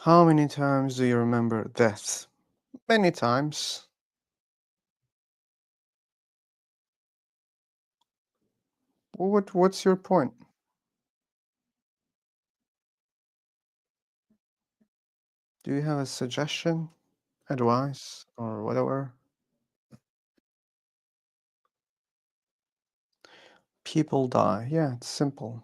How many times do you remember death? Many times. What's your point? Do you have a suggestion, advice, or whatever? People die. Yeah, it's simple.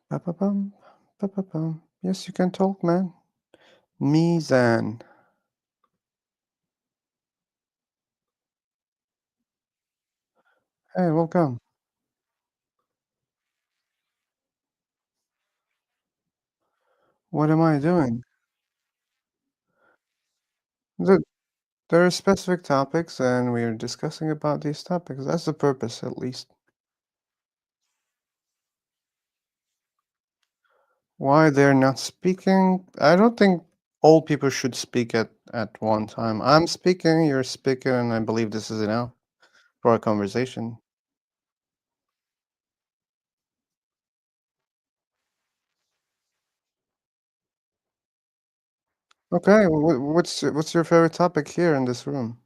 Ba-ba-bum, ba-ba-bum. Yes, you can talk, man. Mizan. Hey, welcome. What am I doing? Th- There are specific topics, and we are discussing about these topics. That's the purpose, at least. Why they're not speaking? I don't think all people should speak at one time. I'm speaking, you're speaking, and I believe this is enough for a conversation. Okay, what's your favorite topic here in this room?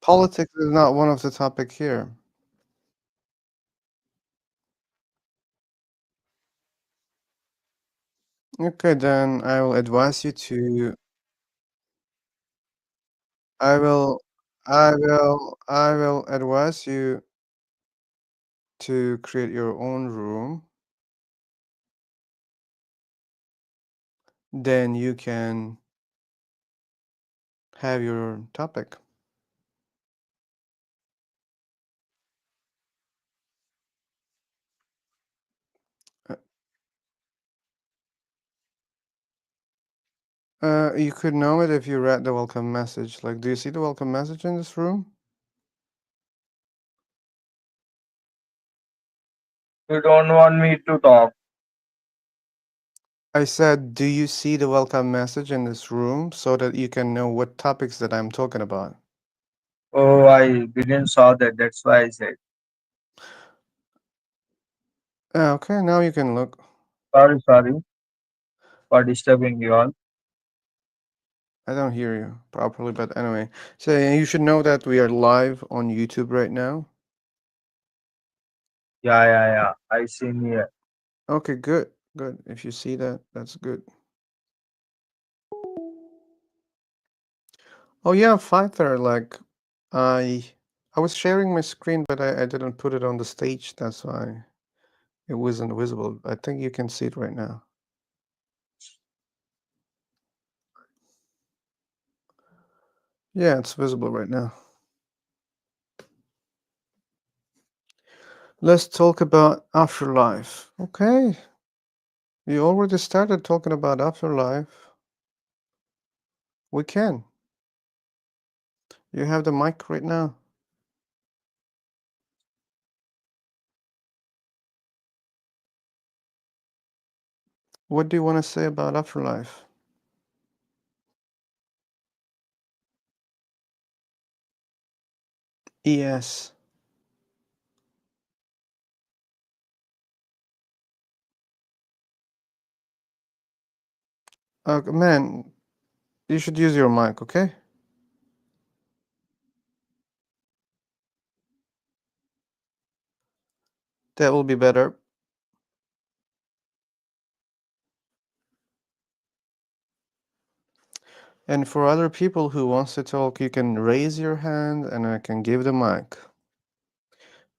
Politics is not one of the topic here. Okay, then I will advise you to. I will advise you to create your own room. Then you can have your topic. Uh, you could know it if you read the welcome message. Like, do you see the welcome message in this room? You don't want me to talk. I said, do you see the welcome message in this room so that you can know what topics that I'm talking about? Oh, I didn't saw that. That's why I said. Okay, now you can look. Sorry for disturbing you all. I don't hear you properly, but anyway. So you should know that we are live on YouTube right now. Yeah. I seen here. Okay, good, good. If you see that, that's good. Oh yeah, Fighter, like I I was sharing my screen, but I didn't put it on the stage. That's why it wasn't visible. I think you can see it right now. Yeah, it's visible right now. Let's talk about Afterlife. Okay, you already started talking about Afterlife. We can. You have the mic right now. What do you want to say about Afterlife? Yes. Man, you should use your mic, okay? That will be better. And for other people who wants to talk, you can raise your hand and I can give the mic.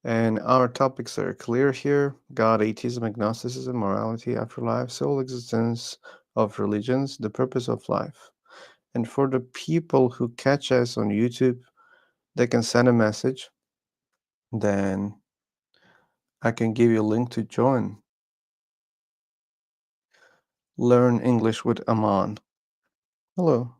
And our topics are clear here: God, atheism, agnosticism, morality, afterlife, soul existence of religions, the purpose of life. And for the people who catch us on YouTube, they can send a message. Then I can give you a link to join. Learn English with Aman. Hello.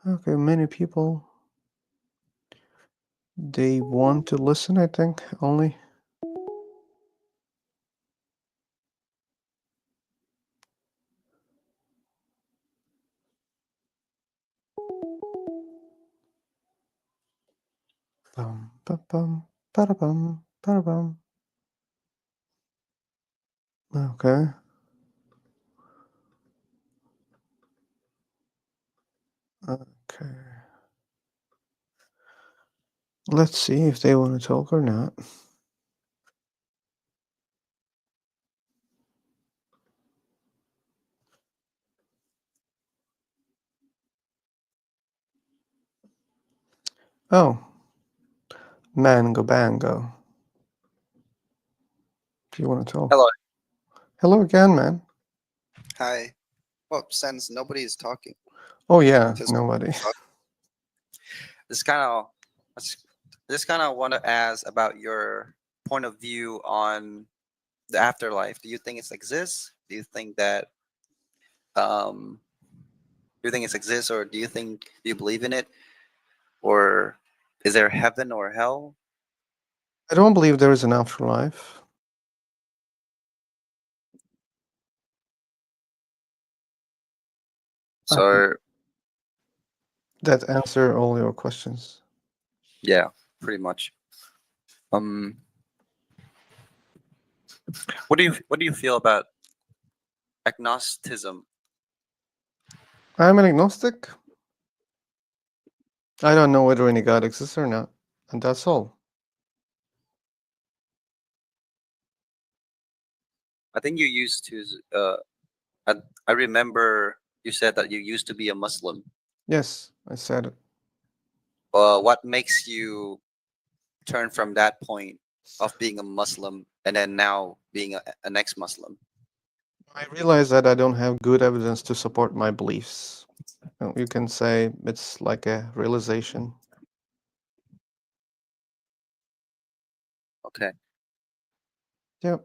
Okay, many people they want to listen, I think, only. Bum, bum, bum, ba-da-bum, ba-da-bum. Okay. Okay. Let's see if they want to talk or not. Oh, Mango Bango. Do you want to talk? Hello. Hello again, man. Hi. Well, since nobody is talking, Oh yeah, just nobody. talk. This kind of, this kind of want to ask about your point of view on the afterlife. Do you think it exists? Do you think that um, do you think it exists, or do you believe in it, or is there heaven or hell? I don't believe there is an afterlife. I hope So that answer all your questions. yeah, pretty much. Um, what do you feel about agnosticism? I'm an agnostic. I don't know whether any God exists or not, and that's all. I think you used to. I, I remember you said that you used to be a Muslim. Yes, I said it. What makes you turn from that point of being a Muslim and then now being an ex-Muslim? I realize that I don't have good evidence to support my beliefs. You can say it's like a realization. Okay, Yep.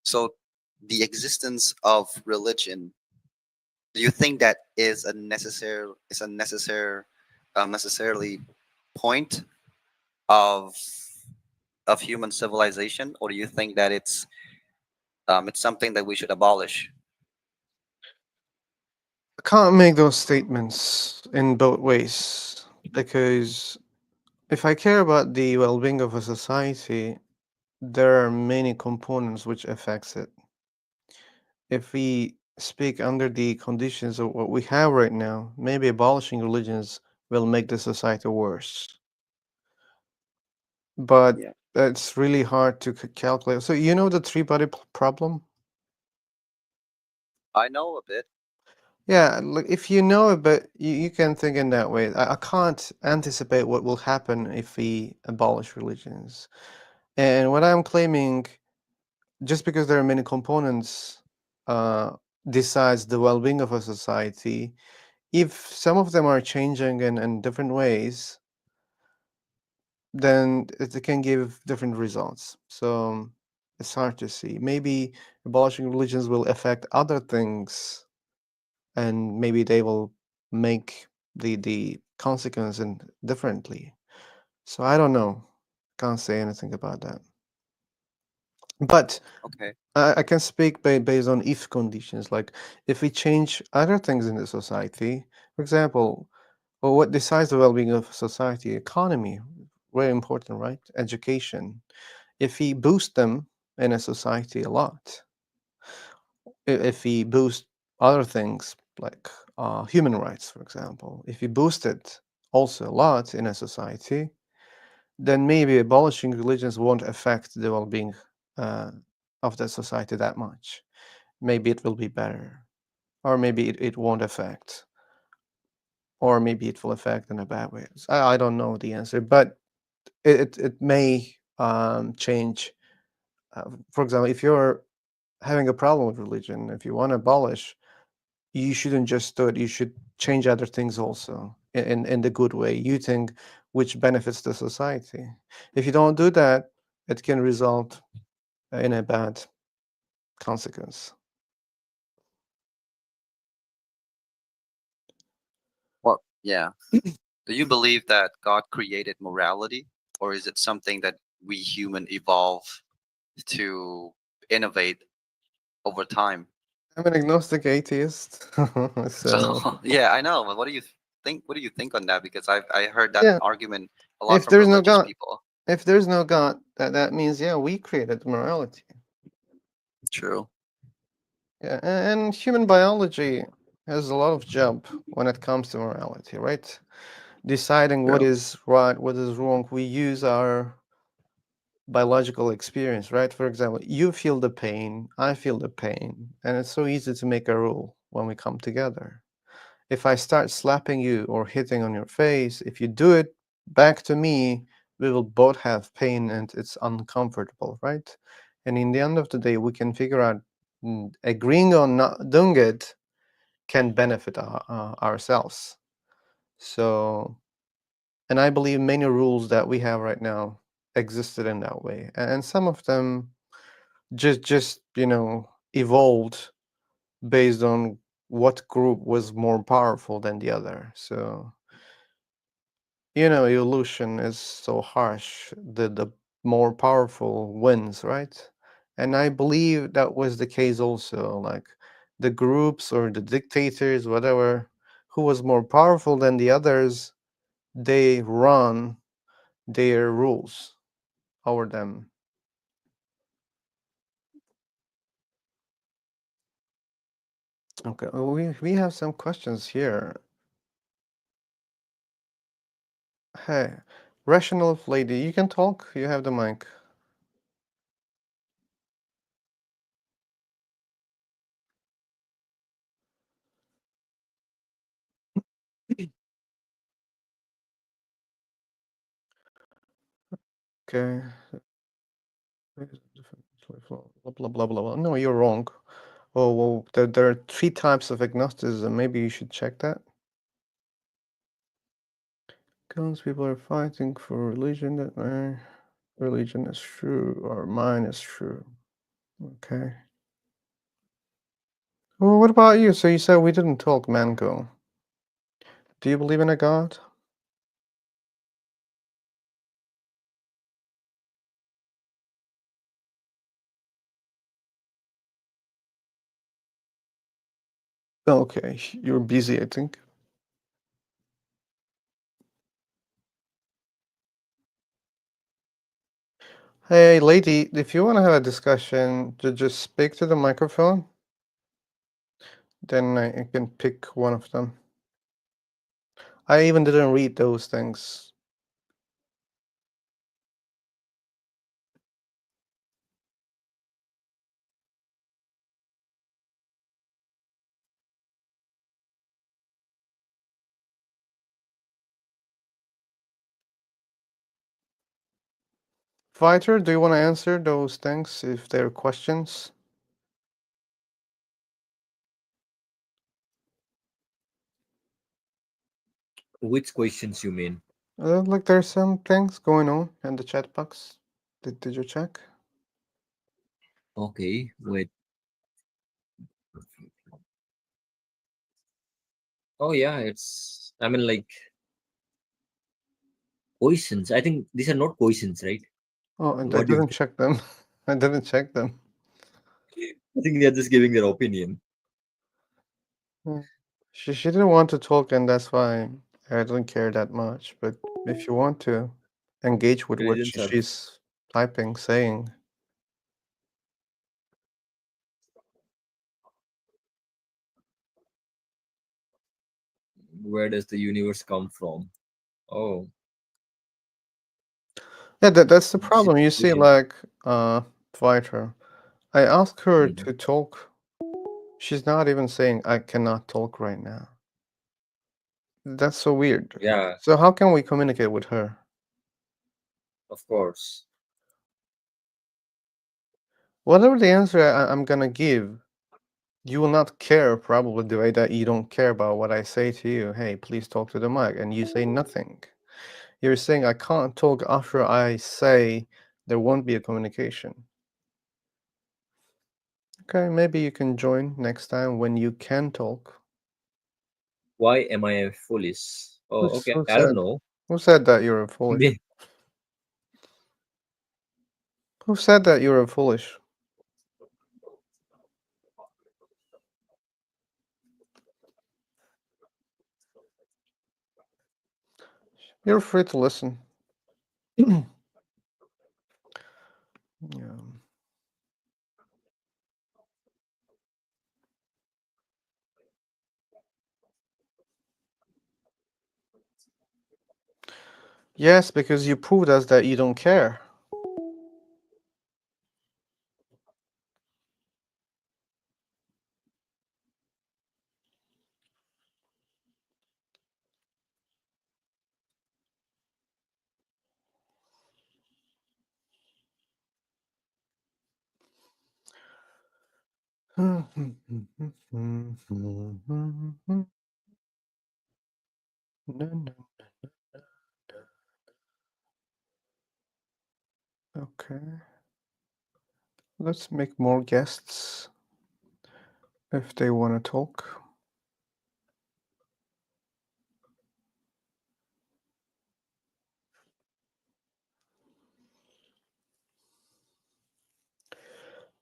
so the existence of religion, do you think that is a necessarily point of human civilization, or do you think that it's something that we should abolish? I can't make those statements in both ways because if I care about the well-being of a society, there are many components which affects it. If we speak under the conditions of what we have right now, maybe abolishing religions will make the society worse. But Yeah, it's really hard to calculate. So you know the three-body problem? I know a bit. Yeah, look, if you know it, but you can think in that way. I can't anticipate what will happen if we abolish religions. And what I'm claiming, just because there are many components, uh, decides the well-being of a society. If some of them are changing in different ways, then it can give different results. So it's hard to see. Maybe abolishing religions will affect other things, and maybe they will make the consequence in differently. So I don't know. Can't say anything about that. But Okay. I can speak based on if conditions. Like if we change other things in the society, for example, well, what decides the well-being of society? Economy, very important, right? Education. If we boost them in a society a lot, if we boost other things like human rights, for example, if we boost it also a lot in a society, then maybe abolishing religions won't affect the well-being uh, of the society that much. Maybe it will be better, or maybe it won't affect, or maybe it will affect in a bad way. I don't know the answer, but it may change. For example, if you're having a problem with religion. If you want to abolish, you shouldn't just do it. You should change other things also in the good way you think, which benefits the society. If you don't do that, it can result in a bad consequence. Well, yeah. Do you believe that God created morality, or is it something that we human evolve to innovate over time? I'm an agnostic atheist, So so yeah, I know. But what do you think? What do you think on that? Because I heard that yeah. argument a lot If from there's no religious God, people. if there's no God, that means yeah, we created morality. True. Yeah, and human biology has a lot of job when it comes to morality, right? Deciding what True. is right, what is wrong. We use our biological experience, right? For example, you feel the pain, I feel the pain, and it's so easy to make a rule when we come together. If I start slapping you or hitting on your face, if you do it back to me, we will both have pain and it's uncomfortable, right? And in the end of the day, we can figure out agreeing on not doing it can benefit ourselves. So, and I believe many rules that we have right now existed in that way, and some of them just evolved based on what group was more powerful than the other. So evolution is so harsh. The more powerful wins, right? And I believe that was the case also. Like the groups or the dictators, whatever, who was more powerful than the others, they run their rules over them. Okay, we have some questions here. Hey, rational lady, you can talk. You have the mic. Okay. Blah blah blah blah blah. No, you're wrong. Oh well, there are three types of agnosticism. Maybe you should check that. Because people are fighting for religion that my religion is true or mine is true. Okay. Well, what about you? So you said we didn't talk, Mango. Do you believe in a god? Okay, you're busy, I think. Hey, lady, if you want to have a discussion, just speak to the microphone. Then I can pick one of them. I even didn't read those things. Fighter, do you want to answer those things if they're questions? Which questions you mean? Like there's some things going on in the chat box. Did you check? Okay, wait. Oh yeah, it's. I mean, like questions. I think these are not questions, right? Oh, and I What do you didn't think? check them. I didn't check them. I think they are just giving their opinion. Mm. She didn't want to talk, and that's why I don't care that much. But if you want to engage with what Religions are. she's typing, saying, Where does the universe come from? Oh, yeah, that's the this is problem. You the see, question. like, Fighter, I asked her Mhm. to talk. She's not even saying I cannot talk right now. That's so weird. Yeah, So how can we communicate with her? of course. Whatever the answer I'm gonna give, you will not care probably the way that you don't care about what I say to you. Hey, please talk to the mic, and you say nothing. You're saying I can't talk after I say there won't be a communication. Okay, maybe you can join next time when you can talk. Why am I foolish? Oh, Who's, okay. who I don't said know. who said that you're foolish? May- Who said that you're foolish? You're free to listen. Yeah. Yes, because you proved us that you don't care. Okay. Let's make more guests if they want to talk.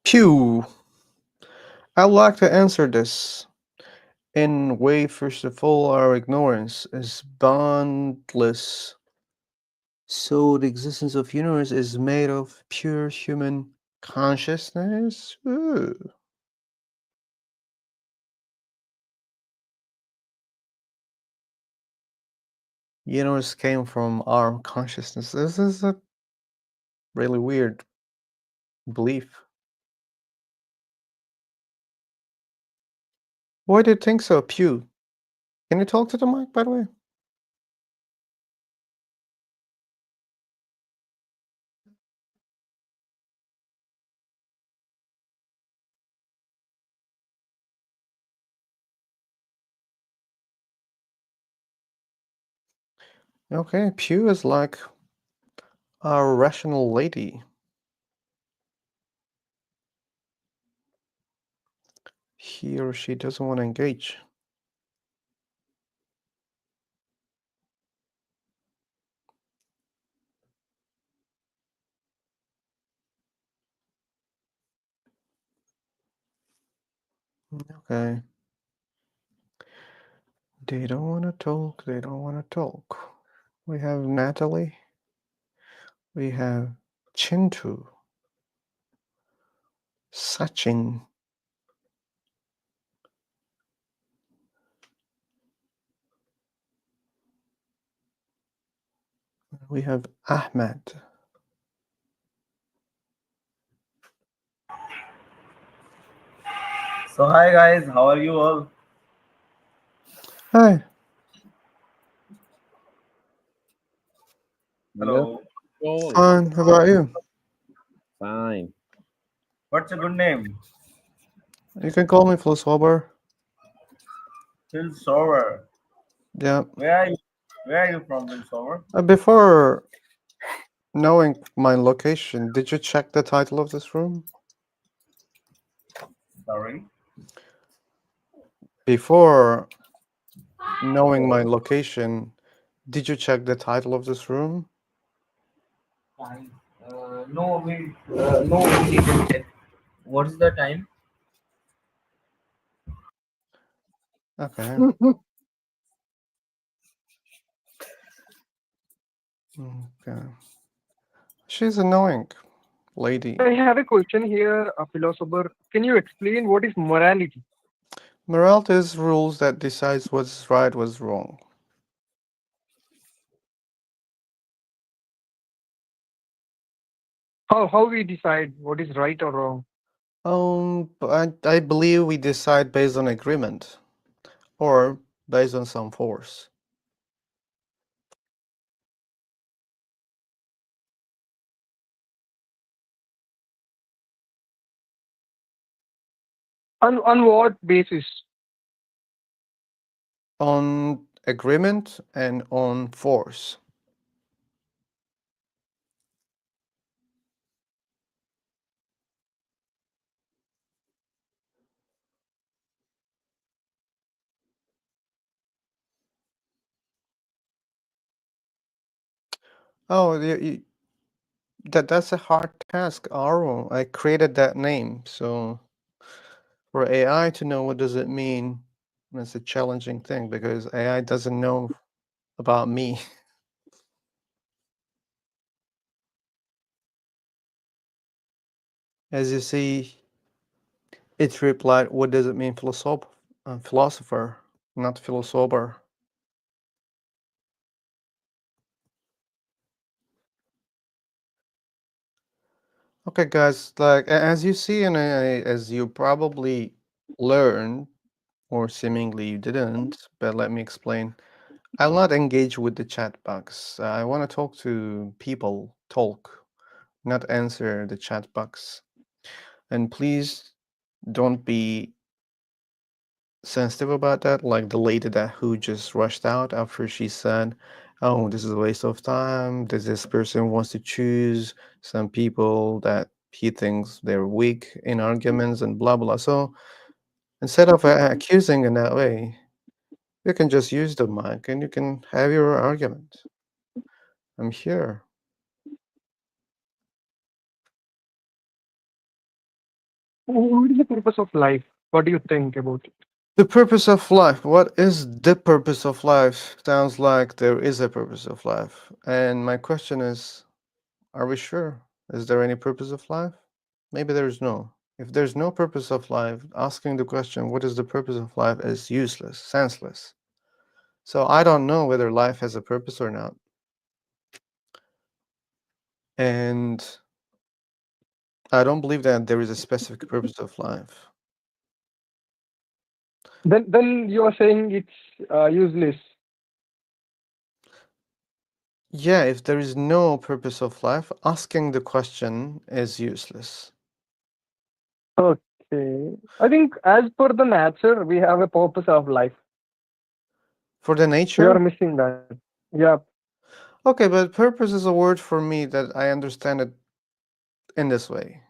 Pew! I'd like to answer this. In way, first of all, our ignorance is boundless. So the existence of universe is made of pure human consciousness? Ooh. Universe came from our consciousness. This is a really weird belief. Why do you think so, Pew? Can you talk to the mic, by the way? Okay, Pew is like our rational lady. He or she doesn't want to engage. Okay. They don't want to talk. They don't want to talk. We have Natalie. We have Chintu. Sachin. We have Ahmed. So hi guys, how are you all? Hi. Hello, Hello. Paul. Fine. How about you? Fine. What's your good name? You can call me Flussober. Phil Sower. Yeah. Where are you? Where are you from, Phil Sower? Before knowing my location, did you check the title of this room? Sorry. Before knowing my location, did you check the title of this room? Time. No, we didn't check. What is the time? Okay. Okay. She's annoying lady. I have a question here, a philosopher. Can you explain what is morality? Morality is rules that decides what's right, what's wrong. How we decide what is right or wrong? But I believe we decide based on agreement or based on some force. On what basis? On agreement and on force. Oh, that's a hard task, Aro. I created that name, so for AI to know what does it mean, it's a challenging thing because AI doesn't know about me. As you see, it replied, "What does it mean, philosopher, not philosopher?" Okay, guys, like as you see, and as you probably learned, or seemingly you didn't, but let me explain. I'll not engage with the chat box. I want to talk to people, talk, not answer the chat box. And please don't be sensitive about that, like the lady that who just rushed out after she said, "Oh, this is a waste of time. This person wants to choose some people that he thinks they're weak in arguments and blah blah." So instead of accusing in that way, you can just use the mic and you can have your argument. I'm here. What is the purpose of life? What do you think about it? The purpose of life. What is the purpose of life? Sounds like there is a purpose of life. And my question is, are we sure? Is there any purpose of life? Maybe there is no. If there's no purpose of life, asking the question, what is the purpose of life, is useless, senseless. So I don't know whether life has a purpose or not. And I don't believe that there is a specific purpose of life. Then you are saying it's useless. Yeah, if there is no purpose of life, asking the question is useless. Okay. I think as per the nature, we have a purpose of life. For the You are nature? missing that. Yeah. Okay, but purpose is a word for me that I understand it in this way.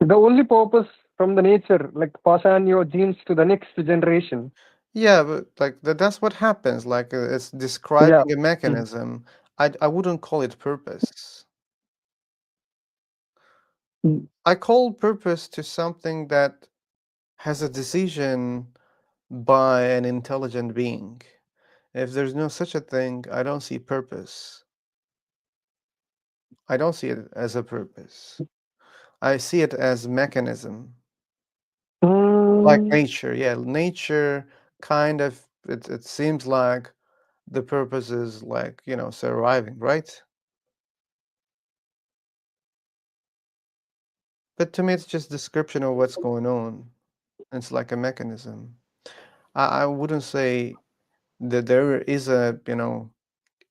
The only purpose from the nature, like pass on your genes to the next generation. Yeah, but like that's what happens. Like it's Yeah. describing a Mm. mechanism. I wouldn't call it purpose. Mm. I call purpose to something that has a decision by an intelligent being. If there's no such a thing, I don't see purpose. I don't see it as a purpose. I see it as mechanism. Like Mm. nature, yeah, nature kind of it seems like the purpose is like, surviving, right? But to me it's just description of what's going on. It's like a mechanism. I wouldn't say that there is a,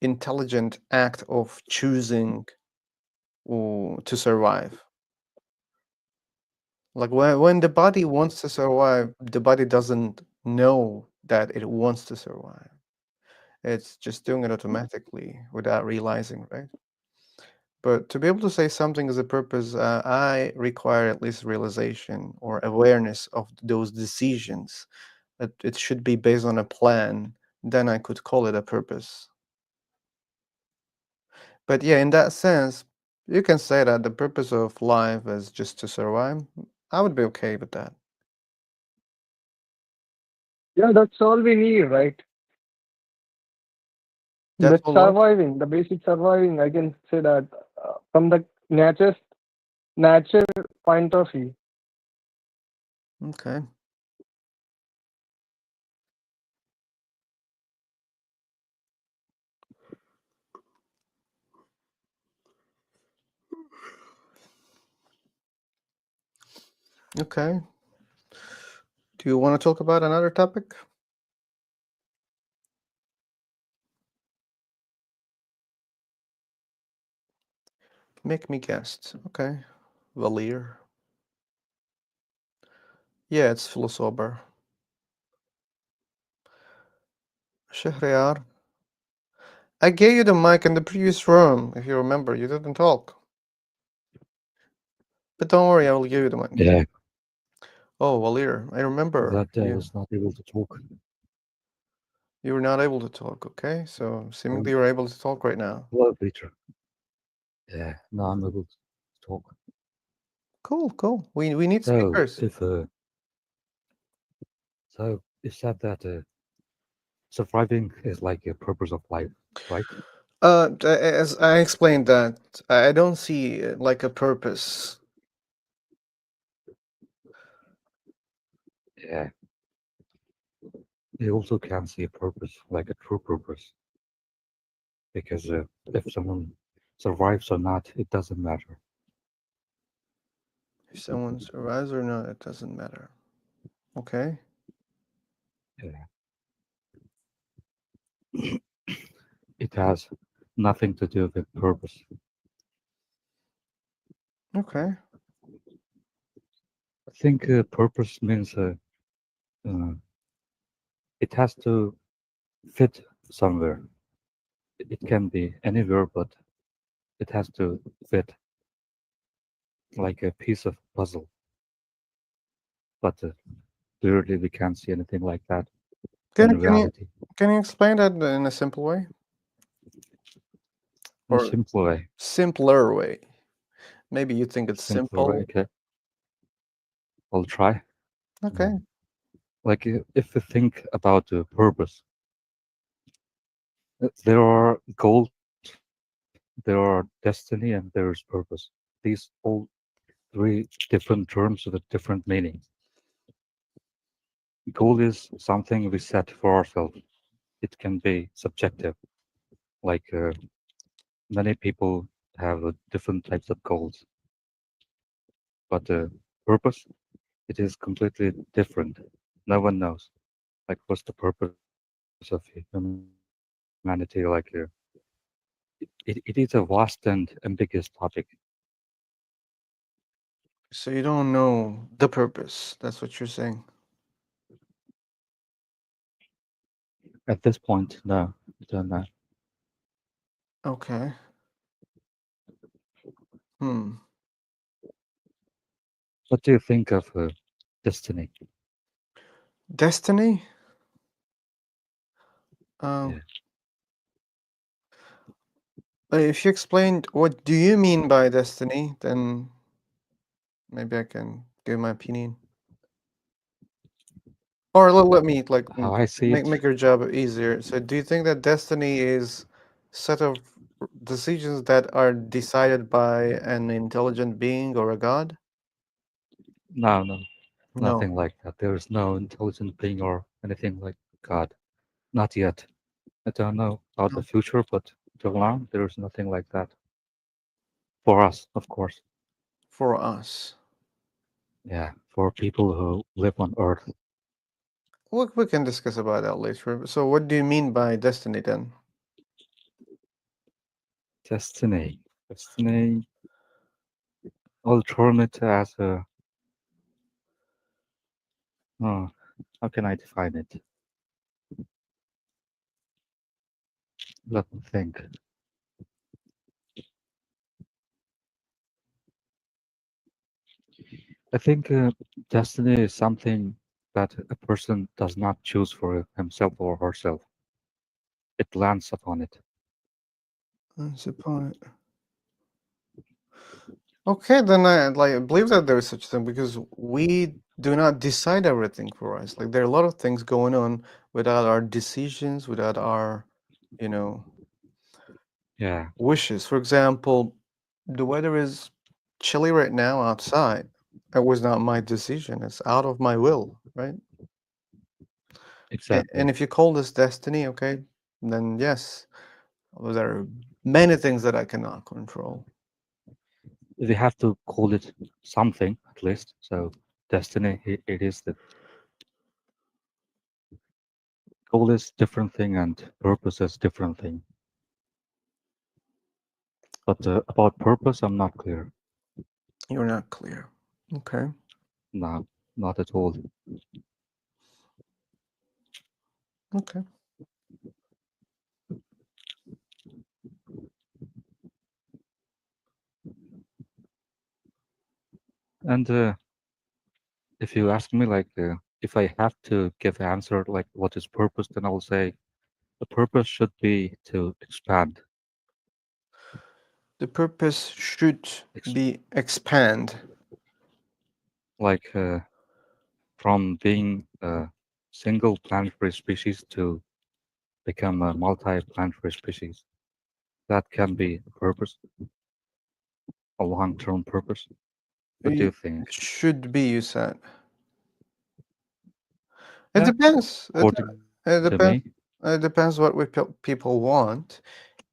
intelligent act of choosing to survive. Like when the body wants to survive, the body doesn't know that it wants to survive. It's just doing it automatically without realizing, right? But to be able to say something is a purpose, I require at least realization or awareness of those decisions. That it should be based on a plan. Then I could call it a purpose. But yeah, in that sense, you can say that the purpose of life is just to survive. I would be okay with that. Yeah, that's all we need, right? That's That's all what? surviving, the basic surviving. I can say that from the nature point of view. Okay. Okay. Do you want to talk about another topic? Make me guest. Okay. Valir. Yeah, it's philosopher. Shahriar, I gave you the mic in the previous room, if you remember. You didn't talk. But don't worry, I will give you the mic. Yeah, Oh, Walir, I remember. that I You, was not able to talk. you were not able to talk, okay? So seemingly you're able to talk right now. Hello, Peter. Yeah, now I'm able to talk. Cool, cool. We need So speakers. if you said that surviving is like a purpose of life, right? As I explained that, I don't see it like a purpose. Yeah. You also can see a purpose, like a true purpose, because if someone survives or not, it doesn't matter. If someone survives or not, it doesn't matter. Okay. Yeah. It has nothing to do with purpose. Okay. I think purpose means it has to fit somewhere. It can be anywhere, but it has to fit like a piece of puzzle. But clearly, we can't see anything like that Can in can you reality. can you explain that in a simple way In a or simple way, simpler way? Maybe you think it's simpler way. simple. Okay, I'll try. Okay. Like if you think about the purpose, there are goals, there are destiny, and there is purpose. These all three different terms with a different meaning. Goal is something we set for ourselves. It can be subjective, like many people have different types of goals, but purpose, it is completely different. No one knows. Like, what's the purpose of humanity? Like, it is a vast and ambiguous topic. So you don't know the purpose. That's what you're saying. At this point, no, I don't know. Okay. Hmm. What do you think of destiny? Destiny? Um, Yeah. if you explained what do you mean by destiny, then maybe I can give my opinion. Or let me like How I see make it, make your job easier. So do you think that destiny is set of decisions that are decided by an intelligent being or a god? no, no, No. nothing like that. There is no intelligent being or anything like God. Not yet. I don't know about the No. future, but till now, there is nothing like that. For us, of course. For us. Yeah, for people who live on Earth. We can discuss about that later. So what do you mean by destiny then? Destiny. Destiny, I'll term it as a. Oh, how can I define it? Let me think. I think destiny is something that a person does not choose for himself or herself. It lands upon it. That's the point. Okay, then I like believe that there is such thing because we do not decide everything for us. Like there are a lot of things going on without our decisions, without our, you know, Yeah, wishes. For example, the weather is chilly right now outside. It was not my decision. It's out of my will, right? And exactly. if you call this destiny, okay, then yes, there are many things that I cannot control. We have to call it something at least. So destiny, it is the goal is different thing and purpose is different thing. But about purpose, I'm not clear You're not clear. Okay. now. not at all. Okay. And if you ask me, like, if I have to give answer, like, what is purpose, then I will say the purpose should be to expand, The purpose should ex- be expand. like, from being a single planetary species to become a multi-planetary species. That can be a purpose, a long-term purpose. What do you Y- think? Should be, you said. It Yeah, depends. according It to depends. me, It depends what people want.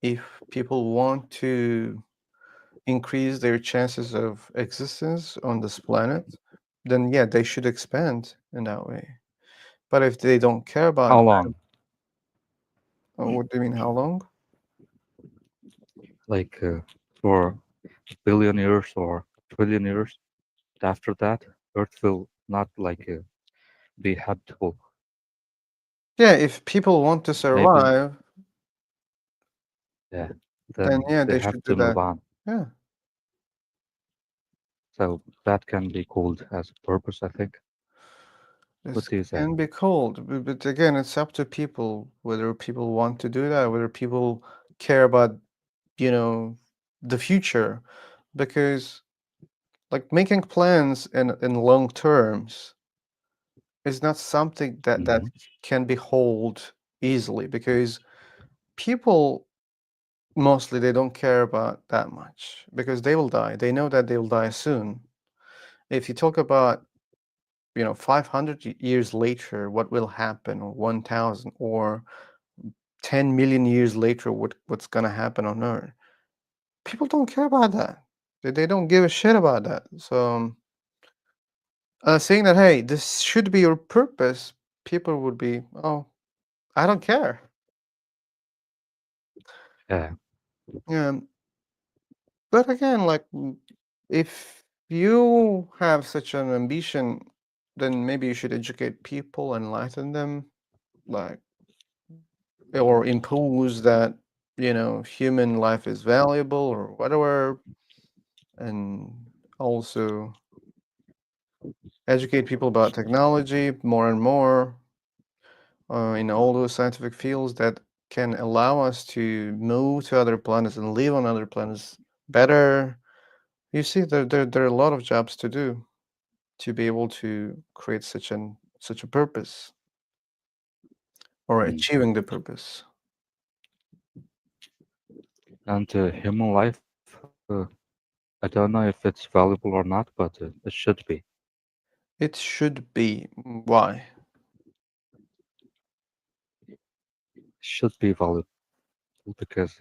If people want to increase their chances of existence on this planet, then yeah, they should expand in that way. But if they don't care about how that, long? what do you mean, how long? Like, for a billion years or a trillion years. After that, Earth will not like be habitable. Yeah, if people want to Maybe, survive, yeah. then Then yeah, they they have should do to move that. on. Yeah, So that can be called as a purpose, I think. What this do you say? can be cold, but again, it's up to people whether people want to do that, whether people care about, you know, the future, because like making plans in long terms is not something that Hmm. can be hold easily because people mostly they don't care about that much because they will die. They know that they will die soon. If you talk about 500 years later what will happen, or 1000, or 10 million years later what's going to happen on earth, people don't care about that. They don't give a shit about that. So saying that, hey, this should be your purpose, people would be, oh, I don't care. Yeah. Yeah, but again, like, if you have such an ambition, then maybe you should educate people, enlighten them, like, or impose that, human life is valuable or whatever, and also educate people about technology more and more in all those scientific fields that can allow us to move to other planets and live on other planets better. You see, there are a lot of jobs to do to be able to create such a purpose or Mm. achieving the purpose. And human life, I don't know if it's valuable or not, but it should be. It should be. Why? Should be valuable because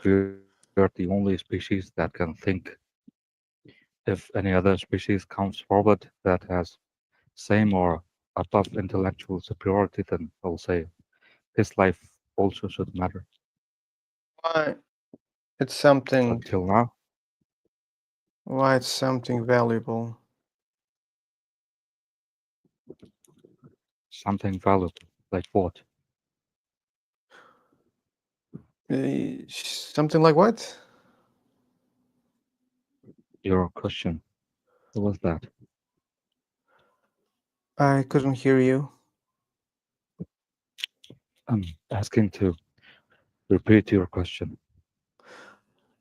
we're the only species that can think. If any other species comes forward that has same or above intellectual superiority, then I'll say his life also should matter. Why it's But something until now, why it's something valuable. something valuable, like what? Something like what? Your question. What was that? I couldn't hear you. I'm asking to repeat your question.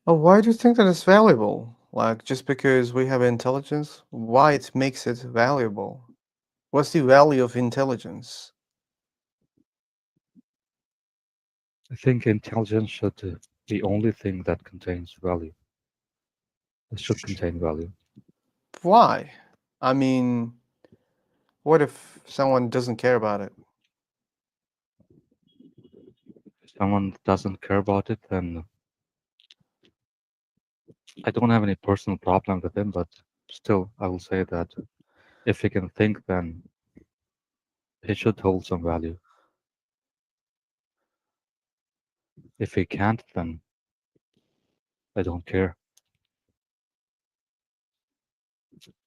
Oh, why do you think that it's valuable? Like, just because we have intelligence, why it makes it valuable? What's the value of intelligence? I think intelligence should be the only thing that contains value. It should contain value. Why? I mean, what if someone doesn't care about it? If someone doesn't care about it, then I don't have any personal problem with him, but still, I will say that if he can think, then he should hold some value. If he can't, then I don't care.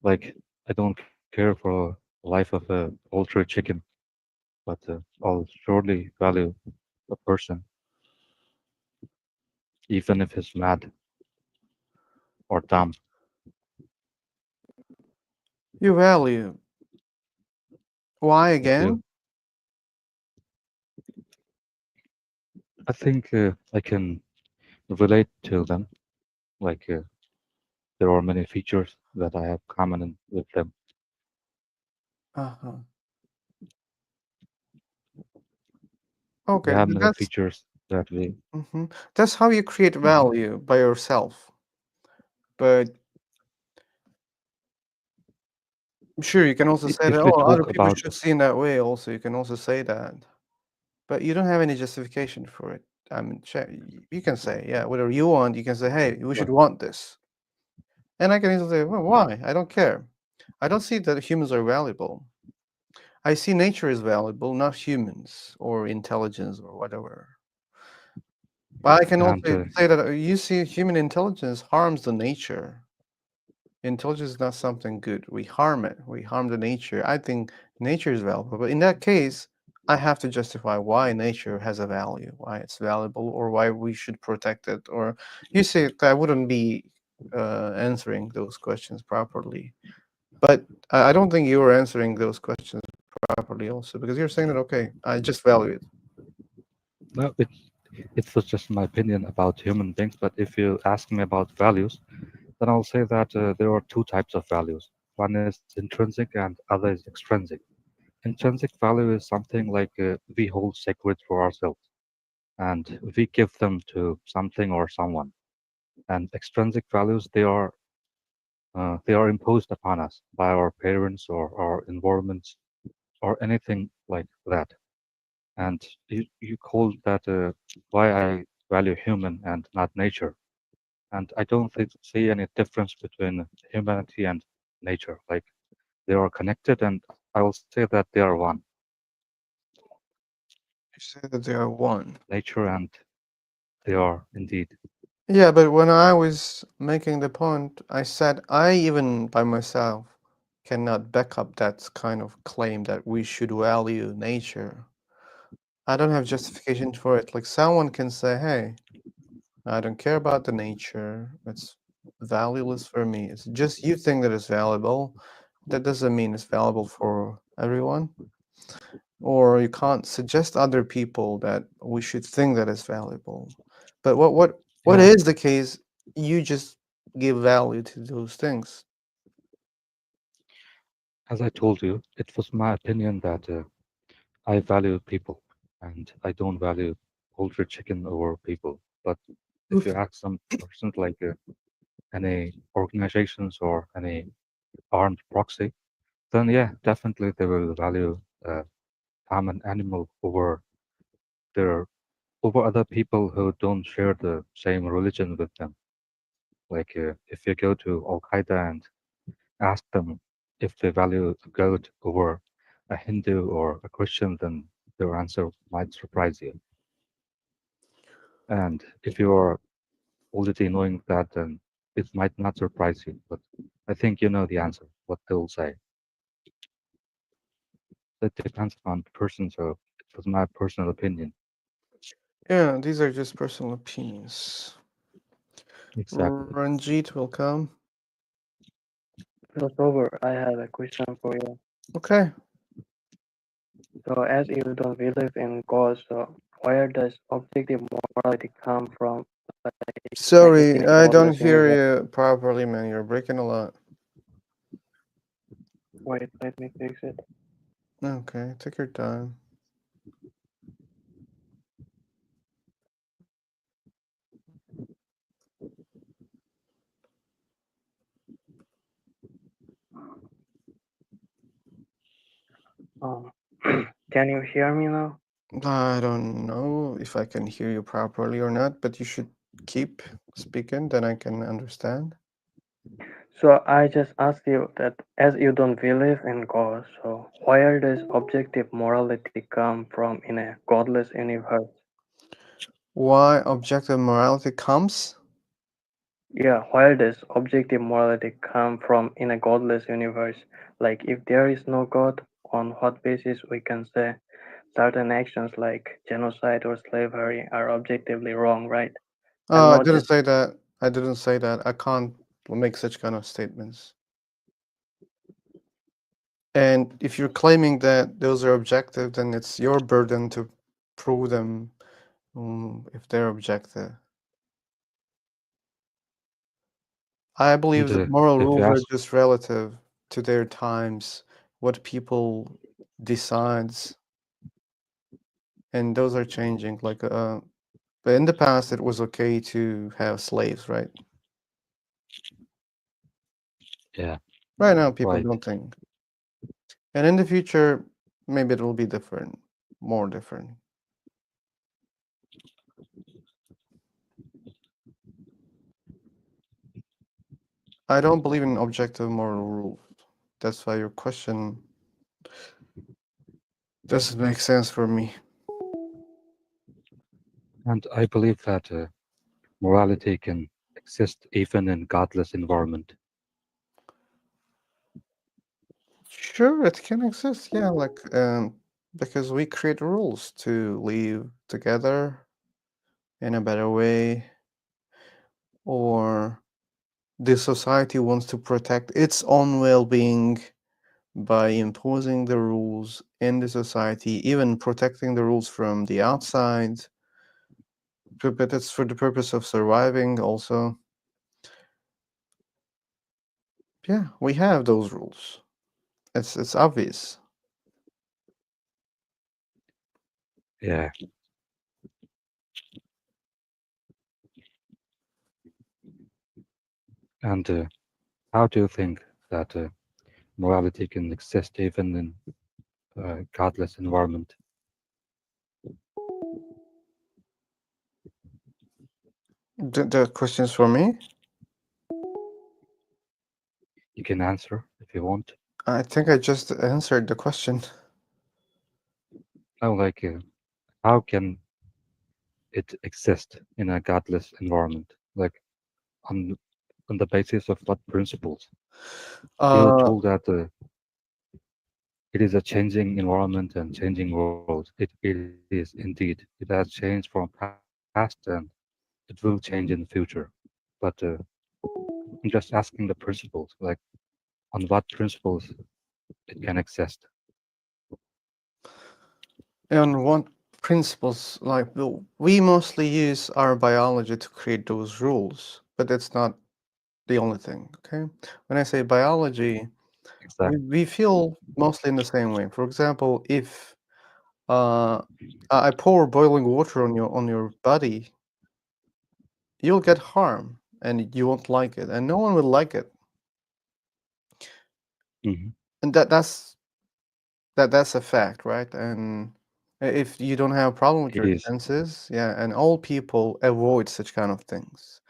Like, I don't care for life of a poultry chicken, but I'll surely value a person, even if he's mad or dumb. You value. Why I do. again? I think I can relate to them. Like there are many features that I have common with them. Uh-huh. We Okay, have but many features that we. that's how you create Mhm. value by yourself. But sure, you can also say that, If we oh, other talk people about, should see in that way also. You can also say that. But you don't have any justification for it. I mean, you can say, yeah, whatever you want. You can say, hey, we should well, want this. And I can easily say, well, why? I don't care. I don't see that humans are valuable. I see nature is valuable, not humans or intelligence or whatever. But I can and also say that you see human intelligence harms the nature. Intelligence is not something good. We harm it. We harm the nature. I think nature is valuable. But in that case, I have to justify why nature has a value, why it's valuable, or why we should protect it. Or you see, I wouldn't be answering those questions properly. But I don't think you were answering those questions properly also because you're saying that, okay, I just value it. well, it was just my opinion about human beings. But if you ask me about values, then I'll say that there are two types of values. One is intrinsic and other is extrinsic. Intrinsic value is something like we hold sacred for ourselves and we give them to something or someone. And extrinsic values, they are imposed upon us by our parents or our environments or anything like that. And you call that why I value human and not nature. And I don't see any difference between humanity and nature. Like they are connected, and I will say that they are one. You say that they are one. Nature and they are indeed. Yeah, but when I was making the point, I said I even by myself cannot back up that kind of claim that we should value nature. I don't have justification for it. Like someone can say, hey, I don't care about the nature. It's valueless for me. It's just you think that it's valuable. That doesn't mean it's valuable for everyone. Or you can't suggest other people that we should think that it's valuable. But what Yeah, is the case? You just give value to those things. as I told you, it was my opinion that I value people and I don't value poultry chicken over people. But if you Oof. ask some persons like any organizations or any armed proxy, then yeah, definitely they will value common animal their over other people who don't share the same religion with them. Like if you go to Al Qaeda and ask them if they value a goat over a Hindu or a Christian, then their answer might surprise you. And if you are already knowing that, then it might not surprise you. But I think you know the answer, what they'll say. It depends on the person, so it was my personal opinion. Yeah, these are just personal opinions. Exactly. Ranjit will come. So, Sober, I have a question for you. Okay. So, as you don't believe in God, so where does objective morality come from in Sorry, a I don't godless hear universe? you properly, man. You're breaking a lot. Wait, let me fix it. Okay, take your time. Um, can you hear me now? I don't know if I can hear you properly or not, but you should keep speaking, then I can understand. So, I just asked you that as you don't believe in God, so where does objective morality come from in a godless universe? Why objective morality comes? Yeah, where does objective morality come from in a godless universe? Like, if there is no God, on what basis we can say certain actions like genocide or slavery are objectively wrong, right? And I not didn't just say that. I didn't say that. I can't make such kind of statements. And if you're claiming that those are objective, then it's your burden to prove them if they're objective. I believe And that moral if you rules are ask, just relative to their times, what people decides, and those are changing. But in the past, it was okay to have slaves, right? yeah, Right now, people right. don't think. And in the future, maybe it will be different, more different. I don't believe in objective moral rules. That's why your question doesn't make sense for me. And I believe that morality can exist even in godless environment. Sure, it can exist, yeah, because we create rules to live together in a better way, or the society wants to protect its own well-being by imposing the rules in the society, even protecting the rules from the outside. But it's for the purpose of surviving also. Yeah, we have those rules. It's obvious. Yeah, and how do you think that morality can exist even in godless environment? The question's for me. You can answer if you want. I think I just answered the question. I like how can it exist in a godless environment? Like on on the basis of what principles? You Uh, told that it is a changing environment and changing world. It is indeed. It has changed from past and it will change in the future. But I'm just asking the principles, like on what principles it can exist. and what principles, we mostly use our biology to create those rules, but that's not the only thing, okay? When I say biology, Exactly. we feel mostly in the same way. For example, if uh, I pour boiling water on your body, you'll get harm and you won't like it, and no one will like it. Hmm. And that's a fact, right? And if you don't have a problem with It your is. senses, yeah, and all people avoid such kind of things.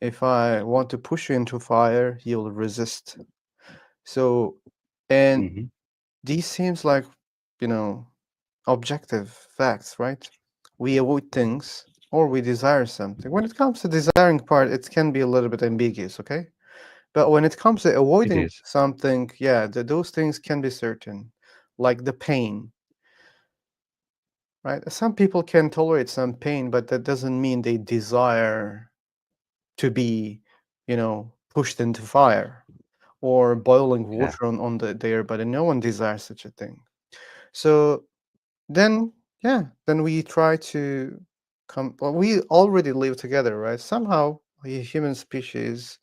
If I want to push you into fire, you'll resist. So, and Hmm. these seems like, you know, objective facts, right? We avoid things or we desire something. When it comes to desiring part, it can be a little bit ambiguous, okay? But when it comes to It avoiding is. something, yeah, those things can be certain, like the pain, right? Some people can tolerate some pain, but that doesn't mean they desire to be, pushed into fire or boiling Yeah. water on their body. No one desires such a thing. So then, yeah, then we try to come. Well, we already live together, right? Somehow, the human species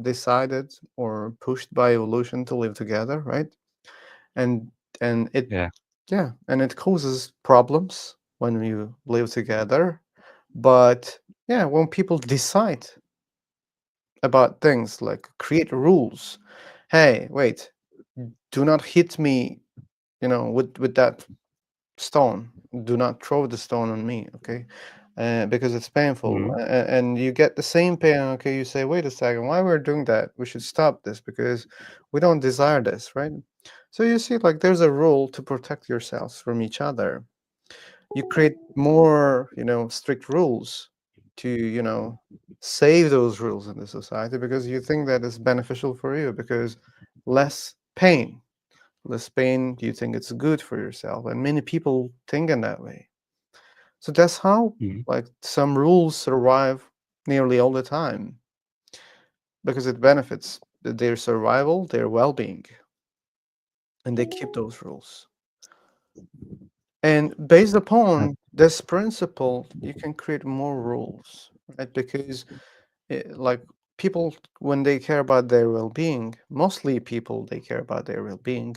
decided or pushed by evolution to live together, right? And and it Yeah. yeah, and it causes problems when you live together. But yeah, when people decide about things like create rules, hey, wait, do not hit me, with that stone. Do not throw the stone on me, okay? Because it's painful, Hmm. and you get the same pain. Okay, you say, wait a second, why we're doing that? We should stop this because we don't desire this, right? So you see, like there's a rule to protect yourselves from each other. You create more, strict rules, to, save those rules in the society because you think that is beneficial for you because less pain. Less pain, you think it's good for yourself. And many people think in that way. So that's how Mhm. like some rules survive nearly all the time because it benefits their survival, their well-being, and they keep those rules. And based And upon this principle, you can create more rules, right? Because like people, when they care about their well-being, mostly people, they care about their well-being.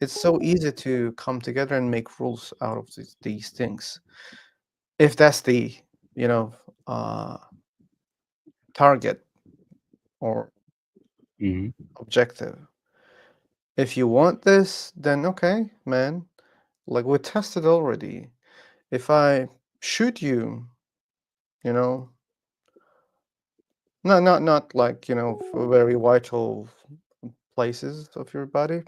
It's so easy to come together and make rules out of these things. If that's the, you know, uh, target or mhm, objective. If you want this, then okay, man. Like we tested already. If I shoot you, you know, not like, for very vital places of your body,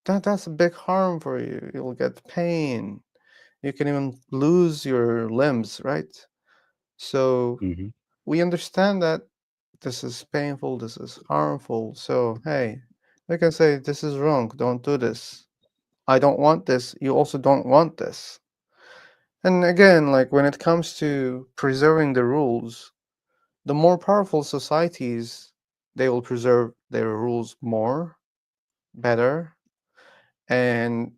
that's a big harm for you. You'll get pain. You can even lose your limbs, right? So mhm. we understand that this is painful, this is harmful. So hey, we can say this is wrong. Don't do this. I don't want this. You also don't want this. And again, like when it comes to preserving the rules, the more powerful societies, they will preserve their rules more, better, and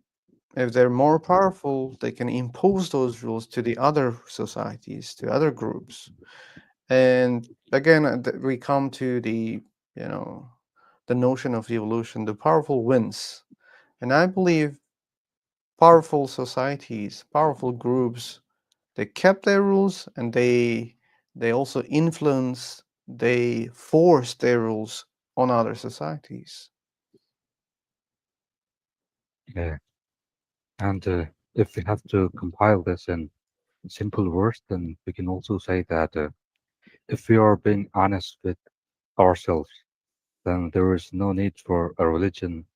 if they're more powerful, they can impose those rules to the other societies, to other groups. And again, we come to you know, the notion of evolution. The powerful wins, and I believe powerful societies, powerful groups, they kept their rules and they also influence, they force their rules on other societies. Yeah. And if we have to compile this in simple words, then we can also say that if we are being honest with ourselves, then there is no need for a religion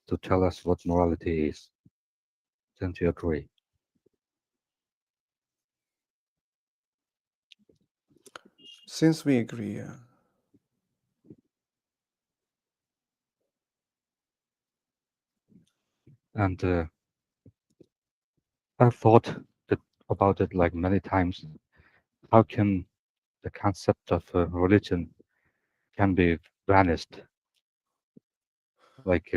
to tell us what morality is. Don't you agree? Since we agree, And I've thought that, about it like many times. How can the concept of religion can be vanished? Like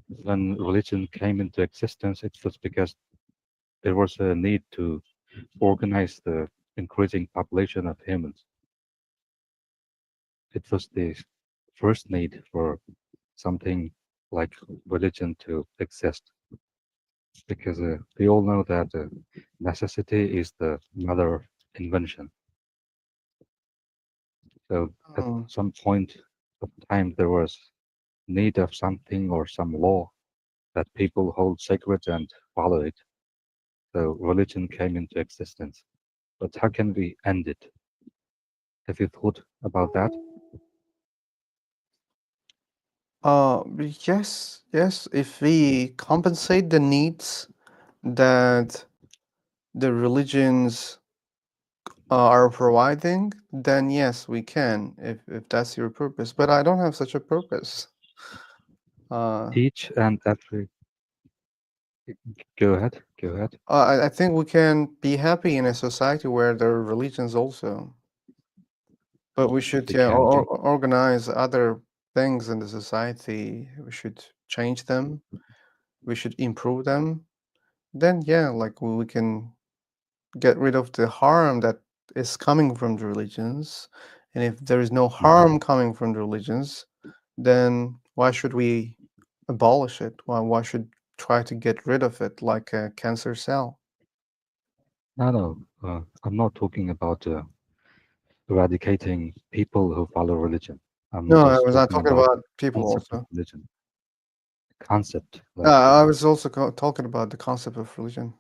when religion came into existence, it was because there was a need to organize the increasing population of humans. It was the first need for something like religion to exist, because we all know that necessity is the mother of invention. So at um, some point of time, there was need of something or some law that people hold sacred and follow it. So religion came into existence. But how can we end it? Have you thought about that? yes, yes. If we compensate the needs that the religions are providing, then yes, we can, if that's your purpose. But I don't have such a purpose. Uh, Each and every. Go ahead. Go ahead. I think we can be happy in a society where there are religions also, but we should, We yeah, can be. organize other things in the society. We should change them. We should improve them. Then, yeah, like we can get rid of the harm that is coming from the religions. And if there is no Mhm. harm coming from the religions, then why should we abolish it? Why should try to get rid of it like a cancer cell? No, no. I'm not talking about eradicating people who follow religion. I'm No, I just was not talking talking about about people concept of also. religion. Concept, I was also talking about the concept of religion.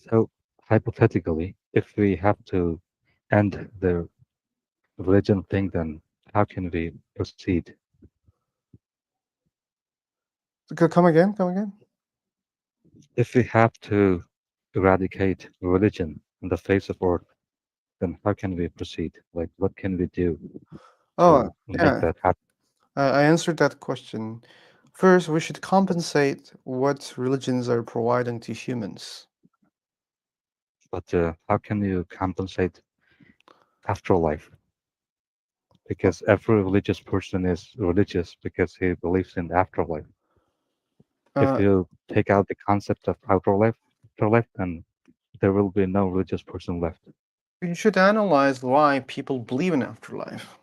so hypothetically, if we have to end the religion thing, then how can we proceed? Come again, come again. If we have to eradicate religion on the face of earth, then how can we proceed? Like, what can we do Oh, to make yeah, that happen? I answered that question. First, we should compensate what religions are providing to humans. But how can you compensate afterlife? Because every religious person is religious because he believes in afterlife. If Uh, you take out the concept of afterlife, then there will be no religious person left. we should analyze why people believe in afterlife.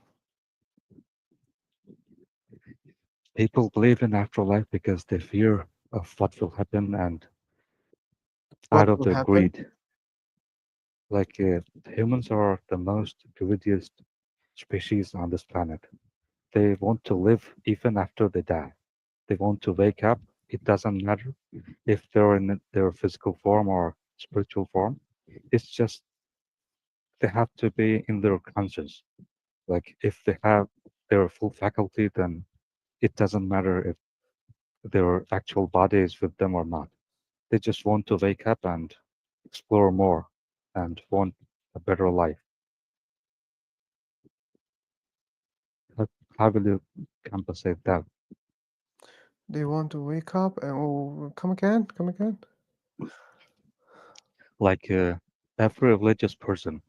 People believe in afterlife because they fear of what will happen and out What of will their happen? greed. Like humans are the most greediest species on this planet. They want to live even after they die. They want to wake up. It doesn't matter if they're in their physical form or spiritual form. It's just they have to be in their conscience. Like if they have their full faculty, then it doesn't matter if their actual body is with them or not. They just want to wake up and explore more and want a better life. How, how will you compensate that? They want to wake up and oh, come again, come again. Like every religious person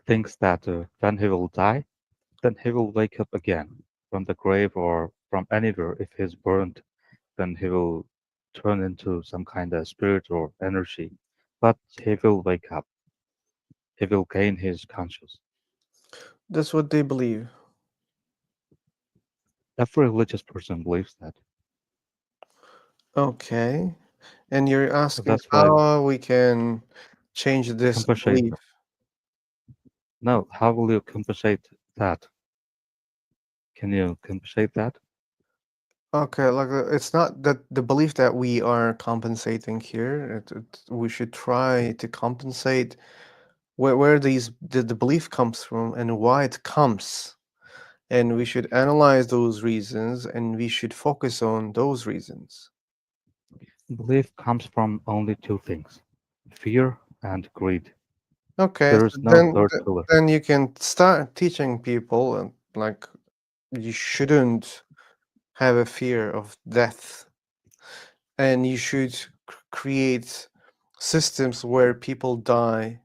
thinks that when he will die, then he will wake up again from the grave or from anywhere. If he's burned, then he will turn into some kind of spirit or energy. But he will wake up. He will gain his conscious. That's what they believe. Every religious person believes that. Okay. And you're asking That's why how we can change this compensate. belief. No, how will you compensate that? Can you compensate that? Okay, like it's not that the belief that we are compensating here. We should try to compensate where the belief comes from and why it comes. And we should analyze those reasons and we should focus on those reasons. Belief comes from only two things: fear and greed. Okay, There so is no third th- pillar. then you can start teaching people like you shouldn't have a fear of death and you should create systems where people die,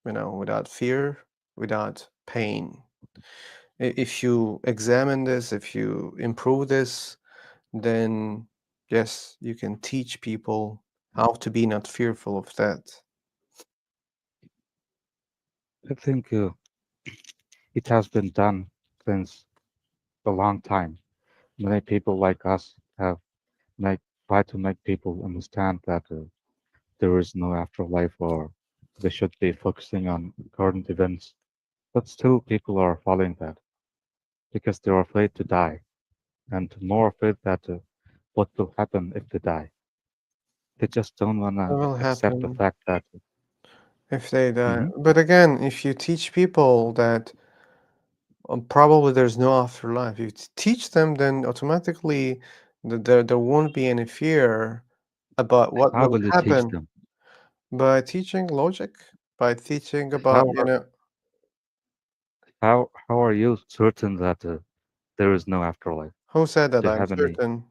without fear, without pain. If you examine this, if you improve this, then yes, you can teach people how to be not fearful of that. I think it has been done since a long time. Many people like us have make try to make people understand that there is no afterlife or they should be focusing on current events. But still, people are following that because they're afraid to die and more afraid that what will happen if they die. They just don't want What to will accept the happen fact that. if they die? Mhm. But again, if you teach people that probably there's no afterlife, you teach them, then automatically there won't be any fear about what How will will you teach happen them? by teaching logic, by teaching about, How how are you certain that there is no afterlife? who said that Do you I'm have any certain?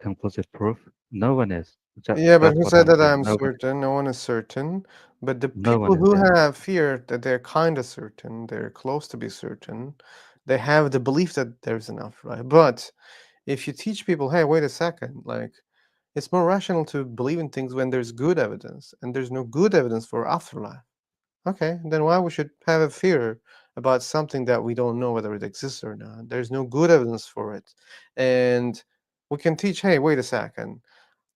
conclusive proof? No one is. Yeah, but That's who what said I'm that saying. I'm No one is. certain? No one is certain. But the No people one is. who Yeah. have fear that they're kind of certain, they're close to be certain, they have the belief that there's an afterlife. But if you teach people, hey, wait a second, like it's more rational to believe in things when there's good evidence, and there's no good evidence for afterlife. Okay, then why we should have a fear about something that we don't know whether it exists or not? There's no good evidence for it. And we can teach, hey, wait a second.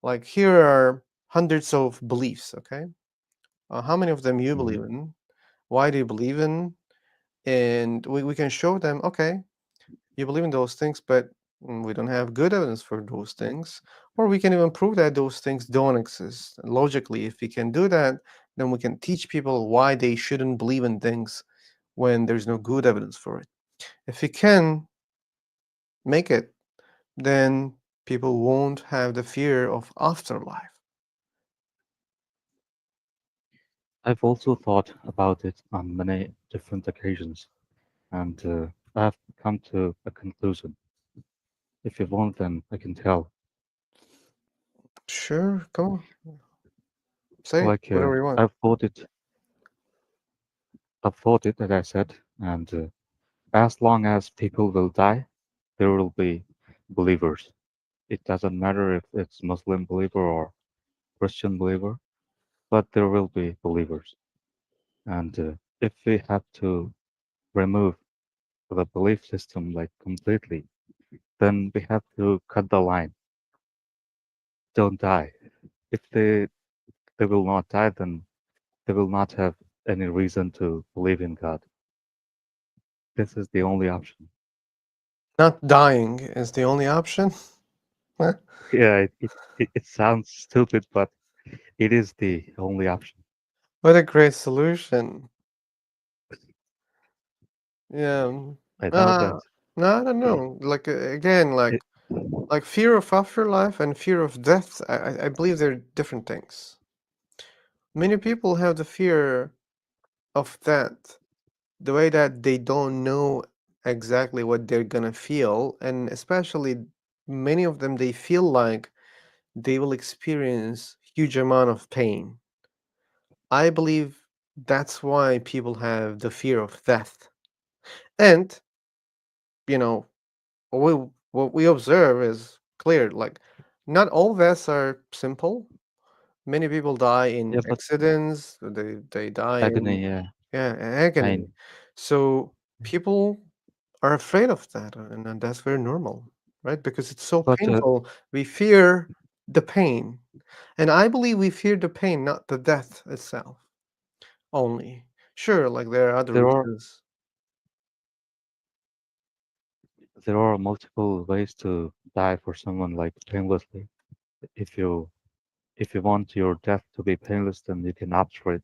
Like here are hundreds of beliefs, okay? How many of them you Hmm. believe in? Why do you believe in? And we can show them, okay, you believe in those things, but we don't have good evidence for those things. Or we can even prove that those things don't exist. Logically, if we can do that, then we can teach people why they shouldn't believe in things when there's no good evidence for it. If we can make it, then people won't have the fear of afterlife. I've also thought about it on many different occasions, and I've come to a conclusion. If you want, then I can tell. Sure, come on, say it, Like whatever you want. I've thought it, as I said, and as long as people will die, there will be believers. It doesn't matter if it's Muslim believer or Christian believer, but there will be believers. And if we have to remove the belief system like completely, then we have to cut the line. Don't die. If they will not die, then they will not have any reason to believe in God. This is the only option. Not dying is the only option. Huh? Yeah, it sounds stupid, but it is the only option. What a great solution. Yeah. I know Uh, that no, I don't know. Like again, it, like fear of afterlife and fear of death. I believe they're different things. Many people have the fear of that, the way that they don't know exactly what they're gonna feel, and especially many of them they feel like they will experience huge amount of pain. I believe that's why people have the fear of death. And, you know, what we observe is clear. Like, not all deaths are simple. Many people die in yeah, but accidents. They die in, agony, yeah, agony. pain. So people are afraid of that, and that's very normal, right? Because it's so But painful. We fear the pain, and I believe we fear the pain, not the death itself only. Sure, like there are other there are reasons. there are multiple ways to die for someone like painlessly. If you if you want your death to be painless, then you can opt for it.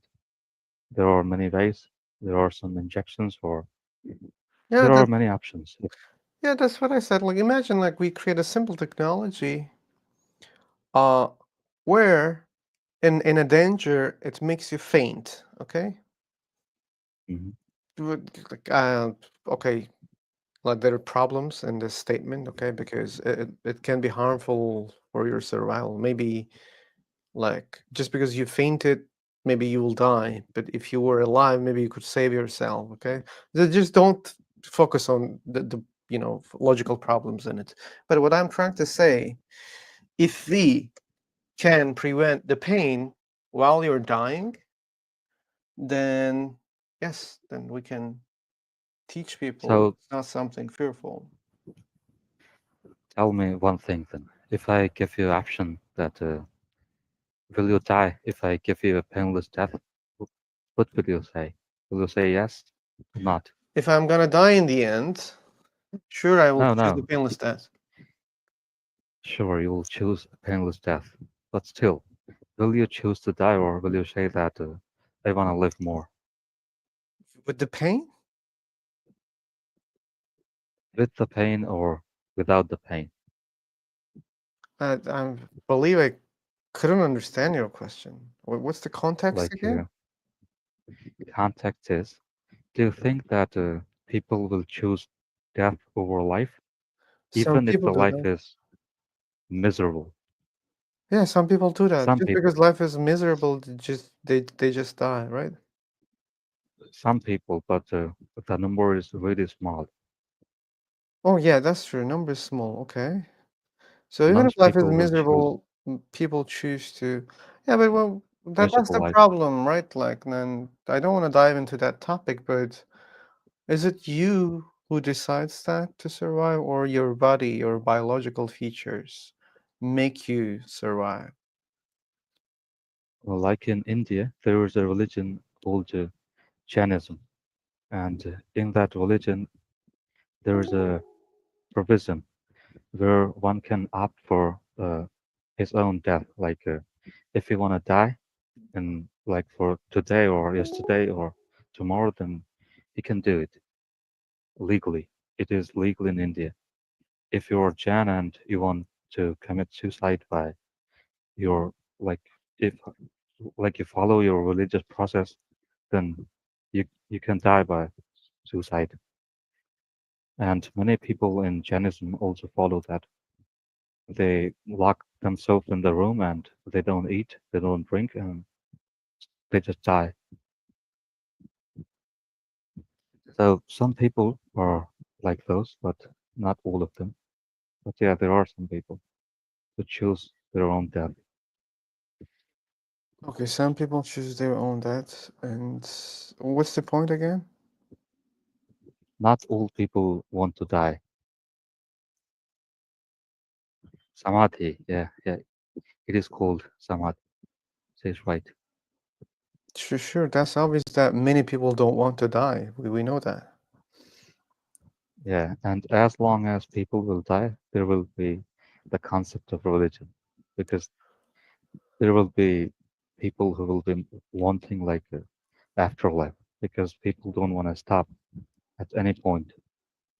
There are many ways. There are some injections, or Yeah, there are that's many options. yeah, that's what I said. Like imagine like we create a simple technology uh where in a danger it makes you faint, okay? Mhm. Like, okay, like there are problems in this statement, okay, because it can be harmful for your survival. Maybe like just because you fainted, maybe you will die. But if you were alive, maybe you could save yourself, okay? Just don't focus on the logical problems in it. But what I'm trying to say, if we can prevent the pain while you're dying, then yes, then we can teach people So it's not something fearful. tell me one thing then. If I give you option that will you die if I give you a painless death? What will you say? Will you say yes or not? If I'm gonna die in the end, sure, I will No, choose the no. painless death. Sure, you will choose a painless death, but still, will you choose to die or will you say that I want to live more With the pain? with the pain or without the pain? I believe I couldn't understand your question. What's the context Like again? context is, do you think that people will choose death over life, Some even if people the do life that. is miserable? Yeah, some people do that. Some Just people, because life is miserable, they just die, right? some people, but the number is really small. Oh yeah, that's true. Number is small. Okay. So even if Most life is people will choose miserable, people choose to. Yeah, but well, that's miserable the life. problem, right? Like, then I don't want to dive into that topic, but is it you who decides that to survive, or your body, your biological features make you survive? Well, like in India, there is a religion called Jainism, and in that religion, there is a provision where one can opt for his own death. Like if you want to die, and like for today or yesterday or tomorrow, then he can do it legally. It is legal in India. If you're Jan and you want to commit suicide by your like if like you follow your religious process, then you can die by suicide. And many people in Jainism also follow that. They lock themselves in the room and they don't eat, they don't drink, and they just die. So some people are like those, but not all of them. But yeah, there are some people who choose their own death. Okay, some people choose their own death, and what's the point again? Not all people want to die. Samadhi, yeah, it is called samadhi. Says right. Sure, sure. That's obvious that many people don't want to die. We know that. Yeah, and as long as people will die, there will be the concept of religion, because there will be people who will be wanting like a afterlife, because people don't want to stop at any point,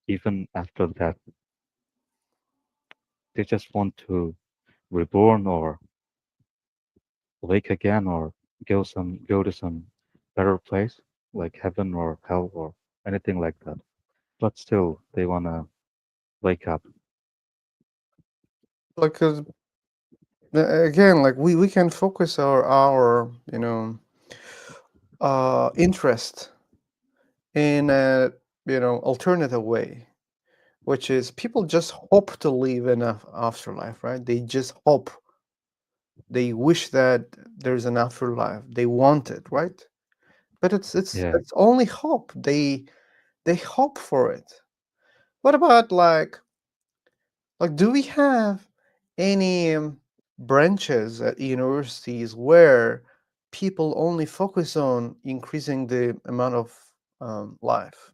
even after death. They just want to reborn or wake again or go to some better place like heaven or hell or anything like that. But still, they wanna wake up. Like, 'cause, again, like we can focus our interest in a alternative way, which is people just hope to live in a afterlife, right? They just hope. They wish that there's an afterlife. They want it, right? But Yeah, it's only hope. They hope for it. What about like do we have any branches at universities where people only focus on increasing the amount of life?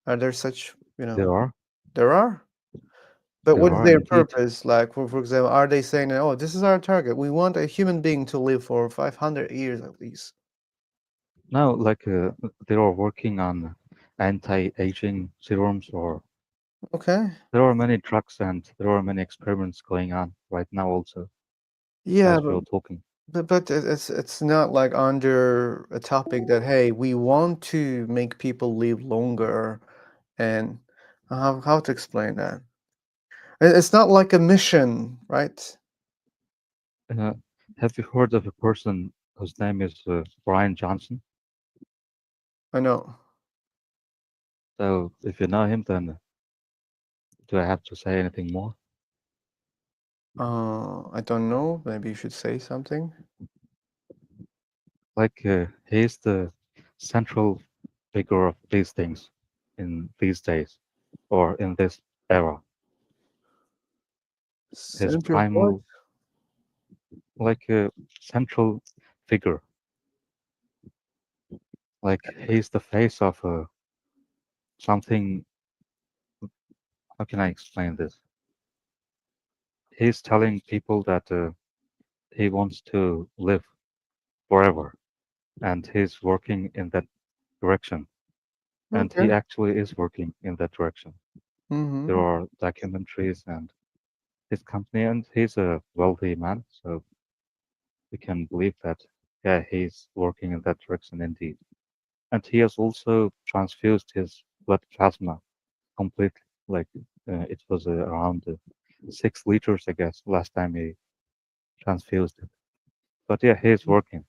Are there such, there are, there are? But there what's are their indeed. purpose? Like, for example, are they saying, that, oh, this is our target. We want a human being to live for 500 years at least. Now, like they are working on anti-aging serums, or Okay. there are many drugs and there are many experiments going on right now also Yeah, as we are talking. but it's not like under a topic that, hey, we want to make people live longer, and how to explain that? It's not like a mission, right? Uh, have you heard of a person whose name is Brian Johnson? I know. So if you know him, then do I have to say anything more? I don't know. Maybe you should say something. Like he's the central figure of these things in these days or in this era. His Center what? primal, like a central figure, like he's the face of something. How can I explain this? He's telling people that he wants to live forever, and he's working in that direction. And he Okay. actually is working in that direction. There Mm-hmm. are documentaries and his company, and he's a wealthy man, so we can believe that, yeah, he's working in that direction indeed. And he has also transfused his blood plasma completely. Like it was around 6 liters, I guess, last time he transfused it. But yeah, he's working.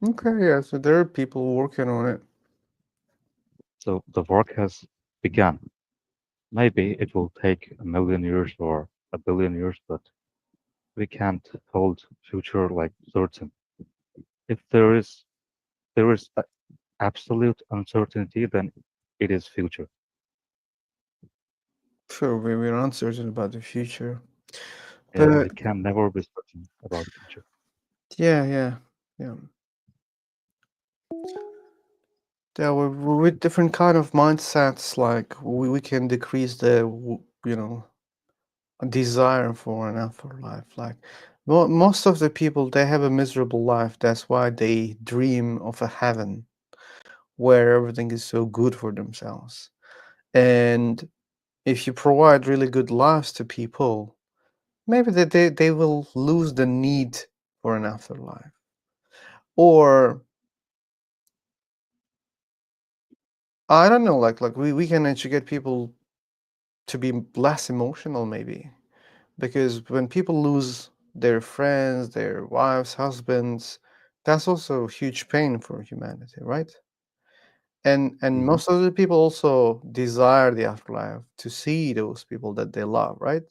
Okay, yeah. So there are people working on it. So the work has begun. Maybe it will take 1,000,000 years or 1 billion years, but we can't hold future like certain. If there is absolute uncertainty, then it is future. Sure, we're uncertain about the future. Yeah, But we can never be certain about future. yeah, yeah, yeah. Yeah, with different kind of mindsets, like we can decrease the desire for an afterlife. Like most of the people, they have a miserable life. That's why they dream of a heaven where everything is so good for themselves. And if you provide really good lives to people, maybe they will lose the need for an afterlife. Or I don't know, like we can educate people to be less emotional maybe. Because when people lose their friends, their wives, husbands, that's also huge pain for humanity, right? And Hmm. most of the people also desire the afterlife to see those people that they love, right?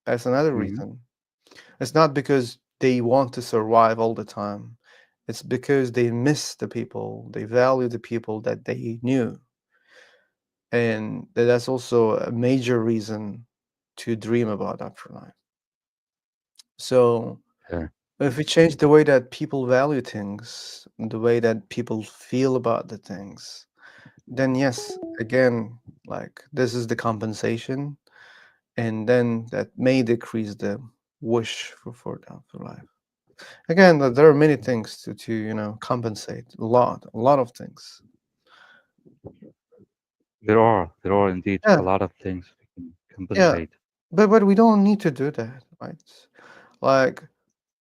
That's another Hmm. reason. It's not because they want to survive all the time. It's because they miss the people, they value the people that they knew. And that's also a major reason to dream about afterlife. So Yeah. if we change the way that people value things, the way that people feel about the things, then yes, again, like this is the compensation, and then that may decrease the wish for the afterlife. Again, there are many things to compensate. A lot of things. There are indeed a Yeah, lot of things we can yeah, compensate. but we don't need to do that, right? Like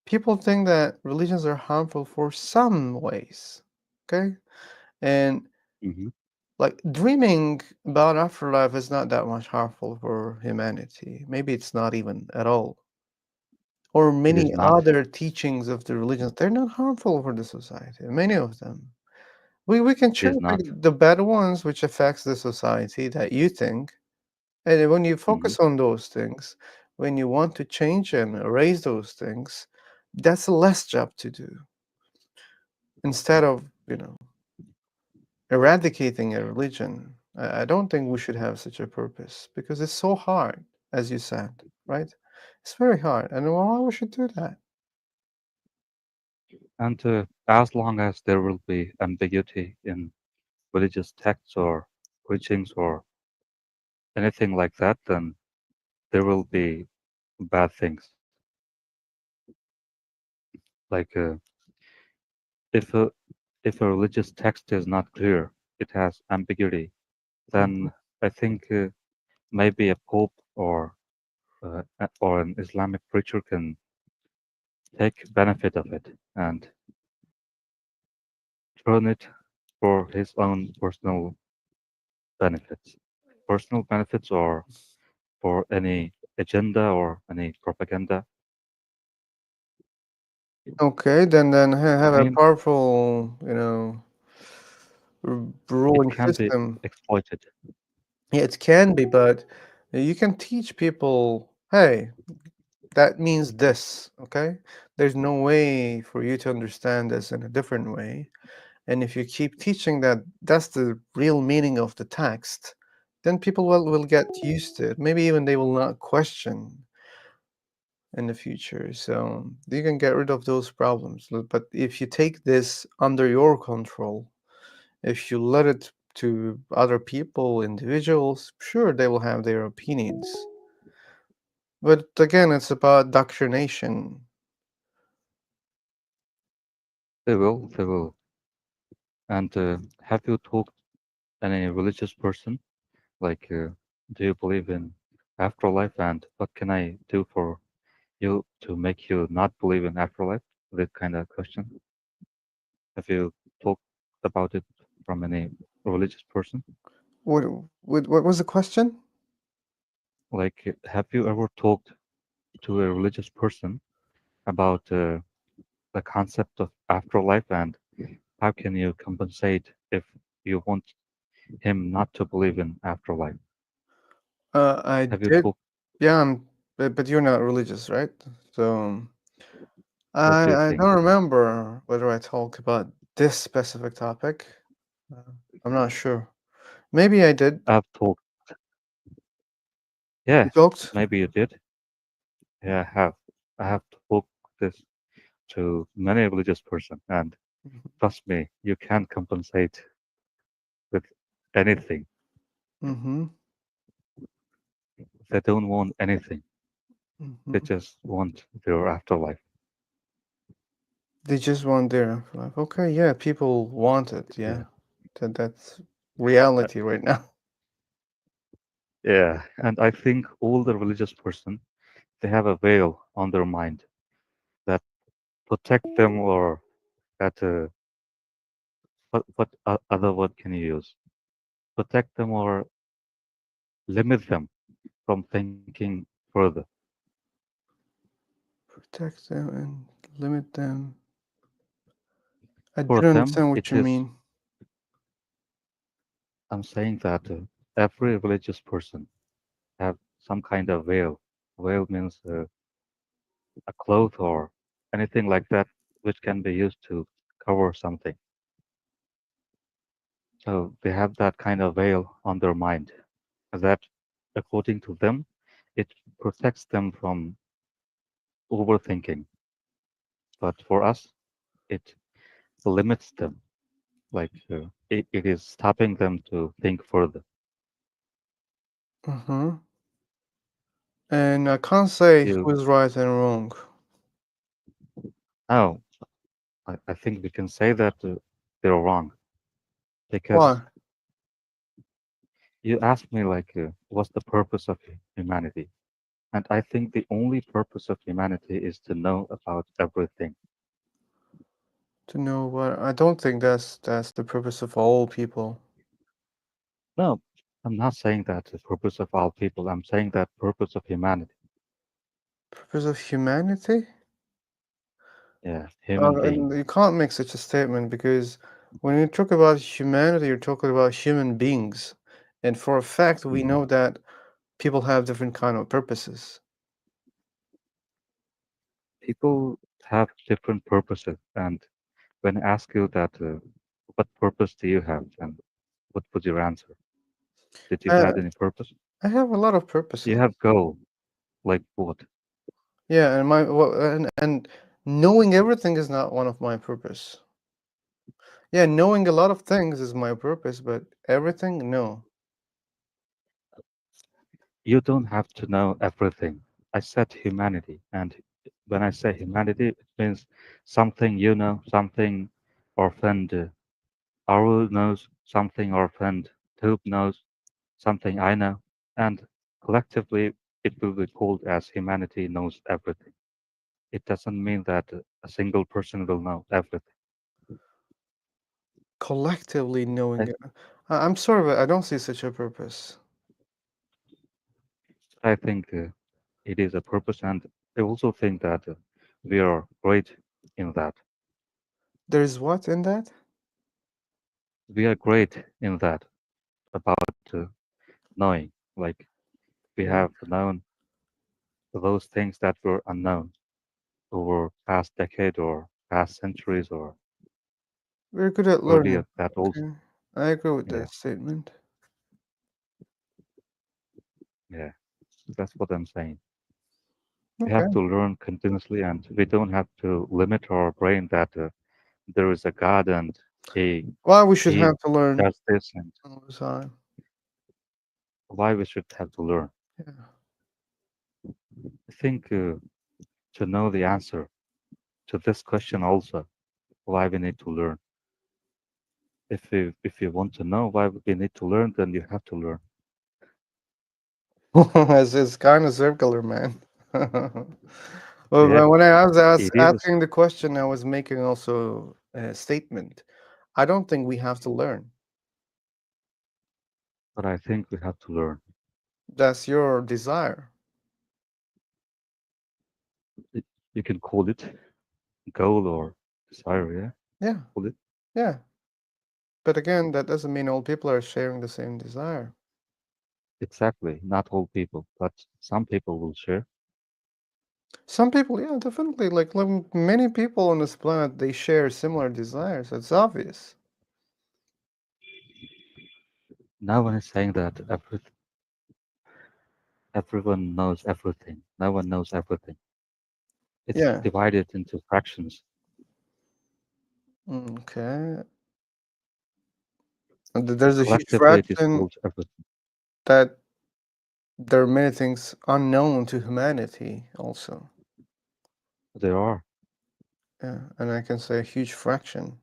people think that religions are harmful for some ways, okay? And Hmm. like dreaming about afterlife is not that much harmful for humanity. Maybe it's not even at all. Or It is many not. other teachings of the religions, they're not harmful for the society. Many of them. We can It cherry is pick not. the bad ones which affects the society that you think. And then when you Hmm. focus on those things, when you want to change and erase those things, that's a less job to do. Instead of eradicating a religion, I don't think we should have such a purpose because it's so hard, as you said, right? It's very hard. And why we should do that? And as long as there will be ambiguity in religious texts or preachings or anything like that, then there will be bad things. Like if a if a religious text is not clear, it has ambiguity, Mhm. then I think maybe a pope or an Islamic preacher can take benefit of it and turn it for his own benefits, personal benefits, or for any agenda or any propaganda. Okay, then I have a mean, powerful, it ruling can be system. exploited. Yeah, it can be, but you can teach people, hey, that means this, okay? There's no way for you to understand this in a different way. And if you keep teaching that that's the real meaning of the text, then people will get used to it. Maybe even they will not question in the future. So you can get rid of those problems. But if you take this under your control, if you let it to other people, individuals, sure, they will have their opinions. But again, it's about doctrination. They will. And have you talked any religious person? Like, do you believe in afterlife? And what can I do for you to make you not believe in afterlife? That kind of question. Have you talked about it from any religious person? What, what was the question? Like, have you ever talked to a religious person about the concept of afterlife and how can you compensate if you want him not to believe in afterlife? I Have you did. talked? Yeah, but you're not religious, right? So What do you I think? don't remember whether I talked about this specific topic. Uh, I'm not sure. Maybe I did. I've talked. You Yeah, talked? maybe you did. Yeah, I have. I have talked this to many religious person, and trust me, you can't compensate with anything. Mm-hmm. They don't want anything. They Mm-hmm. just want their afterlife. They just want their afterlife. Okay, yeah, people want it. Yeah. Yeah, that's Uh, reality right now. yeah, and I think all the religious person they have a veil on their mind that protect them or that what other word can you use? Protect them or limit them from thinking further. Protect them and limit them. I For didn't them, understand it what you is. mean. I'm saying that every religious person have some kind of veil. Veil means a cloth or anything like that, which can be used to cover something. So they have that kind of veil on their mind. That, according to them, it protects them from overthinking. But for us, it limits them. Like it is stopping them to think further. Mm-hmm. And I can't say You, who's right and wrong. oh, I think we can say that they're wrong because Why? you asked me like, what's the purpose of humanity? And I think the only purpose of humanity is to know about everything. To know what? I don't think that's the purpose of all people. No, I'm not saying that the purpose of all people. I'm saying that purpose of humanity. Purpose of humanity? Yeah, human being. And you can't make such a statement because when you talk about humanity, you're talking about human beings, and for a fact, we Mhm. know that people have different kind of purposes. People have different purposes, and when I ask you that, what purpose do you have, and what was your answer? Did you I had any purpose? I have a lot of You purposes. have goal, like what? Yeah, and and knowing everything is not one of my purpose. Yeah, knowing a lot of things is my purpose, but everything, no. You don't have to know everything. I said humanity, and when I say humanity, it means something you know, something our friend Arul knows, something our friend Tube knows, something I know, and collectively it will be called as humanity knows everything. It doesn't mean that a single person will know everything. Collectively knowing I, it. I'm sorry, but I don't see such a purpose. I think it is a purpose, and I also think that we are great in that. There's what in that? We are great in that about knowing. Like we Okay. have known those things that were unknown over past decade or past centuries or We're good at earlier learning. that also. Okay. I agree with Yeah, that statement. yeah. That's what I'm saying. We Okay. have to learn continuously, and we don't have to limit our brain that there is a God and he Why we should he have to learn does this, and all the time. why we should have to learn. Yeah. I think to know the answer to this question also, why we need to learn. If you want to know why we need to learn, then you have to learn. It's kind of circular, man. Well, Yeah, when I was it is, asking the question, I was making also a statement. I don't think we have to learn. but I think we have to learn. That's your desire. It, you can call it goal or desire, yeah, Yeah. call it Yeah. But again, that doesn't mean all people are sharing the same desire. exactly. Not all people, but some people will share. Some people, yeah, definitely. Like many people on this planet, they share similar desires. It's obvious. No one is saying that everyone knows everything. No one knows everything. It's Yeah. divided into fractions. Okay. And there's a huge Collectively, it is fraction called everything. that there are many things unknown to humanity also. There are, Yeah. And I can say a huge fraction.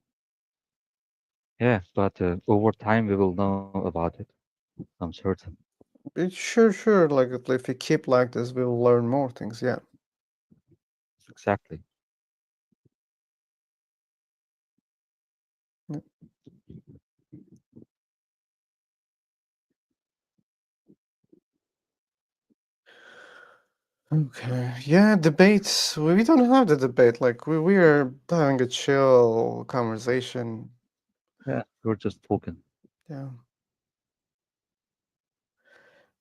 yeah, but over time we will know about it. I'm certain. It's sure. Like if we keep like this, we will learn more things. Yeah. Exactly. Okay. Yeah, debates. We don't have the debate. Like we are having a chill conversation. Yeah, we're just talking. Yeah.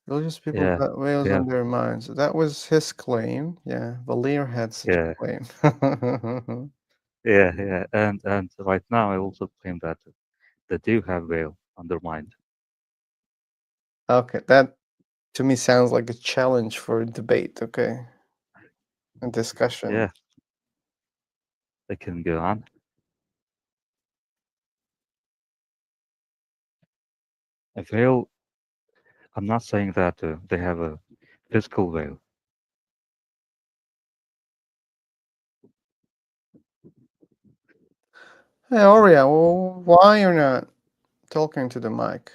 Religious people Yeah, got whales we on have. their minds. That was his claim. Yeah, Valir had such a Yeah, claim. yeah. And right now, I also claim that they do have whale on their mind. Okay, that to me sounds like a challenge for a debate. Okay, a discussion. Yeah, they can go on. A whale. I'm not saying that they have a physical whale. Hey, Aurea, why you're not talking to the mic?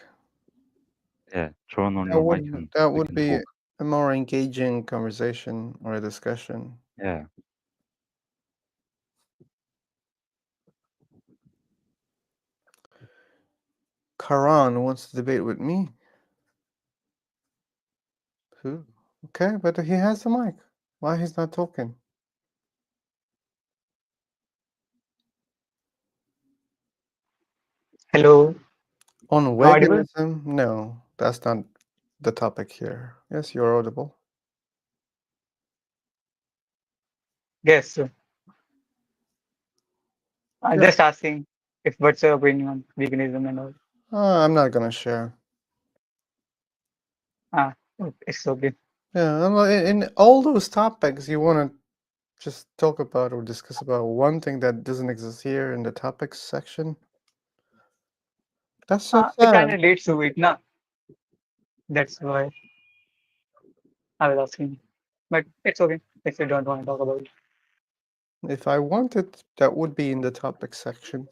Yeah, turn on That your mic would and that we would can be talk. a more engaging conversation or a discussion. Yeah, Karan wants to debate with me. Who? Okay, but he has the mic. Why he's not talking? Hello, On am I audible? veganism? No, that's not the topic here. Yes, you're audible. Yes, sir. I'm Yeah. just asking if what's your opinion on veganism and all. I'm not gonna share. Ah, it's okay. Yeah, in all those topics, you want to just talk about or discuss about one thing that doesn't exist here in the topics section. That's so It sad. kind of relates to it, na? That's why I was asking. But it's okay if you don't want to talk about it. If I wanted, that would be in the topic section.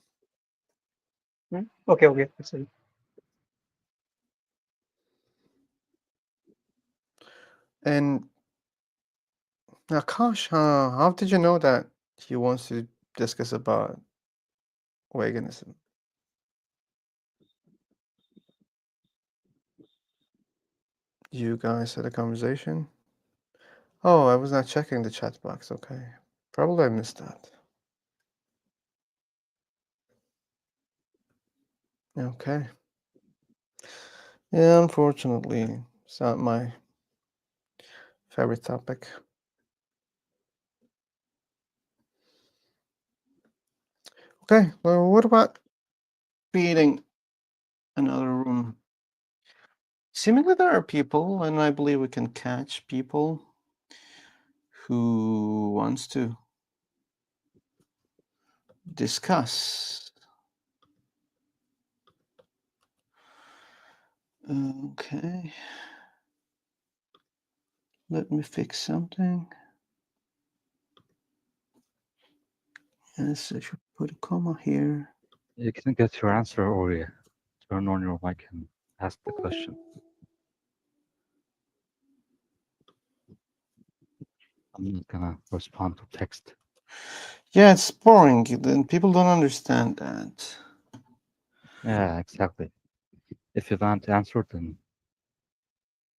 Okay, okay. It's okay. And Akash, how did you know that he wants to discuss about veganism? You guys had a conversation? Oh, I was not checking the chat box. Okay. Probably I missed that. Okay. Yeah, unfortunately, it's not my favorite topic. Okay, well, what about creating another room? Seemingly there are people, and I believe we can catch people who wants to discuss. Okay. Let me fix something. Yes, I should put a comma here. you can get your answer, or yeah, turn on your mic and ask the question. I'm not gonna respond to text. Yeah, it's boring. Then people don't understand that. Yeah, exactly. If you want to answer, then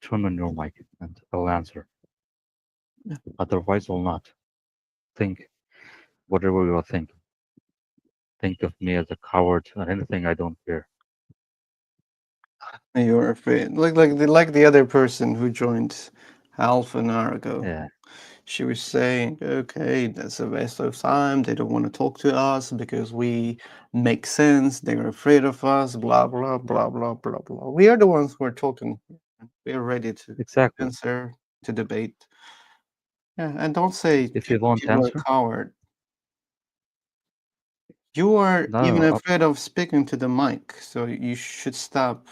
turn on your mic and I'll answer. Yeah. Otherwise, I'll not. Think whatever you think. Think of me as a coward or anything. I don't care. You're afraid, like the other person who joined half an hour ago. Yeah, She was saying, "Okay, that's a waste of time. They don't want to talk to us because we make sense. They're afraid of us. Blah blah blah blah blah blah. We are the ones who are talking. We are ready to exactly. answer, to debate. Yeah, and don't say If you won't people are answer, coward. You are even no, afraid of speaking to the mic, so you should stop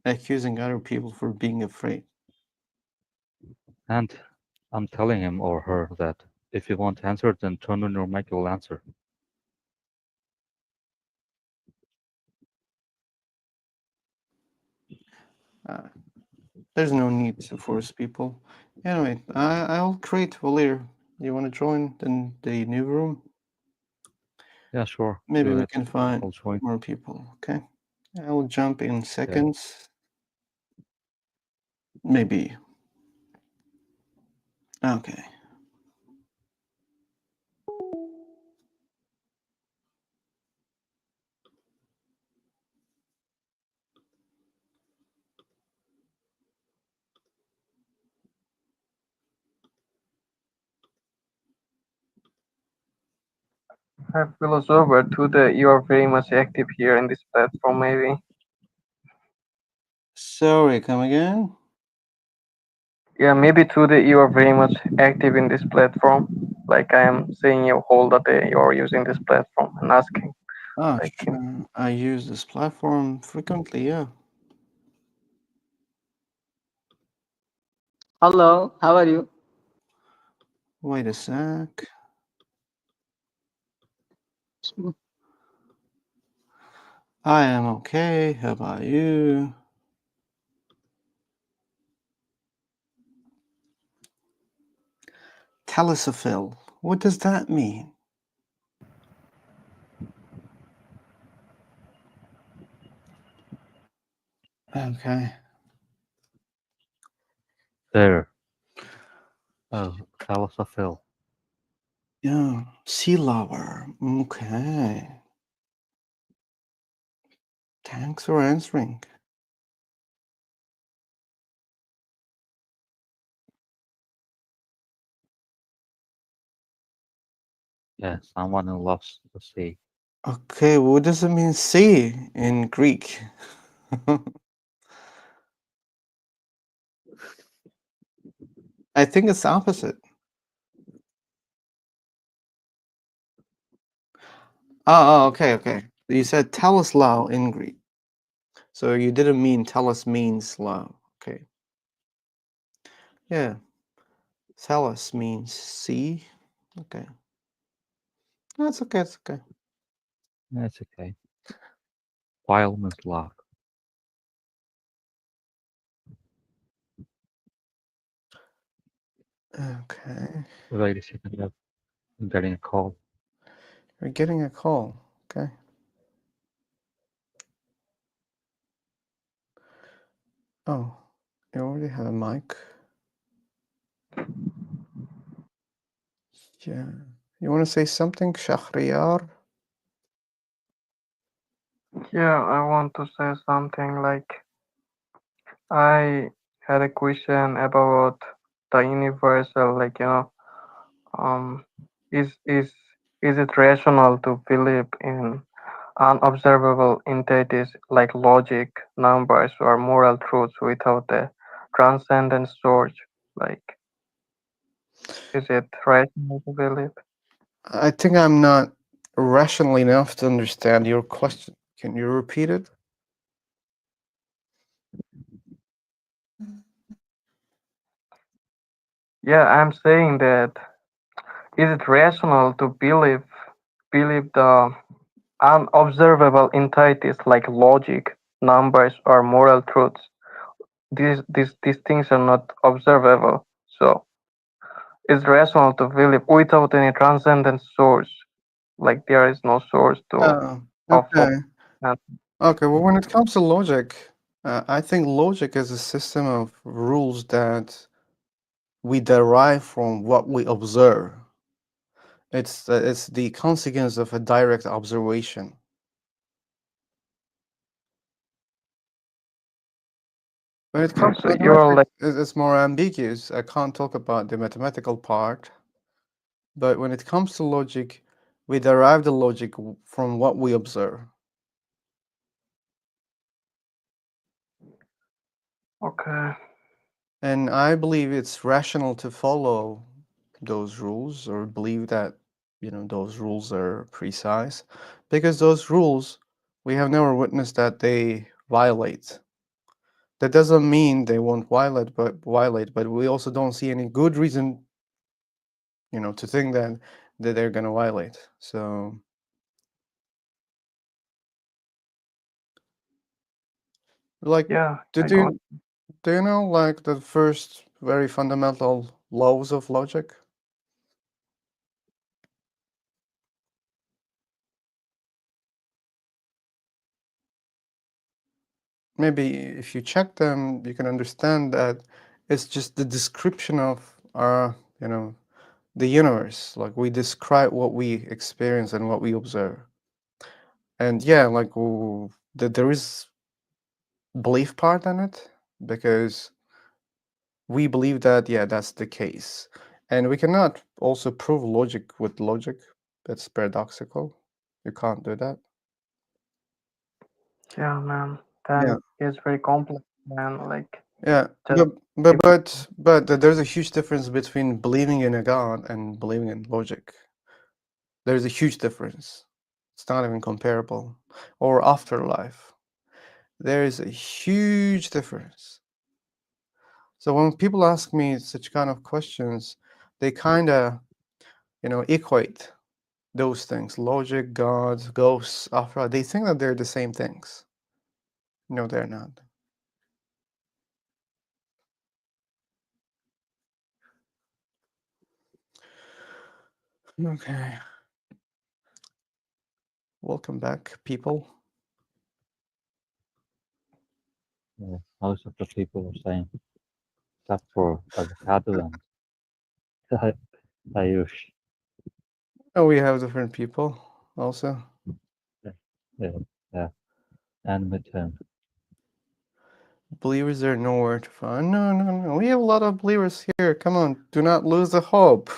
accusing other people for being afraid." and I'm telling him or her that if you won't answer, then turn on your mic. You'll answer. Uh, there's no need to force people. Anyway, I'll create Valir. You want to join in the new room? Yeah, sure. Maybe Do we it. can find I'll join. more people. Okay, I'll jump in Yeah. seconds. Maybe Okay. Philosopher, today you are very much active here in this platform, maybe. Sorry, come again? Yeah, maybe today you are very much active in this platform. Like I am seeing you whole the day you are using this platform and asking. Oh, Like, sure. I use this platform frequently, yeah. Hello, how are you? Wait a sec. I am okay. How about you? Telesophil. What does that mean? Okay. There. Oh, Phil. Yeah. Sea lover. Okay. Thanks for answering. Yeah, someone who loves the sea. Okay, what does it mean sea in Greek? I think it's the opposite. Oh, okay, okay. You said Teleslao in Greek. So you didn't mean Teles means love. Okay. Yeah. Teles means sea. Okay. That's okay, it's okay. That's okay. Violent love. Okay. Wait a second. I'm getting a call. You're getting a call. Okay. Oh, you already have a mic. Yeah. You want to say something, Shahriar? yeah, I want to say something. Like, I had a question about the universal. Like, um, is is is it rational to believe in unobservable entities like logic, numbers, or moral truths without a transcendent source? Like, is it rational to believe? I think I'm not rational enough to understand your question. Can you repeat it? Yeah, I'm saying that is it rational to believe the unobservable entities like logic, numbers, or moral truths? These things are not observable. So it's rational to believe without any transcendent source. Like there is no source to Oh, offer. okay. Okay, well, when it comes to logic, I think logic is a system of rules that we derive from what we observe. It's the consequence of a direct observation. When it comes to So you're like, mathematics, it's more ambiguous. I can't talk about the mathematical part, but when it comes to logic, we derive the logic from what we observe. okay. And I believe it's rational to follow those rules or believe that, those rules are precise because those rules, we have never witnessed that they violate. That doesn't mean they won't violate, but we also don't see any good reason, to think that they're gonna violate. So, like, Yeah, I did got. you do you know like the first very fundamental laws of logic? Maybe if you check them, you can understand that it's just the description of our, you know, the universe. Like we describe what we experience and what we observe. And yeah, like there is belief part in it because we believe that yeah, that's the case. And we cannot also prove logic with logic. That's paradoxical. You can't do that. Yeah, man. Yeah. Then it's very complex, man. Like Yeah, just people. but there's a huge difference between believing in a God and believing in logic. There's a huge difference. It's not even comparable. Or afterlife. There is a huge difference. So when people ask me such kind of questions, they kind of, equate those things, logic, gods, ghosts, afterlife. They think that they're the same things. No, they're not. Okay. Welcome back, people. Most of the people are saying, except for avocado and Ayush. Oh, we have different people also. Yeah, yeah, and midterm. Believers are nowhere to find. No, no, no. We have a lot of believers here. Come on, do not lose the hope.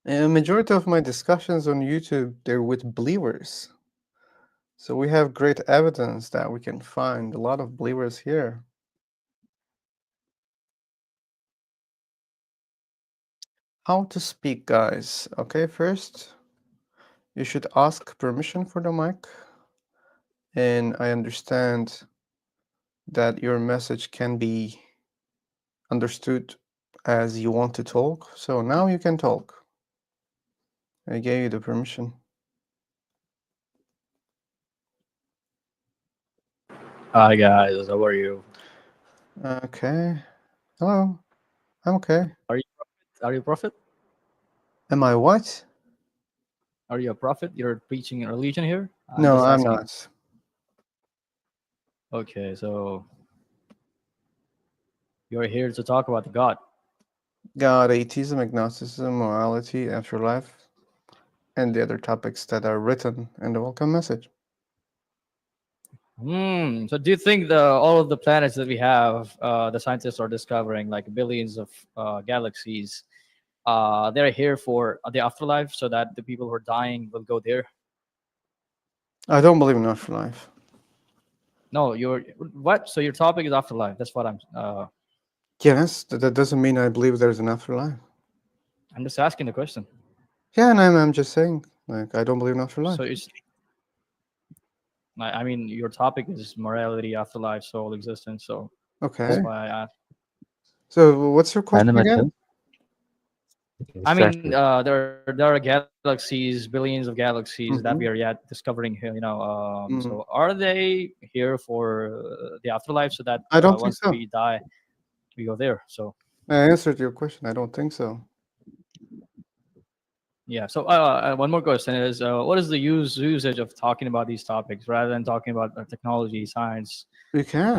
A majority of my discussions on YouTube, they're with believers. So we have great evidence that we can find a lot of believers here. How to speak, guys. Okay, first, you should ask permission for the mic. And I understand that your message can be understood as you want to talk. So now you can talk. I gave you the permission. Hi guys, how are you? Okay. Hello. I'm okay. Are you a prophet? Am I what? Are you a prophet? You're preaching a religion here? I'm No, just I'm asking. not. Okay, so you're here to talk about God. God, atheism, agnosticism, morality, afterlife, and the other topics that are written in the welcome message. So do you think all of the planets that we have, the scientists are discovering, like billions of galaxies, they're here for the afterlife, so that the people who are dying will go there? I don't believe in afterlife. No, you're what? So your topic is afterlife. That's what Yes, that doesn't mean I believe there's an afterlife. I'm just asking the question. Yeah, and I'm just saying, like, I don't believe in afterlife. So it's I mean, your topic is morality, afterlife, soul, existence. So Okay. that's why I asked. So what's your question And again? midterm? I mean, Exactly. there are galaxies, billions of galaxies that we are Mm-hmm. yet discovering here. Mm. So are they here for the afterlife, so that I don't think once so. we die, we go there? So I answered your question. I don't think so. yeah. So one more question is, what is the usage of talking about these topics rather than talking about technology, science, You can.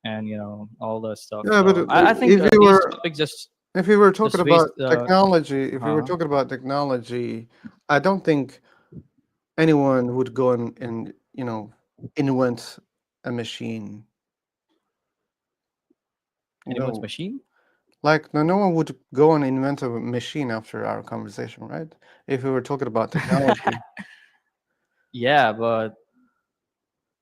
and all the stuff? Yeah, but I think these topics if we were talking just waste. about technology, if we were Uh, talking about technology, I don't think anyone would go and invent a machine. anyone's No, machine? like no one would go and invent a machine after our conversation, right? If we were talking about technology. Yeah, but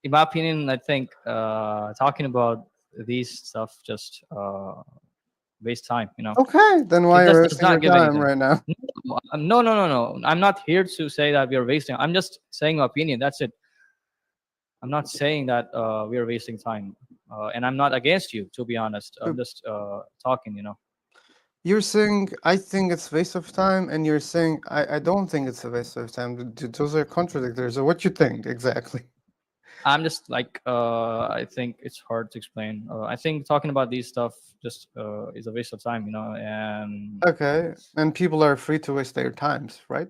in my opinion, I think talking about these stuff just waste time. Okay, then why It are you does wasting your not give time anything. right now? No, no, no, no. I'm not here to say that we are wasting. I'm just saying my opinion. That's it. I'm not saying that we are wasting time, and I'm not against you. To be honest, But I'm just talking. you're saying I think it's waste of time, and you're saying I don't think it's a waste of time. Those are contradictory. So what you think exactly? I'm just like I think it's hard to explain. I think talking about these stuff just is a waste of time. And Okay, and people are free to waste their times, right?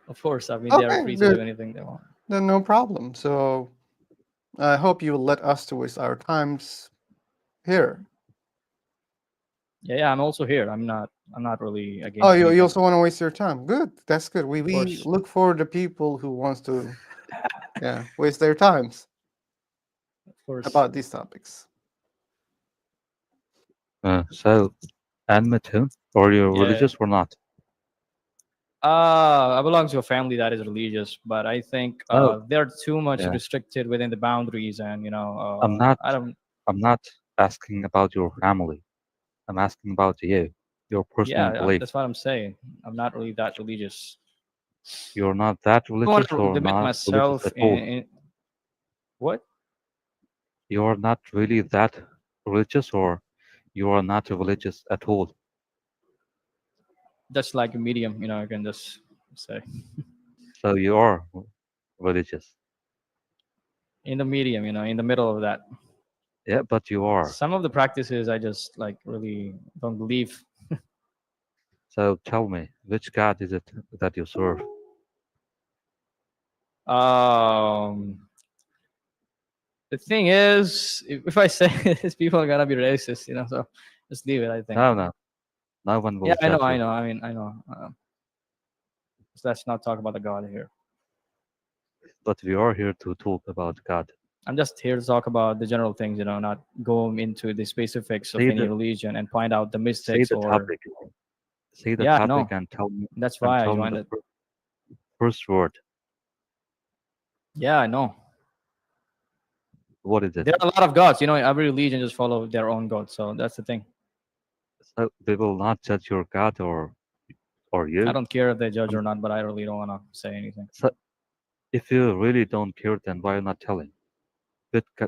of course, I mean they are Okay, free to good. do anything they want. Then no problem. So I hope you will let us to waste our times here. Yeah, I'm also here. I'm not really Oh, against you anything. also want to waste your time? Good, that's good. We Of we course, look for the people who wants to, yeah, waste their times of course. about these topics. So, admit him, or you're Yeah. religious or not? I belong to a family that is religious, but I think Oh, they're too much yeah. restricted within the boundaries, and I'm not. I don't. I'm not asking about your family. I'm asking about you, your personal Yeah, belief. that's what I'm saying. I'm not really that religious. You're not that I don't want religious, to or limit not religious myself at in, all. in what? You're not really that religious, or you are not religious at all. Just like a medium, I can just say So you are religious. in the medium, in the middle of that. Yeah, but you are. Some of the practices I just like really don't believe. So tell me, which God is it that you serve? Um, the thing is, if I say this, people are gonna be racist, So just leave it. I think. No, no, no one Yeah, will I know, judge I you. know. I mean, I know. So let's not talk about the God here. But we are here to talk about God. I'm just here to talk about the general things, not go into the specifics of Say any the religion and point out the say mystics the or topic. Say the yeah, I topic know. and tell me That's why I joined the it. first word. Yeah, I know. What is it? There are a lot of gods, every religion just follow their own god. So that's the thing. So they will not judge your God or I you. don't care if they judge Um, or not, but I really don't want to say anything. so if you really don't care, then why are you not telling?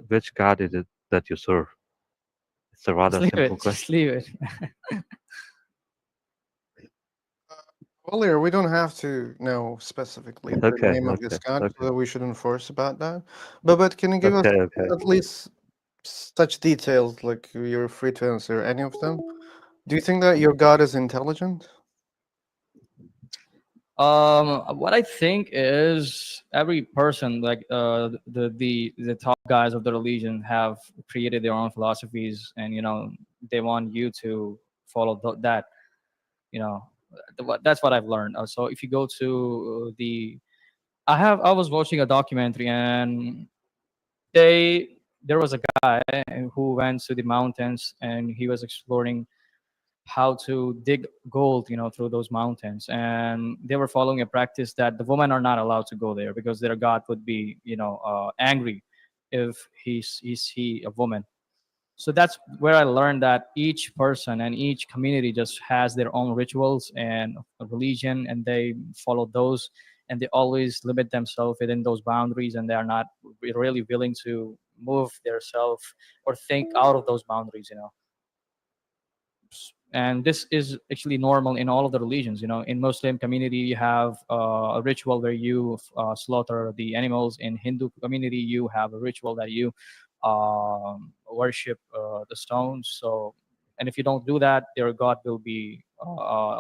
Which God is it that you serve? It's a Just rather leave simple it. Just question. leave it. Earlier, we don't have to know specifically the Okay, name of this okay, god, okay, so we shouldn't force about that. But can you give us okay, okay. at least such details, like you're free to answer any of them? Do you think that your god is intelligent? What I think is every person, like the top guys of the religion, have created their own philosophies, and they want you to follow that. You know, that's what I've learned. So if you go to I was watching a documentary, and there was a guy who went to the mountains, and he was exploring how to dig gold, through those mountains. And they were following a practice that the women are not allowed to go there because their god would be, angry if he a woman. So that's where I learned that each person and each community just has their own rituals and a religion, and they follow those, and they always limit themselves within those boundaries, and they are not really willing to move themselves or think out of those boundaries. And this is actually normal in all of the religions. In Muslim community you have a ritual where you slaughter the animals. In Hindu community you have a ritual that you worship the stones. So, and if you don't do that, your god will be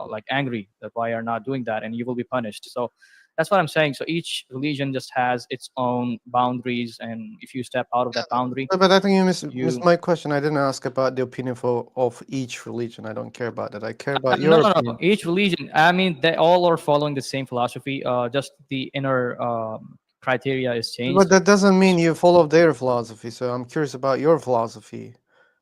like angry that why you're not doing that, and you will be punished. So that's what I'm saying. So each religion just has its own boundaries, and if you step out of that boundary, But I think you missed you my question. I didn't ask about the opinion of each religion. I don't care about that. I care about No, your no, no. opinion. Each religion, I mean, they all are following the same philosophy. Just the inner criteria is But changed. that doesn't mean you follow their philosophy. So I'm curious about your philosophy.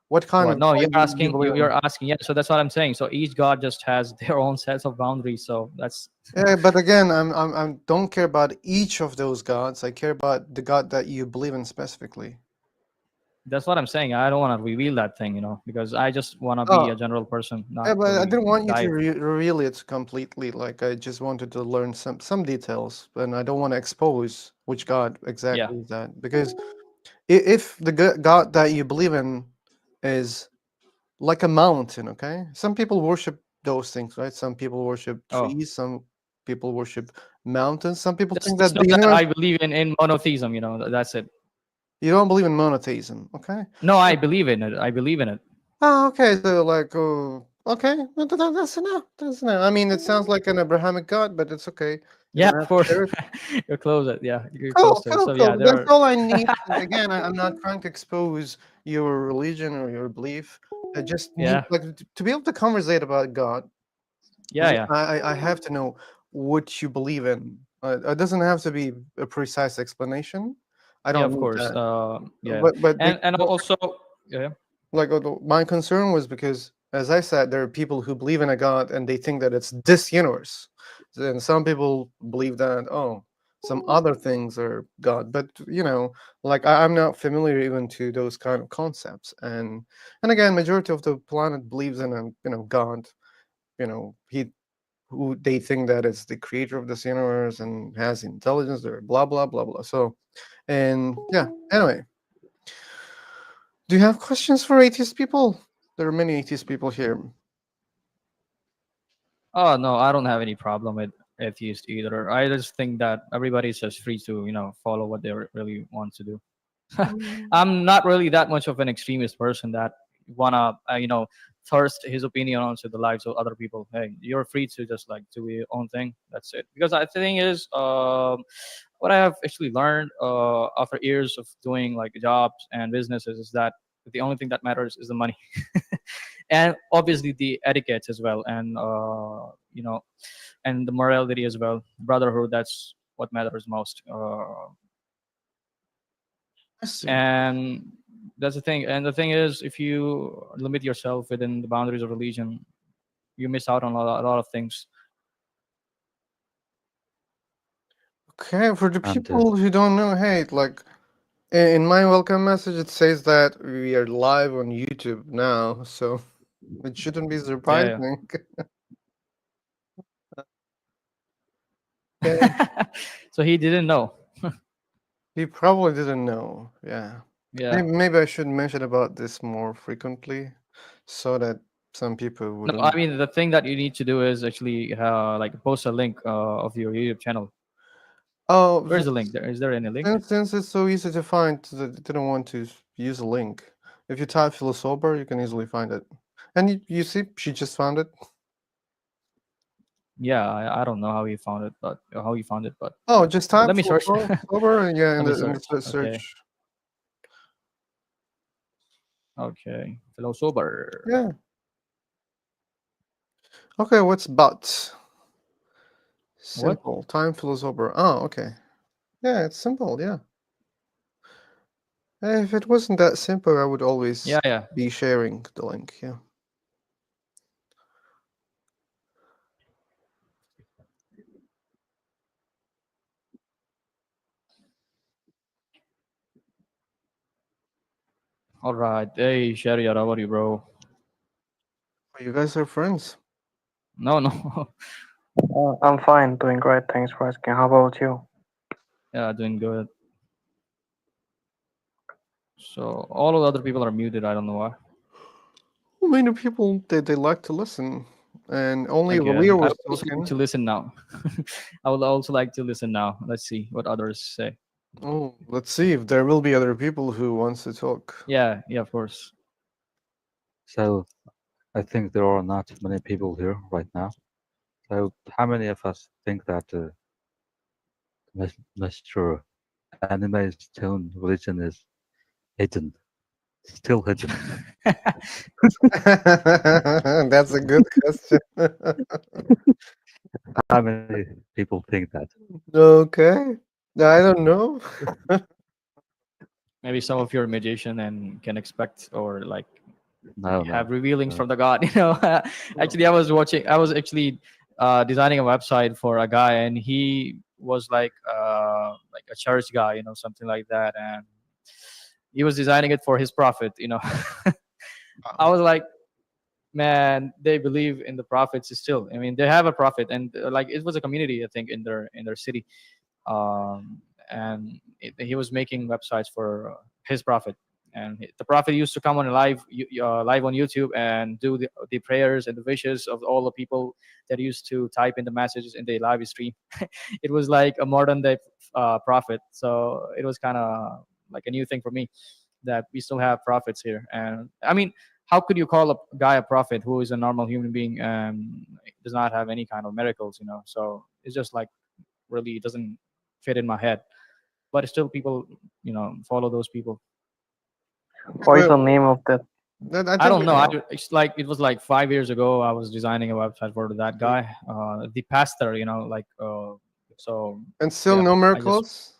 What kind What? of No, God you're you asking. believe You're in? asking. Yeah. So that's what I'm saying. So each god just has their own sets of boundaries. So Yeah, but again, I'm don't care about each of those gods. I care about the God that you believe in specifically. that's what I'm saying. I don't want to reveal that thing, because I just want to be Oh, a general person, yeah, not but I really didn't want you to dive. reveal it completely. Like I just wanted to learn some details, and I don't want to expose which God Yeah. exactly is that, because if the God that you believe in is like a mountain, okay? Some people worship those things, right? Some people worship Oh, trees, some people worship mountains, some people think just that know the that universe. I believe in monotheism. That's it. You don't believe in monotheism, okay? No, I believe in it. I believe in it. Oh, okay. So, like, okay, that's enough. That's enough. I mean, it sounds like an Abrahamic God, but it's okay. You Yeah, don't of have to course. share it. You're close. Yeah, you're close Cool, to it. cool, So yeah, cool. there That's are. all I need. Again, I'm not trying to expose your religion or your belief. I just need Yeah, like to be able to conversate about God. yeah, yeah, I have to know what you believe in. It doesn't have to be a precise explanation. I yeah. don't Of need course. that. Yeah, But and also, yeah. like my concern was because, as I said, there are people who believe in a God and they think that it's this universe, and some people believe that some other things are God. But like I'm not familiar even to those kind of concepts, and again, majority of the planet believes in a God. He who they think that it's the creator of this universe and has intelligence or blah blah blah blah. So, and yeah, anyway, do you have questions for atheist people? There are many atheist people here. Oh no, I don't have any problem with atheist either. I just think that everybody's just free to follow what they really want to do. Mm. I'm not really that much of an extremist person that wanna thrust his opinion onto the lives of other people. Hey, you're free to just like do your own thing. That's it. Because I think is what I have actually learned after years of doing like jobs and businesses is that the only thing that matters is the money, and obviously the etiquette as well, and and the morality as well, brotherhood. That's what matters most. I see. And that's the thing. And the thing is, if you limit yourself within the boundaries of religion, you miss out on a lot of things. Okay, for the And people who don't know, hey, like in my welcome message, it says that we are live on YouTube now, so it shouldn't be Yeah, surprising. Okay, yeah. So he didn't know. he probably didn't know. Yeah, Yeah. maybe I should mention about this more frequently, so that some people No, I wouldn't. mean the thing that you need to do is actually like post a link of your YouTube channel. Oh, Where's the link? There is there any link? since it's so easy to find, that I didn't want to use a link. If you type Philosopher, you can easily find it. And you see, she just found it. Yeah, I don't know how you found it, but how you found it, but Oh, just type let me search. Philosopher, and yeah, Let me in search. the Okay. search. Okay. Philosopher. Yeah. Okay, what's but? What? Simple. Time Philosopher. Oh, okay. Yeah, it's simple. Yeah. If it wasn't that simple, I would always Yeah, yeah. be sharing the link. Yeah. All right. Hey, Sharia, how are you, bro? You guys are friends. No, no. I'm fine, doing great. Thanks for asking. How about you? Yeah, doing good. So all of the other people are muted. I don't know why. Many people they like to listen, and only Okay. Valir I was would also like talking. to listen now. I would also like to listen now. Let's see what others say. Oh, let's see if there will be other people who wants to talk. Yeah, yeah, of course. so I think there are not many people here right now. So how many of us think that Mr. Anime's tone religion is hidden, still hidden? That's a good question. How many people think that? Okay. I don't know. Maybe some of your magician and can expect or like No, have no. revealings Uh, from the god. Actually, I was watching. I was actually designing a website for a guy, and he was like a church guy, something like that, and he was designing it for his prophet. I was like, man, they believe in the prophets still. I mean, they have a prophet, and like it was a community, I think, in their city, um, and he was making websites for his prophet. And the prophet used to come on live on YouTube and do the prayers and the wishes of all the people that used to type in the messages in the live stream. It was like a modern day prophet, so it was kind of like a new thing for me that we still have prophets here. And I mean, how could you call a guy a prophet who is a normal human being and does not have any kind of miracles? So it's just like really doesn't fit in my head. But still, people, follow those people. What is the name of that? I I think don't know. It's like it was like 5 years ago. I was designing a website for that guy, the pastor. So and still yeah, no I just miracles.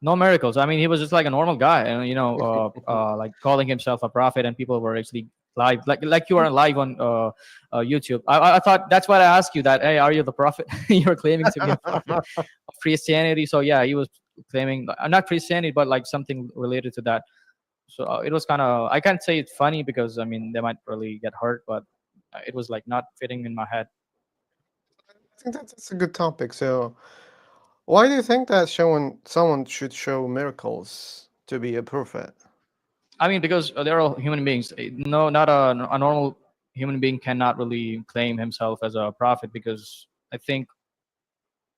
no miracles. I mean, he was just like a normal guy, and like calling himself a prophet, and people were actually live, like you are live on YouTube. I thought that's why I asked you that. Hey, are you the prophet? You're claiming to be a prophet of Christianity. So yeah, he was claiming not Christianity, but like something related to that. So it was kind of, I can't say it's funny because I mean they might really get hurt, but it was like not fitting in my head. I think that's a good topic. So, why do you think that someone should show miracles to be a prophet? I mean, because they're all human beings. No, not a normal human being cannot really claim himself as a prophet, because I think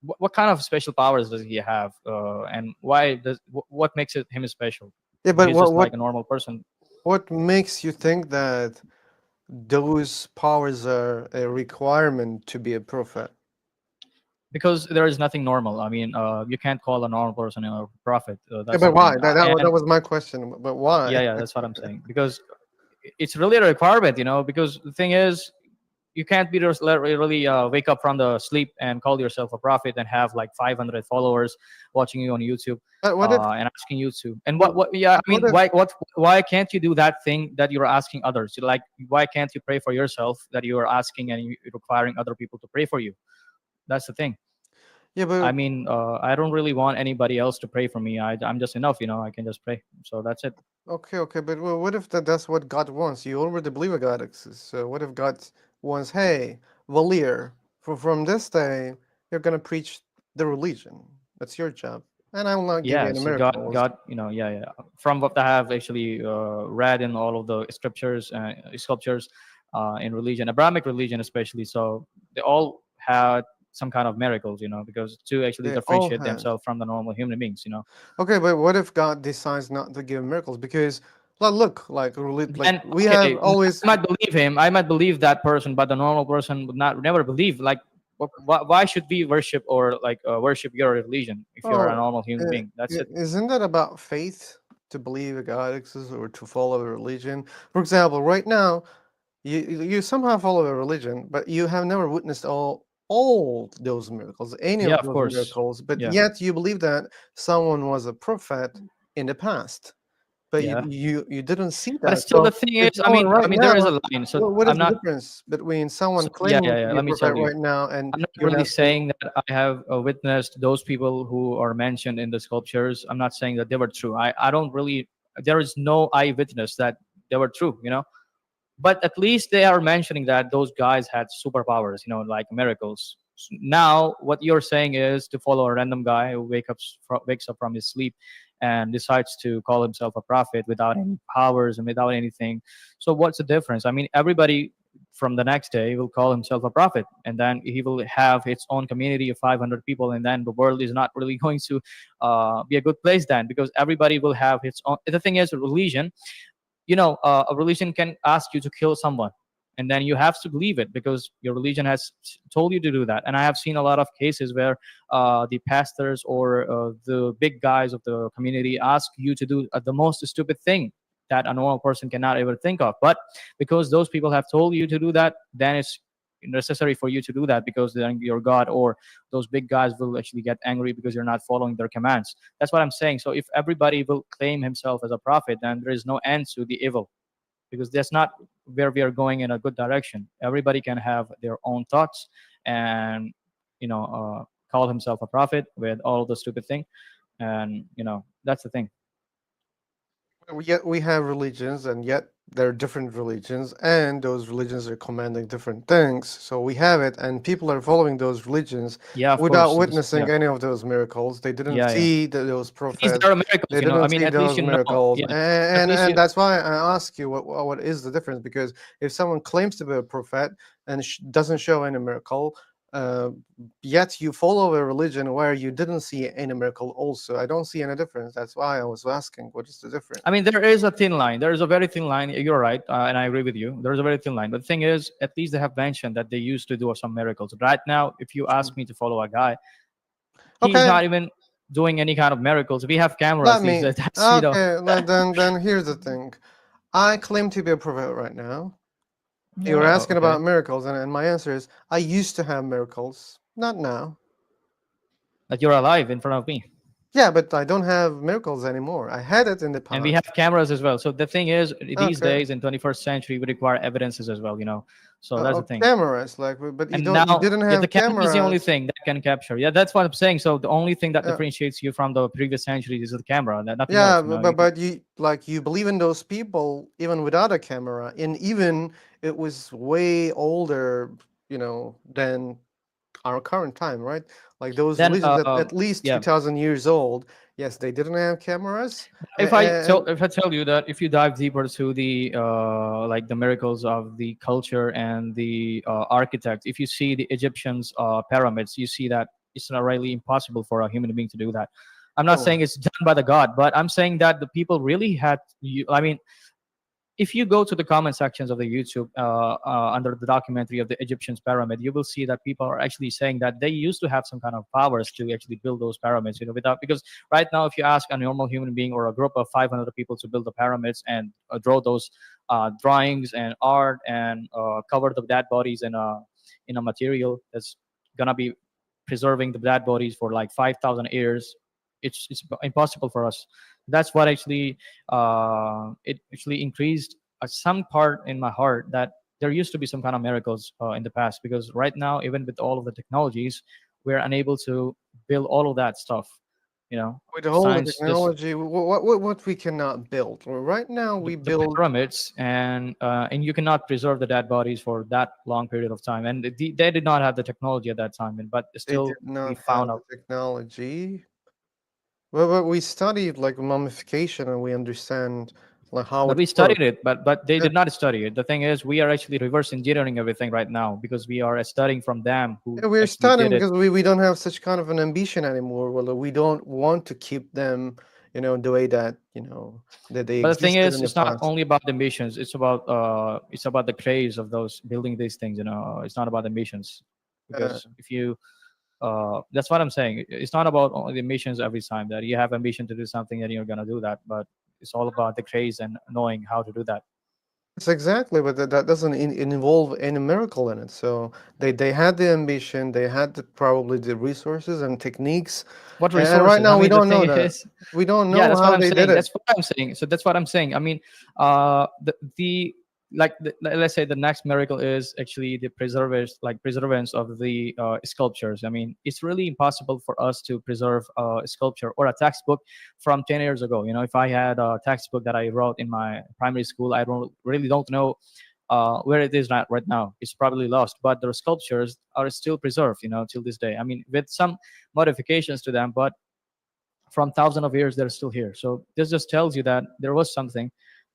what kind of special powers does he have, and why does what makes him special? Yeah, but He's just like a normal person. what makes you think that those powers are a requirement to be a prophet? Because there is nothing normal. I mean, you can't call a normal person a prophet. Yeah, That's but the why? thing. That And was my question. But why? yeah, that's what I'm saying. Because it's really a requirement, because the thing is, you can't be just really wake up from the sleep and call yourself a prophet and have like 500 followers watching you on YouTube, But what if and asking you to. And what, what yeah, I what mean, if why can't you do that thing that you're asking others? Like, why can't you pray for yourself that you are asking and you're requiring other people to pray for you? That's the thing. yeah, I but mean, I don't really want anybody else to pray for me. I'm just enough, I can just pray. So that's it. okay, but what if that's what God wants? You already believe in God exists. So what if God wants, hey, Valir, from this day you're gonna preach the religion. That's your job, and I will not give you Yeah, any so god miracles. god yeah, from what I have actually read in all of the scriptures, sculptures, in religion, Abrahamic religion especially. So they all had some kind of miracles, because to actually They all differentiate have. themselves from the normal human beings. Okay, but what if God decides not to give miracles? Because look, like Then we have okay, always. I might believe him, I might believe that person, but the normal person would not never believe. Like, why should we worship, or like worship your religion if you're a Oh, normal human being? That's it. isn't that about faith to believe a God exists or to follow a religion? For example, right now, you somehow follow a religion, but you have never witnessed all those miracles, any Yeah, of of those course. miracles, but Yeah. yet you believe that someone was a prophet in the past. But Yeah. you didn't see But that. still, the So thing if is, I someone mean, right there is now, a line. So what is I'm the not. difference between someone So yeah, claiming yeah, to yeah. be a Let me prophet tell you. right now and I'm not you're really not seeing? saying that I have witnessed those people who are mentioned in the sculptures. I'm not saying that they were true. I don't really. There is no eyewitness that they were true. But at least they are mentioning that those guys had superpowers, like miracles. Now what you're saying is to follow a random guy who wakes up from his sleep and decides to call himself a prophet without any powers and without anything. So what's the difference? I mean, everybody from the next day will call himself a prophet, and then he will have its own community of 500 people, and then the world is not really going to be a good place then, because everybody will have its own. The thing is, religion, a religion can ask you to kill someone, and then you have to believe it because your religion has told you to do that. And I have seen a lot of cases where the pastors or the big guys of the community ask you to do the most stupid thing that a normal person cannot ever think of. But because those people have told you to do that, then it's necessary for you to do that, because then your god or those big guys will actually get angry because you're not following their commands. That's what I'm saying. So if everybody will claim himself as a prophet, then there is no end to the evil, because that's not where we are going in a good direction. Everybody can have their own thoughts and call himself a prophet with all the stupid thing, and that's the thing. Yet we have religions, and yet there are different religions, and those religions are commanding different things. So we have it, and people are following those religions Yeah, of without course. witnessing Yeah, any of those miracles. They didn't yeah, yeah. see those At least prophets. there are miracles. They I didn't mean, see at least those miracles, yeah. At least and that's why I ask you what is the difference? Because if someone claims to be a prophet and doesn't show any miracle, uh, yet you follow a religion where you didn't see any miracle also. I don't see any difference. That's why I was asking, what is the difference? I mean, there is a thin line. There is a very thin line. You're right, and I agree with you. There is a very thin line. But the thing is, at least they have mentioned that they used to do some miracles. Right now, if you ask me to follow a guy, he's Okay, not even doing any kind of miracles. We have cameras let these me. days. That's Okay, then here's the thing. I claim to be a prophet right now. You were asking Okay. about miracles, and my answer is I used to have miracles, not now. That you're alive in front of me. Yeah, but I don't have miracles anymore. I had it in the And we have past. cameras as well. So the thing is, these Okay. days in 21st century, we require evidences as well. So that's the thing. Cameras, like, but And you now, didn't yeah, the have camera is the only cameras. thing that can capture. Yeah, that's what I'm saying. So the only thing that Uh, differentiates you from the previous centuries is the camera, nothing yeah, else. but you like you believe in those people even without a camera, and even it was way older, than our current time, right? Like those Then, religions at least yeah. 2,000 years old. Yes, they didn't have cameras, If and I tell you that if you dive deeper to the like the miracles of the culture and the architect, if you see the Egyptians pyramids, you see that it's not really impossible for a human being to do that. I'm not oh, saying it's done by the god, but I'm saying that the people really had. I mean, if you go to the comment sections of the YouTube under the documentary of the Egyptians pyramid, you will see that people are actually saying that they used to have some kind of powers to actually build those pyramids. Without because right now, if you ask a normal human being or a group of 500 people to build the pyramids and draw those drawings and art and cover the dead bodies in a material that's gonna be preserving the dead bodies for like 5,000 years, it's impossible for us. That's what actually it actually increased some part in my heart that there used to be some kind of miracles in the past, because right now, even with all of the technologies, we're unable to build all of that stuff. with all the Science just technology, what we cannot build. Well, right now, we the build. pyramids, and you cannot preserve the dead bodies for that long period of time, and they did not have the technology at that time, but They still did we not have found the out. technology. Well, we studied like mummification, and we understand like how But it we works. studied it, but they Yeah, did not study it. The thing is, we are actually reverse engineering everything right now because we are studying from them who yeah, we're actually studying did it. because we don't have such kind of an ambition anymore. Well, we don't want to keep them, the way that that they But the thing existed in is, the it's not past. only about the missions. It's about the craze of those building these things. It's not about the missions, Uh, because if you that's what I'm saying. It's not about only the missions every time that you have ambition to do something and you're gonna do that, but it's all about the craze and knowing how to do that. it's exactly, but that doesn't involve any miracle in it. So they had the ambition, they had probably the resources and techniques, What and right resources? I now we mean, the don't thing know that. is, We don't yeah, know that's what how I'm they did saying. it. That's what I'm saying. So that's what I'm saying. I mean, the like let's say the next miracle is actually the preservance of the sculptures. I mean, it's really impossible for us to preserve a sculpture or a textbook from 10 years ago. If I had a textbook that I wrote in my primary school, I don't know where it is right now. It's probably lost, but the sculptures are still preserved, till this day. I mean, with some modifications to them, but from thousands of years they're still here. So this just tells you that there was something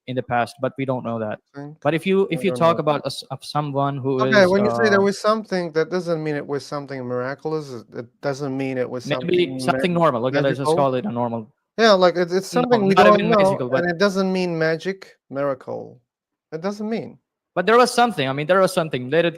in the past, but we don't know that. Think But if we you don't talk know. about someone who Okay, is when you say there was something, that doesn't mean it was something miraculous. It doesn't mean it was maybe something something normal, okay, let's just magical. call it a normal. Yeah, like it's No, something we not don't even know, magical, and but it doesn't mean magic, miracle. It doesn't mean. there was something. I mean, there was something. I Let's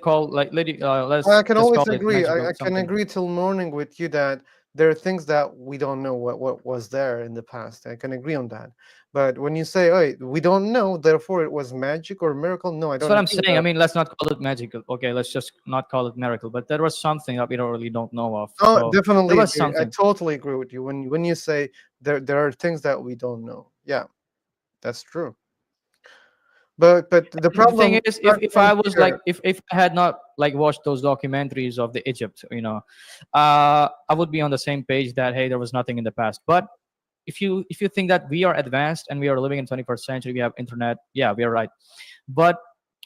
can just call always it agree. I magical can something. agree till morning with you that there are things that we don't know what was there in the past. I can agree on that. But when you say, "Oh, we don't know, therefore it was magic or miracle," no, I That's don't what I'm agree with saying. I that. mean, let's not call it magical. Okay, let's just not call it miracle. But there was something that we don't really don't know of. Oh, So there definitely was agree. I something. totally agree with you when you say there are things that we don't know. Yeah, that's true. But the The thing problem is, starts if from I was like here. if I had not like watched those documentaries of the Egypt, I would be on the same page that hey, there was nothing in the past. But if you think that we are advanced and we are living in 21st century, we have internet, yeah, we are right. But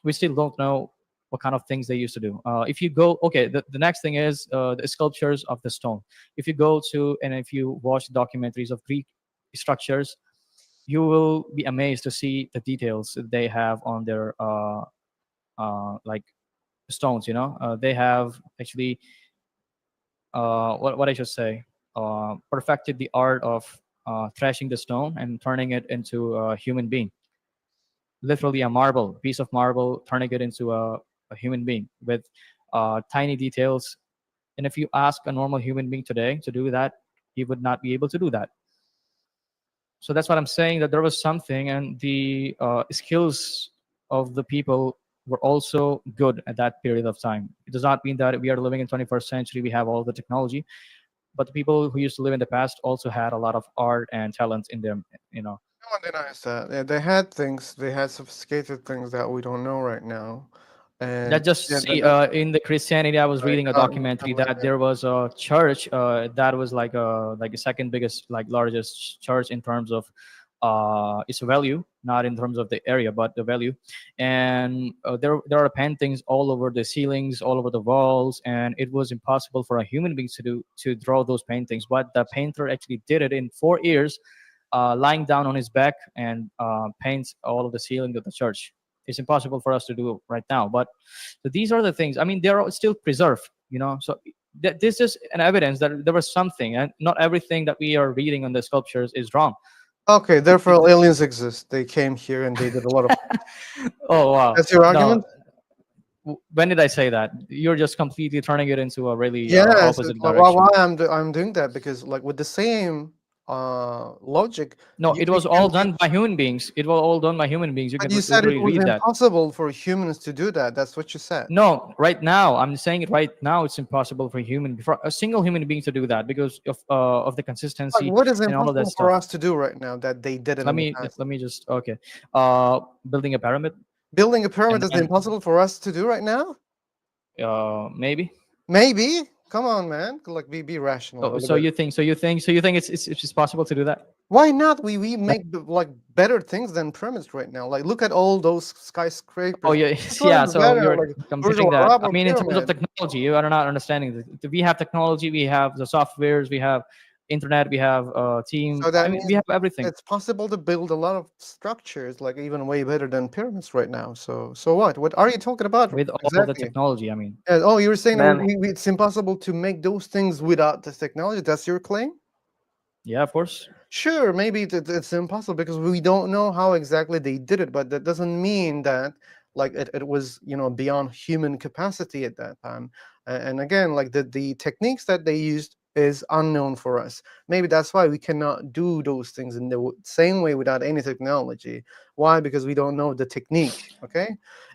we still don't know what kind of things they used to do. If you go, okay, the next thing is the sculptures of the stone. If you go to and if you watch documentaries of Greek structures, you will be amazed to see the details that they have on their like stones. They have actually what I should say, perfected the art of thrashing the stone and turning it into a human being, literally a marble, piece of marble, turning it into a human being with tiny details. And if you ask a normal human being today to do that, he would not be able to do that. So that's what I'm saying, that there was something, and the skills of the people were also good at that period of time. It does not mean that we are living in 21st century, we have all the technology, but the people who used to live in the past also had a lot of art and talent in them, you know. No one denies that. Yeah, they had things, they had sophisticated things that we don't know right now. That And just yeah, see that's in the Christianity, I was right. reading a Not documentary like that that. there was a church that was like a second biggest, like largest church in terms of its value, not in terms of the area, but the value. And there are paintings all over the ceilings, all over the walls, and it was impossible for a human being to draw those paintings. But the painter actually did it in 4 years, lying down on his back and paints all of the ceiling of the church. It's impossible for us to do right now, but so these are the things. I mean, they're all still preserved, you know. So this is an evidence that there was something, and not everything that we are reading on the sculptures is wrong. Okay, It- therefore aliens exist. They came here and they did a lot of. oh wow, That's your no. argument? When did I say that? You're just completely turning it into a really Yes. opposite Like, why direction. I'm doing that because like with the same logic, No, you, it we was all can do. done by human beings. It was all done by human beings. You But can you said it literally was read that. impossible for humans to do that. That's what you said. No, right now I'm saying it. Right now, it's impossible for a single human being to do that because of the Like, consistency what is and all of that impossible for stuff. us to do right now that they did it Let in the me past? let me just okay. Building a pyramid, Building a pyramid and is then impossible for us to do right now? maybe. Maybe. Come on, man. Like, be rational a Oh, little so bit. you think it's possible to do that? Why not? We That- make like better things than pyramids right now. Like, look at all those Oh skyscrapers. yeah, Which one yeah. is So better? you're Like Burj comparing Al that. Arab I or mean, in terms of pyramid? technology, you are not understanding. We have technology, we have the softwares, we have internet, we have team. So I that mean, we means have everything it's possible to build a lot of structures, like even way better than pyramids right now. So what? What are you talking about with all the exactly? technology. I mean, Oh, you were saying Then it's impossible to make those things without the technology. That's your claim? yeah, of course. Sure, maybe it's impossible because we don't know how exactly they did it, but that doesn't mean that like it was beyond human capacity at that time. And again, like the techniques that they used is unknown for us. Maybe that's why we cannot do those things in the same way without any technology. Why? Because we don't know the technique. Okay,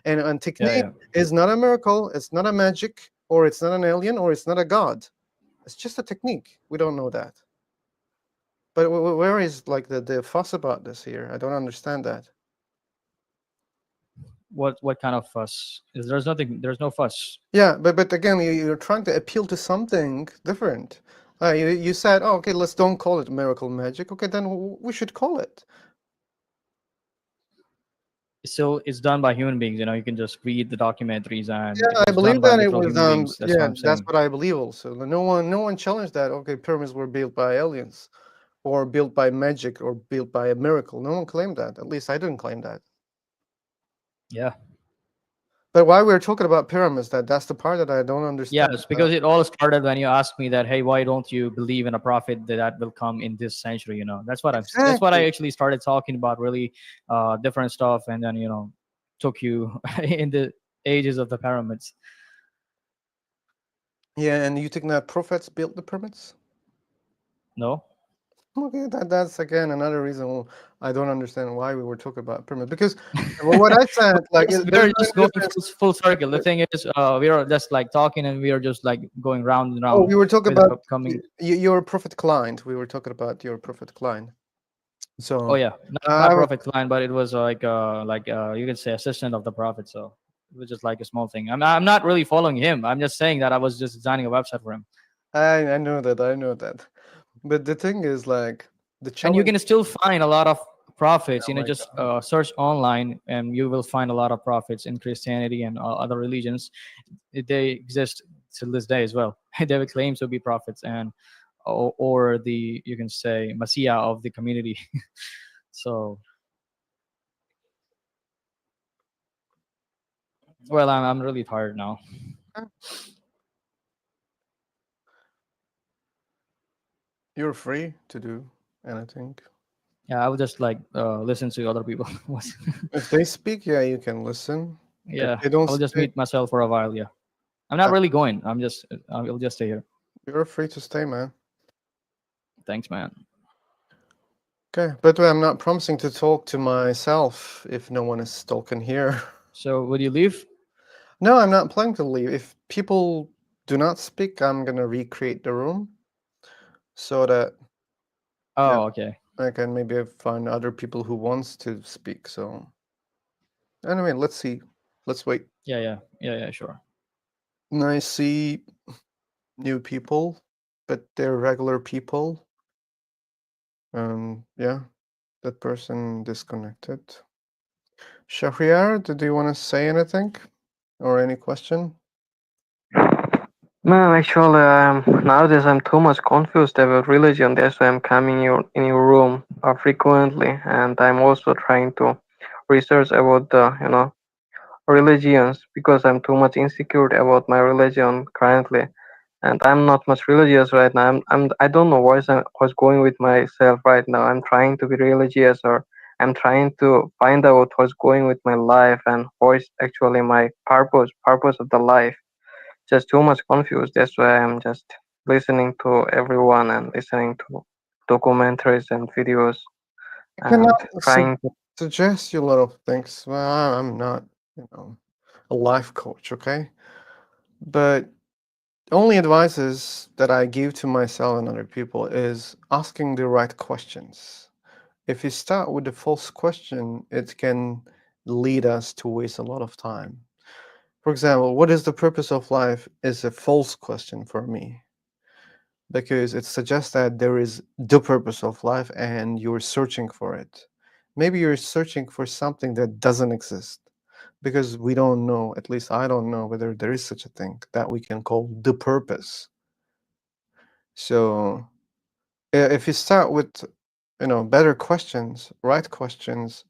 and Yeah, technique yeah. is not a miracle. It's not a magic, or it's not an alien, or it's not a god. It's just a technique. We don't know that. But where is like the fuss about this here? I don't understand that. What kind of fuss? There's nothing. There's no fuss. Yeah, but again, you're trying to appeal to something different. You said, oh, okay, let's don't call it miracle magic. Okay, then we should call it. Still, it's done by human beings. You know, you can just read the documentaries, and it Yeah, I was done believe by that it literal was human beings. That's what yeah, I'm that's saying. what I believe also. No one challenged that. Okay, pyramids were built by aliens, or built by magic, or built by a miracle. No one claimed that. At least I didn't claim that. Yeah. But why we're talking about pyramids, that's the part that I don't Yeah, understand. it's because it all started when you asked me that, hey, why don't you believe in a prophet that will come in this century? You know, that's what I Exactly. actually started talking about, really different stuff, and then took you in the ages of the pyramids. Yeah, and you think that prophets built the pyramids? No, Okay, that's again another reason I don't understand why we were talking about pyramids. Because what I said, like, there's we're no just going difference. full circle. The thing is, we are just like talking, and we are just like going round and Oh, round we were talking about without coming. your prophet client. We were talking about your prophet client. Oh So yeah, I not was, prophet client, but it was like you could say assistant of the prophet. So it was just like a small thing. I'm not really following him. I'm just saying that I was just designing a website for him. I know that, I know that. But the thing is, like, the And you challenge. can still find a lot of prophets. Oh my Just God. search online, and you will find a lot of prophets in Christianity and other religions. They exist till this day as well. They will claim to be prophets, and or the, you can say, messiah of the community. So, well, I'm really tired now. You're free to do anything. Yeah, I would just like listen to other people. If they speak, yeah, you can listen. If Yeah, they don't I will just speak, mute myself for a while. Yeah, I'm not uh, really going. I will just stay here. you're free to stay, man. Thanks, man. Okay, but I'm not promising to talk to myself if no one is talking here. So would you leave? No, I'm not planning to leave. If people do not speak, I'm gonna recreate the room so that yeah, Oh, okay. I can maybe find other people who wants to speak. So anyway, let's see. Let's wait. Yeah, sure. And I see new people, but they're regular people. Yeah, that person disconnected. Shahriar, did you want to say anything or any question? Man, actually, nowadays I'm too much confused about religion. That's why I'm coming in your room frequently, and I'm also trying to research about the religions because I'm too much insecure about my religion currently, and I'm not much religious right now. I don't know what's going with myself right now. I'm trying to be religious, or I'm trying to find out what's going with my life and what is actually my purpose of the life. Just too much confused. That's why I'm just listening to everyone and listening to documentaries and videos I and cannot trying to. suggest you a lot of things. Well, I'm not, a life coach, okay? But only advices that I give to myself and other people is asking the right questions. If you start with the false question, it can lead us to waste a lot of time. For example, what is the purpose of life is a false question for me because it suggests that there is the purpose of life and you're searching for it. Maybe you're searching for something that doesn't exist because we don't know, at least I don't know, whether there is such a thing that we can call the purpose. So if you start with better questions, right questions,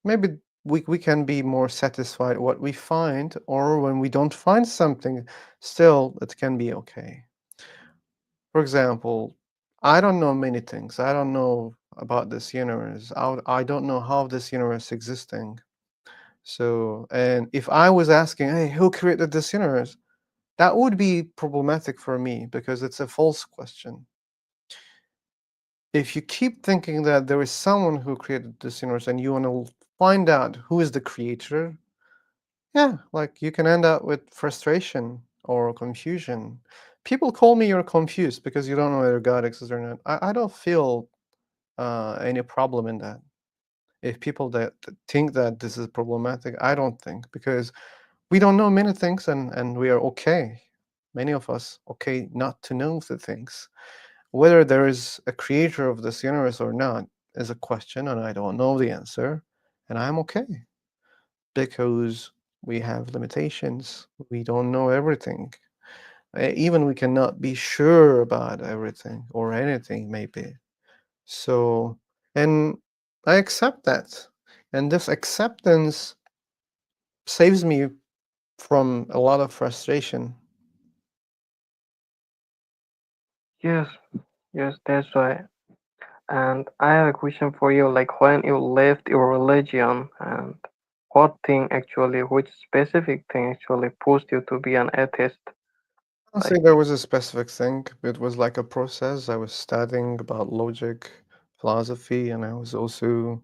maybe we can be more satisfied what we find, or when we don't find something, still it can be okay. For example, I don't know many things. I don't know about this universe. I don't know how this universe existing. So, and if I was asking, hey, who created this universe? That would be problematic for me because it's a false question. If you keep thinking that there is someone who created this universe and you want to find out who is the creator, yeah, like you can end up with frustration or confusion. People call me you're confused because you don't know whether God exists or not. I don't feel any problem in that. If people that think that this is problematic, I don't think because we don't know many things and we are okay. Many of us okay not to know the things. Whether there is a creator of this universe or not is a question, and I don't know the answer, and I'm okay because we have limitations. We don't know everything. Even we cannot be sure about everything or anything, maybe. So, and I accept that. And this acceptance saves me from a lot of frustration. Yes, yes, that's why. And I have a question for you, like when you left your religion and what thing actually, which specific thing actually pushed you to be an atheist? I'll say Like, there was a specific thing. It was like a process. I was studying about logic, philosophy, and I was also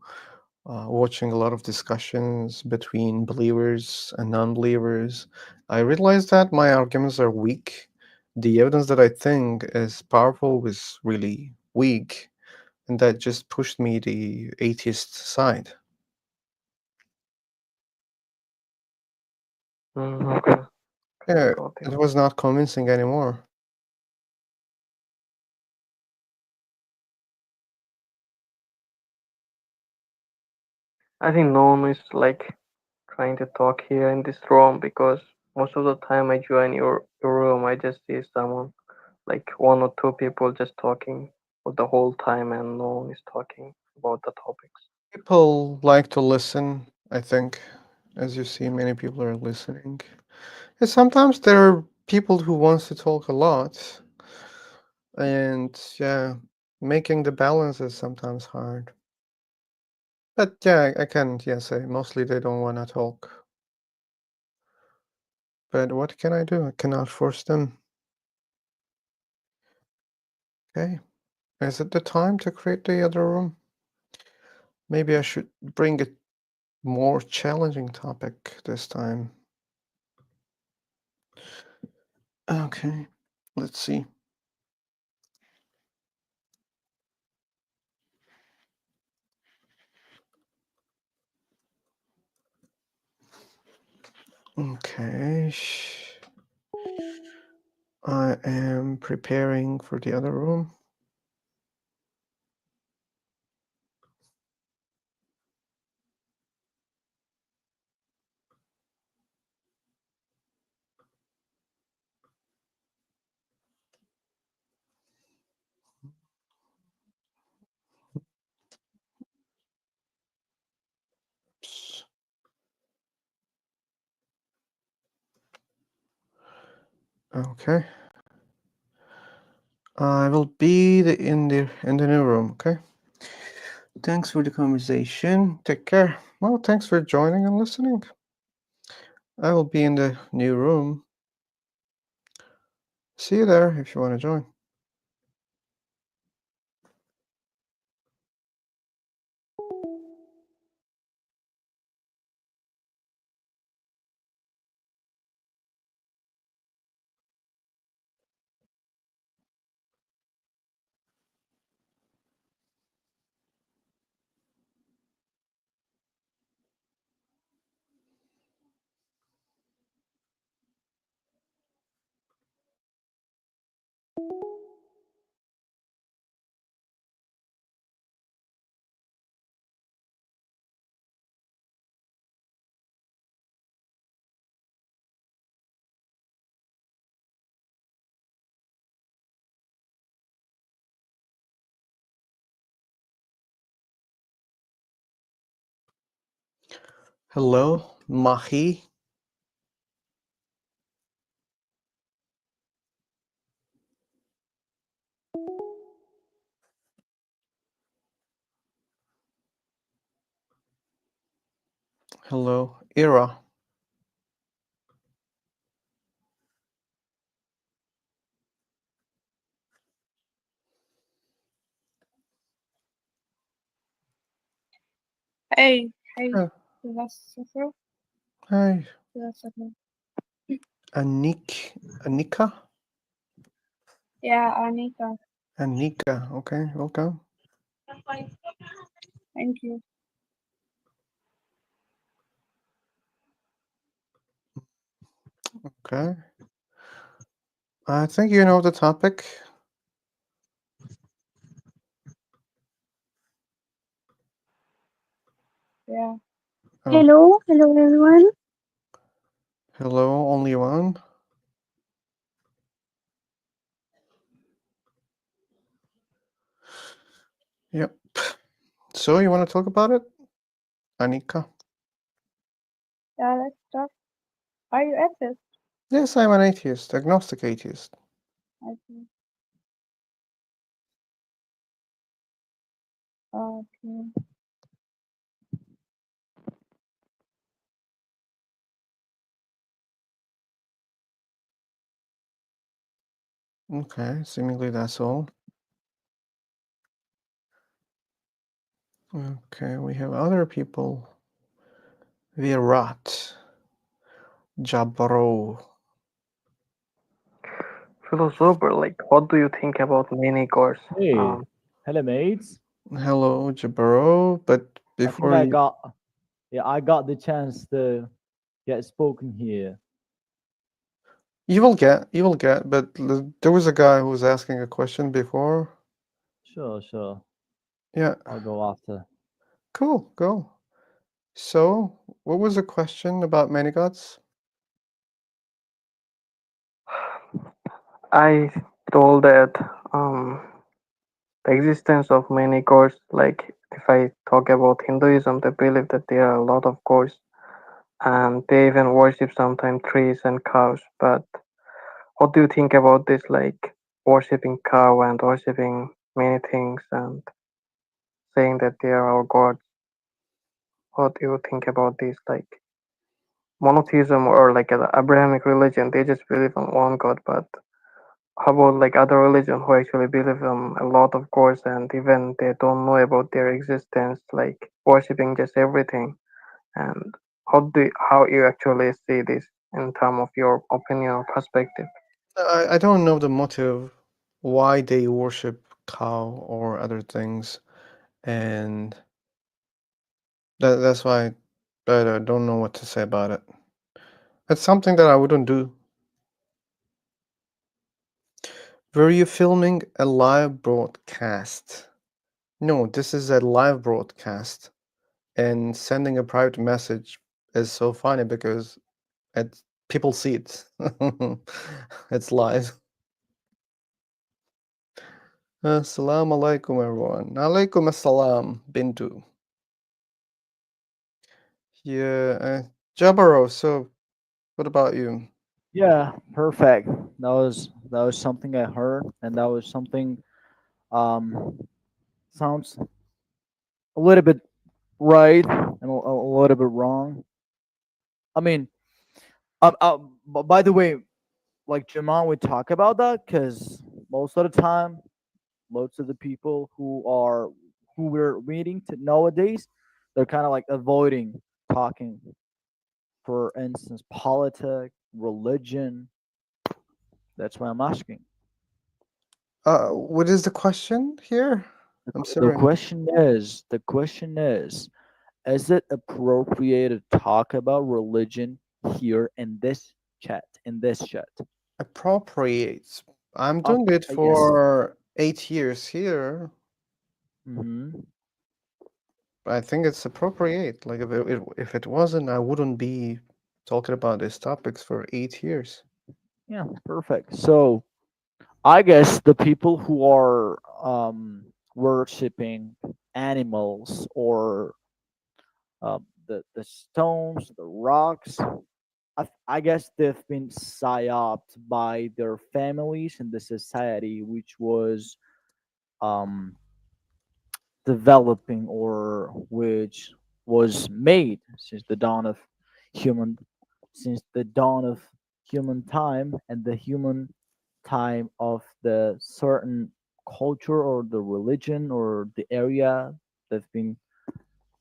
watching a lot of discussions between believers and non-believers. I realized that my arguments are weak. The evidence that I think is powerful was really weak, and that just pushed me the atheist side. okay, okay, Yeah, got it. it was not convincing anymore. I think no one is like trying to talk here in this room because most of the time I join your room, I just see someone like one or two people just talking for the whole time and no one is talking about the topics. People like to listen, I think. As you see, many people are listening. And sometimes there are people who wants to talk a lot. And yeah, making the balance is sometimes hard. But yeah, I can say mostly they don't want to talk. But what can I do? I cannot force them. Okay. Is it the time to create the other room? Maybe I should bring a more challenging topic this time. Okay. Let's see. Okay. I am preparing for the other room. Oops. Okay. I will be in the new room, okay? Thanks for the conversation. Take care. Well, thanks for joining and listening. I will be in the new room. See you there if you want to join. Hello, Mahi. Hello, Ira. Hey, hey, Uh, that's Safra? Hi, That's Safra. Anika? Yeah, Anika. Anika, okay, welcome. Thank you. Okay. I think you know the topic. Yeah. Oh, Hello, hello everyone. hello, only one. Yep. So you want to talk about it, Anika? Yeah, let's talk. Are you atheist? Yes, I'm an atheist, agnostic atheist. I see. Okay. Okay, seemingly that's all. Okay, we have other people. Virat. Jabro. Philosopher, like, what do you think about many gods? Hey, hello, mates. Hello, Jabro. But I think before you, I got the chance to get spoken here. you will get. But there was a guy who was asking a question before. Sure. Yeah, I'll go after. cool, go. So, what was the question about many gods? I told that the existence of many gods, like if I talk about Hinduism, they believe that there are a lot of gods and they even worship sometimes trees and cows. But what do you think about this, like worshipping cow and worshipping many things and saying that they are our gods. What do you think about this? Like monotheism or like an Abrahamic religion, they just believe in one God, but how about like other religion who actually believe in a lot of gods and even they don't know about their existence, like worshipping just everything? And how you actually see this in terms of your opinion or perspective? I don't know the motive why they worship cow or other things, and that's why I don't know what to say about it. It's something that I wouldn't do. Were you filming a live broadcast? No, this is a live broadcast, and sending a private message is so funny because it people see it. It's live. Assalamu alaikum, everyone. Alaikum assalam, Bintu. Yeah, Jabaro, so what about you? Yeah, perfect. That was something I heard, and that was something um sounds a little bit right and a little bit wrong. I mean, by the way, like Jamal would talk about that because most of the time, most of the people who we're meeting to nowadays, they're kind of like avoiding talking. For instance, politics, religion. That's why I'm asking. What is the question here? I'm The sorry. question is, is it appropriate to talk about religion here in this chat? In this chat? Appropriate. I'm doing it Yes. for 8 years here. Hmm. I think it's appropriate. Like if it wasn't, I wouldn't be talking about these topics for 8 years. Yeah, perfect. So I guess the people who are worshiping animals or the stones, the rocks, I guess they've been psyoped by their families and the society, which was um, developing or which was made human since the dawn of human time and the human time of the certain culture or the religion or the area that's been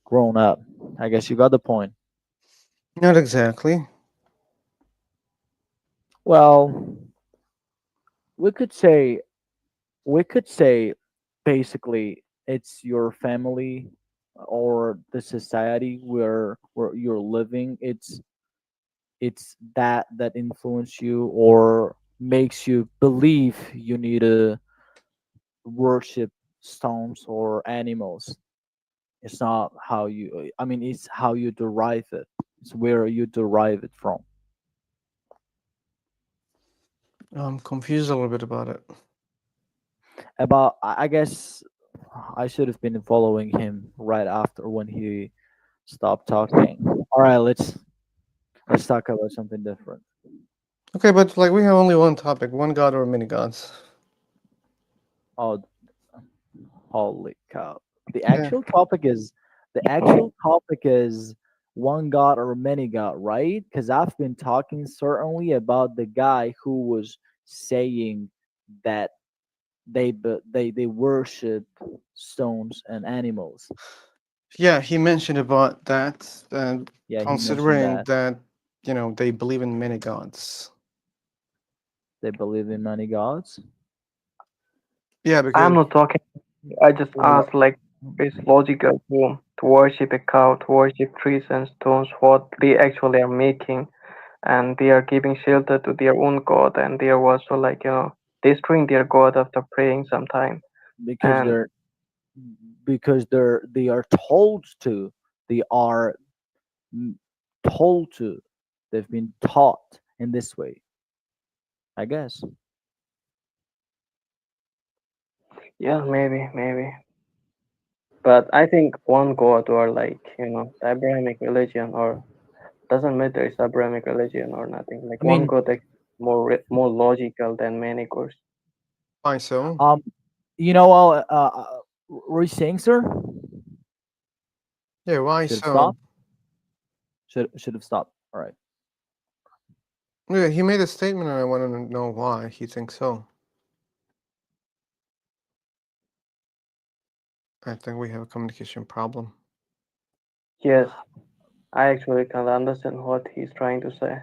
grown up. I guess you got the point. Not exactly. Well, we could say we could say basically it's your family or the society where you're living. It's that influence you or makes you believe you need to worship stones or animals. It's not how you, I mean, it's how you derive it. It's where you derive it from. I'm confused a little bit about it. About, I guess I should have been following him right after when he stopped talking. All right, let's talk about something different. Okay, but like we have only one topic, one god or many gods. Oh, holy cow! The Yeah. actual topic is the actual topic is one god or many god, right? Because I've been talking certainly about the guy who was saying that they worship stones and animals. Yeah, he mentioned about that, and Yeah, he mentioned considering that that, they believe in many gods. they believe in many gods. Yeah, I'm because not talking. I just Well, asked like it's logical to worship a cow, to worship trees and stones, what they actually are making, and they are giving shelter to their own god, and they are also like destroying their god after praying sometime. because And they are told to. They are mm, told to. They've been taught in this way, I guess. yeah, maybe. But I think one god or like the Abrahamic religion or doesn't matter it's Abrahamic religion or nothing. Like I one mean, god is more logical than many gods. why so? um, You know, were you saying, sir? Yeah, why Should have so? stopped. Should have stopped. All right. Yeah, he made a statement, and I want to know why he thinks so. I think we have a communication problem. Yes, I actually can't understand what he's trying to say.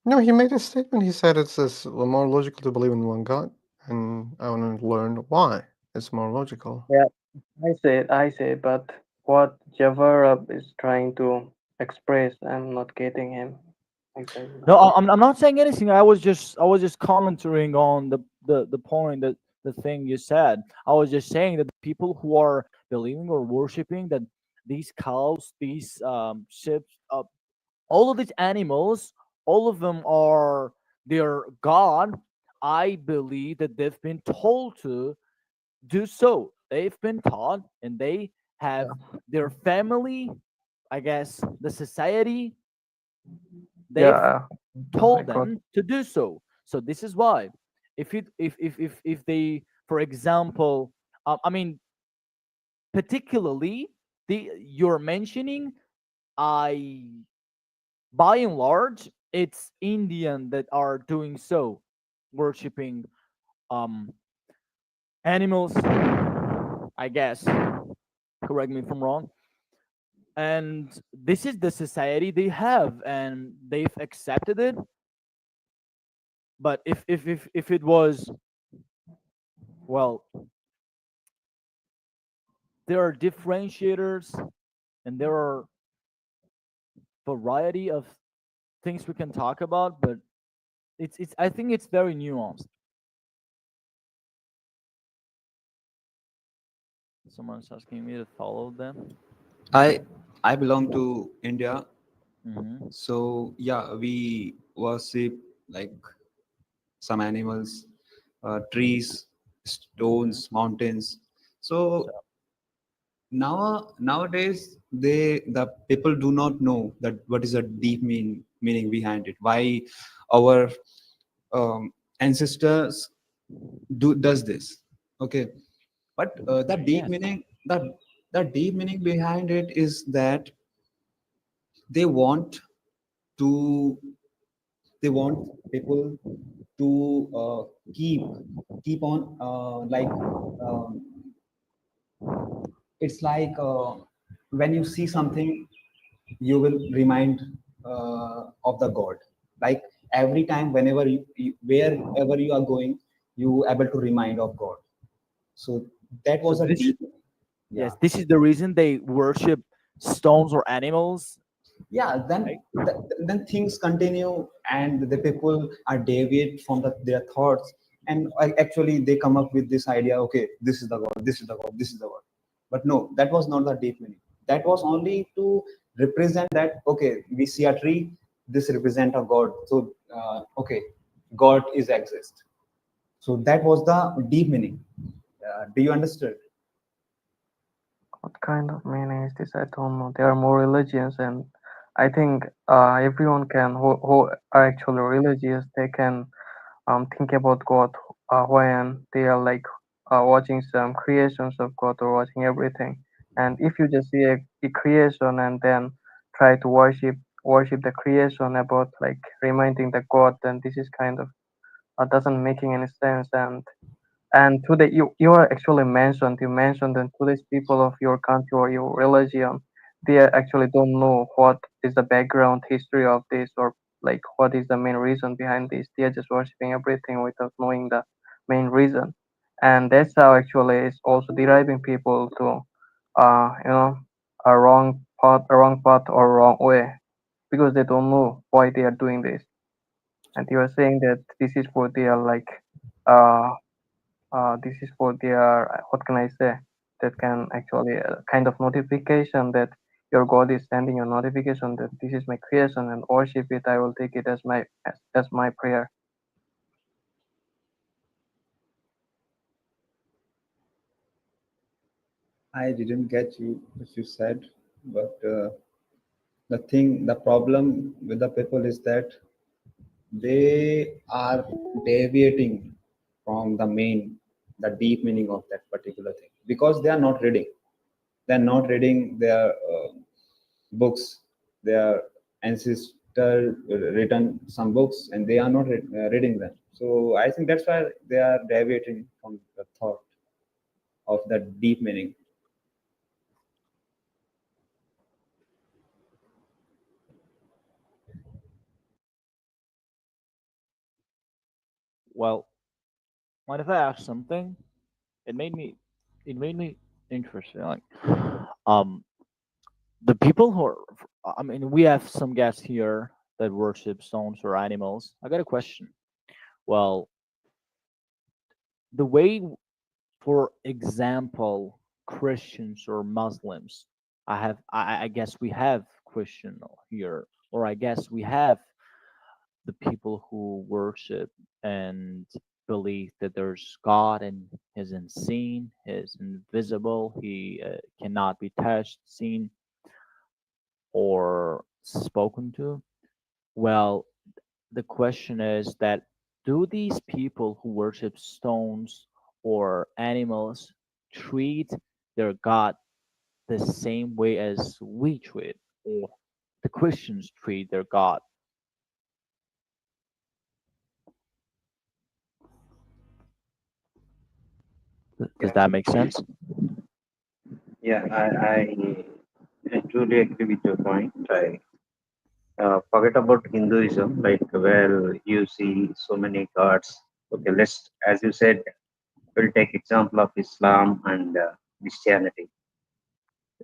No, he made a statement. He said it's more logical to believe in one God, and I want to learn why it's more logical. Yeah, I say, but what Javarab is trying to express, I'm not getting him exactly. No, I'm not saying anything. I was just commenting on the point that the thing you said. I was just saying that the people who are believing or worshiping that these cows, these ships, all of these animals, all of them are their god. I believe that they've been told to do so. They've been taught, and they have their family, I guess, the society. They've Yeah, I told got. them to do so. So this is why, if they, for example, I mean, particularly the you're mentioning, I by and large, it's Indian that are doing so, worshiping um animals. I guess. Correct me if I'm wrong. And this is the society they have, and they've accepted it. But if it was, well, there are differentiators and there are variety of things we can talk about, but it's I think it's very nuanced. Someone's asking me to follow them. I I belong to India, Hmm. so yeah, we worship like some animals, trees, Hmm. stones, mountains. So nowadays the people do not know that what is the deep meaning behind it. Why our ancestors does this? Okay, but the deep Yes. meaning the deep meaning behind it is that they want to they want people to keep on um, it's like when you see something you will remind of the god, like every time whenever wherever you are going you able to remind of god. So that So was a this, deep. Yeah. yes, this is the reason they worship stones or animals, Yeah, then right? then things continue and the people are deviate from their thoughts, and actually they come up with this idea, okay, this is the god, this is the god, this is the god. But no, that was not the deep meaning. That was only to represent that, okay, we see a tree, this represent a god, so okay, god is exist. So that was the deep meaning. Do you understand? What kind of meaning is this? I don't know. There are more religions, and I think everyone can who are actually religious, they can think about God when they are like watching some creations of God or watching everything. And if you just see a creation and then try to worship the creation about like reminding the God, then this is kind of doesn't making any sense. And today you are actually mentioned, you mentioned that today's people of your country or your religion, they actually don't know what is the background history of this, or like what is the main reason behind this. They are just worshiping everything without knowing the main reason. And that's how actually it's also deriving people to you know, a wrong path or wrong way, because they don't know why they are doing this. And you are saying that this is for their like uh this is for their what can I say, that can actually kind of notification that your god is sending a notification that this is my creation and worship it. I will take it as as my prayer. I didn't get you what you said, but the problem with the people is that they are deviating from the main. the deep meaning of that particular thing, because they are not reading. They are not reading their books. Their ancestor written some books, and they are not reading them. So I think that's why they are deviating from the thought of that deep meaning. Well, mind if I ask something? It made me it made me interested. Like, um, the people who are, I mean, we have some guests here that worship stones or animals. I got a question. Well, the way, for example, Christians or Muslims, I guess we have Christian here, or I guess we have the people who worship and believe that there's God and He's unseen, He's invisible, He cannot be touched, seen, or spoken to. Well, the question is that, do these people who worship stones or animals treat their God the same way as we treat, or the Christians treat their God? Does Yeah, that make sense? yeah, I truly agree with your point. I forget about Hinduism, like where you see so many gods. Okay, let's, as you said, we'll take example of Islam and Christianity.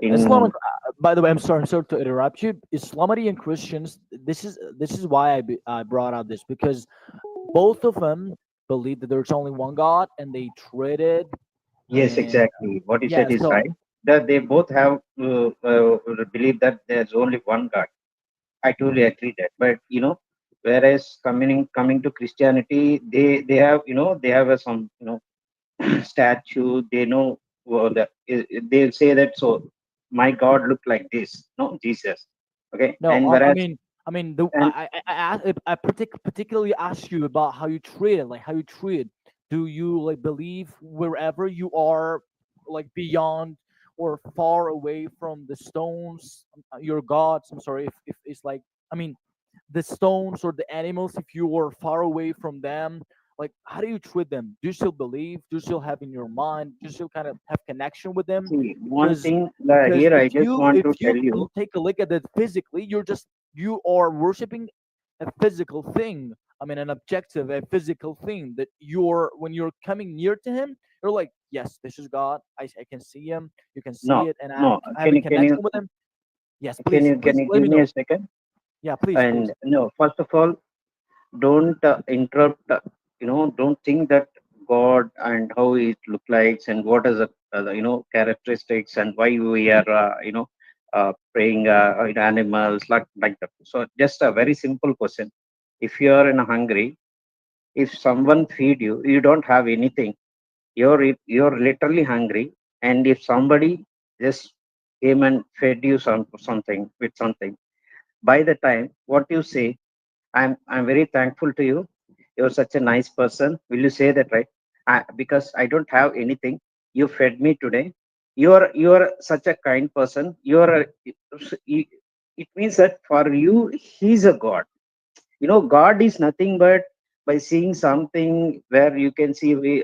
Islamic, In by the way, I'm sorry to interrupt you. Islamity and Christians. This is why I brought out this, because both of them believe that there's only one God, and they treat it Yes, in, exactly. What you yeah. said is So right. That they both have believe that there's only one God. I totally agree that. But whereas coming to Christianity, they have they have some statue. They know they'll say that, so my God looked like this. No, Jesus. Okay, no, and I whereas mean, the and particularly ask you about how you treat it, like how you treat. Do you like believe wherever you are, like beyond or far away from the stones, your gods? I'm sorry if it's like, I mean, the stones or the animals, if you are far away from them, like how do you treat them? Do you still believe? Do you still have in your mind? Do you still kind of have connection with them? see one because thing because here I just want if to you tell you. take a look at it physically, you are worshiping a physical thing. I mean, an objective, a physical thing that you're, when you're coming near to him, you're like, yes, this is God. I can see him. You can see No, it, and I no. have Can a you can you connection with him. Yes, can please, you can please you let give me me know. a second? Yeah, please, And please. no, first of all, don't interrupt. Don't think that God and how it look like and what is the characteristics and why we are praying animals like that. So just a very simple question. If you are in a hungry, if someone feed you, you don't have anything. You're literally hungry, and if somebody just came and fed you something with something, by the time what you say, I'm very thankful to you. You're such a nice person. Will you say that, right? Because I don't have anything. You fed me today. You are such a kind person. It means that for you, he's a God. God is nothing but by seeing something where you can see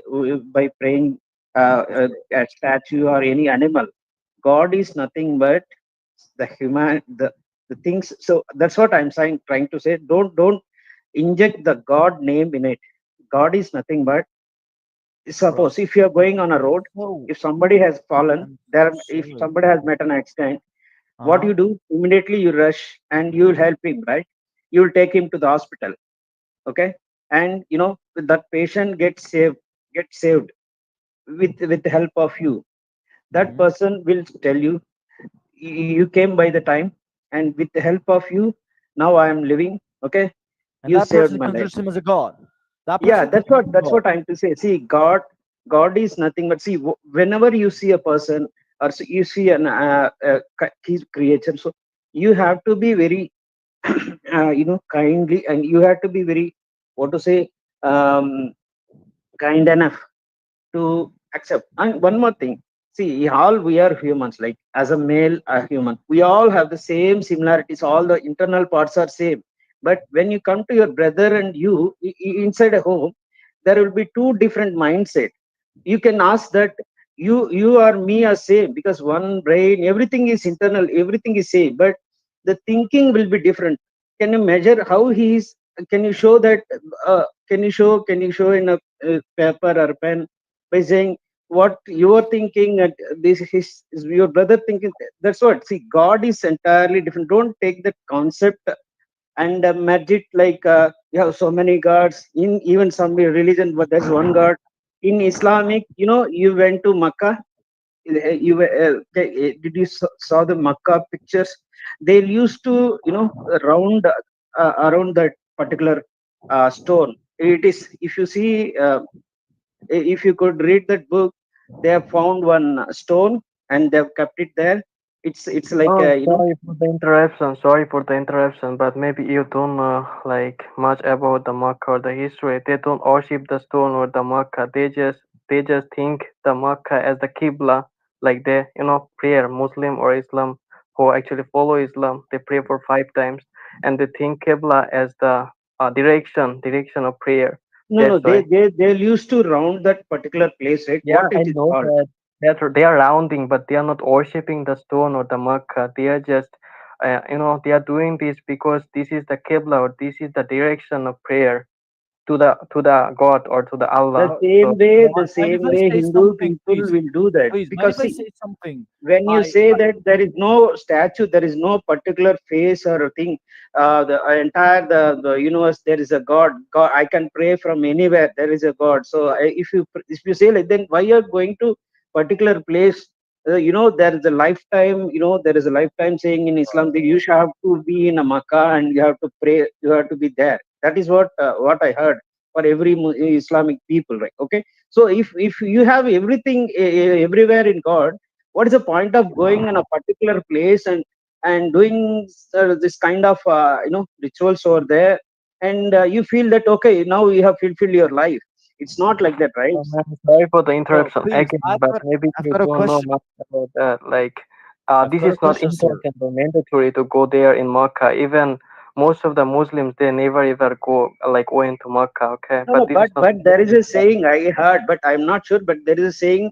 by praying a statue or any animal. God is nothing but the things. So that's what I'm trying to say. Don't inject the God name in it. God is nothing but, Bro, suppose if you are going on a road, so if somebody has fallen I'm there, if sorry. somebody has met an accident, what Uh-huh. you do immediately, you rush and you will help him, right? You will take him to the hospital. Okay, and that patient gets saved with the help of you. That Hmm. person will tell you, you came by the time, and with the help of you, now I am living. Okay, And you that saved person my life. considers him as a god. That Yeah, person that's considers what him a that's god. what I'm to say. See, God is nothing but, see, whenever you see a person, or you see an creature, so you have to be very kindly, and you have to be very, what to say, kind enough to accept. And one more thing, see, all we are humans, like as a male, a human, we all have the same similarities. All the internal parts are same. But when you come to your brother and you inside a home, there will be two different mindset. You can ask that you or me are same because one brain, everything is internal, everything is same, but the thinking will be different. Can you measure how he is? Can you show that? Can you show in a paper or pen by saying what you are thinking and this is your brother thinking? That's what. See, God is entirely different. Don't take that concept and merge it like you have so many gods in even some religion, but there's one God. In Islamic, you went to Makkah. Did you saw the Makkah pictures? They used to round around that particular stone. It is, if you see, if you could read that book, they have found one stone and they've kept it there. It's like Oh, sorry for the interruption. Sorry for the interruption, but maybe you don't know like much about the Makkah or the history. They don't worship the stone or the Makkah. They just think the Makkah as the Qibla, like they prayer Muslim or Islam who actually follow Islam. They pray for 5 times, and they think Qibla as the direction of prayer. no, That's why. they used to round that particular place, right? Yeah, What I it is know called? that they are rounding, but they are not worshiping the stone or the Makkah. They are just, they are doing this because this is the Qibla or this is the direction of prayer to the God or to the The Allah. So same way, the Mind if same I way say Hindu something, people please? will do that. Please, mind Because if I see, say something? when you say that there is no statue, there is no particular face or a thing, the entire the universe, there is a God. I can pray from anywhere. There is a God. So if you say like, then why you are going to particular place? There is a lifetime. There is a lifetime saying in Islam that you should have to be in a Makkah and you have to pray. You have to be there. That is what I heard for every Islamic people, right? Okay. So if you have everything everywhere in God, what is the point of going in a particular place and doing this kind of rituals over there, and you feel that okay, now you have fulfilled your life? It's not like that, right? Man, sorry for the Bro, interruption please, again, but maybe I've you got a don't know question. much about that. Like, I've this got a is not question, sir. important or mandatory to go there in Makkah. Even most of the Muslims, they never ever go like went to Makkah. Okay, No, but no, this is not but there is mandatory a for us. saying I heard, but I'm not sure. But there is a saying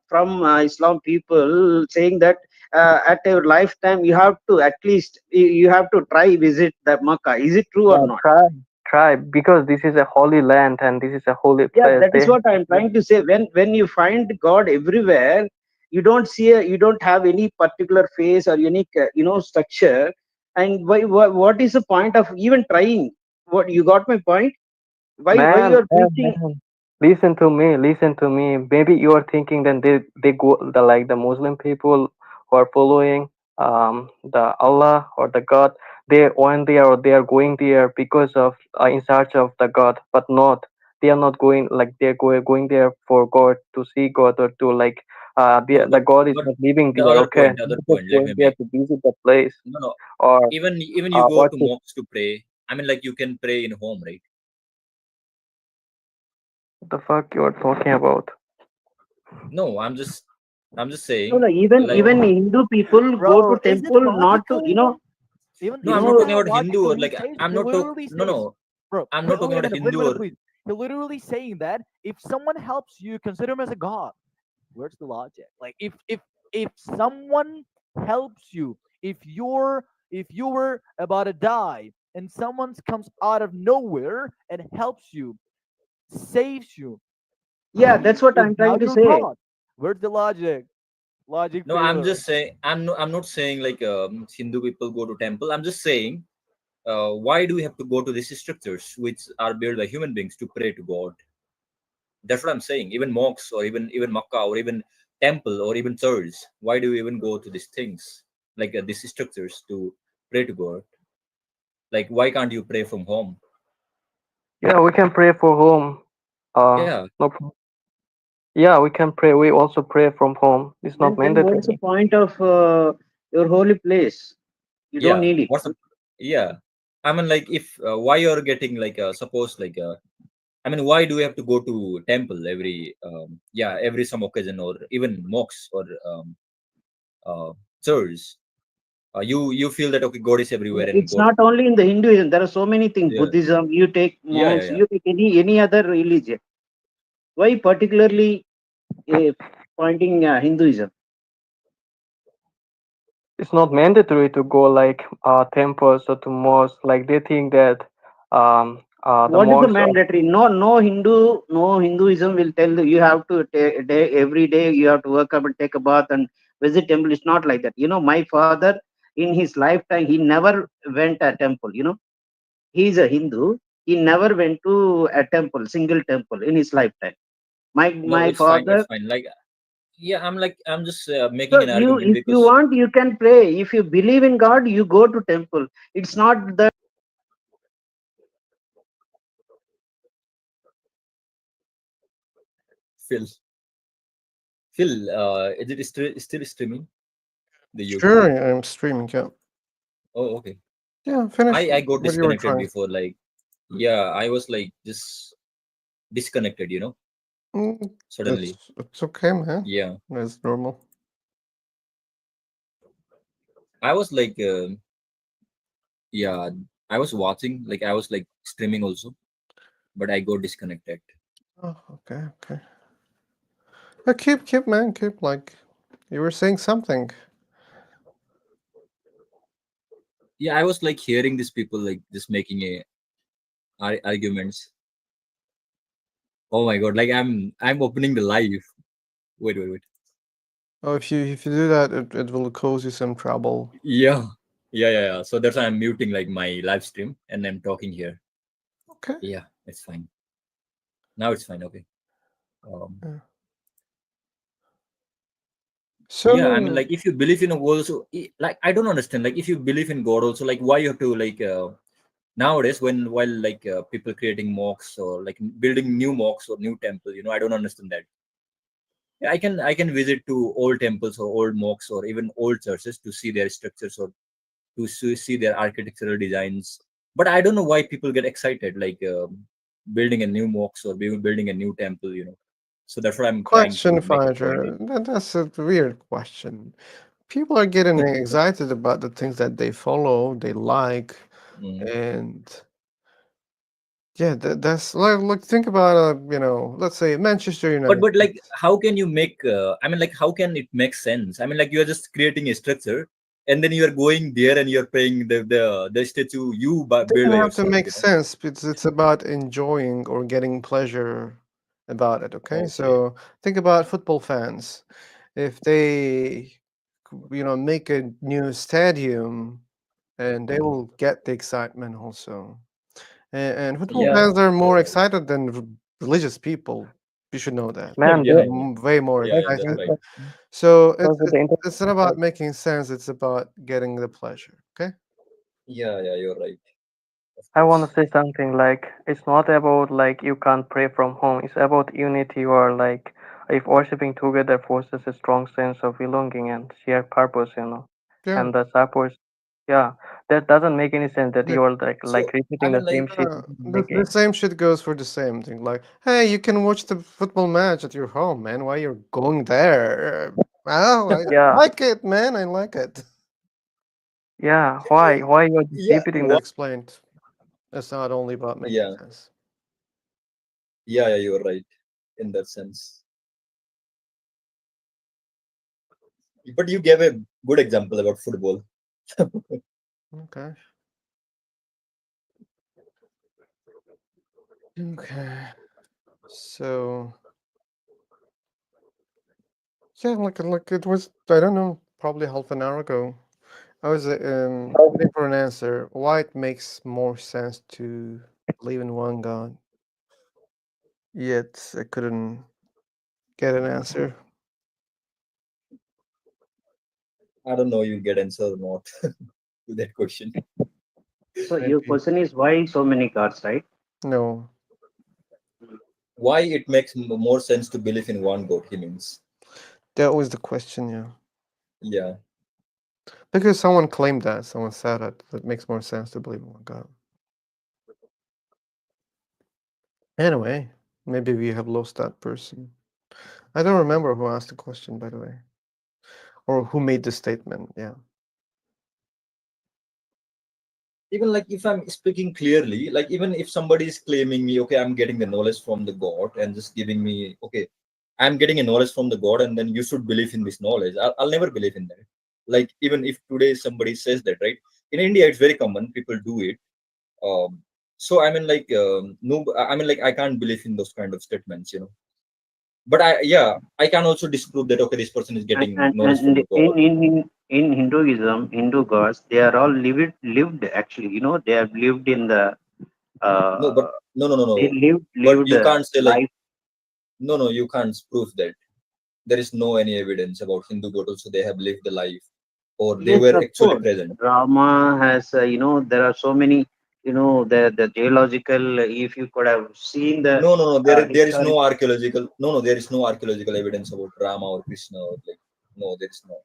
from Islam people saying that at your lifetime you have to at least you have to try visit the Makkah. Is it true or Yeah, not? try because this is a holy land and this is a holy Yeah, place. that is what I'm trying to say. When you find God everywhere, you don't have any particular face or unique structure. And what is the point of even trying? What, you got my point? Why you Man, are man, preaching? man. Listen to me, listen to me. Maybe you are thinking that they go the Muslim people who are following the Allah or the God, they went there or they are going there because of in search of the God, but not. They are not going like they're going there for God to see God or to like No, the God is but not living the there. other Okay, point, the other they're just point, let me going there make. to visit the place No, no. or Even you go what to to. mosques to pray. I mean, like you can pray in home, right? What the fuck you are talking about? No, I'm just No, saying, no, like, even Hindu people go Bro, to is it temple not to logical even? Even no, you I'm isn't not know. talking that about Hindu logical? or like I'm He not talking. literally No, says, no, bro. I'm not talking Wait a about a minute, wait a Hindu minute, or please. He literally saying that if someone helps you, consider him as a god. Where's the logic? Like if someone helps you, if you were about to die and someone comes out of nowhere and helps you, saves you, Yeah, he that's what is I'm now trying to your say. god. Where's the logic? Logic no. I'm failure. just saying. I'm not saying like Hindu people go to temple. I'm just saying, why do we have to go to these structures which are built by human beings to pray to God? That's what I'm saying. Even mosques or even Makkah or even temple or even church. Why do we even go to these things like these structures to pray to God? Like why can't you pray from home? Yeah, we can pray for home. Yeah. No problem. Yeah, we can pray. We also pray from home. It's not Then what's the mandatory. point of your holy place? You don't Yeah. need it. What's the, yeah. I mean, like if why you're getting like suppose like I mean, why do we have to go to temple every every some occasion, or even mosques or uh, church? You feel that okay, God is everywhere and It's God. not only in the Hinduism. There are so many things. Yeah, Buddhism. You take yeah, yeah, monks. yeah. You take any other religion. Why particularly uh, pointing Hinduism? It's not mandatory to go like temples or to mosques. Like they think that the What is the monks or mandatory? No Hinduism will tell you have to every day you have to wake up and take a bath and visit temple. It's not like that. My father in his lifetime he never went a temple. He is a Hindu. He never went to a temple, single temple in his lifetime. My No, my it's fine. It's father. fine. Yeah, I'm just So making an you, argument if you because want, you can pray. If you believe in God, you go to temple. It's not that. Phil, is it still streaming the YouTube? Sure, I'm streaming. Yeah, Oh, okay. yeah. Finish I got what you were disconnected trying. before. Yeah, I was just disconnected. Mm, Suddenly. it's okay, man. Yeah, That's normal. I was yeah, I was watching. I was streaming also, but I got disconnected. Oh, okay, okay. Keep, man, keep. Like you were saying something. Yeah, I was hearing these people just making a arguments. Oh my god! I'm opening the live. Wait. Oh, if you do that, it will cause you some trouble. Yeah. So that's why I'm muting my live stream and I'm talking here. Okay. Yeah, it's fine. Now it's fine. Okay. Um, Yeah. yeah, I mean, So if you believe in a God, also, I don't understand. If you believe in God, also, why you have to nowadays while people creating mosques or building new mosques or new temple, I don't understand that. Yeah, I can visit to old temples or old mosques or even old churches to see their structures or to see their architectural designs. But I don't know why people get excited building a new mosque or building a new temple. So that's what I'm trying question, to make a point Fighter. in. That's a weird question. People are getting excited about the things that they follow, they like, Mhm. and yeah, that's like think about let's say Manchester but United. but how can you make I mean how can it make sense? I mean you are just creating a structure and then you are going there and you are paying the statue It build by doesn't have to yourself. make sense. It's about enjoying or getting pleasure about it. Okay, Okay. so think about football fans. If they, make a new stadium, and they will get the excitement also. And football Yeah, fans are you're more right. excited than religious people. You should know that. man, Yeah, They're I know. way more Yeah, that's that's excited. right. interesting So because with the internet, it's not about making sense. It's about getting the pleasure. Okay. Yeah, you're right. Of I want course. to say something like it's not about like you can't pray from home. It's about unity or like if worshiping together fosters a strong sense of belonging and shared purpose. Yeah. And the support, yeah, that doesn't make any sense that The, you are like So I repeating the mean same shit. the same shit goes for the same thing. Like, hey, you can watch the football match at your home, man. Why you're going there? Oh, I Yeah, like it, man. I like it. yeah. Why you're just yeah, repeating I the explained. It's not only about making yeah, sense. yeah, you're right in that sense. But you gave a good example about football. Okay. Okay. So yeah, like it was. I don't know. Probably half an hour ago. I was waiting for an answer. Why it makes more sense to believe in one God, yet I couldn't get an answer. I don't know you get answer or not to that question. So your Maybe. question is why so many cars, right? No, Why it makes more sense to believe in one God, he means. that was the question. Yeah, Yeah. because someone claimed that. Someone said it. It makes more sense to believe in one God. Anyway, maybe we have lost that person. I don't remember who asked the question, by the way, or who made the statement. Yeah. Even like if I'm speaking clearly, like even if somebody is claiming me, okay, I'm getting the knowledge from the God and just giving me, okay, I'm getting a knowledge from the God, and then you should believe in this knowledge. I'll never believe in that. Like even if today somebody says that, right? In India, it's very common. People do it. So I mean, like no, I mean, like I can't believe in those kind of statements, you know. But yeah, I can also disprove that okay, this person is and getting and, knowledge from and the God. in Hinduism, Hindu gods, they are all lived actually. They have lived in the No, but uh, no. they But lived you can't say like life. no. You can't prove that. There is no any evidence about Hindu god also they have lived the life or they Yes, were of actually course. present. Rama has, there are so many, the geological. If you could have seen the No. There is no historic. archaeological. No. There is no archaeological evidence about Rama or Krishna or like no. There is no.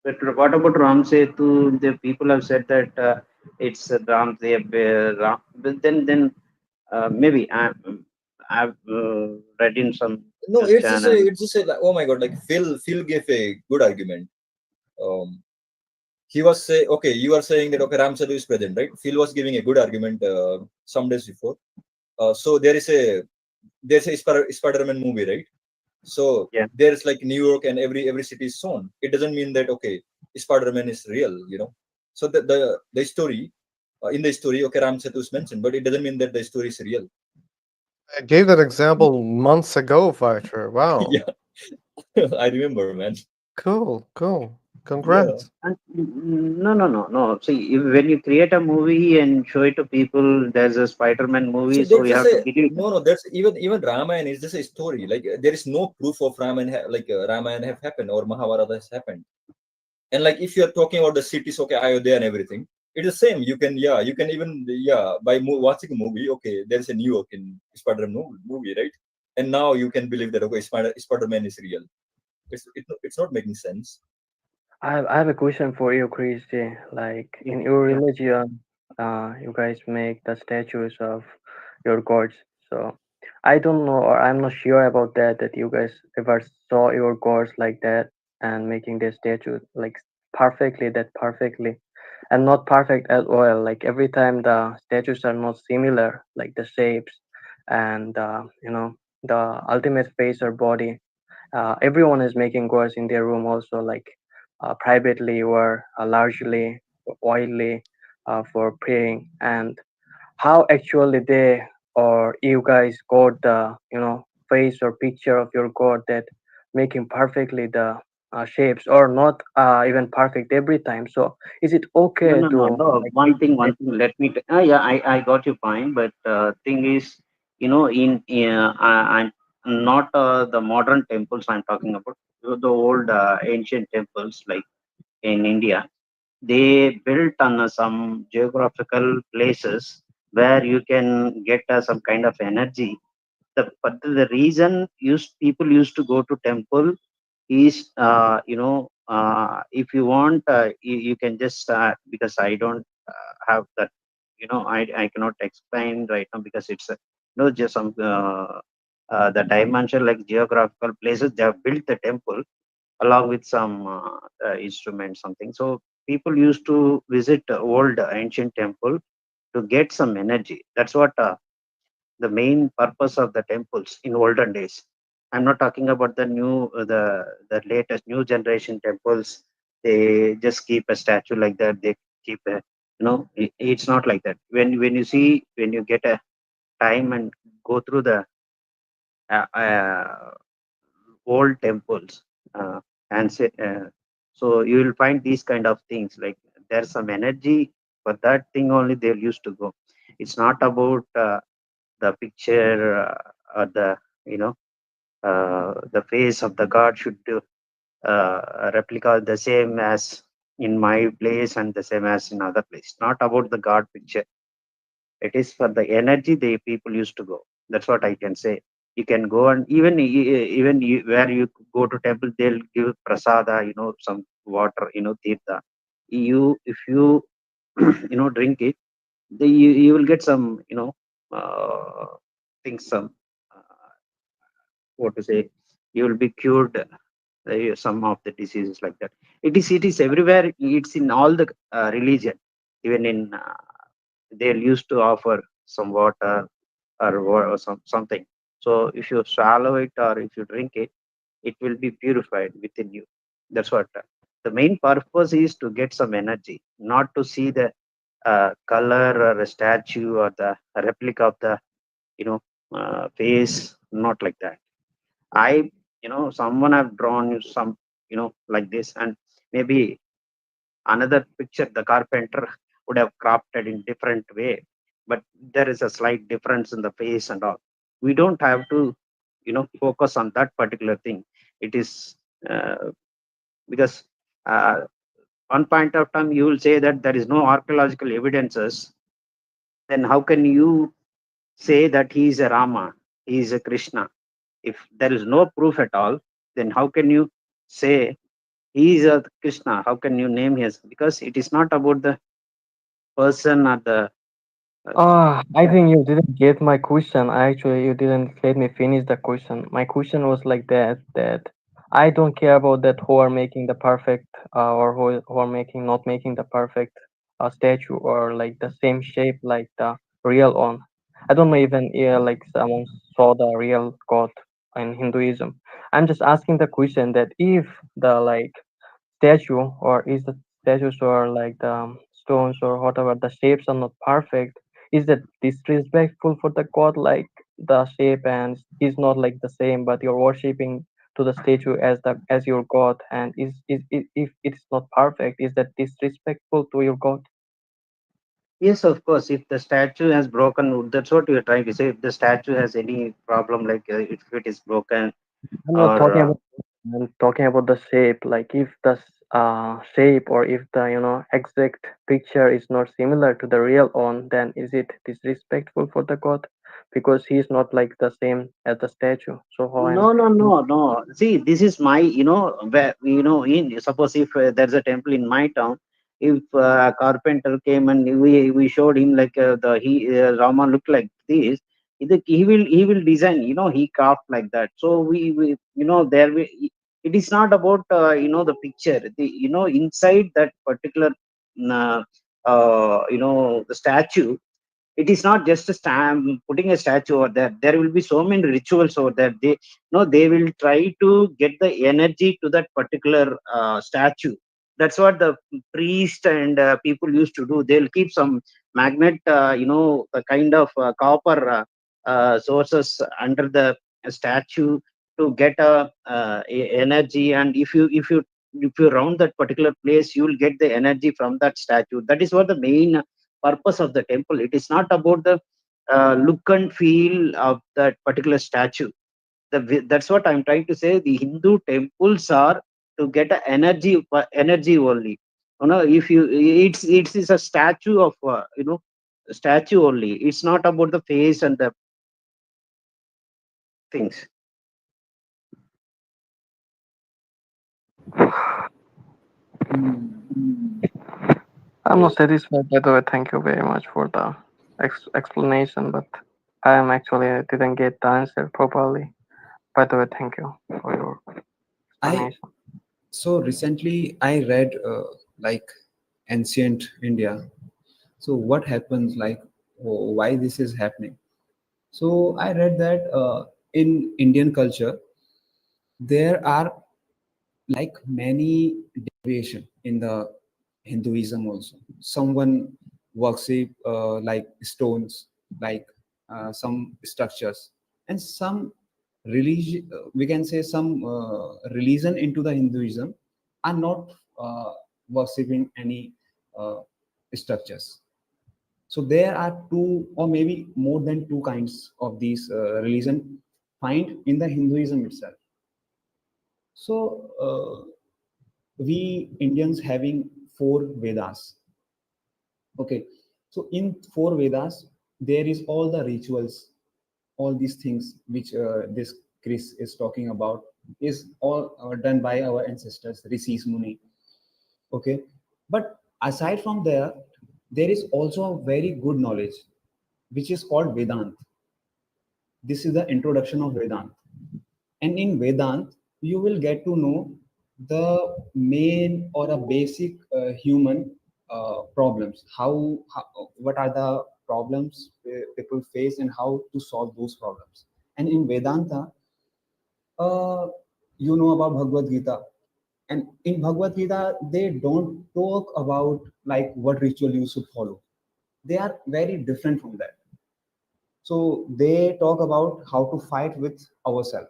But what about Ram Setu? The people have said that it's Ram. They have, but then maybe I've read in some No, it's just a. channel. It's just a. Like, oh my God! Like Phil gave a good argument. Um, he was say okay. You are saying that okay, Ram Setu is present, right? Phil was giving a good argument some days before. So there's a Spider-Man movie, right? So Yeah. there's like New York and every city is shown. It doesn't mean that okay, Spider-Man is real, you know. So the story in the story, okay, Ram Setu is mentioned, but it doesn't mean that the story is real. I gave that example months ago, Fighter. Wow. Yeah, I remember, man. Cool, cool. Yeah. Congrats. And no. See, when you create a movie and show it to people, there's a Spider-Man So movie, so there's you just have to a believe. no. That's even Ramayana is just a story. Like there is no proof of Ramayana have happened or Mahabharata has happened. And like if you're talking about the cities, okay, Ayodhya and everything, it's the same. You can even by watching a movie, okay, there's a New York in Spider-Man movie, right? And now you can believe that okay, Spider-Man is real. It's not making sense. I have a question for you, Christy. Like Yeah, in your yeah. religion, you guys make the statues of your gods. So I don't know, or I'm not sure about that. That you guys ever saw your gods like that and making their statue like perfectly, that perfectly, and not perfect as well. Like every time the statues are not similar, like the shapes and the ultimate face or body. Everyone is making goals in their room also, like privately or largely oily for praying. And how actually they or you guys got the face or picture of your god that making perfectly the shapes or not even perfect every time. So is it okay to No. like make One thing. Let me. Yeah, I got your point, but thing is, I'm not the modern temples I'm talking about. The old ancient temples, like in India, they built on some geographical places where you can get some kind of energy. But the reason people used to go to temple is, if you want, you can just, because I don't have that, I cannot explain right now because it's just some the dimension, like geographical places they have built the temple along with some instruments, something. So people used to visit old ancient temple to get some energy. That's what the main purpose of the temples in olden days. I'm not talking about the new, the latest new generation temples. They just keep a statue like that. They keep a, it's not like that. When you get a time and go through the old temples, and say, so you will find these kind of things, like there's some energy for that thing only they used to go. It's not about the picture, or the, you know the face of the god should do replica the same as in my place and the same as in other place. Not about the god picture. It is for the energy the people used to go. That's what I can say. You can go, and where you go to temple, they'll give prasada, some water, tirtha. If you drink it, you will get some, think some what to say, you will be cured some of the diseases like that. It is everywhere. It's in all the religion. Even in they used to offer some water or something. So if you swallow it or if you drink it, it will be purified within you. That's what the main purpose is, to get some energy, not to see the color or a statue or the replica of the you know face. Not like that. I someone have drawn some like this, and maybe another picture the carpenter would have crafted in different way, but there is a slight difference in the face and all. We don't have to focus on that particular thing. It is because uh, one point of time you will say that there is no archaeological evidences. Then how can you say that he is a Rama, he is a Krishna? If there is no proof at all, then how can you say he is a Krishna? How can you name his? Because it is not about the person or the I think you didn't get my question. Actually, you didn't let me finish the question. My question was like that I don't care about that who are making the perfect or who are making not making the perfect statue or like the same shape like the real one. I don't know even like someone saw the real God in Hinduism. I'm just asking the question that if the like statue or is the statues or like the stones or whatever the shapes are not perfect, is that disrespectful for the god, like the shape and is not like the same but you're worshipping to the statue as the as your god, and if it's not perfect, is that disrespectful to your god? yes, of course. If the statue has broken, that's what you're trying to say. If the statue has any problem, like if it is broken I'm not or talking about. I'm talking about the shape. Like if the shape or if the exact picture is not similar to the real one, then is it disrespectful for the god because he is not like the same as the statue? So how I'm no, no, no, no. See, this is my, where, in suppose if there's a temple in my town, if a carpenter came and we showed him like Rama looked like this, he will design, he craft like that. So we there we, it is not about the picture, inside that particular uh, the statue. It is not just a putting a statue over there. There will be so many rituals over there. They will try to get the energy to that particular statue. That's what the priest and people used to do. They'll keep some magnet, a kind of copper sources under the statue to get energy. And if you round that particular place, you will get the energy from that statue. That is what the main purpose of the temple. It is not about the look and feel of that particular statue. That's what I'm trying to say. The Hindu temples are to get a energy only. If you it's a statue of statue only. It's not about the face and the things. I'm not satisfied by the way. Thank you very much for the explanation, but I am actually I didn't get the answer properly. By the way, thank you for your I explanation. so recently I read like ancient India. So what happens, like why this is happening? So I read that in Indian culture there are like many deviation in the Hinduism also. Someone worship like stones, like some structures, and some religion. We can say some religion into the Hinduism are not worshipping any uh, structures. So there are two or maybe more than two kinds of these religion find in the Hinduism itself. So we Indians having four Vedas. Okay, so in four Vedas there is all the rituals, all these things which this Chris is talking about is all done by our ancestors, Rishis Muni. Okay, but aside from there, there is also a very good knowledge which is called Vedant. This is the introduction of Vedant. And in Vedant, you will get to know the main or a basic human problems. What are the problems people face and how to solve those problems. And in Vedanta, uh, you know about Bhagavad Gita. And in Bhagavad Gita, they don't talk about like what ritual you should follow. They are very different from that. So they talk about how to fight with ourselves.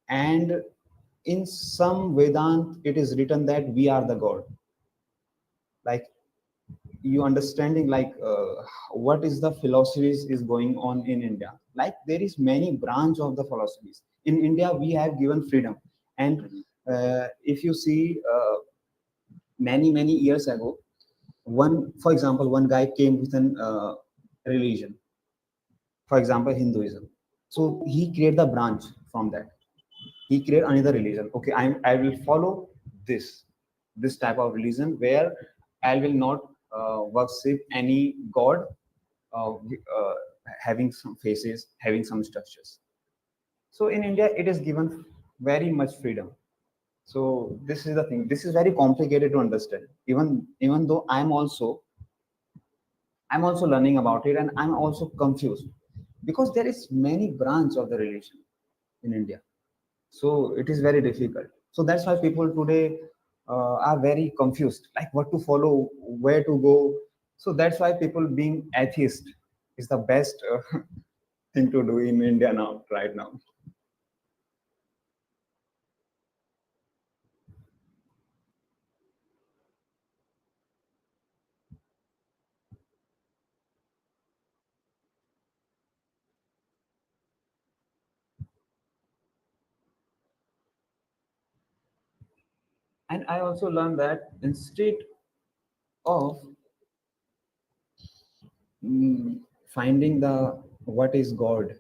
And in some Vedant, it is written that we are the God. Like you understanding like what is the philosophies is going on in India. Like there is many branch of the philosophies. In India, we have given freedom. And Mhm. if you see many years ago, for example, one guy came with an religion, for example, Hinduism. So he created the branch from that. He create another religion. Okay, I will follow this type of religion where I will not worship any god having some faces, having some structures. So in India, it is given very much freedom. So this is the thing. This is very complicated to understand. Even though I'm also learning about it, and I'm also confused because there is many branch of the religion in India. So it is very difficult. So that's why people today are very confused, like what to follow, where to go. So that's why people being atheist is the best thing to do in India now, right now. And I also learned that instead of finding the what is God,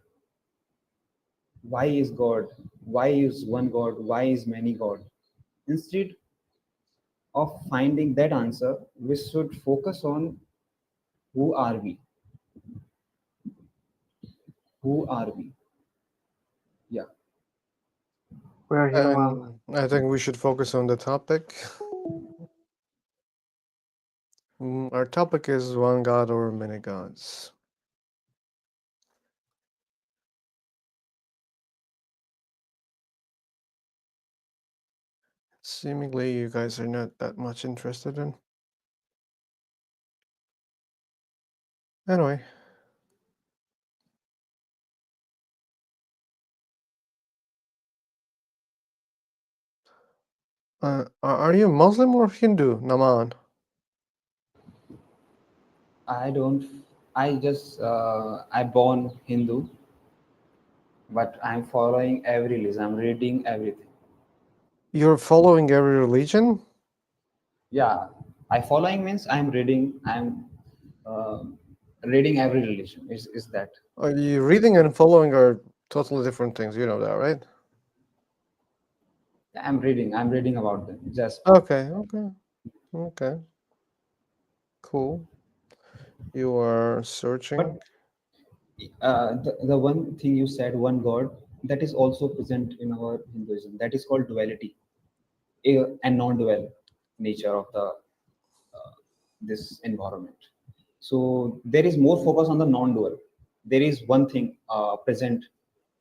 why is God, why is one God, why is many God, instead of finding that answer, we should focus on who are we, who are we. Yeah. We're human. And I think we should focus on the topic. Our topic is one God or many gods. Seemingly, you guys are not that much interested in. Anyway, are you Muslim or Hindu, Naman? I don't. I born Hindu, but I'm following every religion. I'm reading everything. You're following every religion? Yeah, I following means I'm reading. I'm uh, reading every religion. Is that? Are you reading and following are totally different things. You know that, right? I'm reading. I'm reading about them. Just. Okay, okay. Cool. You are searching. But the one thing you said, one God, that is also present in our Hinduism. That is called duality, and non-dual nature of the this environment. So there is more focus on the non-dual. There is one thing present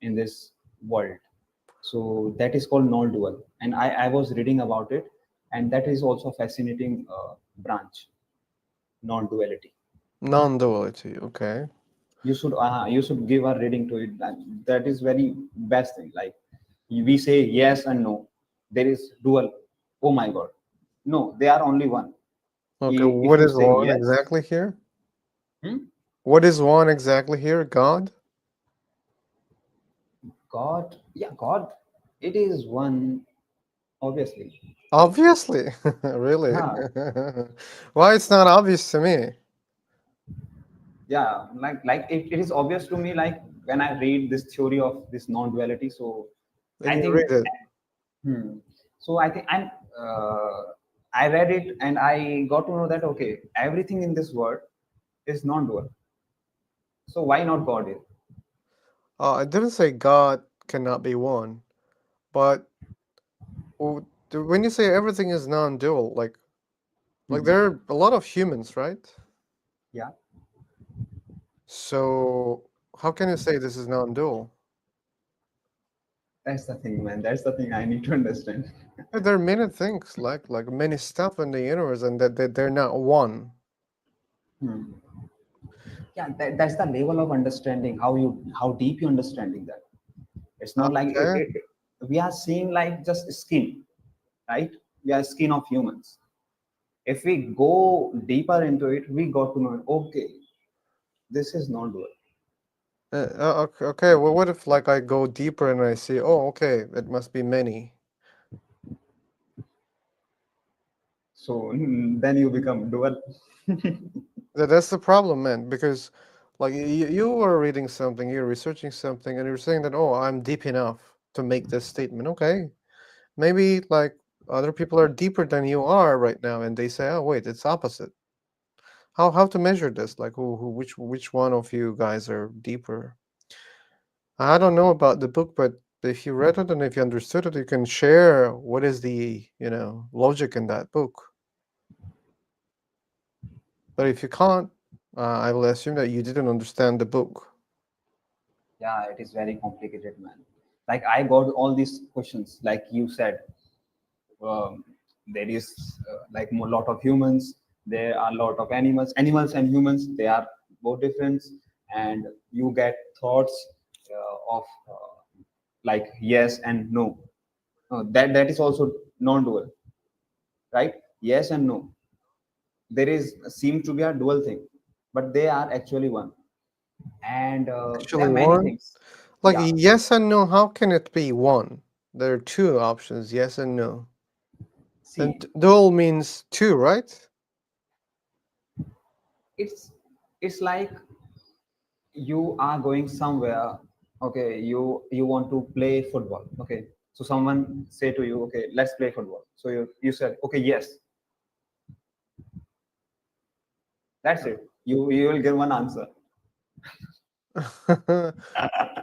in this world. So that is called non-dual. And I was reading about it, and that is also a fascinating branch, non-duality. Non-duality, okay. You should give a reading to it. That is very best thing. Like we say yes and no. There is dual. Oh my God. No, they are only one. Okay, If what you is say one yes, exactly here? hmm? What is one exactly here? God? God, yeah, God, it is one, obviously. Obviously, really. Yeah, Why it's not obvious to me? yeah, like it is obvious to me, like when I read this theory of this non-duality. So And I you think, read it. so I think uh, I read it and I got to know that okay, everything in this world is non-dual. So why not God here? I didn't say God cannot be one, but when you say everything is non-dual, like Mhm. there are a lot of humans, right? Yeah, So how can you say this is non-dual? that's the thing, man. That's the thing I need to understand. There are many things, like many stuff in the universe, and that they're not one. Hmm. Yeah, that's the level of understanding. How deep you understanding that. It's not like Okay. we are seeing like just skin, right? We are skin of humans. If we go deeper into it, we got to know. Okay, this is not dual. Okay, okay. Well, what if like I go deeper and I see, oh, okay, it must be many. So then you become dual. That's the problem, man. Because like you were reading something, you're researching something, and you're saying that, oh, I'm deep enough to make this statement. Okay, maybe like other people are deeper than you are right now, and they say, oh, wait, it's opposite. How to measure this? Like who which one of you guys are deeper? I don't know about the book, but if you read it and if you understood it, you can share what is the, logic in that book. But if you can't, I will assume that you didn't understand the book. Yeah, it is very complicated, man. Like I got all these questions, like you said. There is like a lot of humans. There are a lot of animals. Animals and humans, they are both different, and you get thoughts of like yes and no. That is also non-dual, right? Yes and no. There is seem to be a dual thing, but they are actually one. And there Actually, are many one, things. like Yeah. yes and no, how can it be one? There are two options, yes and no. And See, dual means two, right? it's it's like you are going somewhere. Okay, you want to play football. Okay, so someone say to you, okay, let's play football. So you said, okay, yes. That's it. You will get one answer.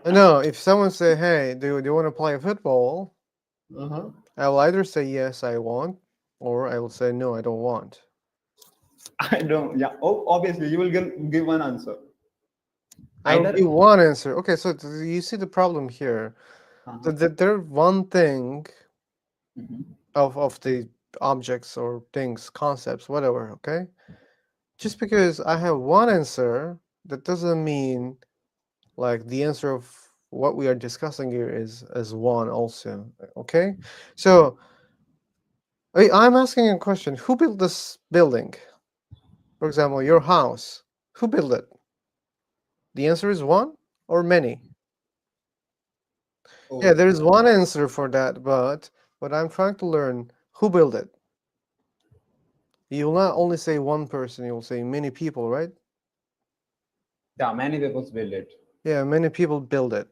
No, if someone say, "Hey, do you want to play football?" Uh-huh. I will either say yes, I want, or I will say no, I don't want. I don't. Yeah. Oh, obviously, you will give one answer. I will give Either. one answer. Okay, so you see the problem here. Uh-huh. That there one thing Mhm. of the objects or things, concepts, whatever. Okay, just because I have one answer, that doesn't mean like the answer of what we are discussing here is one also. Okay, so I'm asking a question. Who built this building? For example, your house. Who built it? The answer is one or many? Yeah, Oh, there is one answer for that, but I'm trying to learn who built it. You'll not only say one person, you'll say many people, right? yeah. Many people build it. Yeah, many people build it.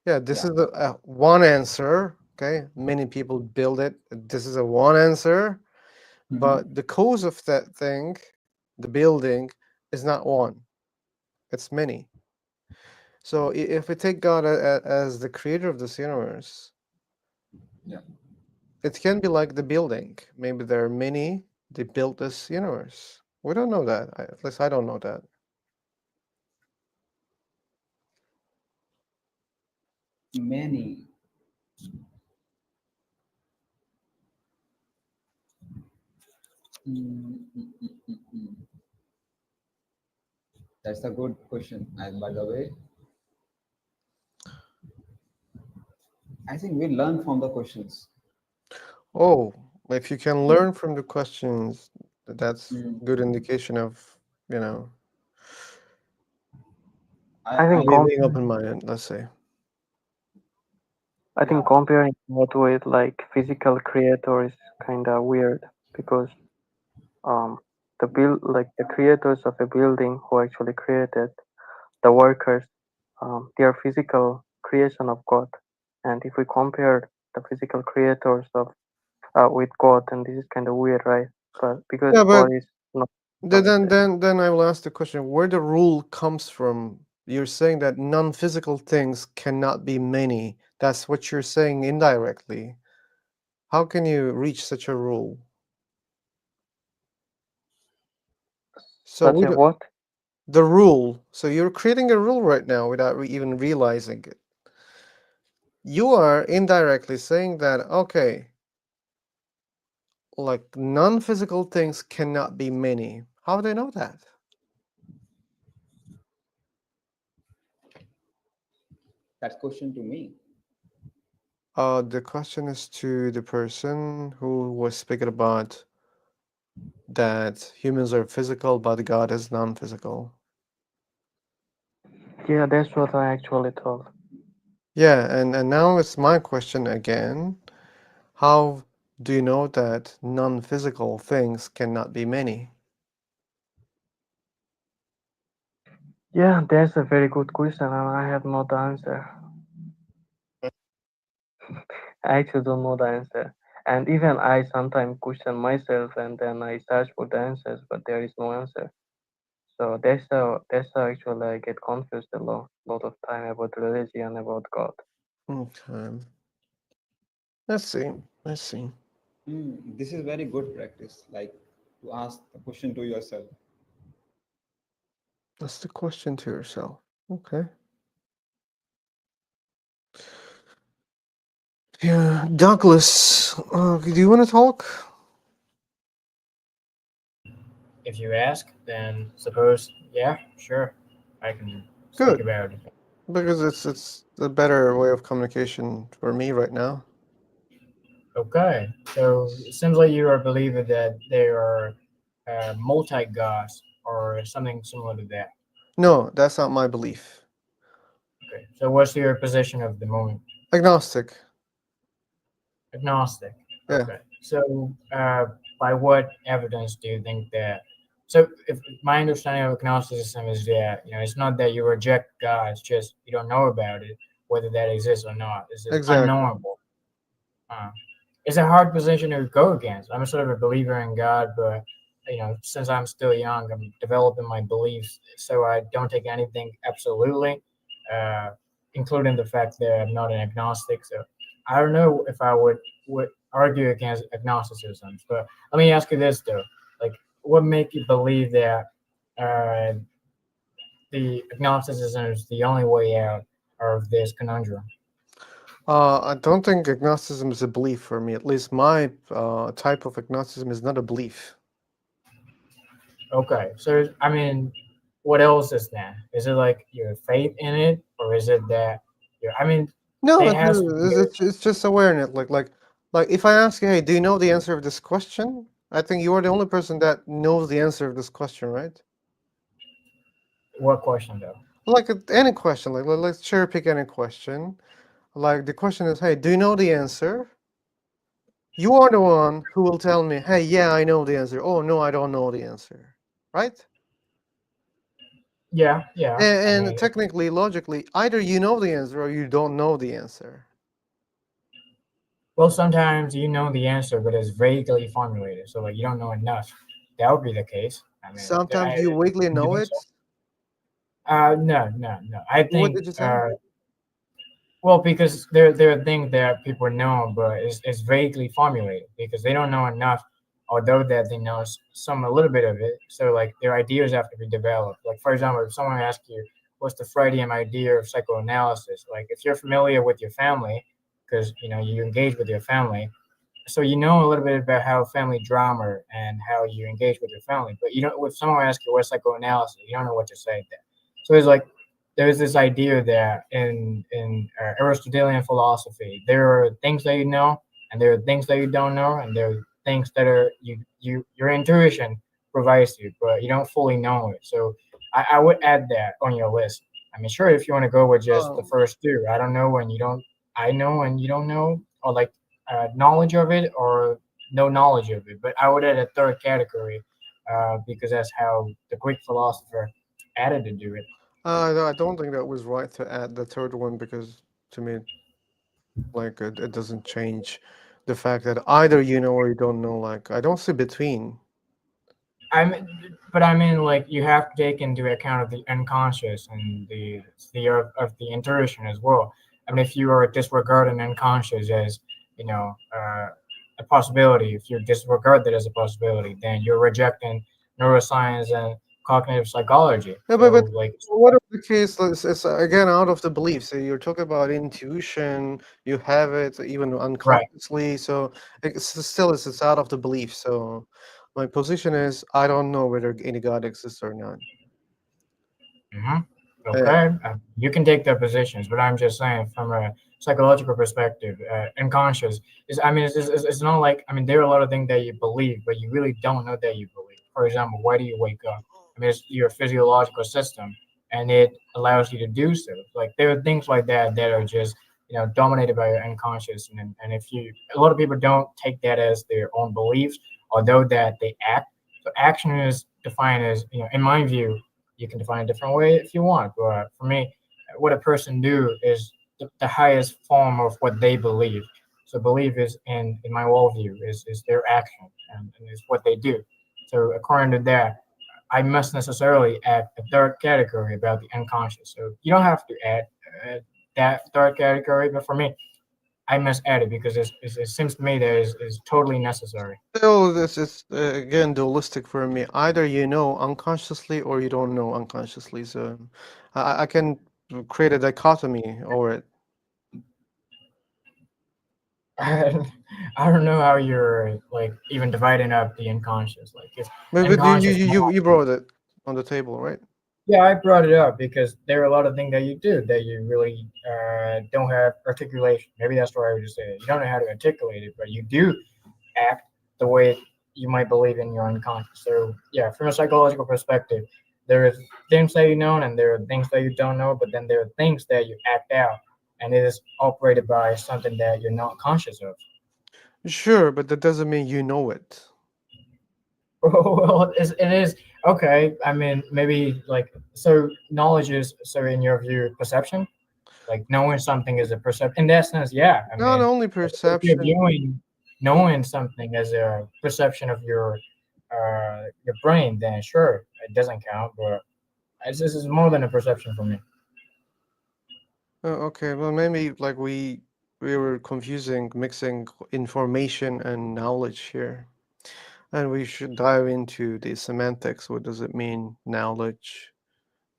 Yeah, this Yeah. is the one answer. Okay, many people build it. This is a one answer, Mhm. but the cause of that thing, the building, is not one. It's many. So if we take God as the creator of this universe, Yeah. it can be like the building. Maybe there are many. They built this universe. We don't know that. At least I don't know that. Many. Mm, mm, mm, mm, mm. That's a good question. And by the way, I think we learn from the questions. Oh, if you can learn from the questions, that's Mm. good indication of, you know, I I think being open-minded, let's say. I yeah. think comparing that with like physical creator is kind of weird because um the creators of a building who actually created the workers, they are physical creation of God, and if we compare the physical creators of with God, then this is kind of weird, right? But because Yeah, but God is not then physical, then then then I will ask the question where the rule comes from You're saying that non-physical things cannot be many. That's what you're saying indirectly. How can you reach such a rule? So Such we a do, what? the rule. So you're creating a rule right now without even realizing it. You are indirectly saying that, okay, like non-physical things cannot be many. How do they know that? That's question to me. The question is to the person who was speaking about that humans are physical, but God is non-physical. Yeah, that's what I actually thought. Yeah, and now it's my question again. How do you know that non-physical things cannot be many? Yeah, that's a very good question, and I have not the answer. I actually don't know the answer. And even I sometimes question myself and then I search for the answers, but there is no answer. So that's how actually I get confused a lot of time about religion, about God. Okay. Let's see. Let's see. This is very good practice, like to ask the question to yourself. That's the question to yourself. Okay. Yeah, Douglas, do you want to talk? If you ask, then suppose, yeah, sure, I can speak Good, about it. because it's a better way of communication for me right now. Okay, so it seems like you are believing that there are multi gods or something similar to that. No, that's not my belief. Okay, so what's your position of the moment? Agnostic. Agnostic. Yeah, Okay, so by what evidence do you think that? So, if my understanding of agnosticism is that it's not that you reject God; it's just you don't know about it, whether that exists or not. It's exactly. unknowable. Uh, it's a hard position to go against. I'm sort of a believer in God, but since I'm still young, I'm developing my beliefs, so I don't take anything absolutely, uh, including the fact that I'm not an agnostic. So I don't know if I would argue against agnosticism. But let me ask you this though: like, what make you believe that uh, the agnosticism is the only way out of this conundrum? I don't think agnosticism is a belief for me. At least my type of agnosticism is not a belief. Okay, so I mean, what else is that? Is it like your faith in it, or is it that you're? I mean, No, it has to be. it's just awareness. Like if I ask you, hey, do you know the answer of this question? I think you are the only person that knows the answer of this question, right? What question though? Like any question, like let's cherry pick any question. Like the question is, hey, do you know the answer? You are the one who will tell me, hey, yeah, I know the answer. Oh, no, I don't know the answer. Right? Yeah, yeah. I And mean, technically, logically, either you know the answer or you don't know the answer. well, sometimes you know the answer, but it's vaguely formulated, so like you don't know enough. That would be the case. I mean, Sometimes you vaguely you know think it. so? No, no, no. I What think did you say? well, because there are things that people know, but it's vaguely formulated because they don't know enough, although that they know some a little bit of it. So like their ideas have to be developed. Like for example, if someone asks you, "What's the Freudian idea of psychoanalysis?" Like if you're familiar with your family, because you engage with your family, so you know a little bit about how family drama and how you engage with your family, but you don't. If someone asks you what's psychoanalysis, you don't know what to say there. So it's like there's this idea that in Aristotelian philosophy, there are things that you know, and there are things that you don't know, and there are things that are your intuition provides you, but you don't fully know it. So I would add that on your list. I mean, sure, if you want to go with just the Oh, first two, I don't know when you don't, I know and you don't know, or like knowledge of it or no knowledge of it. But I would add a third category because that's how the Greek philosopher added to do it. no, I don't think that was right to add the third one because to me, like it doesn't change the fact that either you know or you don't know. Like I don't see between. I mean, but I mean, like you have to take into account of the unconscious and the sphere of the intuition as well. I mean, if you are disregarding unconscious as you know a possibility, if you disregard that as a possibility, then you're rejecting neuroscience and cognitive psychology. Yeah, So, but like, what if the case is again out of the belief? So you're talking about intuition, you have it even right. unconsciously. So still, it's out of the belief. So my position is I don't know whether any God exists or not. hmm Uh, Okay, you can take their positions, but I'm just saying from a psychological perspective, unconscious is. I mean, it's not like I mean there are a lot of things that you believe, but you really don't know that you believe. For example, why do you wake up? I mean, it's your physiological system, and it allows you to do so. Like there are things like that are just dominated by your unconscious, and if you a lot of people don't take that as their own beliefs, although that they act. So action is defined as in my view you can define a different way if you want, but for me, what a person do is the highest form of what they believe. So belief is in my worldview is their action and is what they do. So according to that, I must necessarily add a third category about the unconscious. So you don't have to add that third category, but for me, I must add it because it seems to me that is totally necessary. Still, this is again dualistic for me. Either you know unconsciously or you don't know unconsciously. So I can create a dichotomy or it. I don't know how you're like even dividing up the unconscious. Like it's But unconscious. you brought it on the table, right? Yeah, I brought it up because there are a lot of things that you do that you really don't have articulation. Maybe that's why I would just say it. You don't know how to articulate it, but you do act the way you might believe in your unconscious. So yeah, from a psychological perspective, there is things that you know and there are things that you don't know, but then there are things that you act out, and it is operated by something that you're not conscious of. Sure, but that doesn't mean you know it. Well, it is okay. I mean, maybe like so. Knowledge is so in your view perception. Like knowing something is a perception. In that sense, yeah. I Not mean, only if you're perception. viewing knowing something as a perception of your brain, then sure, it doesn't count. But this is more than a perception for me. Okay, well maybe like we were confusing mixing information and knowledge here. And we should dive into the semantics. What does it mean, knowledge,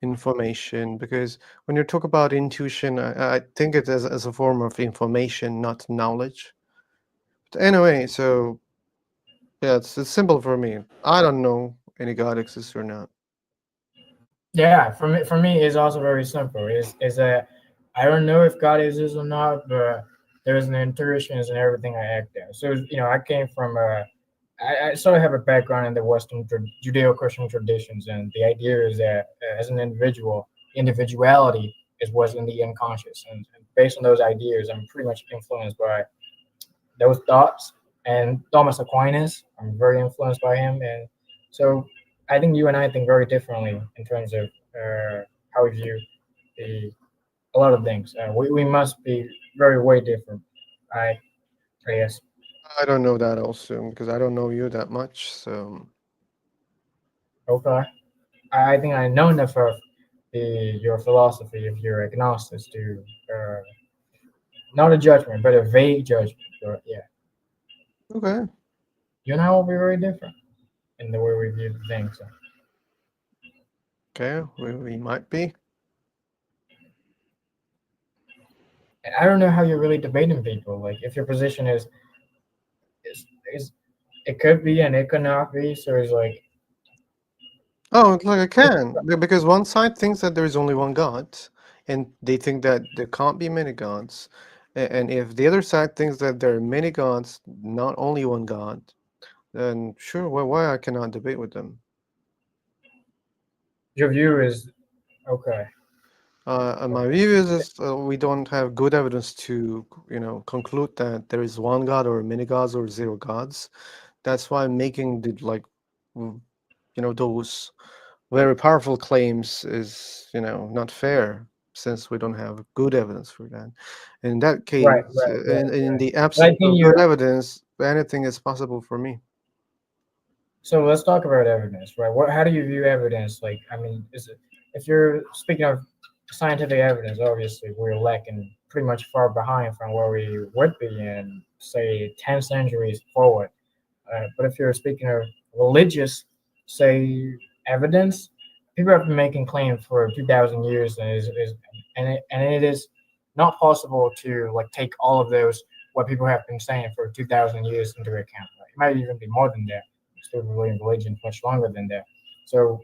information? Because when you talk about intuition, I think it as a form of information, not knowledge. But anyway, so yeah, it's simple for me. I don't know any God exists or not. Yeah, for me, it's also very simple. Is that I don't know if God exists or not, but there's an intuition in everything I act out. So I came from I sort of have a background in the Western Judeo-Christian traditions, and the idea is that as an individual, individuality is what's in the unconscious, and based on those ideas, I'm pretty much influenced by those thoughts. And Thomas Aquinas, I'm very influenced by him, and so I think you and I think very differently in terms of how we view the a lot of things. We must be very way different. I I guess. I don't know that also because I don't know you that much. So Okay. I think I know enough of your philosophy of your agnostics to not a judgment, but a vague judgment. But yeah, okay, you and I will be very different in the way we view the things. okay, we might be. And I don't know how you're really debating people. Like if your position is it could be and it could not be. So it's like Oh, it's like I can because one side thinks that there is only one God, and they think that there can't be many gods. And if the other side thinks that there are many gods, not only one God, then sure, why I cannot debate with them? your view is okay. And my view is we don't have good evidence to, conclude that there is one God or many gods or zero gods. That's why I'm making the like, those very powerful claims is, not fair since we don't have good evidence for that. In that Right, case, right, right, in right. the But I absence think of good you're evidence, anything is possible for me. So let's talk about evidence, right? How do you view evidence? Like, I mean, is it if you're speaking of scientific evidence, obviously we're lacking pretty much far behind from where we would be in, say, 10 centuries forward. But if you're speaking of religious, say, evidence, people have been making claims for 2,000 years, and it is not possible to like take all of those what people have been saying for 2,000 years into account. Right? It might even be more than that. Still believing religion much longer than that. So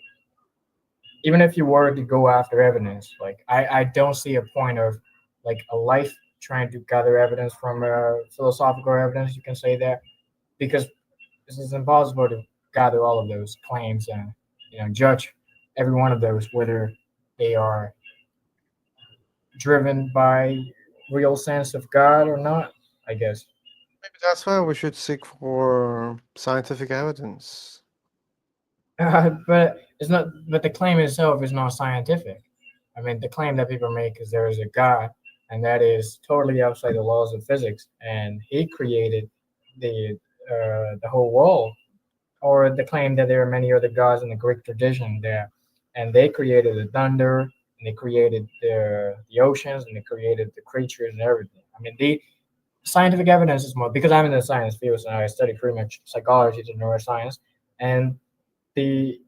even if you were to go after evidence, like I don't see a point of like a life trying to gather evidence from philosophical evidence. You can say that because this is impossible to gather all of those claims and judge every one of those whether they are driven by real sense of God or not. I guess. Maybe that's why we should seek for scientific evidence. But it's not. But the claim itself is not scientific. I mean, the claim that people make is there is a God, and that is totally outside the laws of physics, and He created the whole world. Or the claim that there are many other gods in the Greek tradition there, and they created the thunder, and they created the oceans, and they created the creatures and everything. I mean, the scientific evidence is more because I'm in the science field, so I study pretty much psychology to neuroscience, and the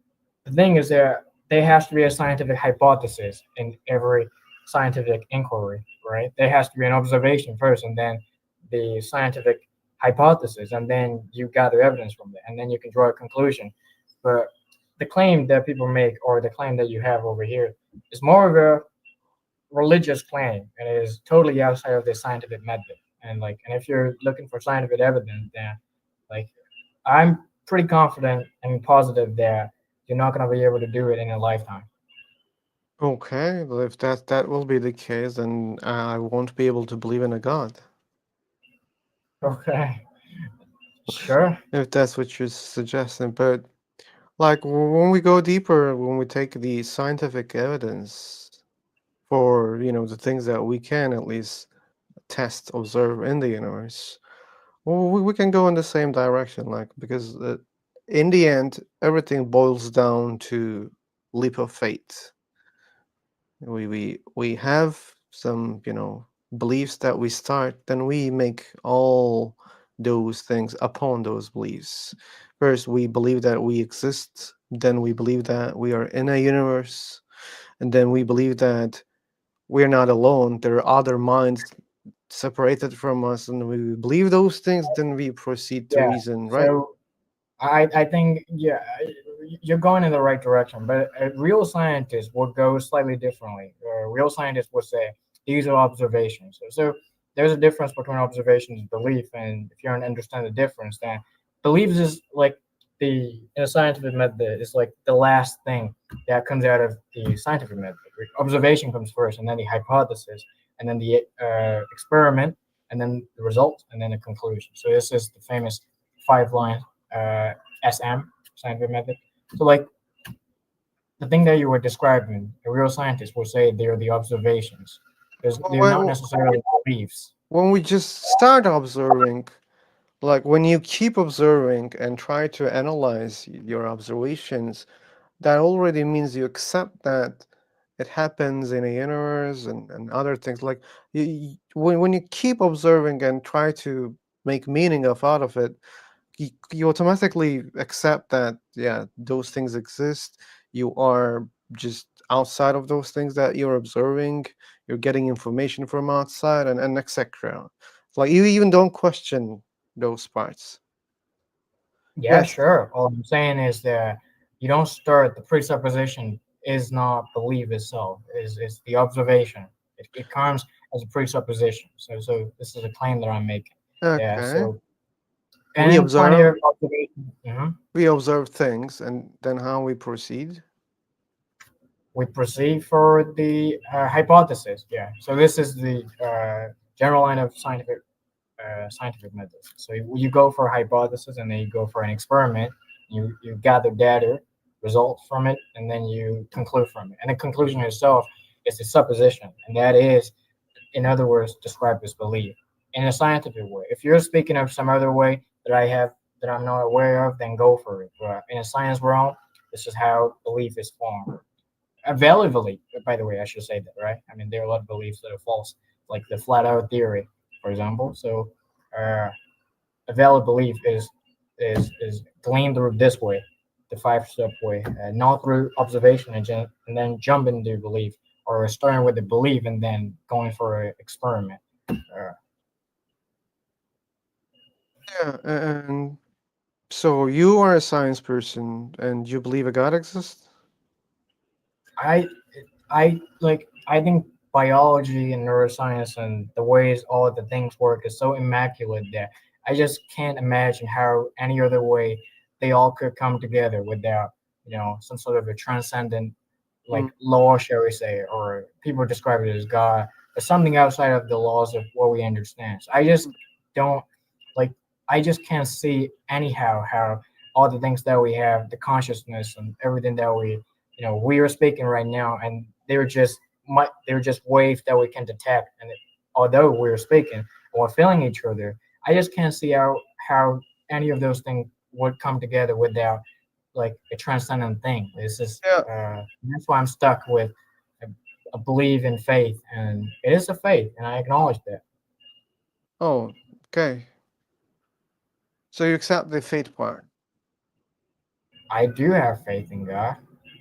the thing is there has to be a scientific hypothesis in every scientific inquiry, right? There has to be an observation first, and then the scientific hypothesis, and then you gather evidence from it, and then you can draw a conclusion. But the claim that people make, or the claim that you have over here, is more of a religious claim, and it is totally outside of the scientific method. And if you're looking for scientific evidence, then like I'm pretty confident and positive that you're not going to be able to do it in a lifetime. Okay, well, if that will be the case, then I won't be able to believe in a God. Okay, sure. If that's what you're suggesting. But like when we go deeper, when we take the scientific evidence for, the things that we can at least test, observe in the universe, well, we can go in the same direction, like because in the end, everything boils down to leap of faith. We have some, beliefs that we start, then we make all those things upon those beliefs. First, we believe that we exist, then we believe that we are in a universe, and then we believe that we're not alone. There are other minds separated from us, and we believe those things, then we proceed to Yeah. reason, right? So I think you're going in the right direction, but a real scientist would go slightly differently. A real scientist would say these are observations. So there's a difference between observations and belief, and if you don't understand the difference, then beliefs is like in a scientific method is like the last thing that comes out of the scientific method. Observation comes first, and then the hypothesis, and then the experiment, and then the result, and then the conclusion. So this is the famous 5 line SM scientific method. So like the thing that you were describing, a real scientist will say they're the observations because Well, they're not necessarily beliefs. when we just start observing, like when you keep observing and try to analyze your observations, that already means you accept that it happens in a universe and other things. Like when you keep observing and try to make meaning out of it, you automatically accept that, yeah, those things exist. You are just outside of those things that you're observing. You're getting information from outside and etc. Like you even don't question those parts. Yeah, Yes. sure. All I'm saying is that you don't start the presupposition is not belief itself, is the observation. It comes as a presupposition. So this is a claim that I'm making. Yeah. Okay. So We and plenty observe of observation. we observe things, and then how we proceed. We proceed for the hypothesis. Yeah. So this is the general line of scientific methods. So you go for a hypothesis, and then you go for an experiment. You gather data, results from it, and then you conclude from it. And the conclusion itself is a supposition, and that is, in other words, described as belief in a scientific way. If you're speaking of some other way that I have that I'm not aware of, then go for it. But in a science realm, this is how belief is formed. A valid belief, by the way, I should say that, right? I mean, there are a lot of beliefs that are false, like the flat Earth theory, for example. So, uh, a valid belief is gleaned through this way, the five-step way, not through observation and then jump into belief, or starting with the belief and then going for an experiment. Yeah, and so you are a science person and you believe a God exists? I I think biology and neuroscience and the ways all of the things work is so immaculate that I just can't imagine how any other way they all could come together without some sort of a transcendent like Mm. law, shall we say, or people describe it as God, or something outside of the laws of what we understand. So I just don't like I just can't see anyhow how all the things that we have, the consciousness and everything that we are speaking right now, and they're just waves that we can detect, and although we're speaking or feeling each other, I just can't see how any of those things would come together without like a transcendent thing. It's just Yeah. that's why I'm stuck with a, a belief in faith, and it is a faith, and I acknowledge that. Oh, okay. So you accept the fate part. I do have faith in God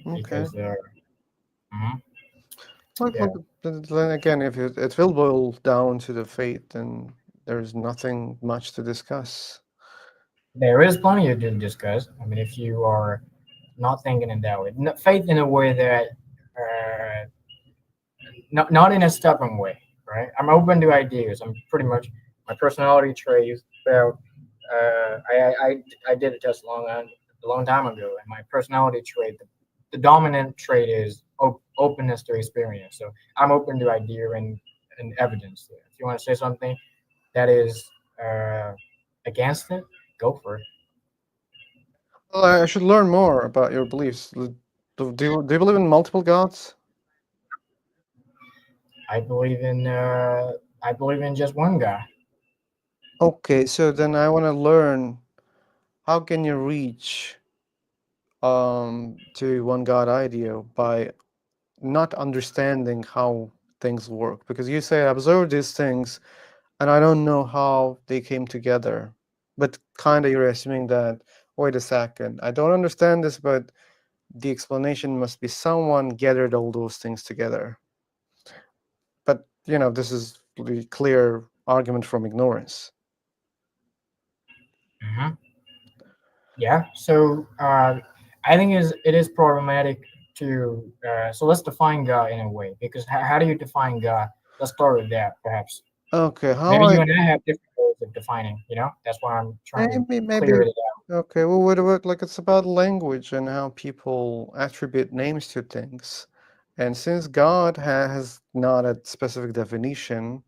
Okay. because mhm, Well, yeah, then again, if it will boil down to the fate, then there's nothing much to discuss. there is plenty to discuss. I mean, if you are not thinking in that way, faith in a way that not in a stubborn way, right? I'm open to ideas. I'm pretty much my personality trait is about. I did a test a long time ago, and my personality trait, the dominant trait is openness to experience. So I'm open to idea and evidence. If you want to say something that is against it, go for it. Well, I should learn more about your beliefs. Do you believe in multiple gods? I believe in just one guy. Okay, so then I want to learn how can you reach to one God idea by not understanding how things work, because you say I observe these things and I don't know how they came together. But kind of you're assuming that, wait a second, I don't understand this, but the explanation must be someone gathered all those things together. But, this is the clear argument from ignorance. Hmm. Yeah. So I think it is problematic to so let's define God in a way because how do you define God? Let's start with that perhaps. Okay, Maybe you and I have different ways of defining. That's why I'm trying to maybe clear it out. okay, well, what about, like, it's about language and how people attribute names to things. And since God has not a specific definition,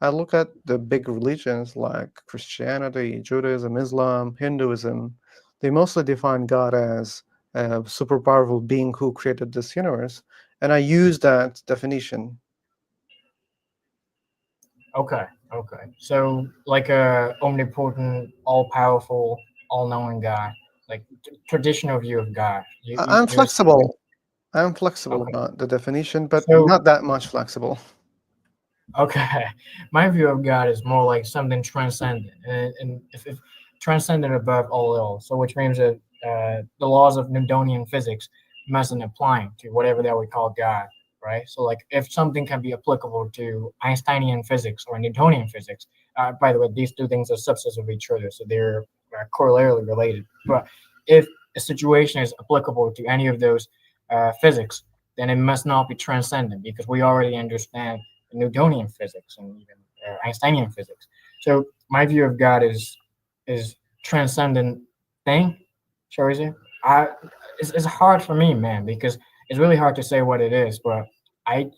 I look at the big religions like Christianity, Judaism, Islam, Hinduism. They mostly define God as a super powerful being who created this universe, and I use that definition. Okay. Okay. So like a omnipotent, all powerful, all knowing God, like traditional view of God. I'm You assume. flexible. I'm flexible Okay. about the definition, but So not that much flexible. okay, my view of God is more like something transcendent, and if transcendent above all else. So, which means that the laws of Newtonian physics mustn't apply to whatever that we call God, right? So, like if something can be applicable to Einsteinian physics or Newtonian physics, by the way, these two things are subsets of each other, so they're correlatorily related. But if a situation is applicable to any of those physics, then it must not be transcendent because we already understand Newtonian physics and even Einsteinian physics. So my view of God is transcendent thing. Shall we say? It's hard for me, man, because it's really hard to say what it is. But I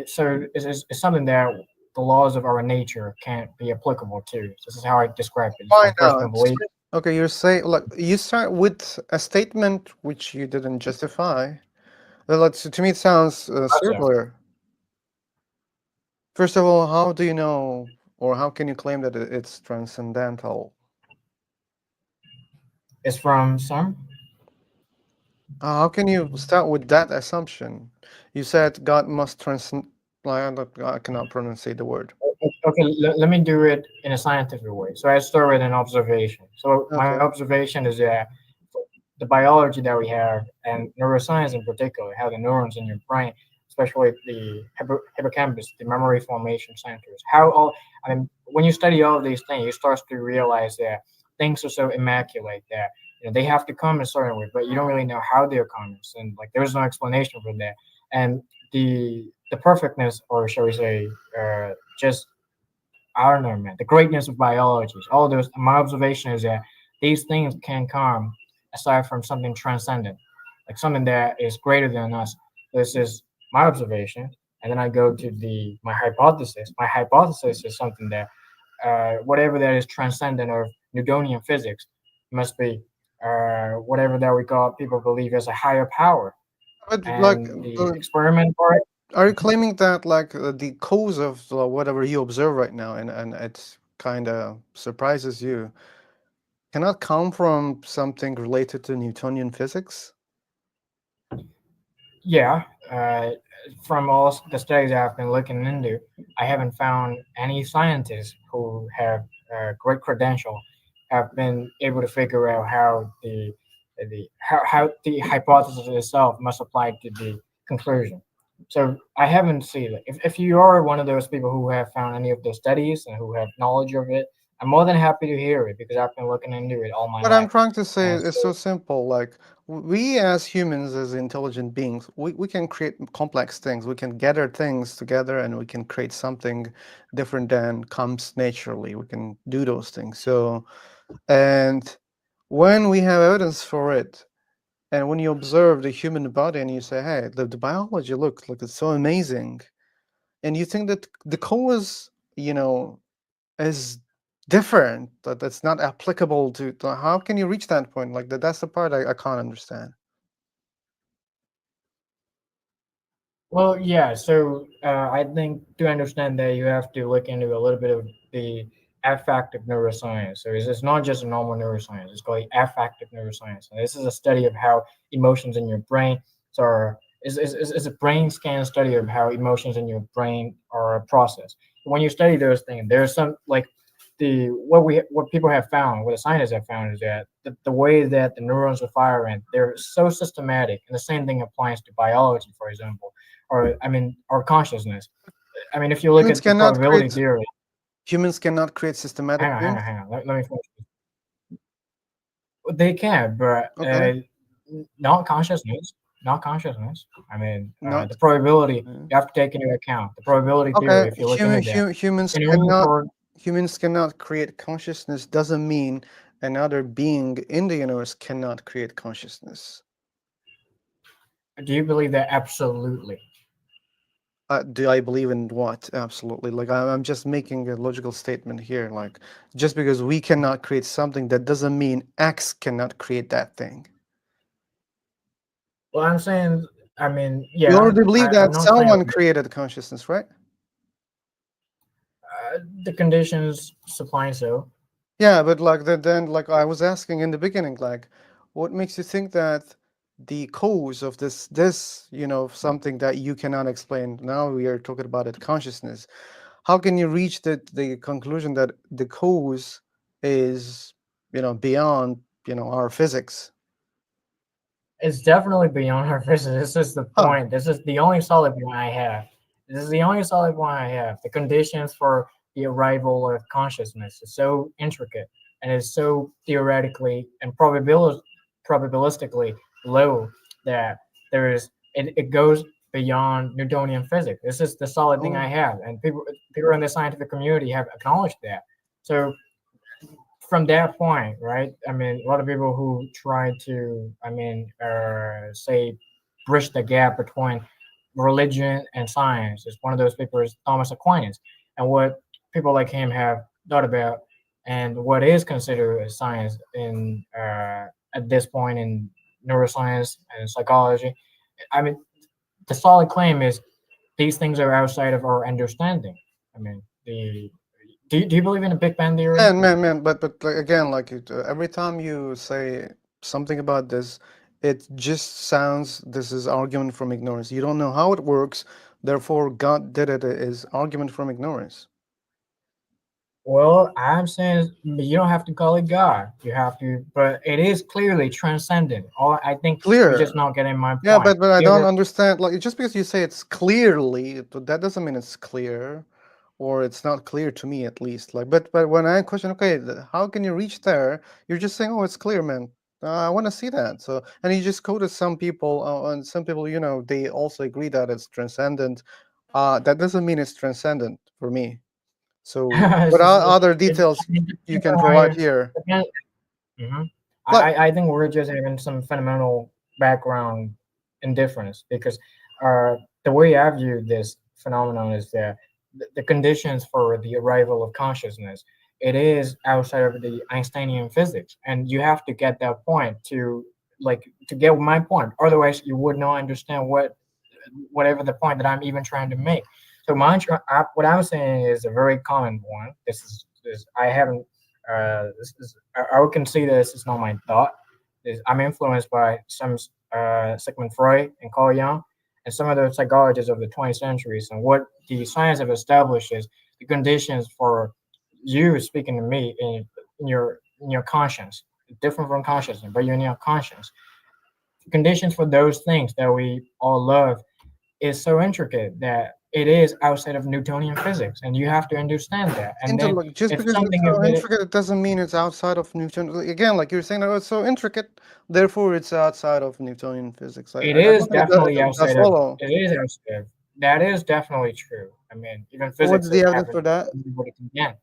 so it's something that the laws of our nature can't be applicable to. This is how I describe it. It's my Why personal not? belief. Okay, you're saying, look, you start with a statement which you didn't justify. Well, to me, it sounds Gotcha. circular. First of all, how do you know, or how can you claim that it's transcendental? is from some. How can you start with that assumption? You said God must transcend. I cannot pronounce the word. Okay, let me do it in a scientific way. So I start with an observation. So my Okay. observation is that the biology that we have and neuroscience in particular, how the neurons in your brain, especially the hippocampus, the memory formation centers, how all, I mean, when you study all of these things, you start to realize that things are so immaculate that they have to come a certain way, but you don't really know how they're coming, and like there's no explanation for that. And the perfectness, or shall we say, just I don't know, man. The greatness of biology, all those. My observation is that these things can come aside from something transcendent, like something that is greater than us. This is my observation, and then I go to the my hypothesis. My hypothesis is something that whatever that is transcendent or Newtonian physics must be whatever that we call people believe as a higher power, But like, and the experiment part. are you claiming that like the cause of whatever you observe right now, and it kind of surprises you, cannot come from something related to Newtonian physics? Yeah, from all the studies I've been looking into, I haven't found any scientists who have great credential have been able to figure out how how the hypothesis itself must apply to the conclusion. So I haven't seen it. If you are one of those people who have found any of those studies and who have knowledge of it, I'm more than happy to hear it because I've been looking into it all my What I'm life. trying to say And is so simple. Like we as humans, as intelligent beings, we can create complex things. We can gather things together and we can create something different than comes naturally. We can do those things. So, and when we have evidence for it, and when you observe the human body and you say, hey, the biology, look, it's so amazing. And you think that the cause, is different, that it's not applicable to how can you reach that point? Like that's the part I can't understand. well, yeah. So I think to understand that you have to look into a little bit of the affective neuroscience. So it's not just a normal neuroscience; it's called affective neuroscience. And this is a study of how emotions in your brain are. Is a brain scan study of how emotions in your brain are processed. When you study those things, there's some like what people have found, what the scientists have found is that the way that the neurons are firing, they're so systematic, and the same thing applies to biology, for example, or I mean, or consciousness. I mean, if you look Humans at the cannot probability create theory, humans cannot create systematic things. hang on. Let me finish. They can, but Okay. not consciousness. Not consciousness. I mean, the Not probability you have to take into account the probability theory. okay. If you look into that, Humans in order cannot for create consciousness doesn't mean another being in the universe cannot create consciousness. do you believe that? Absolutely. Do I believe in what? Absolutely. Like I'm just making a logical statement here. Like just because we cannot create something, that doesn't mean X cannot create that thing. Well, I'm saying, I mean, You yeah, already believe I'm that not saying someone created consciousness, right? the conditions supplying so. Yeah, but like then like I was asking in the beginning, like what makes you think that the cause of this something that you cannot explain, now we are talking about it, consciousness. How can you reach the conclusion that the cause is beyond our physics? It's definitely beyond our physics. This is the Huh. point. This is the only solid point I have. This is the only solid point I have. The conditions for the arrival of consciousness is so intricate and is so theoretically and probabilistically low that it goes beyond Newtonian physics. This is the solid thing Oh. I have, and people in the scientific community have acknowledged that. So from that point, right? I mean, a lot of people who try to, I mean, say, bridge the gap between religion and science is one of those people is Thomas Aquinas, and what people like him have thought about, and what is considered as science in at this point in neuroscience and psychology. I mean, the solid claim is these things are outside of our understanding. I mean, Do you believe in the Big Bang theory? Man, but like, again, like every time you say something about this, it just sounds this is argument from ignorance. You don't know how it works, therefore God did it is argument from ignorance. Well, I'm saying you don't have to call it God. You have to, but it is clearly transcendent. All I think you're just Clear. not getting my Yeah, point. but I You don't ever, understand. Like just because you say it's clearly, that doesn't mean it's clear, or it's not clear to me at least. Like, but when I question, okay, how can you reach there? You're just saying, oh, it's clear, man. I want to see that. So, and you just quoted some people, and some people, you know, they also agree that it's transcendent. That doesn't mean it's transcendent for me. So, it's what just, are other it, details it you depends can on how provide you. here? Mhm. Like, I think we're just having some fundamental background indifference because the way I view this phenomenon is that the conditions for the arrival of consciousness, it is outside of the Einsteinian physics, and you have to get that point to get my point. Otherwise, you would not understand whatever the point that I'm even trying to make. So what I'm saying is a very common one. This I haven't. This is I would consider this is not my thought. I'm influenced by some Sigmund Freud and Carl Jung and some of the psychologists of the 20th centuries. And what the science have established is the conditions for you speaking to me in your conscience, different from consciousness, but you're in your conscience. The conditions for those things that we all love is so intricate that it is outside of Newtonian physics, and you have to understand that. And then just if because it's something so is intricate, it doesn't mean it's outside of Newton. Again, like you're saying, oh, it's so intricate, therefore it's outside of Newtonian physics. it I is don't think that definitely it does outside of follow. it is outside of that is definitely true. I mean, even What's the physicists evidence for haven't that? what it can.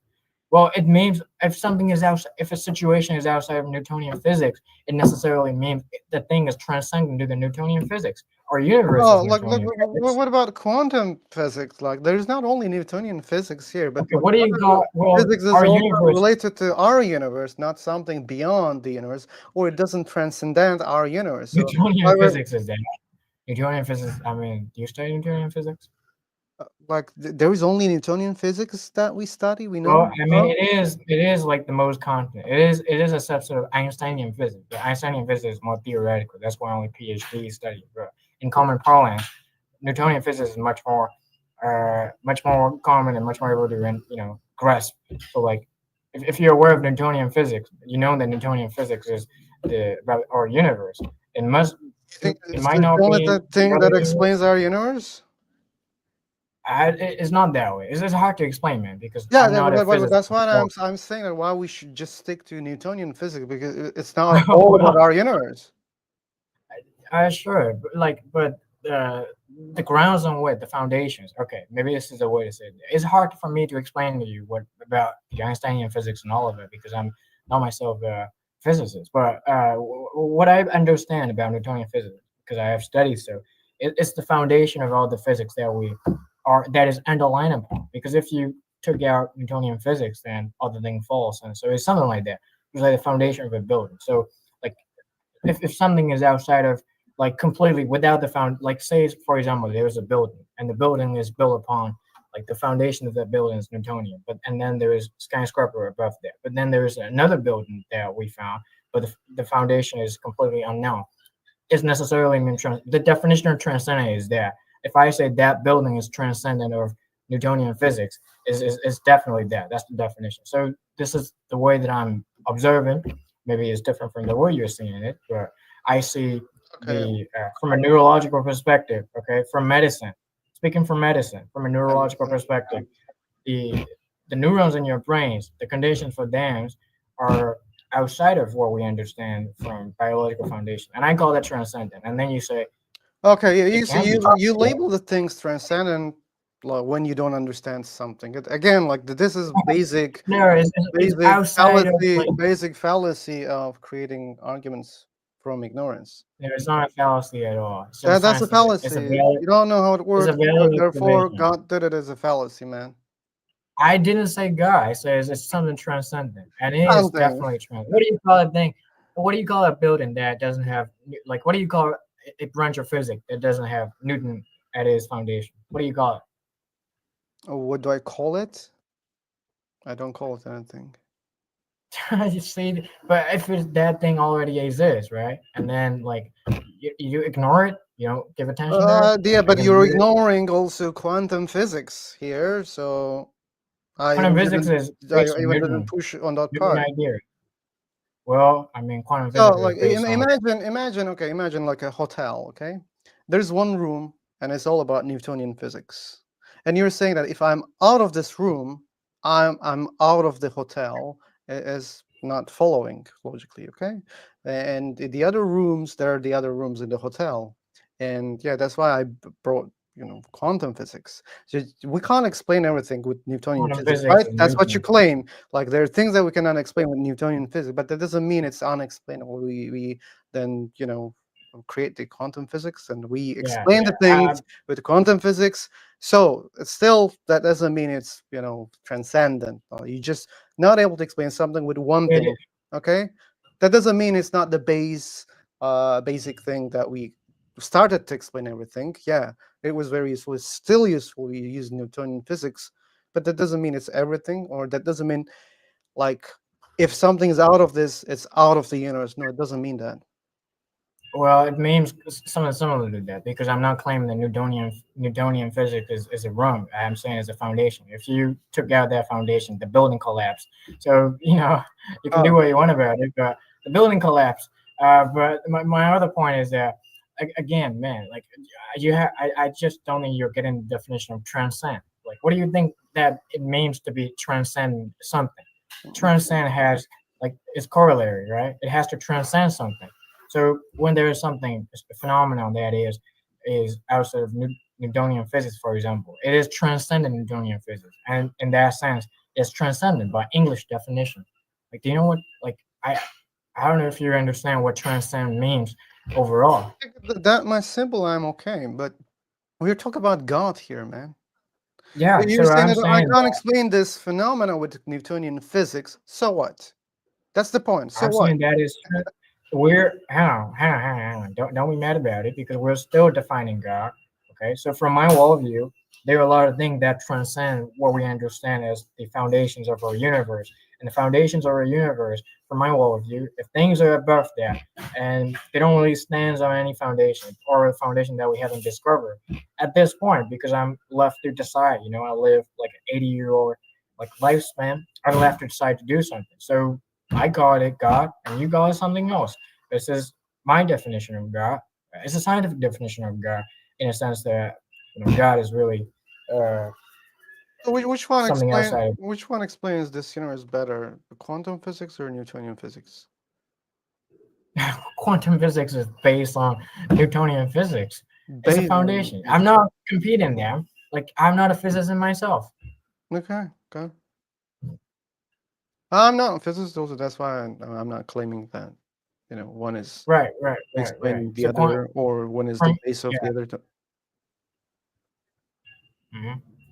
Well, it means if something is outside, if a situation is outside of Newtonian physics, it necessarily means the thing is transcendent to the Newtonian physics. Our universe is Oh, like Newtonian physics. what about quantum physics? Like, there's not only Newtonian physics here, but Okay, what do you quantum call? Well, physics is our also universe. related to our universe, not something beyond the universe, or it doesn't transcend our universe. So, Newtonian however, physics is that. Newtonian physics. I mean, do you study Newtonian physics? like there is only Newtonian physics that we study, we Well, know I mean, of. it is like the most constant. It is a subset of Einsteinian physics. The Einsteinian physics is more theoretical. That's why only PhDs study. But in common parlance, Newtonian physics is much more common and much more able to grasp. So like, if you're aware of Newtonian physics, you know that Newtonian physics is about our universe. It must. You think It it's might the not only be the thing other that universe. explains our universe? It's not that way. It's just hard to explain, man, because Yeah, I'm not a but physicist that's why myself. I'm saying that why we should just stick to Newtonian physics because it's not all about Well, our universe. sure, but the grounds on what the foundations. Okay, maybe this is the way to say it. It's hard for me to explain to you what about the Einsteinian physics and all of it because I'm not myself a physicist. But what I understand about Newtonian physics, because I have studied so, it's the foundation of all the physics that is underlying upon. Because if you took out Newtonian physics, then other thing falls, and so it's something like that. It's like the foundation of a building. So like if something is outside of like completely without the found like say for example there's a building and the building is built upon like the foundation of that building is Newtonian but and then there is skyscraper above that but then there is another building that we found but the foundation is completely unknown is necessarily mean the definition of transcendent is that if I say that building is transcendent of Newtonian physics is definitely that. That's the definition. So this is the way that I'm observing. Maybe it's different from the way you're seeing it, but I see Okay. the from a neurological perspective. Okay, from medicine. Speaking from medicine, from a neurological perspective, the the neurons in your brains, the conditions for them are outside of what we understand from biological foundation, and I call that transcendent. And then you say Okay, yeah, it you see, can be. you label the things transcendent like, when you don't understand something. Again, like this is No, it's outside of like. basic fallacy of creating arguments from ignorance. No, it's not a fallacy at all. It's just That's a scientific. fallacy. You don't know how it It's a works, valid therefore observation. God did it as a fallacy, man. I didn't say God. I said it's something transcendent, and it is Something. definitely transcendent. What do you call a thing? What do you call a building that doesn't have like? What do you call a branch of physics that doesn't have Newton at its foundation? What do you call it? What do I call it? I don't call it anything. You see, but if it's, that thing already exists, right? And then like you ignore it, you don't give attention to it. Yeah, I but can you're read it. ignoring also quantum physics here, so Quantum physics is I based on even didn't Newton. push on that Newton part. idea. Well, I mean, quantum So, physics is like, based on. imagine like a hotel. Okay, there's one room, and it's all about Newtonian physics. And you're saying that if I'm out of this room, I'm out of the hotel, is not following logically. Okay, and the other rooms, there are the other rooms in the hotel, and yeah, that's why I brought quantum physics. So we can't explain everything with Newtonian Quantum physics, physics right? is That's what you Newton. claim. Like there are things that we cannot explain with Newtonian physics, but that doesn't mean it's unexplainable. We then create the quantum physics and we Yeah, explain yeah. the things with quantum physics. So it's still, that doesn't mean it's transcendent. You're just not able to explain something with one It, thing. Okay, that doesn't mean it's not the basic thing that we started to explain everything. Yeah, it was very useful. It's still useful. You use Newtonian physics, but that doesn't mean it's everything, or that doesn't mean like if something is out of this, it's out of the universe. No, it doesn't mean that. well, it means something similar to that because I'm not claiming that Newtonian physics is a wrong. I'm saying it's a foundation. If you took out that foundation, the building collapsed. So you can do what you want about it, but the building collapsed. But my other point is that again, man, like I just don't think you're getting the definition of transcend. Like, what do you think that it means to be transcend something? Transcend has like it's corollary, right? It has to transcend something. So when there is something, a phenomenon that is outside of Newtonian physics, for example, it is transcendent Newtonian physics, and in that sense, it's transcendent by English definition. Like, do you know what? Like, I don't know if you understand what transcend means overall. That my simple, I'm okay, but we're talking about God here, man. Yeah, You're so saying I'm that I saying can't that explain this phenomena with Newtonian physics. So what? That's the point. So I'm what? saying that is we're hang on. Don't be mad about it because we're still defining God. Okay, so from my worldview, there are a lot of things that transcend what we understand as the foundations of our universe. And the foundations of our universe, from my worldview, if things are above that and they don't really stand on any foundation or a foundation that we haven't discovered at this point, because I'm left to decide. I live like an 80-year-old like lifespan. I'm left to decide to do something. So I call it God, and you call it something else. This is my definition of God. It's a scientific definition of God, in a sense that God is really uh, So which one something outside. which one explains this universe better, quantum physics or Newtonian physics? Quantum physics is based on Newtonian physics. It's a Based on foundation. I'm not competing them. Like I'm not a physicist myself. okay. I'm not a physicist, also that's why I'm not claiming that one is Right. explaining the So other, or one is the base of the other.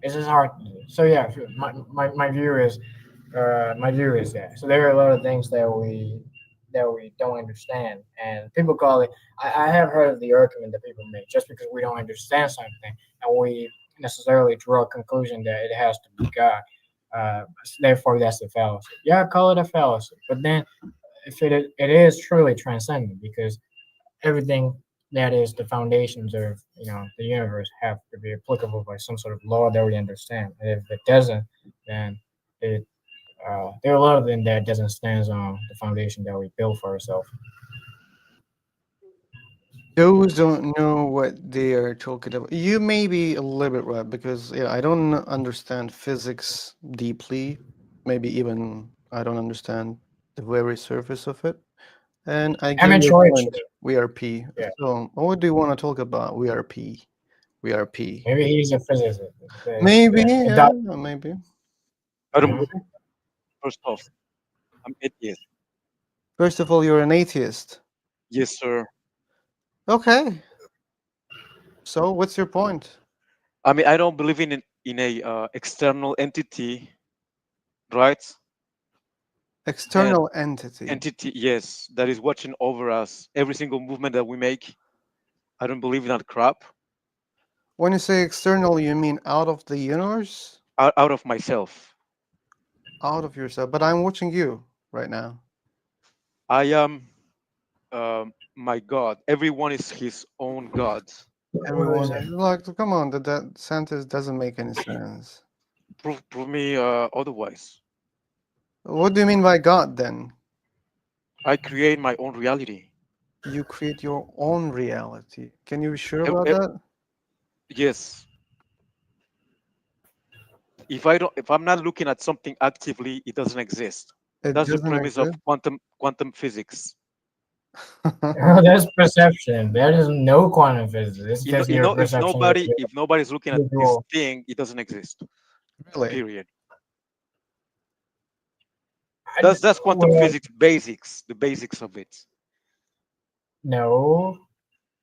It's just hard. So yeah, my view is that. So there are a lot of things that we don't understand, and people call it. I have heard of the argument that people make just because we don't understand something, and we necessarily draw a conclusion that it has to be God. Therefore, that's a fallacy. Yeah, call it a fallacy. But then, if it is truly transcendent, because everything that is the foundations of the universe have to be applicable by some sort of law that we understand. And if it doesn't, then it there are a lot of them that doesn't stand on the foundation that we build for ourselves. Those don't know what they are talking about. You may be a little bit right, because I don't understand physics deeply. Maybe even I don't understand the very surface of it. And I get your point. Amateurship. We are P. Yeah. So what do you want to talk about? We are P. We are P. Maybe he's a physicist. Maybe, Yeah. maybe. I don't believe. First off, I'm atheist. First of all, you're an atheist. Yes, sir. Okay. So what's your point? I mean, I don't believe in a external entity, right? External entity. Entity, yes, that is watching over us every single movement that we make. I don't believe in that crap. When you say external, you mean out of the universe? Out of myself. out of yourself. But I'm watching you right now. I am my God. Everyone is his own God. Everyone, like, come on, that sentence doesn't make any sense. Prove me otherwise. What do you mean by God then? I create my own reality. You create your own reality. Can you be sure Ev- about ev- that? yes. If I'm not looking at something actively, it doesn't exist. It That's the doesn't premise of exist. quantum physics. Oh, that's perception. There is no quantum physics. It's just your If perception of your if nobody's looking at this visual. thing, it doesn't exist. Really? Period. I- That's quantum well, physics basics, the basics of it. no,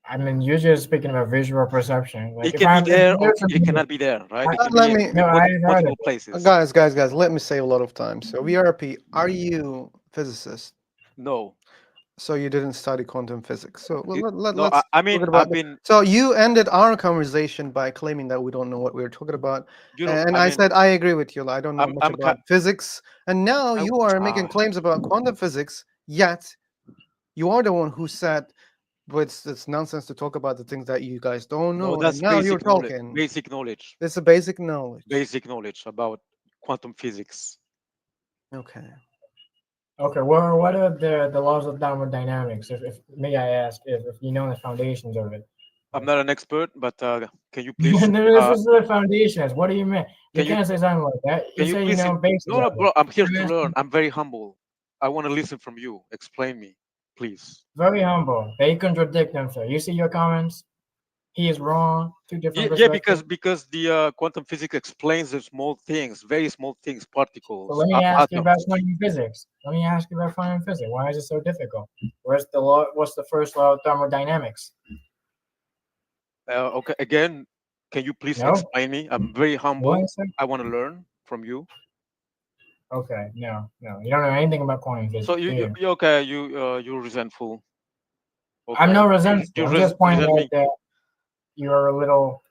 I mean you're just speaking about visual perception. Like It can be if there or there's a it cannot be there, right? It can Let be me, no, I've heard of multiple it. places. guys. Let me save a lot of time. So, VRP, are you physicist? No. So you didn't study quantum physics. So No, let's I talk mean about I've this. been So you ended our conversation by claiming that we don't know what we were talking about, you know and I I mean said I agree with you. I don't know much I'm about physics, and now I, you are making claims about quantum physics. Yet you are the one who said, "But it's nonsense to talk about the things that you guys don't no, know." And that's now you're basic knowledge. talking. Basic knowledge. It's a basic knowledge. Basic knowledge about quantum physics. Okay. Okay, well, what are the laws of thermodynamics? If may I ask, if you know the foundations of it? I'm not an expert, but can you please This is the foundations. What do you mean? You can you can't say something like that. You can you say you please know basics no, of bro, I'm here to it. learn. I'm very humble. I want to listen from you. Explain me, please. Very humble. They contradict themselves. You see your comments? He is wrong. Two different Yeah, perspectives. because the quantum physics explains the small things, very small things, So particles, let me ask you about atoms. quantum physics. Let me ask you about quantum physics. Why is it so difficult? Where's the law? What's the first law of thermodynamics? Okay, again, can you please No. explain me? I'm very No humble. answer. I want to learn from you. Okay. No. No. You don't know anything about quantum So physics, do you? you okay? You're resentful. I'm Okay, not resentful. I'm just pointing resent out me. that you're a little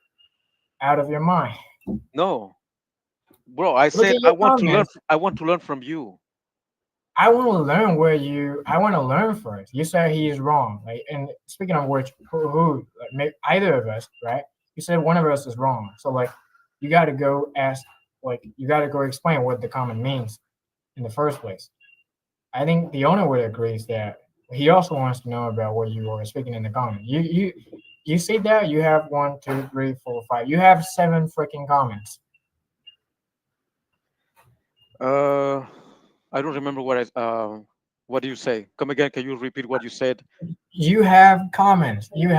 out of your mind. No, bro. I Look said at your comments. I want to learn from you. I want to learn where you. I want to learn first. You said he is wrong. Like, and speaking of which, who like, either of us, right? You said one of us is wrong. So like, you got to go ask. Like, you got to go explain what the comment means in the first place. I think the owner would agree is that he also wants to know about what you were speaking in the comment. You see that you have 1, 2, 3, 4, 5. You have 7 freaking comments. I don't remember what do you say? Come again. Can you repeat what you said? You have comments. You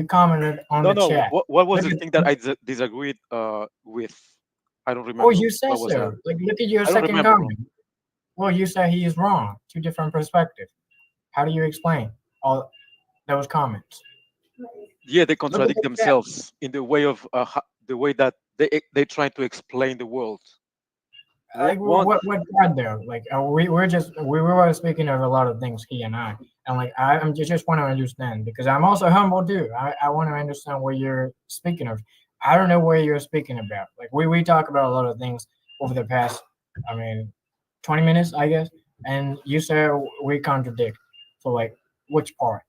commented on No, the no. chat. What was Look the at, thing that I disagreed with? I don't oh, remember. you said What was that? so. Like, look at your I don't second remember, bro. comment. Well, you said he is wrong. 2 different perspectives. How do you explain all those comments? Yeah, they Look at contradict the chat. themselves in the way of the way that they try to explain the world. Like One, what part though? Like we were speaking of a lot of things, he and I, and like I'm just want to understand because I'm also humble too. I want to understand what you're speaking of. I don't know what you're speaking about. Like we talk about a lot of things over the past, I mean, 20 minutes, I guess, and you said we contradict. So like, which part?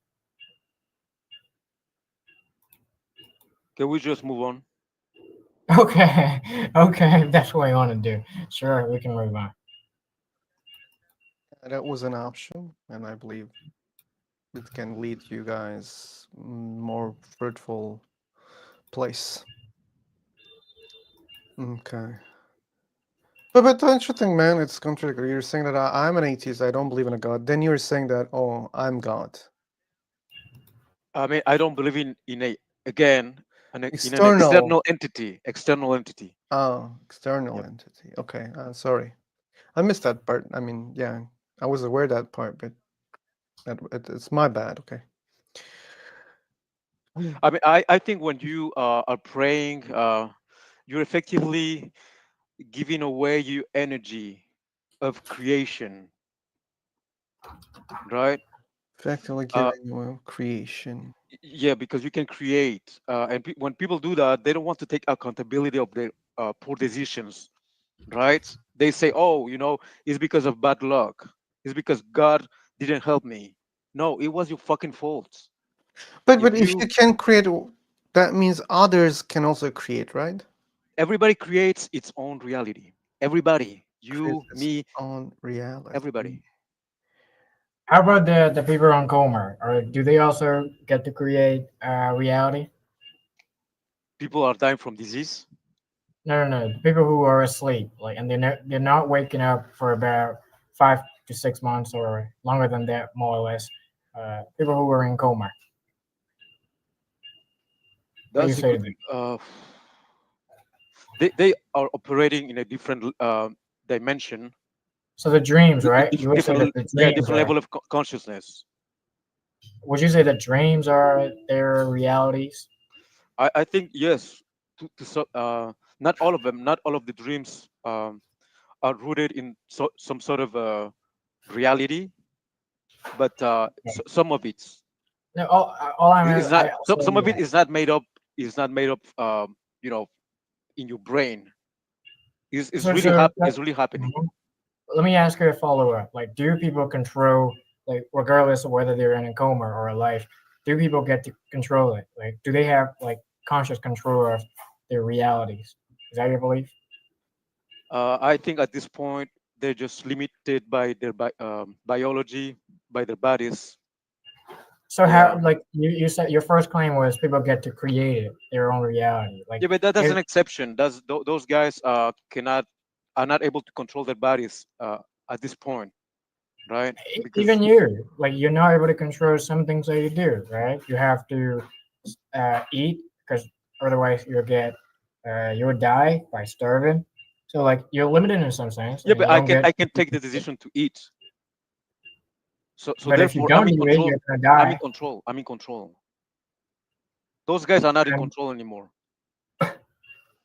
can we just move on? Okay, okay, if that's what you want to do. Sure, we can move on. That was an option, and I believe it can lead you guys more fruitful place. Okay. But interesting, man. It's contradictory. You're saying that I'm an atheist. I don't believe in a god. Then you're saying that, oh, I'm God. I mean, I don't believe in a again in an External. external entity. Oh, external Yep. entity. Okay. Sorry, I missed that part. I mean, yeah, I was aware of that part, but it's my bad. Okay. I mean, I think when you are praying, you're effectively giving away your energy of creation, right? Effectively Uh, giving you creation. yeah, because you can create, and when people do that, they don't want to take accountability of their poor decisions. right? They say, oh, it's because of bad luck. It's because God didn't help me. No, it was your fucking fault. But If if you you, can create, that means others can also create, right? everybody creates its own reality. Everybody, Create you, its me, own reality. everybody. How about the people on coma? Or do they also get to create reality? People are dying from disease. No. The people who are asleep, like, and they're not waking up for about 5 to 6 months or longer than that, more or less. People who are in coma. What do you That's a say to good. them? They are operating in a different dimension, So the dreams, right? You would say that different, the yeah, dreams different are. level of consciousness. Would you say that dreams are their realities? I think yes. Not all of them, not all of the dreams are rooted in some sort of reality, but some of it No, all is not. I Some also, of it is not made up. Is not made up. You know, in your brain. Is so really so is really happening. Mhm. Let me ask you a follow up. Like, do people control, like, regardless of whether they're in a coma or alive, do people get to control it? Like, do they have like conscious control of their realities? Is that your belief? I think at this point they're just limited by their biology, by their bodies. So how, Yeah, like, you said your first claim was people get to create it, their own reality. Like, yeah, but that's if, an exception. Those guys cannot are not able to control their bodies at this point, right? even Because you, like, you're not able to control some things that you do, right? You have to eat because otherwise you would die by starving. So like you're limited in some sense, yeah, and but you don't get. I can take the decision to eat. So But if you therefore I'm don't in do it, control. you're gonna I'm in die. control. I'm in control. Those guys are not in And control anymore.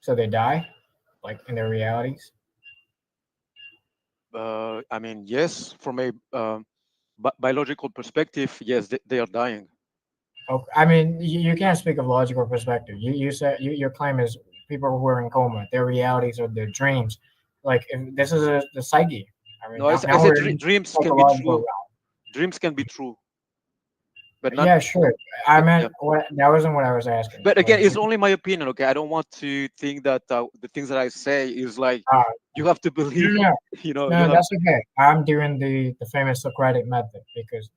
so they die, like in their realities. I mean, yes, from a biological perspective, yes, they are dying. Oh, I mean, you can't speak of logical perspective. You said your claim is people who are in coma, their realities are their dreams. Like if this is the psyche. I mean, No, I now said we're in dreams can be psychological true. realm. Dreams can be true, but not. Yeah, sure. I Yeah. meant what that wasn't what I was asking. But again, Like, it's only my opinion. Okay, I don't want to think that the things that I say is like uh, you have to no, believe. no, no, You no, have. that's okay. I'm doing the famous Socratic method because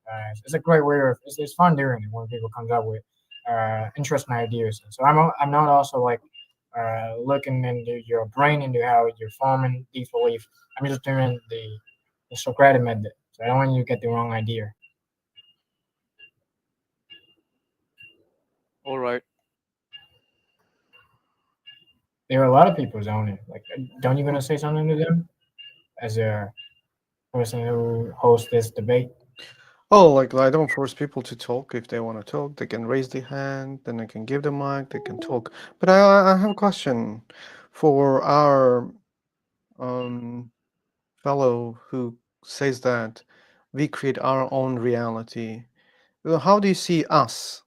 it's a great way of it's fun doing it when people comes up with interesting ideas. So I'm not also like looking into your brain into how you're forming these beliefs. I'm just doing the Socratic method. So I don't want you to get the wrong idea. All right. There are a lot of people zoning. Like, don't you gonna say something to them as a person who hosts this debate? Oh, like I don't force people to talk. If they want to talk, they can raise their hand, then I can give the mic, they can talk. But I have a question for our um fellow who says that we create our own reality. Well, how do you see us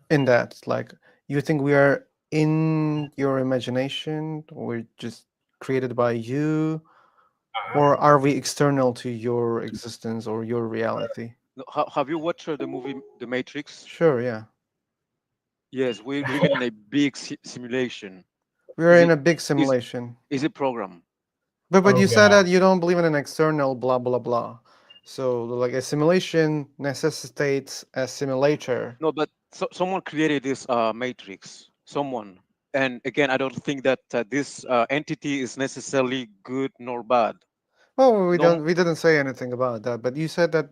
in that? Like, you think we are in your imagination, or we're just created by you, or are we external to your existence or your reality? No, have you watched the movie The Matrix? Sure, yeah. Yes, we're living in a big simulation. We're Is in it a big is simulation. is it program? But Oh you said god. that you don't believe in an external blah blah blah. So like a simulation necessitates a simulator. No, but someone created this matrix. Someone, and again, I don't think that this entity is necessarily good nor bad. Well, No, we didn't say anything about that, but you said that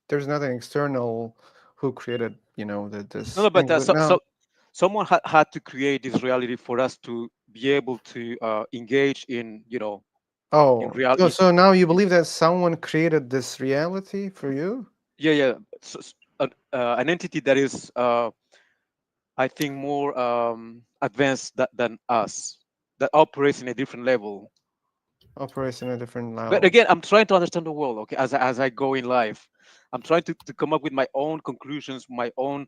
there's nothing external who created, no, this no, but thing. But so now, someone had to create this reality for us to be able to engage in, in oh, so reality. so now you believe that someone created this reality for you? Yeah, yeah. An entity that is, I think, more advanced than us, that operates in a different level. Operates in a different But level. again, I'm trying to understand the world. Okay, as I go in life, I'm trying to come up with my own conclusions, my own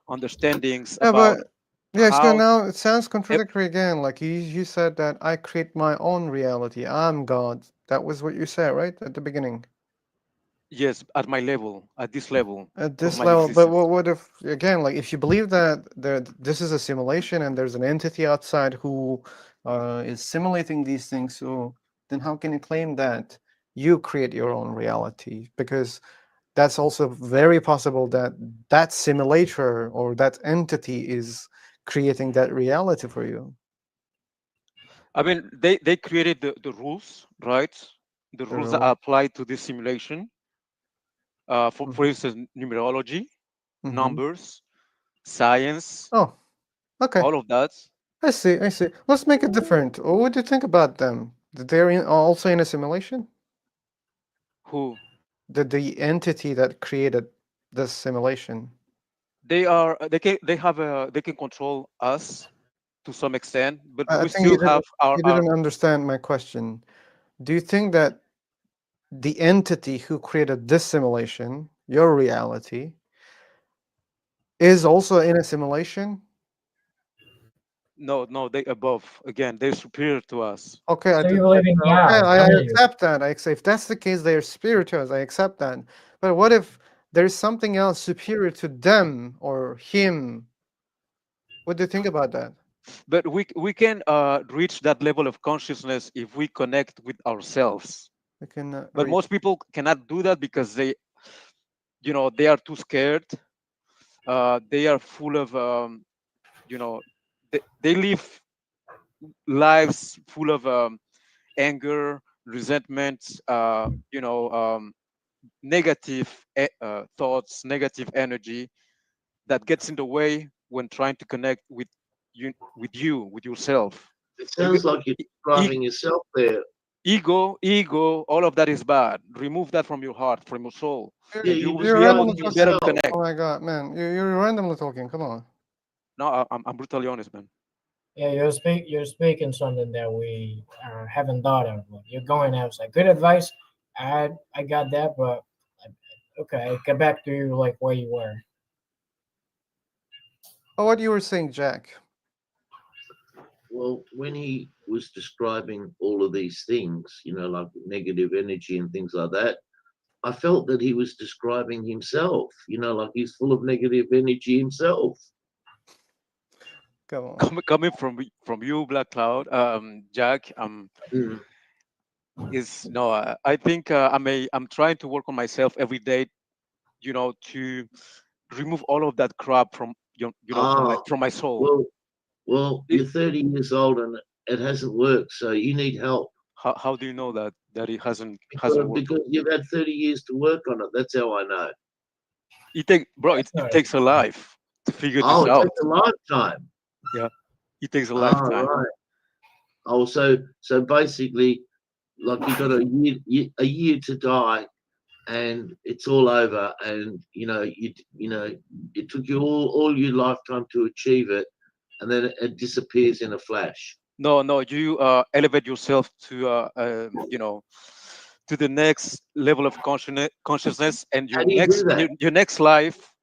understandings Yeah, about. Yeah, so how now it sounds ev- contradictory again. Like you said that I create my own reality. I'm God. That was what you said, right? At the beginning. yes, at my level, at this level At of this my level, but existence. what if again, like if you believe that this is a simulation and there's an entity outside who is simulating these things, so then how can you claim that you create your own reality? Because that's also very possible that that simulator or that entity is creating that reality for you. I mean, they created the rules, right? The The rules that rule. apply to this simulation. For Mhm. instance, numerology, Mhm. numbers, science, Oh, okay. all of that. I see. I see. Let's make it different. What do you think about them? They're also in a simulation? Who The entity that created this simulation. they are, they can control us to some extent, but I we think still have you our. didn't understand my question. Do you think that the entity who created this simulation, your reality, is also in a simulation? No, no, they above. Again, they're superior to us. Okay, So you believe in okay, God? I Don't you? accept that. I accept if that's the case, they are superior to us. I accept that. But what if there's something else superior to them or him? What do you think about that? But we can reach that level of consciousness if we connect with ourselves. I can But read. most people cannot do that because they are too scared. They are full of you know they live lives full of anger, resentment, negative thoughts, negative energy that gets in the way when trying to connect with yourself. It You sounds like you're e- describing yourself there. ego, all of that is bad. Remove that from your heart, from your soul, Yeah, and you you're will You're be able randomly describing to better talking. yourself. connect. Oh my god, man! You're randomly talking. Come on. No, I'm brutally honest, man. Yeah, you're speaking something that we haven't thought of. Like, you're going outside. Good advice. I got that, but okay, get back to like where you were. Oh, what you were saying, Jack? Well, when he was describing all of these things, like negative energy and things like that, I felt that he was describing himself, like he's full of negative energy himself. Come on. Coming from you, Black Cloud, Jack, Mm. is no. I think I'm trying to work on myself every day, to remove all of that crap from from my Ah, soul. well, It, you're 30 years old and it hasn't worked, so you need help how do you know that it hasn't because, worked? because you've had 30 years to work on it. That's how I know. That's It not takes a life to figure this Oh, it out. takes a lifetime. Yeah, it takes a Ah, lifetime. right. Oh, so basically, like you got a year to die, and it's all over, and it took you all your lifetime to achieve it, and then it disappears in a flash. No, you elevate yourself to to the next level of consciousness, and How do you do that? your next life,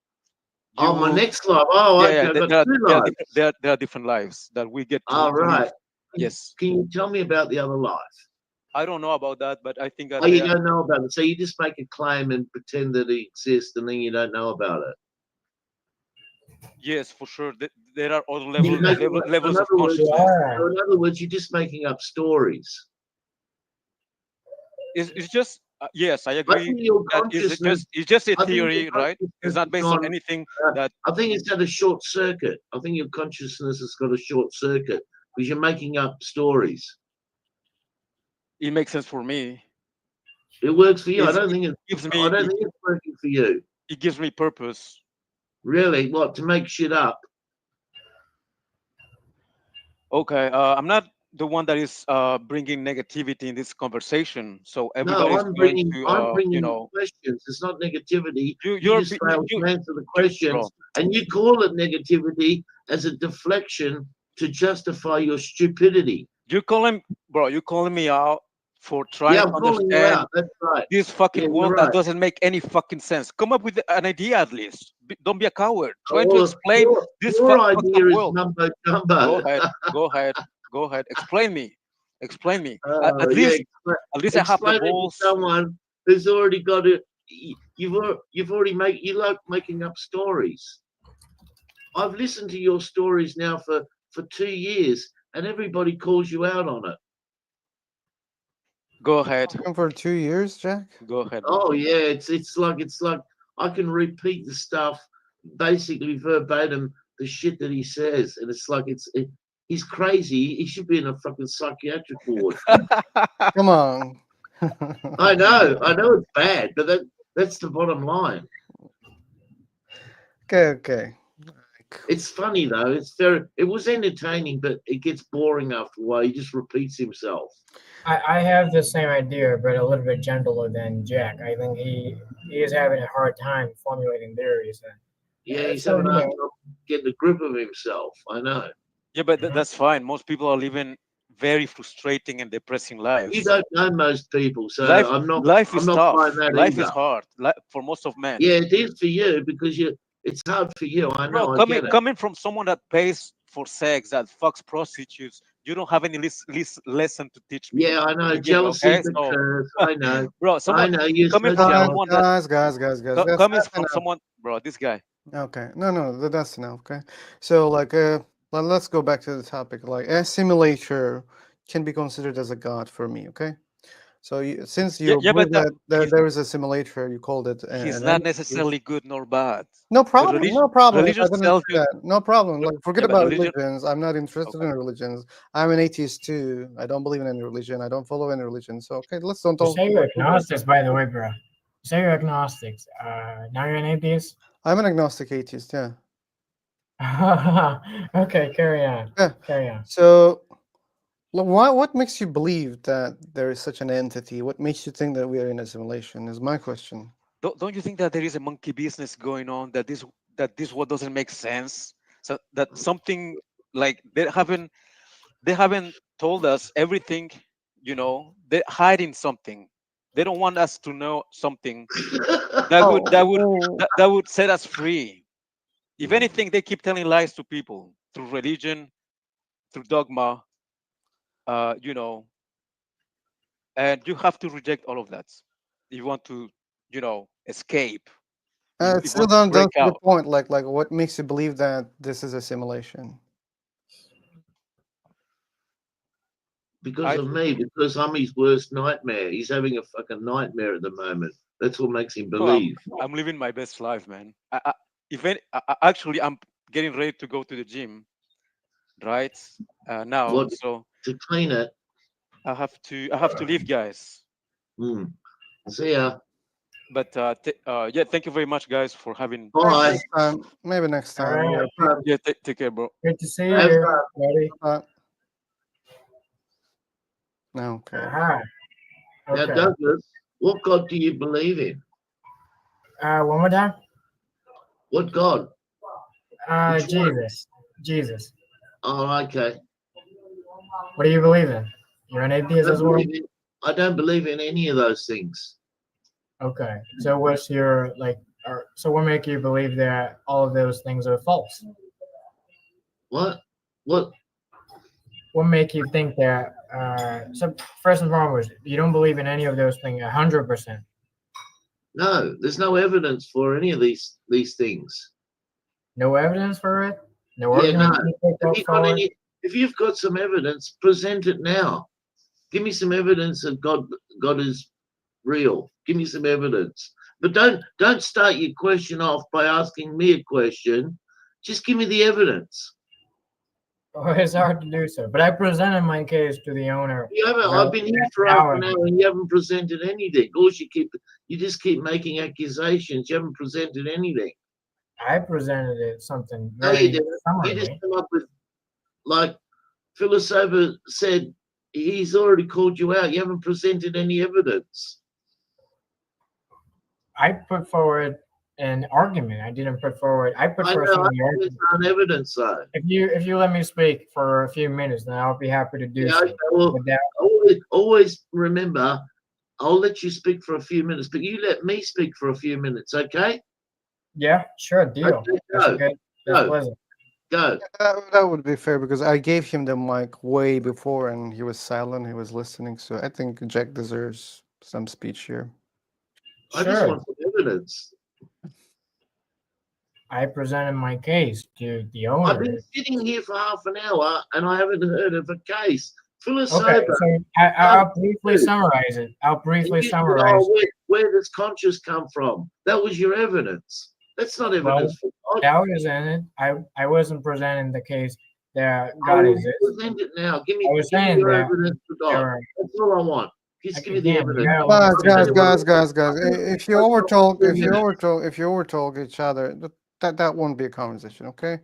you Oh, my will. next life. Oh, Yeah, okay, yeah. I've got two There are lives. there are different lives that we get All to live. right. Yes, Can you tell me about the other life? I don't know about that, but I think Oh, that you there. don't know about it. So you just make a claim and pretend that it exists, and then you don't know about it. Yes, for sure. There are other You make, so levels in of other words, consciousness. so in other words, you're just making up stories. It's just yes, I I agree think your that consciousness. it's just a I think your theory, right? It's consciousness not has based on gone. anything Uh, that I think it's had a short circuit. I think your consciousness has got a short circuit because you're making up stories. it makes sense for me. It works for you. I It's, don't it think it's. gives I me don't think it's working for you. it gives me purpose. Really? What, to make shit up? Okay, I'm not the one that is bringing negativity in this conversation, so No, everybody's I'm going bringing. to I'm bringing questions. It's not negativity. You you're just fail to answer the bro. questions, and you call it negativity as a deflection to justify your stupidity. You're calling me out for trying Yeah, to I'm calling you understand out. That's right. this fucking Yeah, you're world that right. doesn't make any fucking sense. Come up with an idea at least. Don't be a coward. Trying to Well, explain this your fucked up idea is world. mumbo Go jumbo. ahead. Go ahead. Go ahead. Explain me. Explain me. Oh, At yeah, least I have the explain it to balls. someone who's already got it. You've already you like making up stories. I've listened to your stories now for 2 years, and everybody calls you out on it. Go ahead. For 2 years, Jack? Go ahead, bro. Oh yeah, it's like I can repeat the stuff basically verbatim, the shit that he says, and it's like he's crazy. He should be in a fucking psychiatric ward. Come on. I know it's bad, but that's the bottom line. Okay. It's funny though. It was entertaining, but it gets boring after a while. He just repeats himself. I have the same idea, but a little bit gentler than Jack. I think he is having a hard time formulating theories. Yeah, he's So, having a you hard know, time getting a grip of himself. I know. Yeah, but that's fine. Most people are living very frustrating and depressing You lives. don't know most people, so Life I'm not is buying tough. that Life is either. hard for most of men. Yeah, it is for you because it's hard for you. I Bro, know. I get it. coming from someone that pays for sex, that fucks prostitutes, you don't have any lesson to teach me. Yeah, I know. You get me, Jealousy okay? is a So, curse. I know. bro, I someone know. You're coming so from jealous. someone that Guys. coming That's from enough. someone, bro, this guy. Okay. No, that's enough. Okay. So, like, let's go back to the topic. Like, a simulator can be considered as a god for me. Okay. So, since you Yeah, believe but that there is a simulator, you called it he's an not entity. necessarily good nor bad. No The problem. No problem. religion I didn't tells say you, that. No problem. Like, forget yeah, but about religion. religions. I'm not interested Okay. in religions. I'm an atheist too. I don't believe in any religion. I don't follow any religion. So, okay, let's don't you talk say you're about religion. agnostics, by the way, bro. You say you're agnostics. Now you're an atheist? I'm an agnostic atheist. Yeah. Okay, carry on. Yeah. Carry on. So, what makes you believe that there is such an entity? What makes you think that we are in a simulation? Is my question. Don't you think that there is a monkey business going on, that this what doesn't make sense? So that something like they haven't told us everything, they're hiding something. They don't want us to know something that would set us free. If anything, they keep telling lies to people through religion, through dogma, you know, and you have to reject all of that. You want to, escape. You Still want to break don't see the out. point. Like what makes you believe that this is a simulation? Because of me, because I'm his worst nightmare. He's having a fucking nightmare at the moment. That's what makes him No, believe. I'm living my best life, man. Actually, I'm getting ready to go to the gym, right? Now, What so to clean it? I have to leave, guys. See ya. But yeah, thank you very much, guys, for having. Bye. Maybe next time. All right. Yeah, take care, bro. Good to see you, buddy. Okay. Aha. Now, Okay. Douglas, what God do you believe in? One more time. What God? Which one? Jesus. Jesus. Oh, okay. What do you believe in? You're an atheist as well? I don't believe in any of those things. Okay. So what's your so what make you believe that all of those things are false? What? What make you think that so first and foremost, you don't believe in any of those things 100%? No, there's no evidence for any of these things. No evidence for it? No Yeah, argument no. to pick Have up you got for it? any? If you've got some evidence, present it now. Give me some evidence that God is real. Give me some evidence. But don't start your question off by asking me a question. Just give me the evidence. Oh, it's hard to do so. But I presented my case to the owner. You haven't. I've been here for half an hour and you haven't presented anything. All you just keep making accusations. You haven't presented anything. I presented it something No, you very didn't. You just summarily. come up with, like Philosopher said, he's already called you out. You haven't presented any evidence. I put forward an argument. I didn't put forward. I put I forward know. some I of the think it's argument. on evidence, though. If you let me speak for a few minutes, then I'll be happy to do Yeah. so. Okay, well, Without, always remember, I'll let you speak for a few minutes, but you let me speak for a few minutes, okay? yeah, sure, deal. Okay, That's go, good. That's go, pleasant. go. That would be fair because I gave him the mic way before and he was silent. He was listening. So I think Jack deserves some speech here. I just Sure. want some evidence. I presented my case to the I've owner. been sitting here for half an hour and I haven't heard of a case. Full of Okay, sober. so I'll briefly summarize it. I'll briefly summarize. Where does conscious come from? That was your evidence. That's not Well, evidence for God. doubt is in it. I wasn't presenting the case that I God will exists. present it now. Give me I was give me saying your that evidence for God. there are, That's all I want. Just give me the again, you evidence. gotta let me speak. Guys. If you overtalk each other, that won't be a conversation, okay?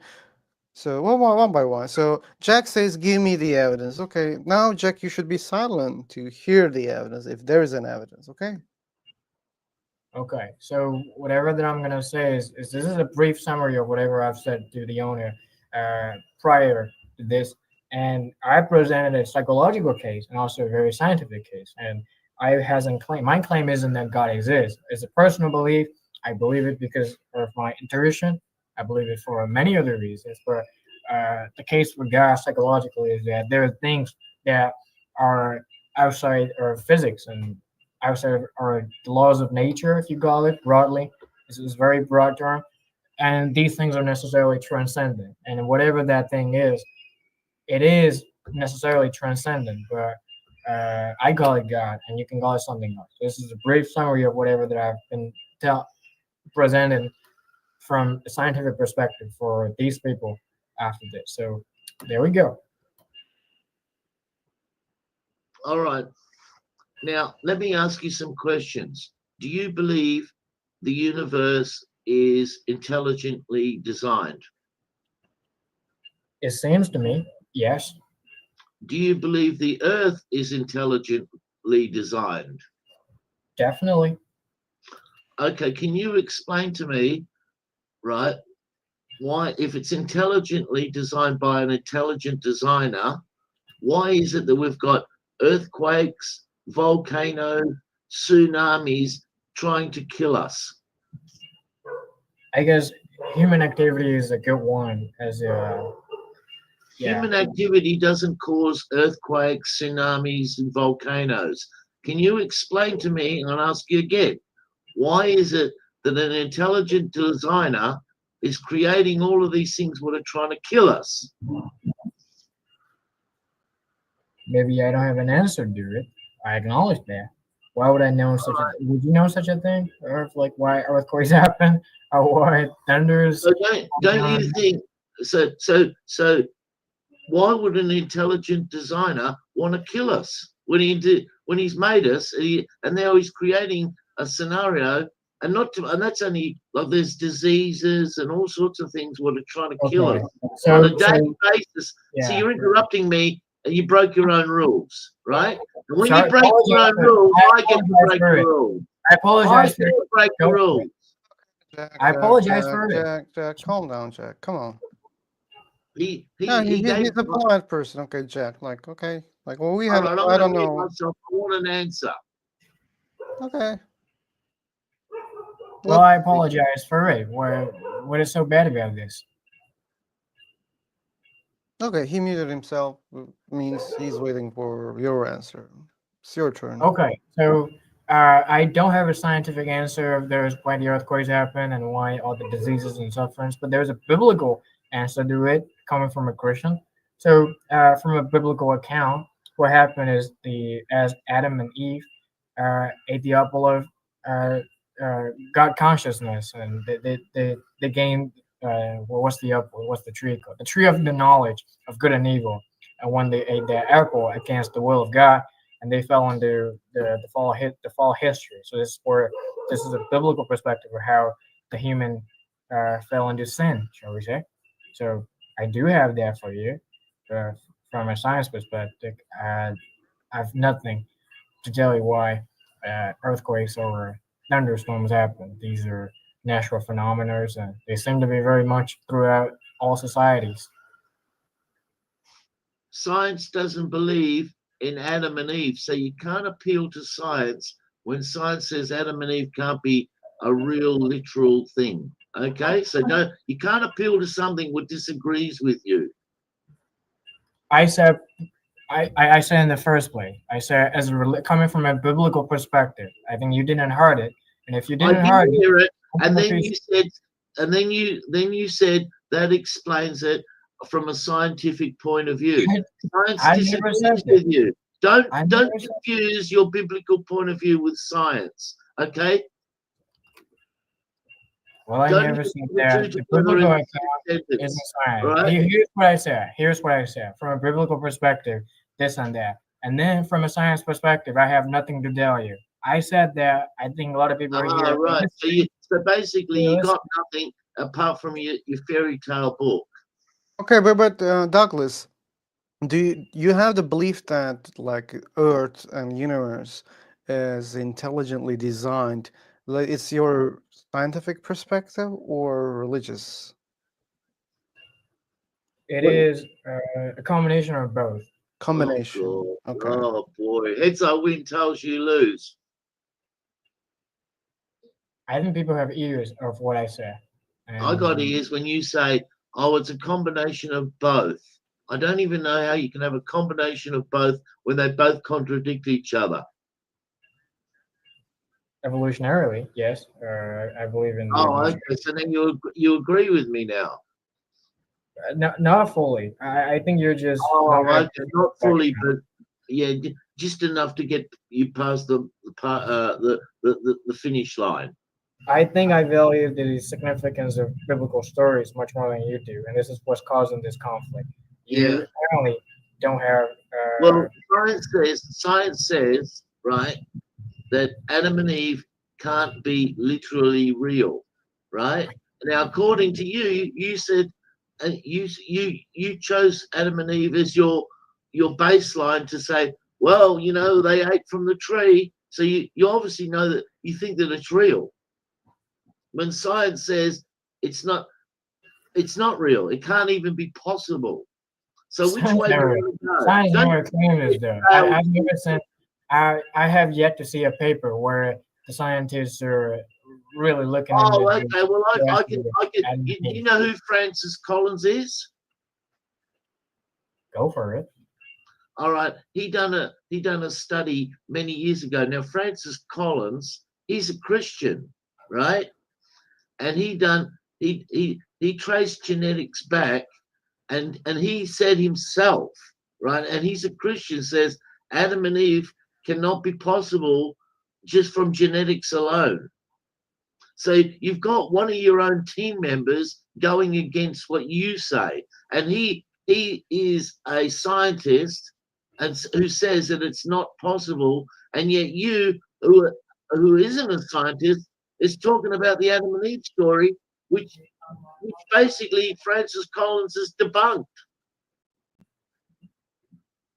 So one by one. So Jack says, "Give me the evidence." Okay, now Jack, you should be silent to hear the evidence if there is an evidence. Okay. Okay, so whatever that I'm gonna say is this is a brief summary of whatever I've said to the owner prior to this, and I presented a psychological case and also a very scientific case, and I hasn't claim my claim isn't that God exists. It's a personal belief. I believe it because of my intuition. I believe it for many other reasons, but the case with God psychologically is that there are things that are outside of physics and outside or the laws of nature, if you call it broadly. This is a very broad term, and these things are necessarily transcendent. And whatever that thing is, it is necessarily transcendent. But I call it God, and you can call it something else. This is a brief summary of whatever that I've been presented from a scientific perspective for these people after this. So there we go. All right. Now let me ask you some questions. Do you believe the universe is intelligently designed? It seems to me, yes. Do you believe the earth is intelligently designed? Definitely. Okay, can you explain to me, right, why, if it's intelligently designed by an intelligent designer, why is it that we've got earthquakes, volcanoes, tsunamis trying to kill us? I guess human activity is a good one as a Human activity doesn't cause earthquakes, tsunamis, and volcanoes. Can you explain to me, and I'll ask you again, why is it that an intelligent designer is creating all of these things that are trying to kill us? Maybe I don't have an answer to it. I acknowledge that. Why would I know such a? Would you know such a thing? Or if, like why earthquakes happen, or why thunders? So don't you think so why would an intelligent designer want to kill us when he's made us and now he's creating a scenario and and that's only like there's diseases and all sorts of things what are trying to kill us on a daily basis. So you're interrupting me and you broke your own rules, right? And when you break your own rules, I get to break the rules. I apologize for I get to break the rules. I apologize for it. Jack, calm down, Jack. Come on. He's a polite person. Okay, Jack. Okay. Well, we have. All right, I don't know. myself. I want an answer. Okay. Well, I apologize for it. What is so bad about this? Okay, he muted himself. Means he's waiting for your answer. It's your turn. Okay, so I don't have a scientific answer of there's why the earthquakes happen and why all the diseases and sufferings, but there's a biblical answer to it coming from a Christian. So from a biblical account, what happened is as Adam and Eve ate the apple of God consciousness, and they gained what's the apple? What's the tree called? The tree of the knowledge of good and evil. And when they ate that apple against the will of God, and they fell into the fall history. So this is a biblical perspective of how the human fell into sin, shall we say? So I do have that for you. From a science perspective, I've nothing to tell you why earthquakes or thunderstorms happen. These are natural phenomena, and they seem to be very much throughout all societies. Science doesn't believe in Adam and Eve, so you can't appeal to science when science says Adam and Eve can't be a real literal thing. Okay, so no, you can't appeal to something that disagrees with you. I said, I said in the first place, I said coming from a biblical perspective. I think you didn't heard it, and if you I didn't heard didn't hear it, I'm and gonna then be- you said, that explains it from a scientific point of view. Science I never said disagrees that. with you. Don't I never said- confuse your biblical point of view with science. Okay. Well, I Don't never use said the that. two The together biblical in the account same sentence. isn't science. Right? Here's what I said. Here's what I said. From a biblical perspective, this and that. And then from a science perspective, I have nothing to tell you. I said that I think a lot of people are here. Right. So basically, you Yes. got nothing apart from your fairy tale book. Okay, but Douglas, do you have the belief that like Earth and universe is intelligently designed? Like it's your scientific perspective or religious? It is a combination of both. Combination. Oh, God. Okay. Oh boy, heads I win, tails you lose. I think people have ears of what I say. I got ears when you say, "Oh, it's a combination of both." I don't even know how you can have a combination of both when they both contradict each other. Evolutionarily, yes. I believe in the Oh, evolution. okay. So then you agree with me now? Not fully. I think you're just Oh, not okay. Not fully, but yeah, just enough to get you past the finish line. I think I value the significance of biblical stories much more than you do, and this is what's causing this conflict. You Yeah. apparently don't have. Well, science says, right, that Adam and Eve can't be literally real, right? Now, according to you, you said, you chose Adam and Eve as your baseline to say, well, they ate from the tree, so you obviously know that you think that it's real. When science says it's not real, it can't even be possible. So which way do you go? Science Don't never claimed this, though. I've never seen. I have yet to see a paper where the scientists are really looking into. Oh, okay. Well, I can. You know who Francis Collins is? Go for it. All right. He done a study many years ago. Now, Francis Collins, he's a Christian, right? And he traced genetics back, and he said himself, right? And he's a Christian, says Adam and Eve cannot be possible just from genetics alone. So you've got one of your own team members going against what you say, and he is a scientist and who says that it's not possible, and yet you, who isn't a scientist, is talking about the Adam and Eve story, which basically Francis Collins has debunked.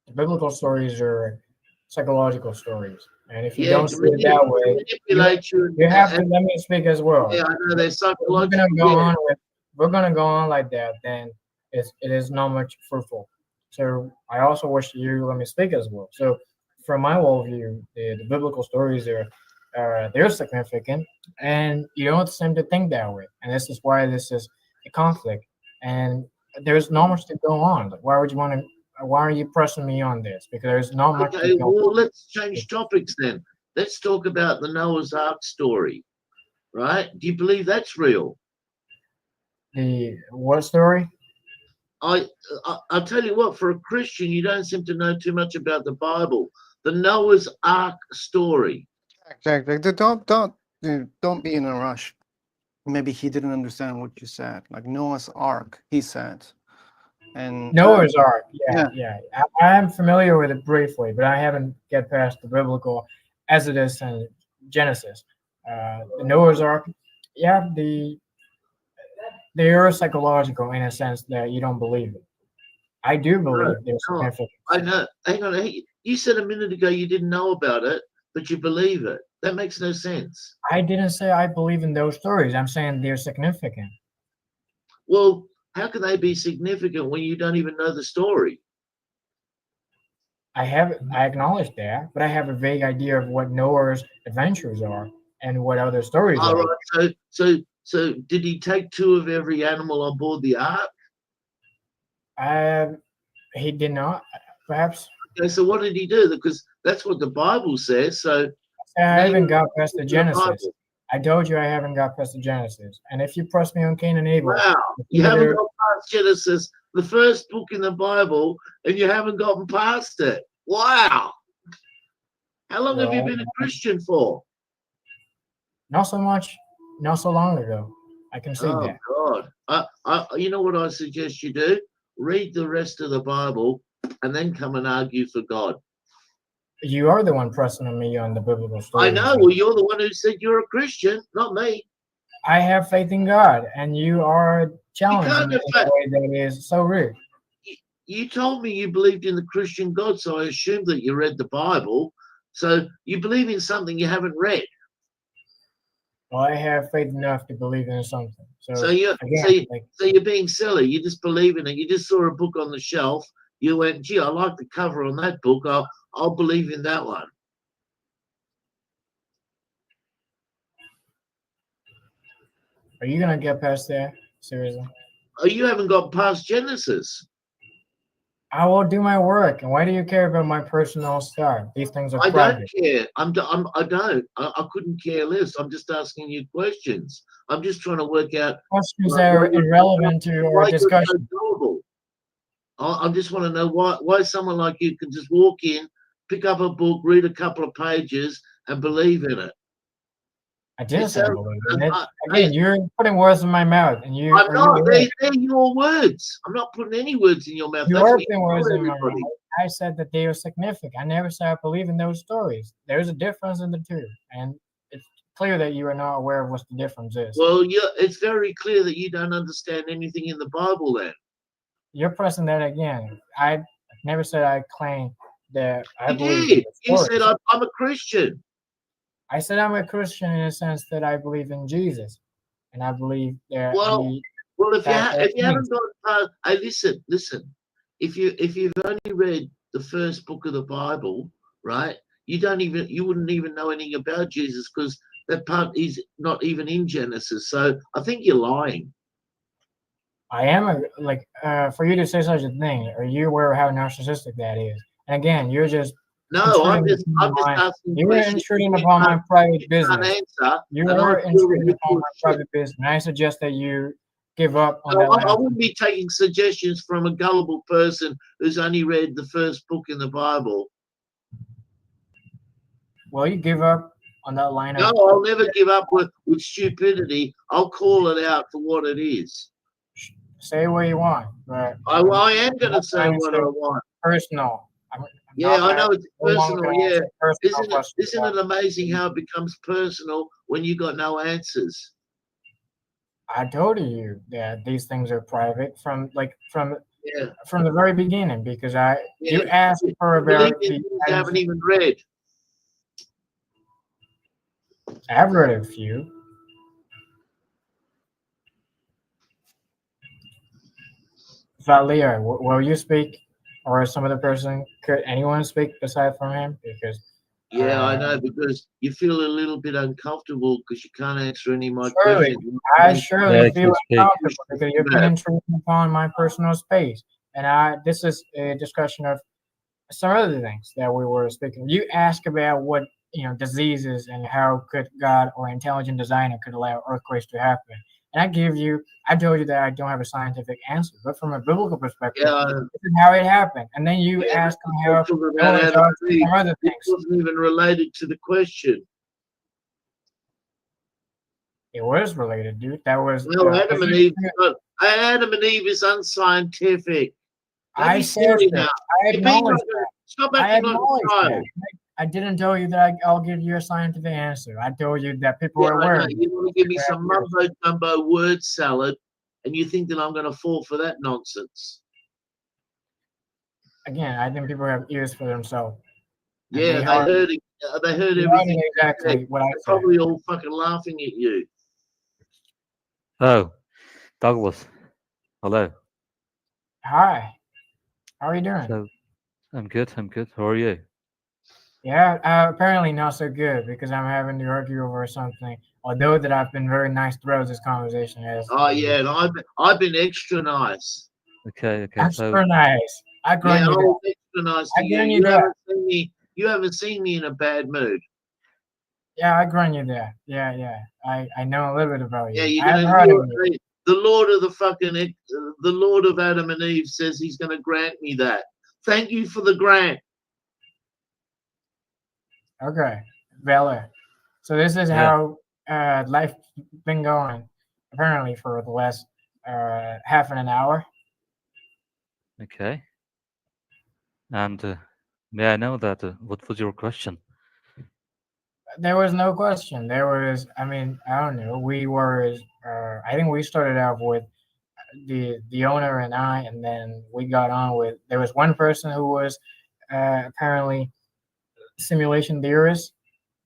The biblical stories are psychological stories, and if you Yeah, don't to see it that way, manipulate you. you have to let me speak as well. Yeah, I know they're If we're psychological. gonna go Yeah. on with, we're gonna go on like that, then it is not much fruitful. So I also wish you let me speak as well. So from my worldview, the biblical stories are they're significant, and you don't seem to think that way, and this is why this is a conflict, and there's not much to go on. Like, why would you want to? Why are you pressing me on this? Because there's not much Okay, to go well, on. let's change topics then. Let's talk about the Noah's Ark story, right? Do you believe that's real? The what story? I'll tell you what, for a Christian, you don't seem to know too much about the Bible. The Noah's Ark story. Jack, don't be in a rush. Maybe he didn't understand what you said. Like Noah's Ark, he said. And Noah's Ark. Yeah. I am familiar with it briefly, but I haven't get past the biblical Exodus and Genesis. The Noah's Ark. Yeah, they are psychological in a sense that you don't believe it. I do believe there's significance. I know. Hang on. Hey, you said a minute ago you didn't know about it. but you believe it. That makes no sense. I didn't say I believe in those stories. I'm saying they're significant. Well, how can they be significant when you don't even know the story? I acknowledge that, but I have a vague idea of what Noah's adventures are and what other stories All are. right. So did he take 2 of every animal on board the ark? He did not, perhaps. Okay, so what did he do? Because that's what the Bible says. So I now haven't you're got past the the Genesis. Bible. I told you I haven't got past the Genesis. And if you press me on Cain and Abel, Wow, you haven't got past Genesis, the first book in the Bible, and you haven't gotten past it. Wow. How long have you been a Christian for? Not so much, not so long ago. I can see Oh that. God! You know what I suggest you do? Read the rest of the Bible, and then come and argue for God. You are the one pressing on me on the biblical I stories. know. Well, you're the one who said you're a Christian, not me. I have faith in God, and you are challenging me in have a way that is so rude. You told me you believed in the Christian God, so I assumed that you read the Bible. So you believe in something you haven't read. Well, I have faith enough to believe in something. So you're being silly. You just believe in it. You just saw a book on the shelf. You went, gee, I like the cover on that book. I'll believe in that one. Are you gonna get past that? Seriously? Oh, you haven't got past Genesis. I will do my work. And why do you care about my personal stuff? These things are I private. don't care. I couldn't care less. I'm just asking you questions. I'm just trying to work out Questions that are irrelevant to our discussion. I just want to know why someone like you can just walk in, pick up a book, read a couple of pages, and believe in it. I didn't say I believe in it. Again, you're putting words in my mouth, and you. I'm not. They're your words. I'm not putting any words in your mouth. You That's are what putting words in my mouth. everybody. I said that they are significant. I never said I believe in those stories. There's a difference in the two, and it's clear that you are not aware of what the difference is. Well, it's very clear that you don't understand anything in the Bible. Then you're pressing that again. I never said I claim that I you believe. did. You said I'm a Christian. I said I'm a Christian in a sense that I believe in Jesus, and I believe that. Well, if you haven't got, listen. If you've only read the first book of the Bible, right? You wouldn't even know anything about Jesus because that part is not even in Genesis. So I think you're lying. I am for you to say such a thing. Are you aware of how narcissistic that is? And again, you're just I'm just asking. You are intruding upon my private business. You are intruding upon my private business. And I suggest that you give up on that. I wouldn't be taking suggestions from a gullible person who's only read the first book in the Bible. Well, you give up on that line. No, I'll never give up with stupidity. I'll call it out for what it is. Say what you want, but I am going to say what I want. Personal. Yeah, I know it's personal. Yeah, isn't it amazing how it becomes personal when you got no answers? I told you that these things are private from the very beginning because you asked for a very. You haven't even read. I've read a few. Valia, will you speak, or some other person? Could anyone speak aside from him? Because I know, because you feel a little bit uncomfortable because you can't answer any of my questions. I surely feel uncomfortable because you're being intruding upon my personal space, and this is a discussion of some other things that we were speaking. You ask about what diseases and how could God or intelligent designer could allow earthquakes to happen. And I told you that I don't have a scientific answer, but from a biblical perspective, this is how it happened. And then you ask me how some other things. It wasn't even related to the question. It was related, dude. That was Adam and Eve is unscientific. I said that. I acknowledge that. Stop acting like a child. I didn't tell you that I'll give you a scientific answer. I told you that people are aware. You want to give me some mumbo jumbo word salad, and you think that I'm going to fall for that nonsense? Again, I think people have ears for themselves. And Yeah, they heard it. They heard they heard everything. it exactly what I They're said. probably all fucking laughing at you. Oh, Douglas. Hello. Hi, how are you doing? So I'm good. I'm good. How are you? Yeah, apparently not so good because I'm having to argue over something. Although that I've been very nice throughout this conversation. As Oh yeah, and I've been extra nice. Okay. Okay. extra nice. I grant Yeah, I you that. was extra nice to I you. grant you You that. haven't seen me. You haven't seen me in a bad mood. Yeah, I grant you that. Yeah. I know a little bit about you. Yeah, you're I've gonna. heard of you. The Lord of the the Lord of Adam and Eve says He's gonna grant me that. Thank you for the grant. Okay, valid. So this is Yeah. how life been going apparently for the last half an hour. Okay. And may I know that? What was your question? There was no question. There was, I mean, I don't know. We were, I think we started out with the owner and I, and then we got on with. There was one person who was apparently simulation theorist,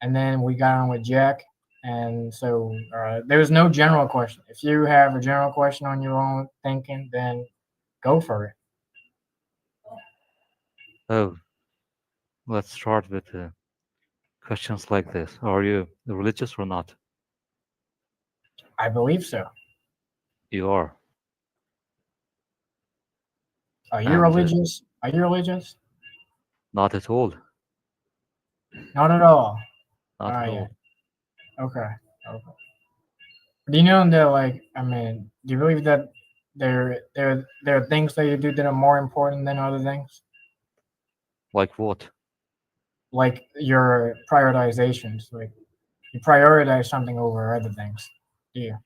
and then we got on with Jack. And so there was no general question. If you have a general question on your own thinking, then go for it. Oh, let's start with questions like this. Are you religious or not? I believe so. You are. Are you And religious? Are you religious? not at all. Not at all. Not at Yeah. all. Okay. Okay. Do you know that, like, I mean, do you believe that there are things that you do that are more important than other things? Like what? Like your prioritizations, like you prioritize something over other things. Do you?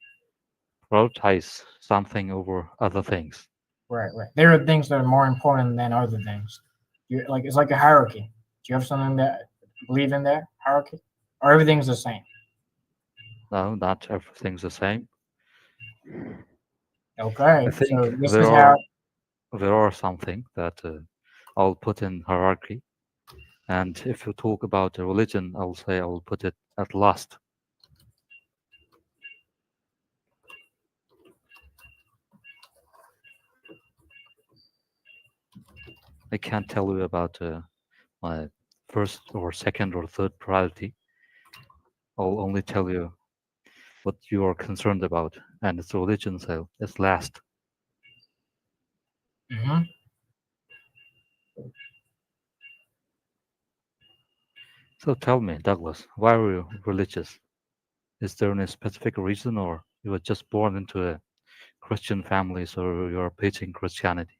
Prioritize something over other things. Right. There are things that are more important than other things. You like it's like a hierarchy. Do you have something that believe in that hierarchy, or everything's the same? No, not everything's the same. Okay. I think So this there is how. are something that I'll put in hierarchy. And if you talk about a religion, I'll say I will put it at last. I can't tell you about my first or second or third priority. I'll only tell you what you are concerned about, and it's religion, so it's last. Mm-hmm. So tell me, Douglas, why are you religious? Is there any specific reason, or you were just born into a Christian family, so you're preaching Christianity?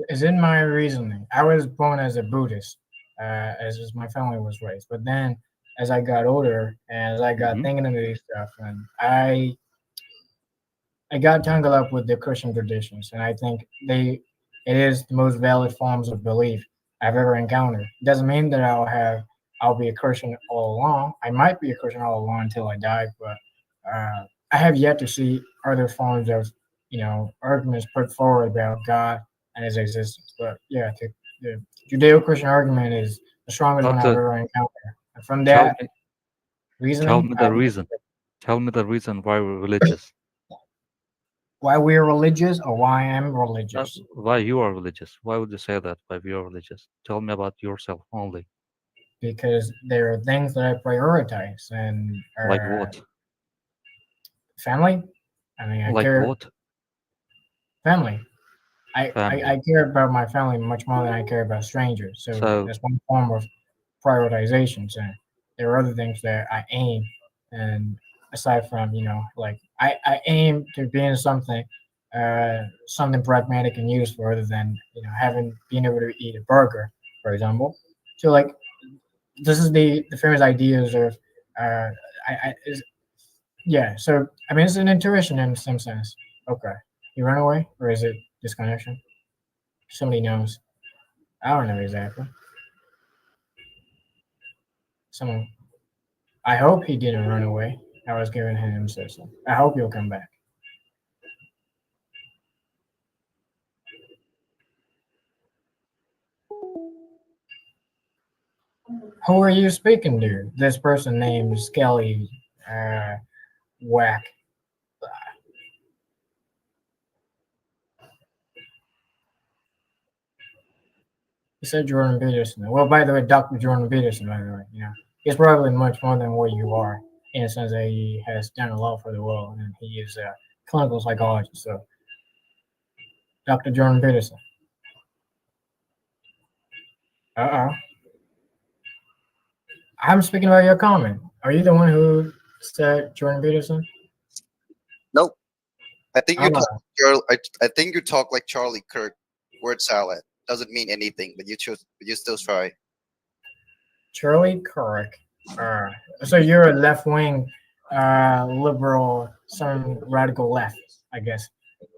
Is in my reasoning. I was born as a Buddhist, as my family was raised. But then, as I got older and as I got thinking of these stuff, and I got tangled up with the Christian traditions, and I think it is the most valid forms of belief I've ever encountered. It doesn't mean that I'll be a Christian all along. I might be a Christian all along until I die, but I have yet to see other forms of arguments put forward about God and His existence. But yeah, the Judeo-Christian argument is the strongest one Not I've ever encountered. And from tell that me, reasoning, the reason. Tell me the reason why we're religious. why we're religious or why I'm religious. Why you are religious? Why would you say that? Why we are religious? Tell me about yourself only. Because there are things that I prioritize and Like what? family. I mean, I Like care what? family. I Family. care about my family much more than I care about strangers. So So that's one form of prioritizations. And there are other things that I aim, and aside from like I aim to being something, something pragmatic and useful, rather than being able to eat a burger, for example. So like this is the famous ideas of yeah. So I mean, it's an intuition in some sense. Okay, you run away, or is it disconnection? Somebody knows. I don't know exactly. Someone. I hope he didn't run away. I was giving him system. I hope you'll come back. Who are you speaking to? This person named Skelly Whack. You said Jordan Peterson. Well, by the way, Dr. Jordan Peterson, by the way, he's probably much more than what you are, in the sense that he has done a lot for the world, and he is a clinical psychologist. So, Dr. Jordan Peterson. Uh-oh. I'm speaking about your comment. Are you the one who said Jordan Peterson? Nope. I think you Oh, talk. I think you talk like Charlie Kirk. Word salad doesn't mean anything, but you still try. Charlie Kirk. So you're a left-wing liberal, some radical left, I guess.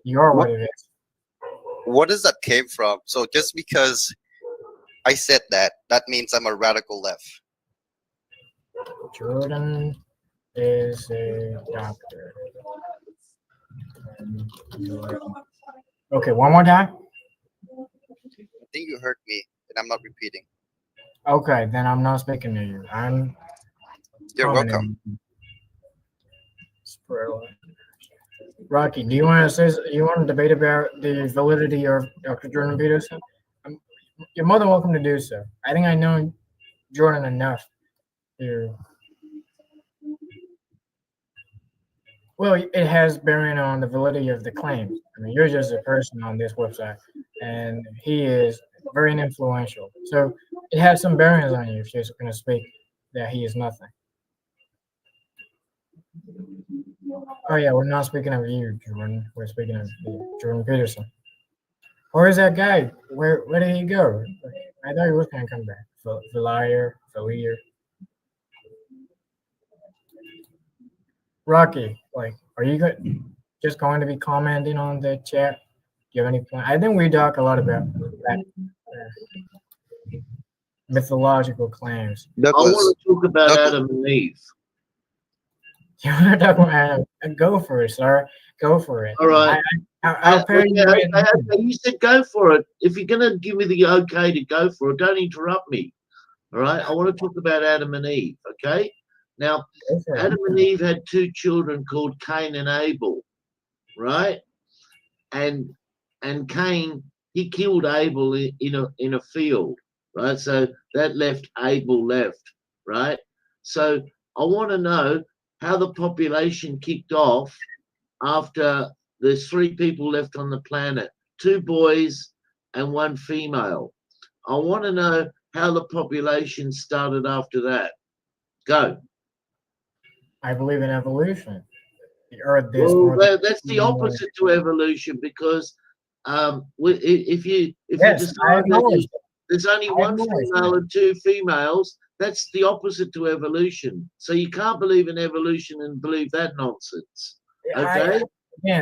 You're what it is. What does that came from? So just because I said that means I'm a radical left. Jordan is a doctor. Okay, one more time. I think you heard me, and I'm not repeating. Okay, then I'm not speaking to you. I'm. You're welcome. Rocky, do you want to say? You want to debate about the validity of Dr. Jordan Peterson? You're more than welcome to do so. I think I know Jordan enough to. Well, it has bearing on the validity of the claims. I mean, you're just a person on this website, and he is very influential. So it has some bearings on you if you're going to speak that he is nothing. Oh yeah, we're not speaking of you, Jordan. We're speaking of Jordan Peterson. Where's that guy? Where did he go? I thought he was going to come back. Valier. Rocky, are you just going to be commenting on the chat? Do you have any plan? I think we talk a lot about that, mythological claims. I want to talk about Adam and Eve. You want to talk about Adam? Go for it, sir. Go for it. All right. I'll pair you in. You said go for it. If you're going to give me the okay to go for it, don't interrupt me. All right. I want to talk about Adam and Eve. Okay. Now, Adam and Eve had two children called Cain and Abel, right? And Cain, he killed Abel in a field, right? So that left Abel left, right? So I want to know how the population kicked off after there's three people left on the planet, two boys and one female. I want to know how the population started after that. Go. I believe in evolution. The Earth well, that's the opposite to evolution because if you decide that there's only one female and two females, that's the opposite to evolution. So you can't believe in evolution and believe that nonsense. Okay.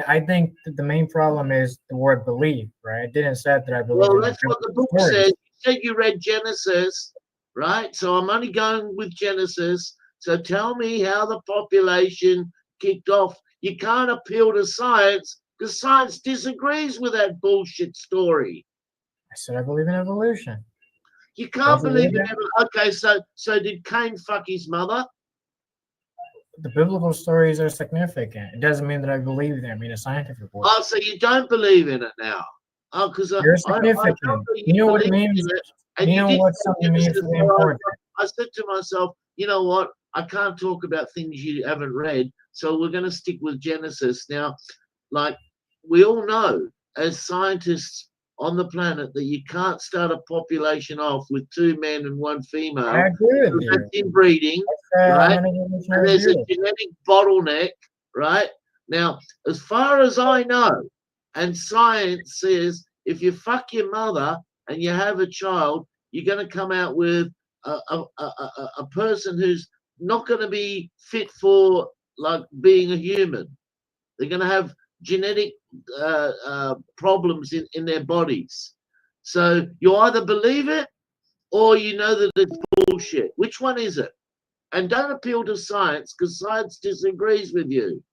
I think that the main problem is the word believe, right? It didn't say that I believe. Well, that's what the book says. You said you read Genesis, right? So I'm only going with Genesis. So tell me how the population kicked off. You can't appeal to science because science disagrees with that bullshit story. I said I believe in evolution. You can't believe in evolution. Okay, so did Cain fuck his mother? The biblical stories are significant. It doesn't mean that I believe them in a scientific way. Oh, so you don't believe in it now? Oh, because they're significant. You know what it means? You know what something means really important. I said to myself, you know what? I can't talk about things you haven't read, so we're going to stick with Genesis. Now, like we all know as scientists on the planet that you can't start a population off with two men and one female. I agree with you. That's inbreeding, right? And there's a genetic bottleneck, right? Now, as far as I know, and science says if you fuck your mother and you have a child, you're going to come out with a person who's not going to be fit for like being a human. They're going to have genetic problems in their bodies. So you either believe it or you know that it's bullshit. Which one is it? And don't appeal to science because science disagrees with you.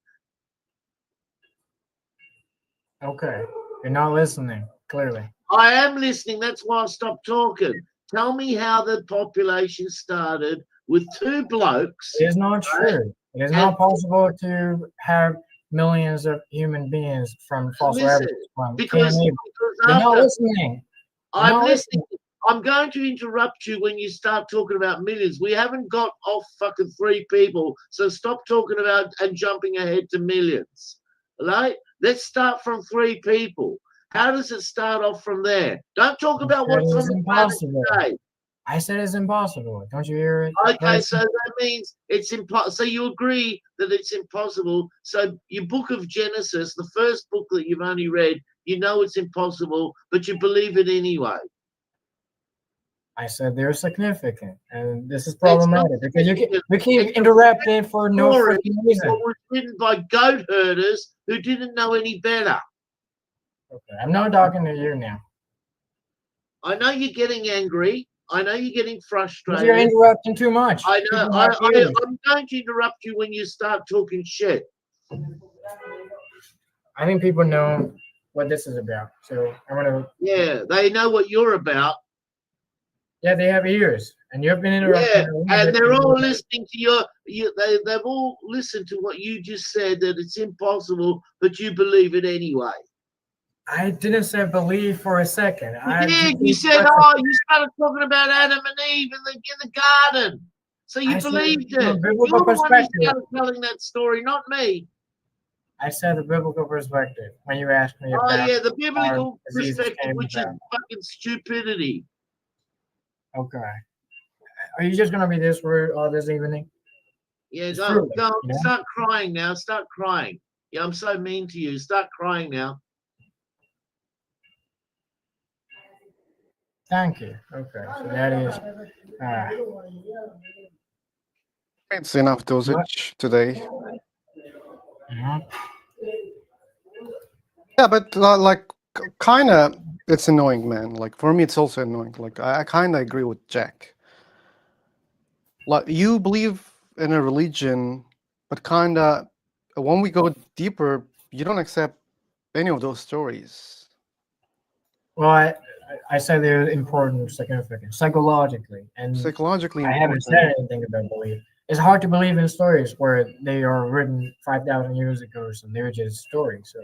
Okay. You're not listening, clearly. I am listening. That's why I stopped talking. Tell me how the population started with two blokes. It is not right? true. It is And not possible to have millions of human beings from fossil listen, evidence from because Cain and Abel. You're not after listening. You're I'm not listening. listening. I'm going to interrupt you when you start talking about millions. We haven't got off fucking 3 people, so stop talking about and jumping ahead to millions. All right? Let's start from 3 people. How does it start off from there? Don't talk about That what's on is the planet impossible. today. I said it's impossible. Don't you hear it? Okay, Very so that means it's impossible. So you agree that it's impossible. So your book of Genesis, the first book that you've only read, you know it's impossible, but you believe it anyway. I said they're significant, and this is It's not problematic because significant. we keep It's a interrupting for no story freaking reason. that was written by goat herders who didn't know any better. Okay, I'm not talking to you now. I know you're getting angry. I know you're getting Because frustrated. you're interrupting too much. I know. People have ears. I'm going to interrupt you when you start talking shit. I think people know what this is about. So I'm gonna. Yeah, they know what you're about. Yeah, they have ears, and you've been interrupting. Yeah, a little and bit. they're all listening to they've all listened to what you just said, that it's impossible, but you believe it anyway. I didn't say believe for a second. I Yeah, just you said, you started talking about Adam and Eve in the garden. So you I said believed from a it. biblical You're the one who perspective. started telling that story, not me. I said the biblical perspective when you asked me Oh about yeah, the how biblical diseases perspective, came which is about. fucking stupidity. Okay. Are you just gonna be this rude all this evening? Yeah, It's go, true, go, you know? start crying now. Start crying. Yeah, I'm so mean to you. Start crying now. Thank you. Okay, so that is. It's enough dosage today. Mhm. Yeah, but like, kind of, it's annoying, man. Like for me, it's also annoying. Like I kind of agree with Jack. Like you believe in a religion, but kind of when we go deeper, you don't accept any of those stories. Well, I said they're important, significant, psychologically, and Psychologically I haven't important. said anything about belief. It's hard to believe in stories where they are written 5,000 years ago, so they're just stories. So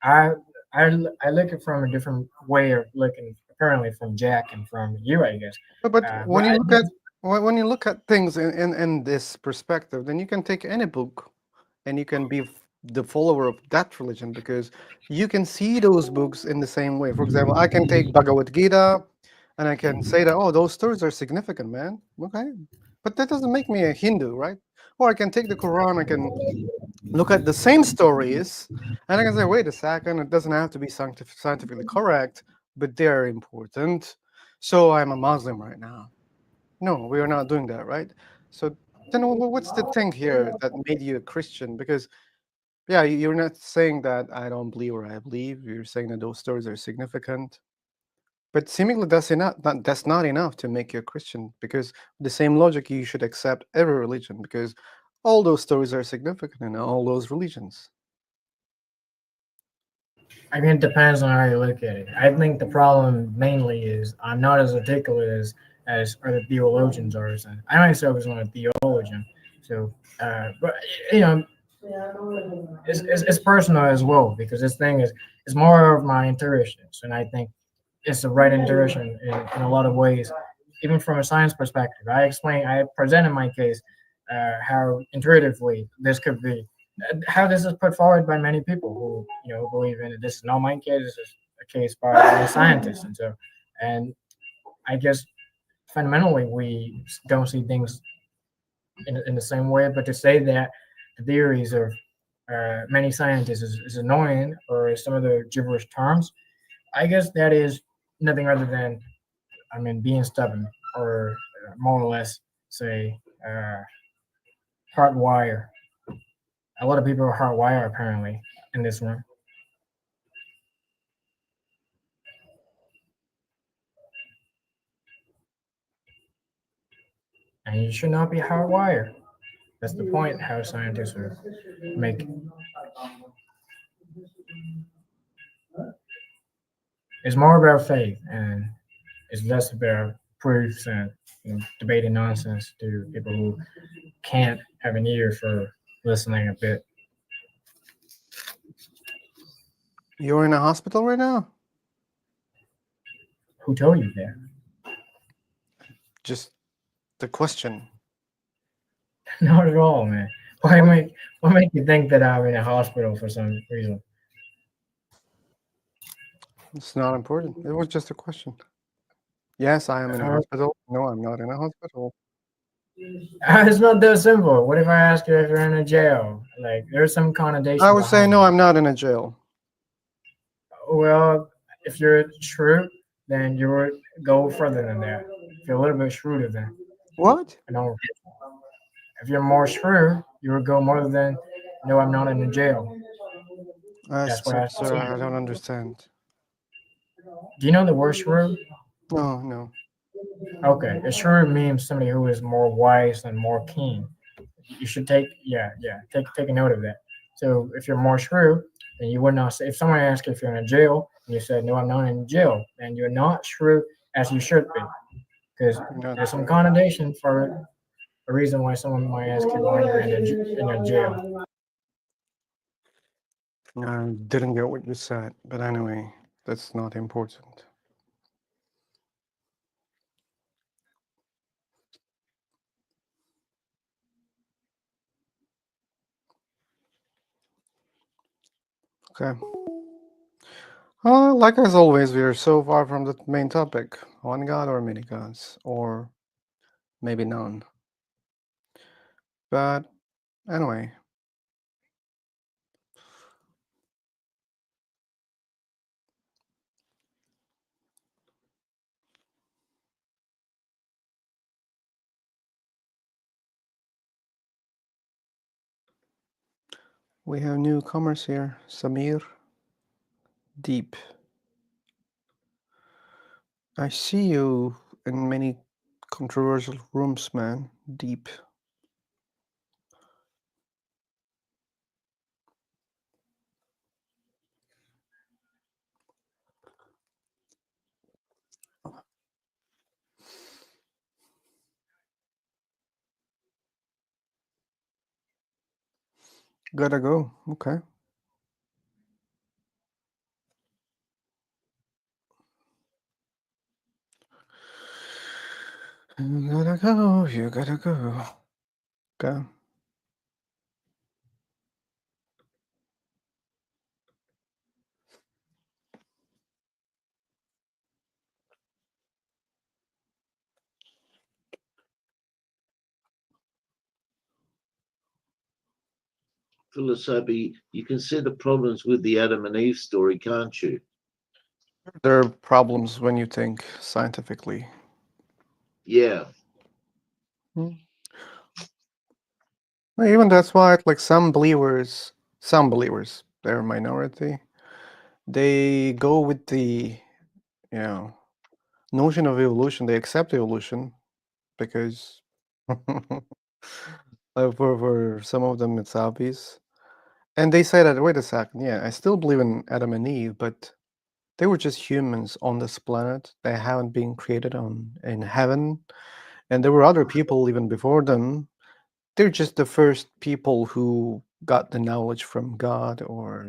I I look at from a different way of looking, apparently from Jack and from you, I guess. But when you I look at when you look at things in this perspective, then you can take any book and you can be the follower of that religion because you can see those books in the same way. For example, I can take Bhagavad Gita and I can say that, oh, those stories are significant, man. Okay. But that doesn't make me a Hindu, right? Or I can take the Quran, I can look at the same stories and I can say, wait a second, it doesn't have to be scientifically correct, but they're important. So I'm a Muslim right now. No, we are not doing that, right? So then what's the thing here that made you a Christian? Because yeah, you're not saying that I don't believe or I believe. You're saying that those stories are significant. But seemingly that's not enough to make you a Christian, because the same logic, you should accept every religion because all those stories are significant in all those religions. I mean, it depends on how you look at it. I think the problem mainly is I'm not as articulate as other theologians are. I myself is not a theologian, so but you know, it's personal as well because this thing is more of my intuitions, and I think it's the right intuition in a lot of ways, even from a science perspective. I presented my case, how intuitively this could be, how this is put forward by many people who believe in it. This is not my case. This is a case by many scientists, and I guess fundamentally we don't see things in the same way. But to say that the theories of many scientists is annoying or some of the gibberish terms, I guess that is nothing other than, I mean, being stubborn or more or less say hardwire. A lot of people are hardwired apparently in this room. And you should not be hardwired. That's the point how scientists are making. It's more about faith and it's less about proofs and debating nonsense to people who can't have an ear for listening a bit. You're in a hospital right now? Who told you that? Just the question. Not at all, man. What make you think that I'm in a hospital for some reason? It's not important. It was just a question. Yes, I am in a hospital. No, I'm not in a hospital. It's not that simple. What if I ask you if you're in a jail? Like, there's some connotation I would say behind no, it. I'm not in a jail. Well, if you're shrewd, then you would go further than that. If you're a little bit shrewder than What? no. If you're more shrewd, you would go more than no, I'm not in a jail. That's what I Sir, I don't understand. Do you know the word shrewd? No. Okay, a shrewd means somebody who is more wise and more keen. You should take take a note of that. So if you're more shrewd, then you would not say if someone asks if you're in a jail and you said no, I'm not in jail, then you're not shrewd as you should be, because there's some connotation for a reason why someone might ask you why you're in a jail. I didn't get what you said, but anyway, that's not important. Okay. Like as always, we are so far from the main topic. One god or many gods, or maybe none. But anyway. We have newcomers here. Samir. Deep. I see you in many controversial rooms, man. Deep. Gotta go. Okay. You gotta go. You gotta go. Okay. Philosophy, you can see the problems with the Adam and Eve story, can't you? There are problems when you think scientifically. Yeah. Even that's why, like some believers, they're a minority. They go with the, notion of evolution. They accept evolution because for some of them it's obvious, and they say that wait a second, I still believe in Adam and Eve, but they were just humans on this planet. They haven't been created in heaven, and there were other people even before them. They're just the first people who got the knowledge from God, or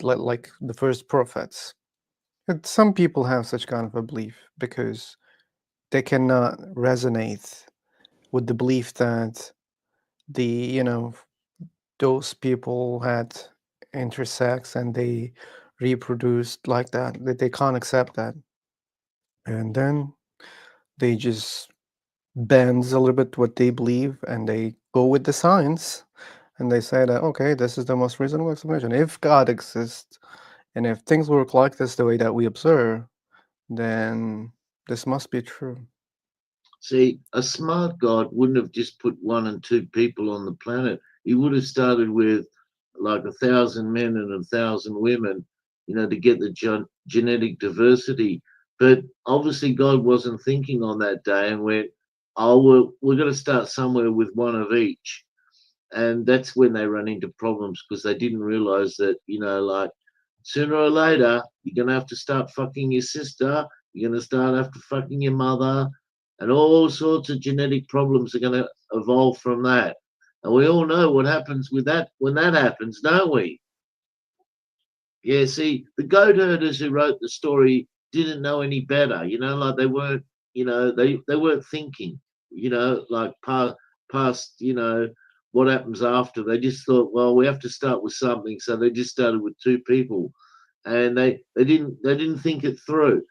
like the first prophets. And some people have such kind of a belief because they cannot resonate with the belief that those people had intersex and they reproduced like that. That they can't accept that, and then they just bends a little bit what they believe, and they go with the science, and they say that okay, this is the most reasonable explanation. If God exists, and if things work like this the way that we observe, then this must be true. See, a smart God wouldn't have just put 1 and 2 people on the planet. He would have started with like 1,000 men and 1,000 women, to get the genetic diversity. But obviously, God wasn't thinking on that day and went, "Oh, we're going to start somewhere with 1 of each." And that's when they run into problems because they didn't realize that, like sooner or later, you're going to have to start fucking your sister You're going to start after fucking your mother, and all sorts of genetic problems are going to evolve from that. And we all know what happens with that when that happens, don't we? Yeah, see, the goat herders who wrote the story didn't know any better, like they weren't, they weren't thinking, like past, what happens after. They just thought, well, we have to start with something, so they just started with two people, and they didn't think it through.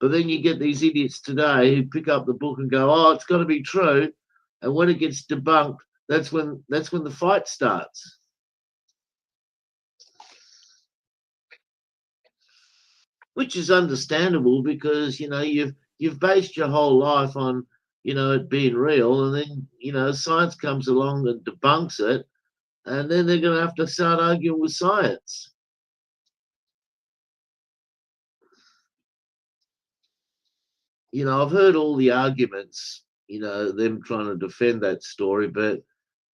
But then you get these idiots today who pick up the book and go, "Oh, it's got to be true," and when it gets debunked, that's when the fight starts. Which is understandable because you've based your whole life on it being real, and then science comes along and debunks it, and then they're going to have to start arguing with science. I've heard all the arguments, them trying to defend that story, but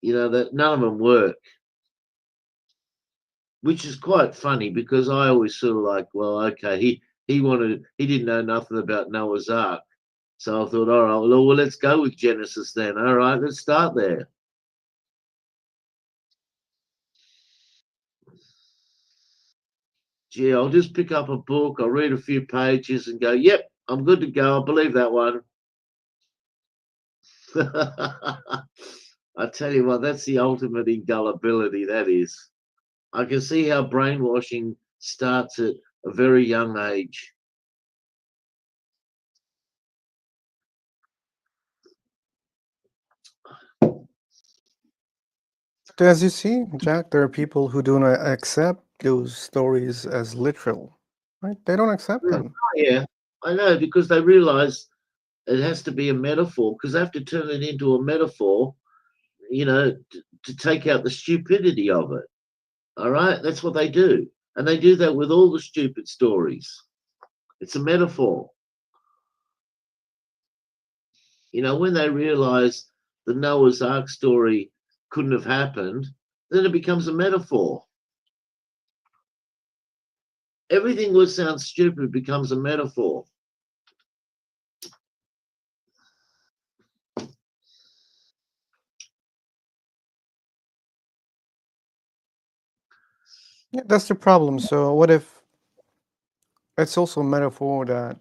that none of them work, which is quite funny because I always sort of like, well, okay, he didn't know nothing about Noah's Ark. So I thought, all right, well, let's go with Genesis then. All right, let's start there. Gee, I'll just pick up a book, I'll read a few pages and go, yep, I'm good to go. I believe that one. I tell you what, that's the ultimate in gullibility, that is. I can see how brainwashing starts at a very young age. As you see, Jack, there are people who do not accept those stories as literal, right? They don't accept them. Yeah, I know, because they realize it has to be a metaphor, because they have to turn it into a metaphor, to take out the stupidity of it. All right, that's what they do. And they do that with all the stupid stories. It's a metaphor. When they realize the Noah's Ark story couldn't have happened, then it becomes a metaphor. Everything that sounds stupid becomes a metaphor. Yeah, that's the problem. So what if it's also a metaphor that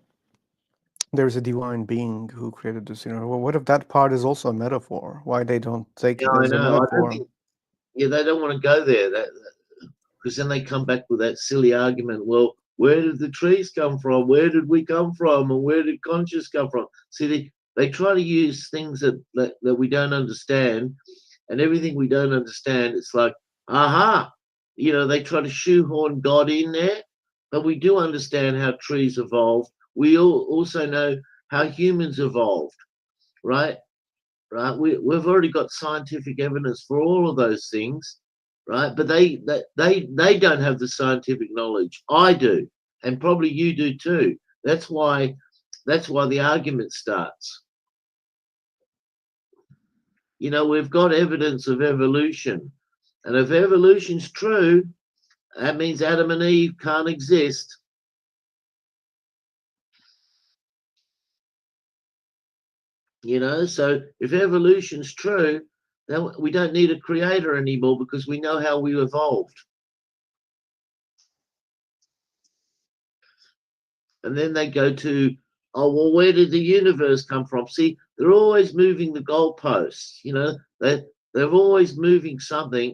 there's a divine being who created this universe? Well, what if that part is also a metaphor? Why they don't take Yeah, it I as a know. I don't metaphor? think. Yeah, they don't want to go there. Because then they come back with that silly argument. Well, where did the trees come from? Where did we come from? And where did conscious come from? See, they try to use things that we don't understand, and everything we don't understand, it's like, aha, they try to shoehorn God in there, but we do understand how trees evolved. We also know how humans evolved, right? Right? We've already got scientific evidence for all of those things, right? But they don't have the scientific knowledge. I do, and probably you do too. That's why the argument starts. We've got evidence of evolution, and if evolution's true, that means Adam and Eve can't exist. So if evolution's true, then we don't need a creator anymore because we know how we evolved. And then they go to, oh, well, where did the universe come from? See, they're always moving the goalposts. They're always moving something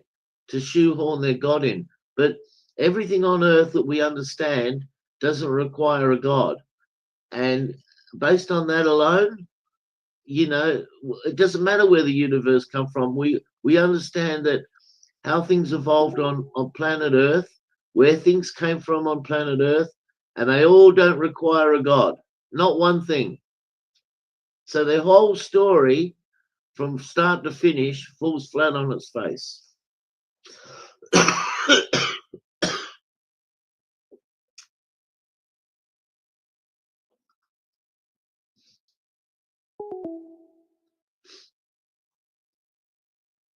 to shoehorn their God in. But everything on earth that we understand doesn't require a God. And based on that alone, it doesn't matter where the universe come from. We understand that how things evolved on planet Earth, where things came from on planet Earth, and they all don't require a God, not one thing. So their whole story, from start to finish, falls flat on its face.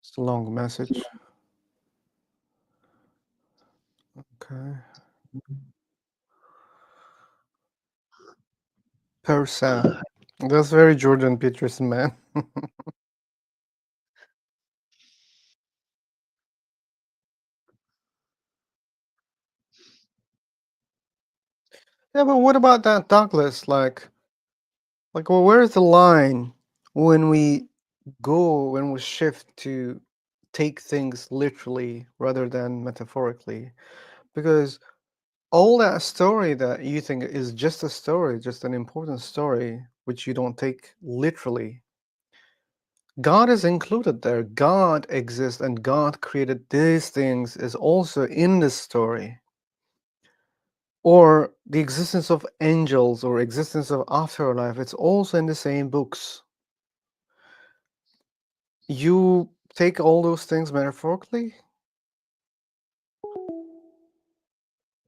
It's a long message. Okay. Persa. That's very Jordan Peterson, man. Yeah, but what about that, Douglas? Like, well, where's the line when we shift to take things literally rather than metaphorically? Because all that story that you think is just a story, just an important story, which you don't take literally, God is included there. God exists and God created these things is also in this story. Or the existence of angels or existence of afterlife, it's also in the same books. You take all those things metaphorically?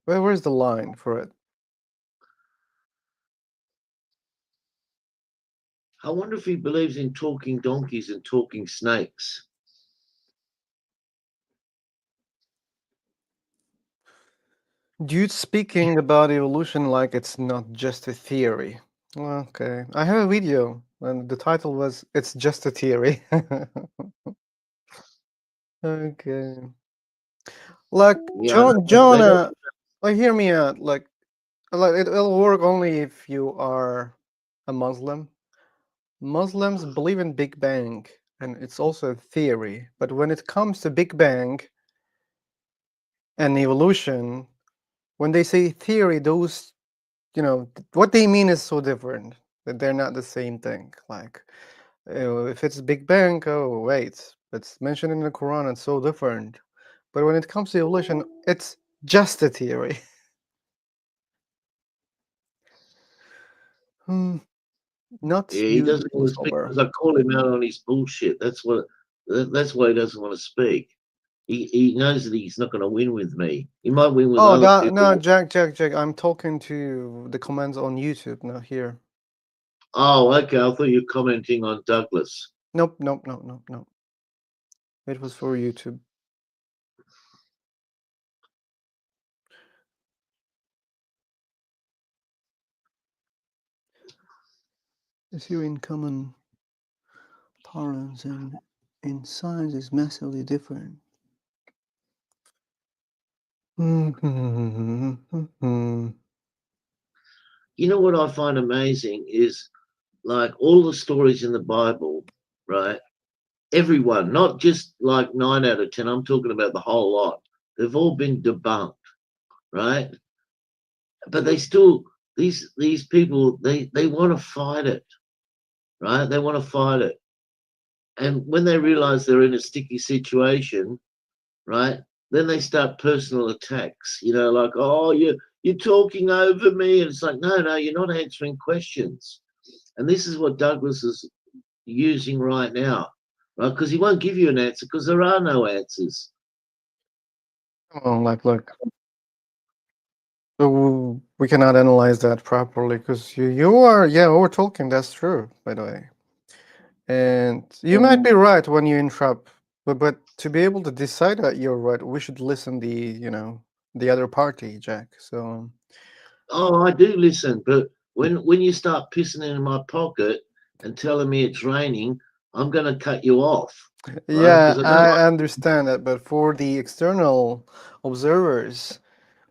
Where's the line for it? I wonder if he believes in talking donkeys and talking snakes. Dude speaking about evolution like it's not just a theory. Okay. I have a video and the title was It's Just a Theory. Okay. Like Yeah, I know. Jonah, like hear me out. Like it'll work only if you are a Muslim. Muslims believe in Big Bang, and it's also a theory. But when it comes to Big Bang and evolution, when they say theory, those, what they mean is so different that they're not the same thing. Like, if it's Big Bang, oh, wait, it's mentioned in the Quran, it's so different. But when it comes to evolution, it's just a theory. Not Yeah, he you, doesn't want to speak Sober. because I call him out on his bullshit. That's why he doesn't want to speak. He knows that he's not going to win with me. He might win with Oh, other no, people. Jack. I'm talking to the comments on YouTube, not here. Oh, okay. I thought you were commenting on Douglas. Nope. It was for YouTube. Is here in common parlance and in science is massively different. You know what I find amazing is like all the stories in the Bible, right? Everyone, not just like 9 out of 10, I'm talking about the whole lot. They've all been debunked, right? But they still, these people, they want to fight it, right? They want to fight it. And when they realize they're in a sticky situation, right? Then they start personal attacks, like, oh, you're talking over me. And it's like, no, you're not answering questions. And this is what Douglas is using right now, right? Because he won't give you an answer because there are no answers. Oh, look. So we cannot analyze that properly because you are, yeah, we're talking. That's true, by the way. And you might be right when you interrupt, but to be able to decide that you're right, we should listen the other party, Jack. So Oh, I do listen, but when you start pissing in my pocket and telling me it's raining, I'm going to cut you off, right? yeah, Because I don't like. I understand that, but for the external observers,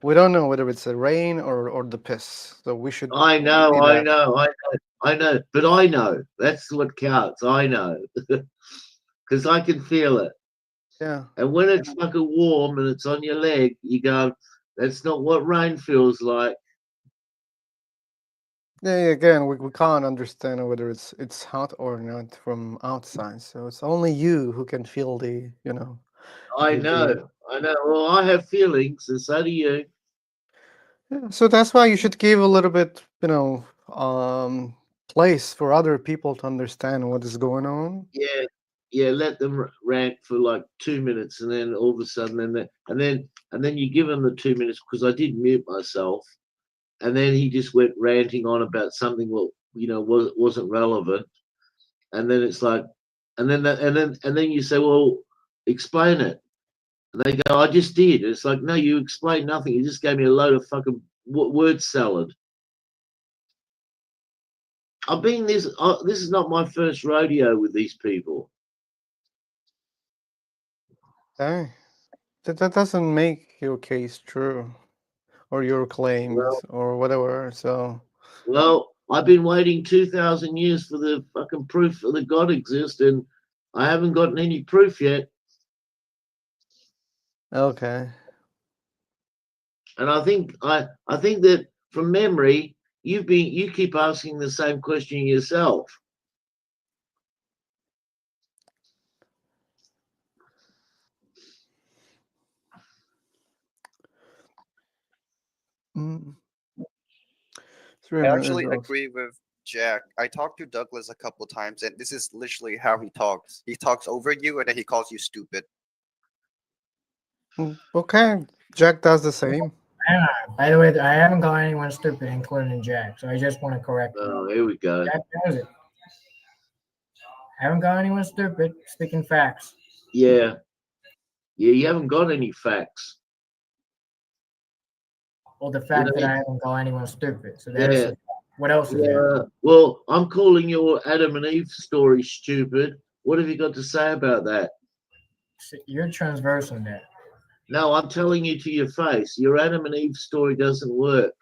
we don't know whether it's the rain or the piss. So we should I know, see I that. know, I know, I know, but I know that's what counts. I know because I can feel it. Yeah. And when it's fucking warm and it's on your leg, you go, that's not what rain feels like. Yeah, again, we can't understand whether it's hot or not from outside. So it's only you who can feel I the know, I know. Well, I have feelings, and so do you. yeah, so that's why you should give a little bit, place for other people to understand what is going on. Yeah, yeah. Let them rant for like 2 minutes, and then all of a sudden, and then you give him the 2 minutes because I did mute myself, and then he just went ranting on about something wasn't relevant, and then it's like, and then you say, well, explain it. And they go, I just did. It's like, no, you explained nothing. You just gave me a load of fucking word salad. I've been this. This is not my first rodeo with these people. Hey, that doesn't make your case true, or your claims, or whatever. So, Well, I've been waiting 2,000 years for the fucking proof that God exists, and I haven't gotten any proof yet. okay. And I think that from memory, you keep asking the same question yourself. Mm. I actually agree with Jack. I talked to Douglas a couple times, and this is literally how he talks. He talks over you, and then he calls you stupid. Okay, Jack does the same. By the way, I haven't called anyone stupid, including Jack. So I just want to correct you. Oh, here we go. Jack knows it. I haven't called anyone stupid. Speaking facts. Yeah, you haven't got any facts. Well, the fact that I haven't called anyone stupid. So there's Yeah. what else is there? Well, I'm calling your Adam and Eve story stupid. What have you got to say about that? You're transversing that. No, I'm telling you to your face. Your Adam and Eve story doesn't work.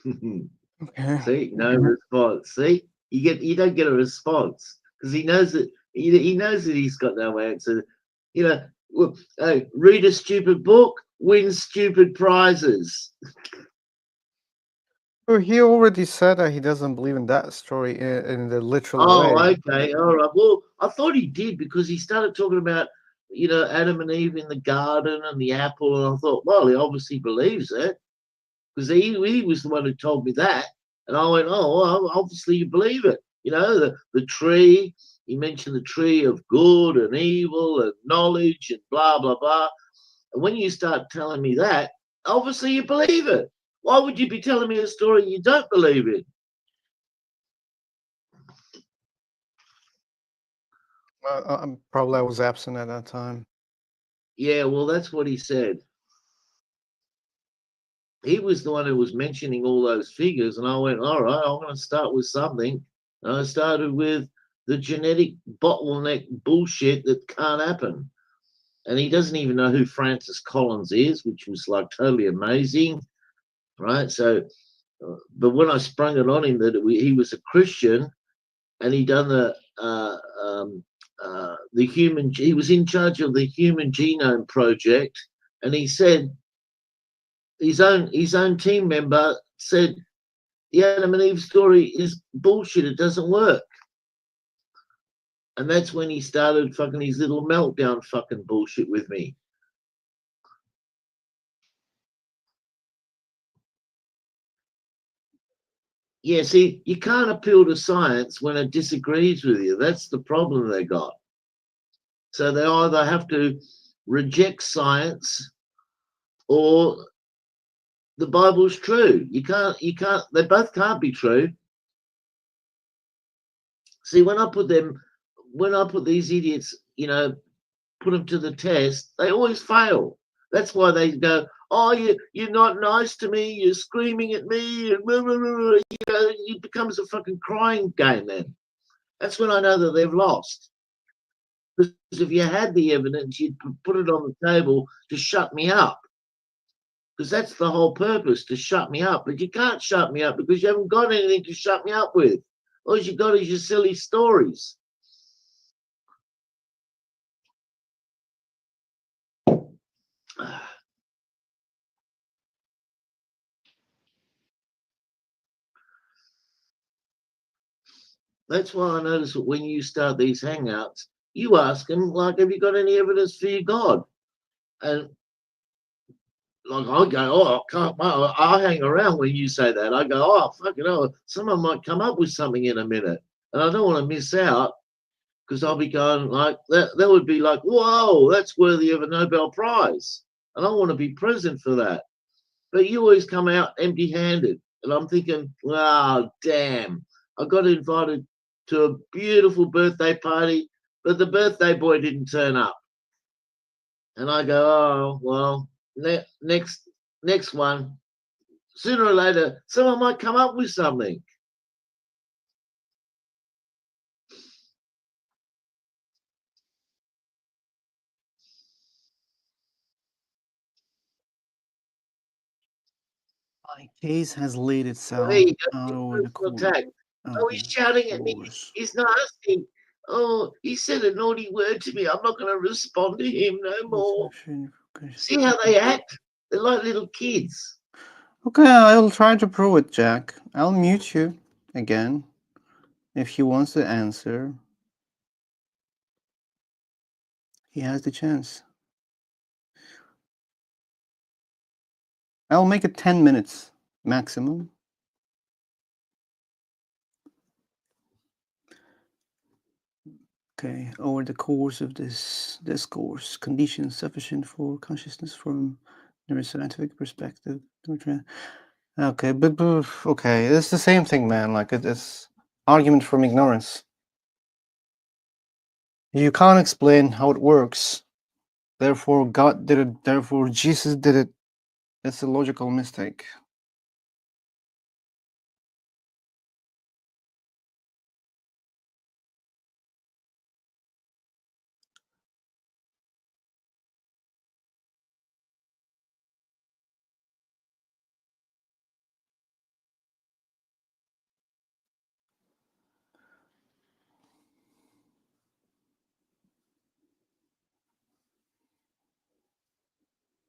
See, no response. See, you don't get a response because he knows that he knows that he's got no answer. You know, well, hey, read a stupid book, win stupid prizes. Well, he already said that he doesn't believe in that story in the literal Oh, way. okay, all right. Well, I thought he did because he started talking about Adam and Eve in the garden and the apple, and I thought, well, he obviously believes it because he was the one who told me that, and I went, oh, well, obviously you believe it. The tree. He mentioned the tree of good and evil and knowledge and blah blah blah. And when you start telling me that, obviously you believe it. Why would you be telling me a story you don't believe in? Probably I was absent at that time. Yeah, well, that's what he said. He was the one who was mentioning all those figures, and I went, all right, I'm going to start with something. And I started with the genetic bottleneck bullshit that can't happen. And he doesn't even know who Francis Collins is, which was like totally amazing, right? So, but when I sprung it on him that he was a Christian, and he done he was in charge of the Human Genome Project, and he said his own team member said the Adam and Eve story is bullshit. It doesn't work. And that's when he started fucking his little meltdown fucking bullshit with me. Yeah, see, you can't appeal to science when it disagrees with you. That's the problem they got. So they either have to reject science or the Bible's true. You can't, they both can't be true. See, when I put these idiots, put them to the test, they always fail. That's why they go, oh, you're not nice to me, you're screaming at me, and blah, blah, blah. It becomes a fucking crying game then. That's when I know that they've lost. Because if you had the evidence, you'd put it on the table to shut me up. Because that's the whole purpose, to shut me up. But you can't shut me up because you haven't got anything to shut me up with. All you got is your silly stories. That's why I notice that when you start these hangouts, you ask them, like, have you got any evidence for your God? And like I go, oh, I can't. I hang around when you say that. I go, oh, fucking hell, someone might come up with something in a minute, and I don't want to miss out because I'll be going like that. That would be like, whoa, that's worthy of a Nobel Prize, and I want to be present for that. But you always come out empty-handed, and I'm thinking, oh, damn, I got invited to a beautiful birthday party but the birthday boy didn't turn up. And I go, oh well, next one. Sooner or later, someone might come up with something. My case has laid Well, itself there you go. out over the Personal course. attack. Oh, he's shouting at me. He's not asking. Oh, he said a naughty word to me. I'm not going to respond to him no more. See how they act? They're like little kids. Okay, I'll try to prove it, Jack. I'll mute you again if he wants to answer. He has the chance. I'll make it 10 minutes maximum. Okay, over the course of this discourse, conditions sufficient for consciousness from neuroscientific perspective. Okay, but okay, it's the same thing, man. Like it's argument from ignorance. You can't explain how it works. Therefore, God did it. Therefore, Jesus did it. That's a logical mistake.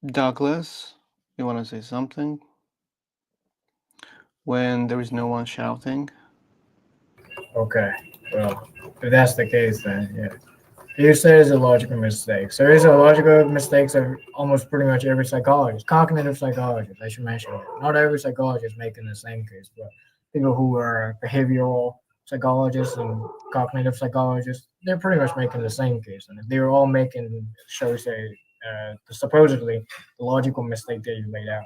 Douglas, you want to say something? When there is no one shouting. Okay, well, if that's the case, then yeah. You said it's a logical mistake. So it's a logical mistakes of almost pretty much every psychologist, cognitive psychologist. I should mention that. Not every psychologist making the same case, but people who are behavioral psychologists and cognitive psychologists, they're pretty much making the same case, and they're all making, shall we say, supposedly the logical mistake that you laid out.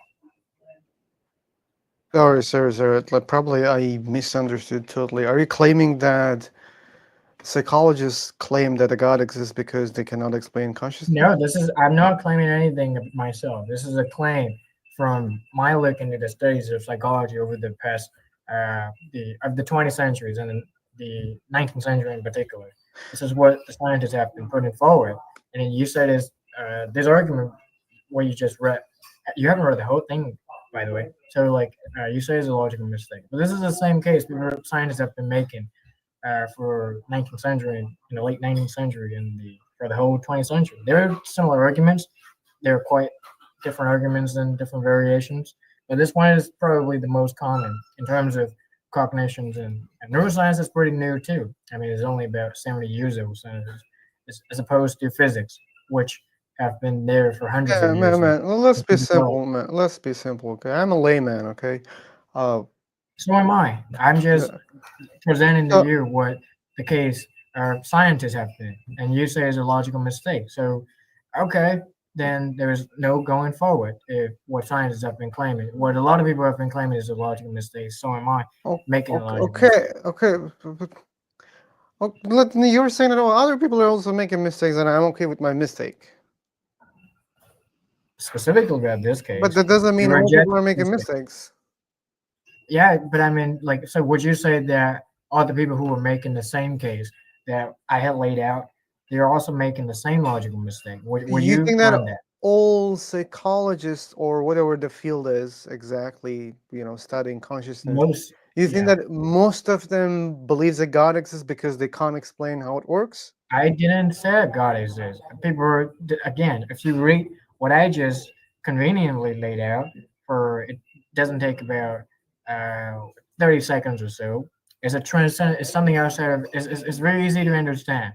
Sorry. Like, probably I misunderstood totally. Are you claiming that psychologists claim that a God exists because they cannot explain consciousness? No, I'm not claiming anything myself. This is a claim from my look into the studies of psychology over the past the 20th centuries and the 19th century in particular. This is what the scientists have been putting forward. And then you said is this argument where you just read, you haven't read the whole thing, by the way. So like you say it's a logical mistake, but this is the same case people scientists have been making for 19th century, in the late 19th century, and for the whole 20th century. There are similar arguments. They're quite different arguments and different variations, but this one is probably the most common in terms of cognitions, and neuroscience is pretty new too. I mean, it's only about 70 years old, so as opposed to physics, which have been there for hundreds Yeah, of years. man. Well, let's be simple, man. Let's be simple, okay? I'm a layman, okay? So am I. I'm just presenting to So- you what the case scientists have been, and you say is a logical mistake. So, okay, then there's no going forward if what scientists have been claiming. What a lot of people have been claiming is a logical mistake. So am I making a logical mistake. Okay. You're saying that other people are also making mistakes, and I'm okay with my mistake. Specifically about this case, But that doesn't mean you all reject people are making mistake. mistakes. Yeah, but I mean, like, so would you say that all the people who were making the same case that I had laid out, they're also making the same logical mistake? Would You you think that run that? all psychologists or whatever the field is exactly, studying consciousness, Most, you think yeah. that most of them believes that God exists because they can't explain how it works? I didn't say God exists. People were, again, if you read what I just conveniently laid out, for it doesn't take about 30 seconds or so. It's a transcend. It's something outside of. It's very easy to understand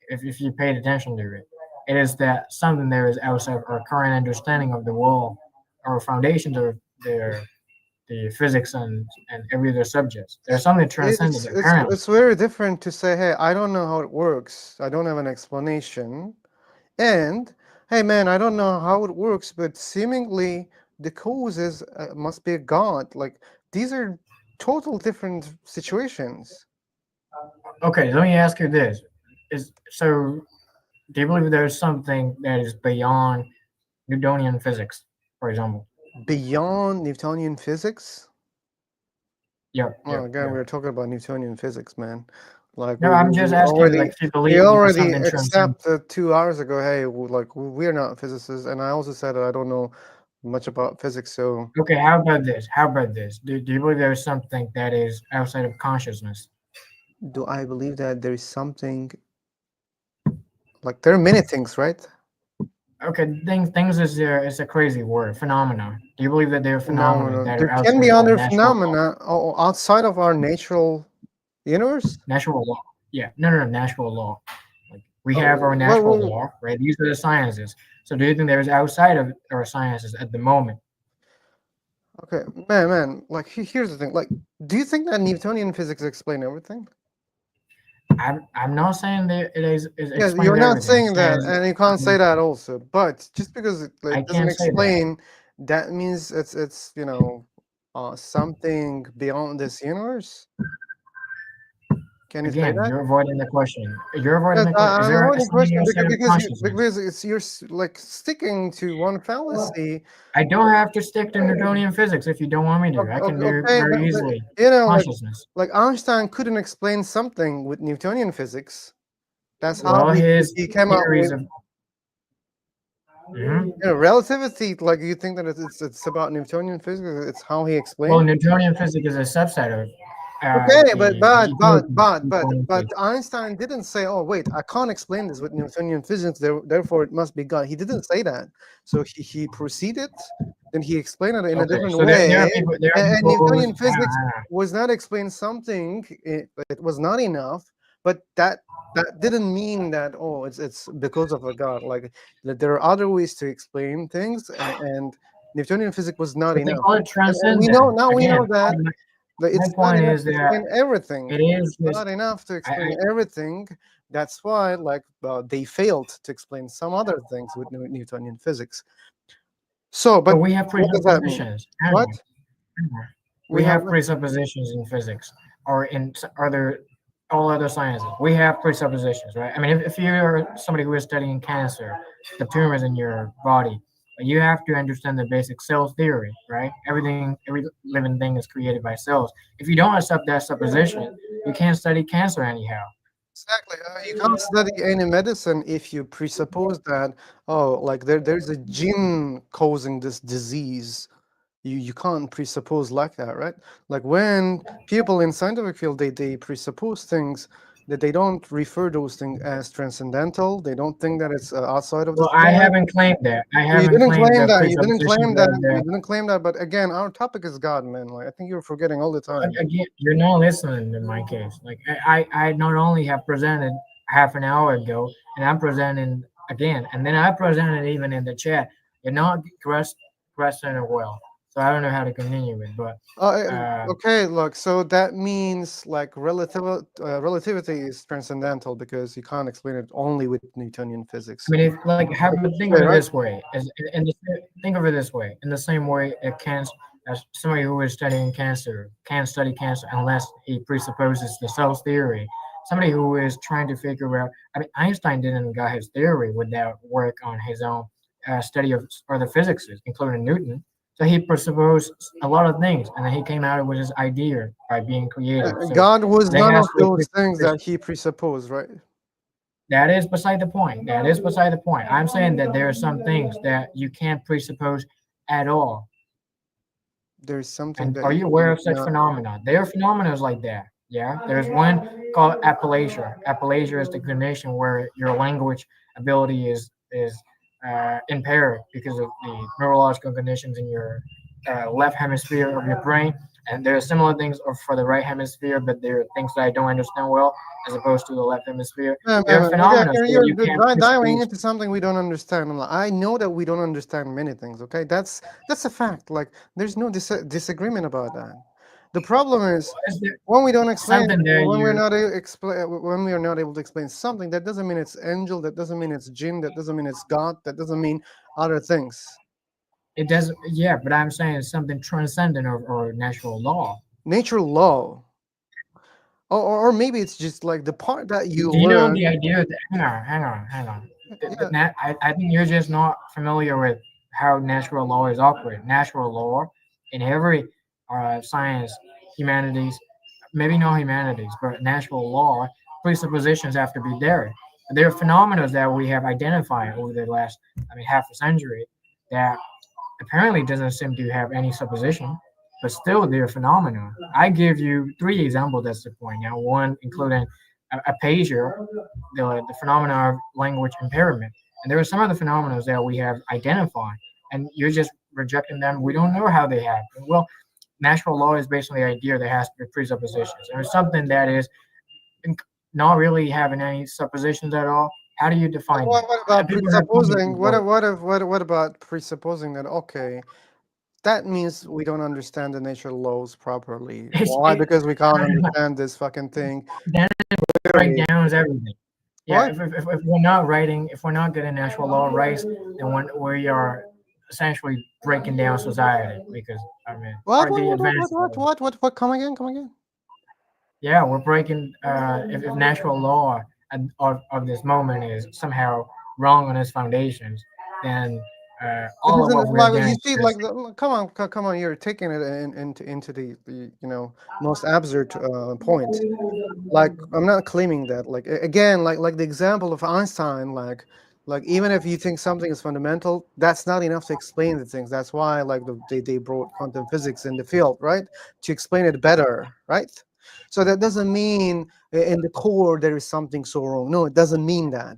if you paid attention to it. It is that something there is outside of our current understanding of the world, our foundations of the physics and every other subjects. There's something transcendent apparently. It's very different to say, hey, I don't know how it works. I don't have an explanation. And hey, man, I don't know how it works, but seemingly the causes must be a God. Like, these are total different situations. Okay, let me ask you this. is so. Do you believe there's something that is beyond Newtonian physics, for example? Beyond Newtonian physics? Yeah, Well, yeah, again, yeah. we're talking about Newtonian physics, man. Like No, I'm just we asking, already like, if you believe we there's already something transcendent. accepted 2 hours ago. Hey, we're not physicists, and I also said that I don't know much about physics. So Okay, how about this? How about this? Do you believe there's something that is outside of consciousness? do I believe that there is something like there are many things, right? Okay, things is a crazy word. Phenomena. Do you believe that there are phenomena Phenomenon. that There are can outside be of our other natural law? phenomena outside of our natural universe. Natural law. Yeah, no, natural law. Like we have our Oh, natural law, right? These are the sciences. So do you think there's outside of our sciences at the moment? okay, man. Like here's the thing. Like, do you think that Newtonian physics explain everything? I'm not saying that it Yes, explains you're not everything. I'm saying that, saying and you can't say that also. But just because it I doesn't can't say that. explain, that means it's something beyond this universe. Can you say Again, that? you're avoiding the question. You're avoiding Yes, the question. Is I'm there avoiding something question outside of consciousness? because you're like sticking to one fallacy. I don't have to stick to Newtonian physics if you don't want me to. I can do Okay, very but easily consciousness. like Einstein couldn't explain something with Newtonian physics. That's how Well, his he came up theories with of Mhm. relativity. Like you think that it's about Newtonian physics? It's how he Well, explained. Newtonian physics is a subset of Okay, the Newtonian but physics. Einstein didn't say, "Oh, wait, I can't explain this with Newtonian physics. Therefore, it must be God." He didn't say that. So he proceeded, then he explained it in a Okay, different so there way, are people there are and people who Newtonian physics was not explain something. It was not enough, but that didn't mean that it's because of a God. Like that there are other ways to explain things, and Newtonian physics was not but they enough. call it And we know transcendent. now we Again, know that my it's not point enough is to that explain everything. it is It's just not enough to explain I everything. That's why, like, they failed to explain some other things with Newtonian physics. So, but but we have what does that mean? presuppositions. What we We have? have presuppositions in physics or in other all other sciences. We have presuppositions, right? I mean, if you're somebody who is studying cancer, the tumors in your body, you have to understand the basic cell theory, right? Every living thing is created by cells. If you don't accept that supposition, you can't study cancer anyhow. Exactly. You can't study any medicine if you presuppose that, like there's a gene causing this disease. You can't presuppose like that, right? Like when people in scientific field they presuppose things that they don't refer those things as transcendental. They don't think that it's outside of Well, this I world. haven't claimed that. I You haven't didn't claimed claim the that. You didn't presuppositions claim that. are You there. didn't claim that. But again, our topic is God, man. Like I think you're forgetting all the time. Again, you're not listening in my case. Like I not only have presented half an hour ago, and I'm presenting again, and then I presented even in the chat. You're not questioning well, so I don't know how to continue with. But Okay, look. So that means like relativity is transcendental because you can't explain it only with Newtonian physics. I mean, if like have think of Okay, it right? this way, think of it this way. In the same way, it can't as somebody who is studying cancer can't study cancer unless he presupposes the cell theory. Somebody who is trying to figure out, I mean, Einstein didn't got his theory without work on his own study of other physicists, including Newton. So he presupposed a lot of things, and then he came out with his idea by being creative. So God was that none has of to be those things presupposition. that he presupposed, right? That is beside the point. That is beside the point. I'm saying that there are some things that you can't presuppose at all. There's something And that are you you aware of such cannot. phenomena? There are phenomena like that. Yeah. There's one called apalasia. Apalasia is the condition where your language ability is impaired because of the neurological conditions in your left hemisphere of your brain. And there are similar things for the right hemisphere, but there are things that I don't understand well as opposed to the left hemisphere. There are Okay, phenomena that you're you can't diving presuppose. into something we don't understand. I know that we don't understand many things. Okay, that's a fact. Like there's no disagreement about that. The problem is Is there when we don't explain, something that when we're you not when we are not able to explain something. That doesn't mean it's angel. That doesn't mean it's jinn. That doesn't mean it's God. That doesn't mean other things. it doesn't yeah, but I'm saying it's something transcendent or natural law. Natural law. or maybe it's just like the part that you Do you know the learn. idea that, hang on. Yeah, I think you're just not familiar with how natural law is operated. Natural law in every science, humanities, maybe not humanities, but natural law, presuppositions have to be there. There are phenomena that we have identified over the last, half a century that apparently doesn't seem to have any supposition, but still they're phenomena. I give you three examples. That's the point. Now, one including aphasia, the phenomena of language impairment, and there are some other phenomena that we have identified, and you're just rejecting them. We don't know how they happen. Well, natural law is based on the idea there has to be presuppositions, and it's something that is not really having any suppositions at all. How do you define it? what about People have told me presupposing? before. What about presupposing that okay, that means we don't understand the natural laws properly. Why? Because we can't understand this fucking thing. Then Clearly. breakdowns everything. Yeah, What? if we're not writing, if we're not getting natural law rights, then we are essentially breaking down society because What? are What? the What? What? What? advanced. What? What? What? What? Come again? Come again? Yeah, we're breaking. If natural law of this moment is somehow wrong on its foundations, then It all of isn't what we're like doing you is see, just like come on, come on. You're taking it into the most absurd point. Like I'm not claiming that. Like again, like the example of Einstein. Like even if you think something is fundamental, that's not enough to explain the things. That's why like they brought quantum physics in the field, right? To explain it better, right? So that doesn't mean in the core there is something so wrong. No, it doesn't mean that.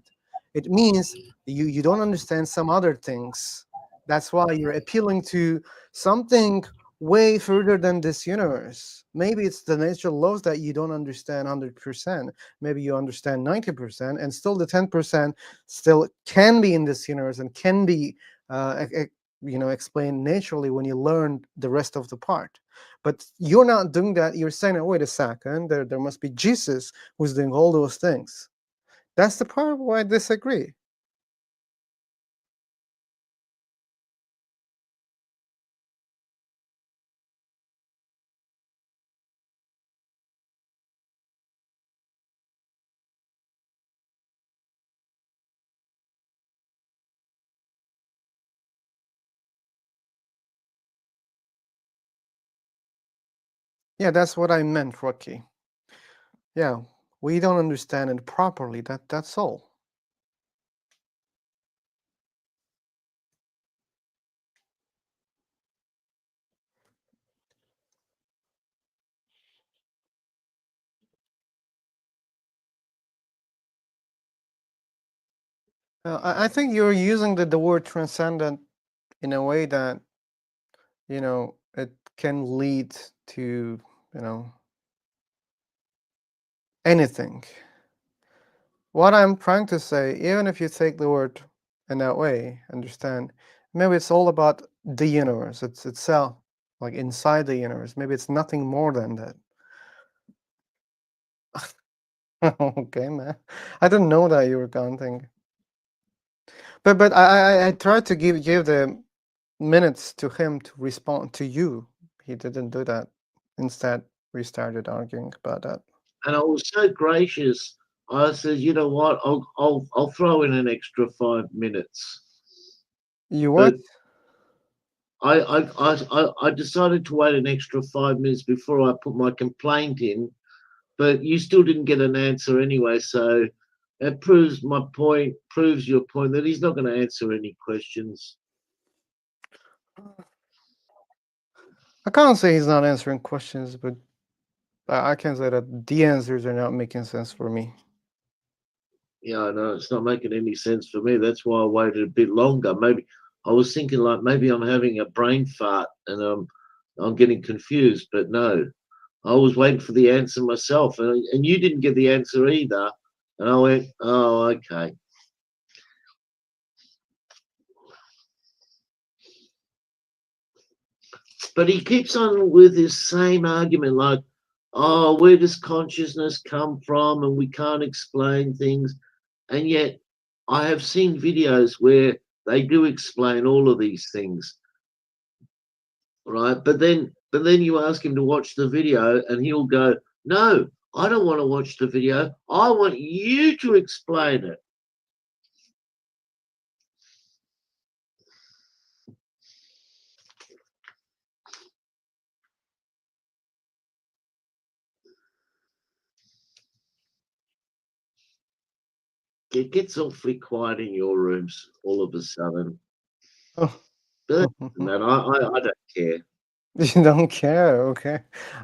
It means you don't understand some other things. That's why you're appealing to something way further than this universe. Maybe it's the natural laws that you don't understand 100%. Maybe you understand 90%, and still the 10% still can be in this universe and can be, explained naturally when you learn the rest of the part. But you're not doing that. You're saying, oh, wait a second, there must be Jesus who's doing all those things. That's the part where I disagree. Yeah, that's what I meant, Rocky. Yeah, we don't understand it properly. That's all. I think you're using the word transcendent in a way that it can lead to anything. What I'm trying to say, even if you take the word in that way, understand, maybe it's all about the universe. It's itself, like inside the universe. Maybe it's nothing more than that. Okay, man. I didn't know that you were counting. But I tried to give the minutes to him to respond to you. He didn't do that. Instead, we started arguing about that. And I was so gracious. I said, you know what? I'll throw in an extra 5 minutes. You what? But I decided to wait an extra 5 minutes before I put my complaint in. But you still didn't get an answer anyway, so that proves my point. Proves your point that he's not going to answer any questions. I can't say he's not answering questions, but I can say that the answers are not making sense for me. Yeah, I know it's not making any sense for me. That's why I waited a bit longer. Maybe I was thinking like maybe I'm having a brain fart and I'm getting confused, but no, I was waiting for the answer myself, and you didn't get the answer either. And I went, oh, okay. But he keeps on with his same argument, like, oh, where does consciousness come from? And we can't explain things. And yet, I have seen videos where they do explain all of these things, right? But then you ask him to watch the video, and he'll go, "No, I don't want to watch the video. I want you to explain it. It gets awfully quiet in your rooms all of a sudden. Oh. But man, I don't care. You don't care, okay?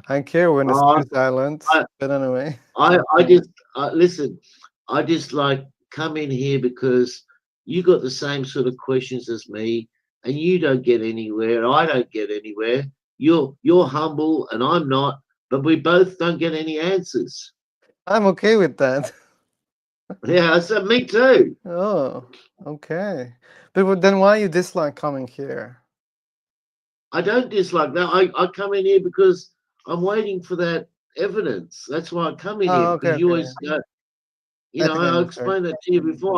I care when it's Oh, too silent. I, But anyway. I just listen. I just like come in here because you got the same sort of questions as me, and you don't get anywhere. I don't get anywhere. You're humble, and I'm not, but we both don't get any answers. I'm okay with that. Yeah, I said me too. Oh, okay. But then why you dislike coming here? I don't dislike that. I come in here because I'm waiting for that evidence. That's why I come in here Oh, okay, because you okay. always, I think I I understood. explained that to you before.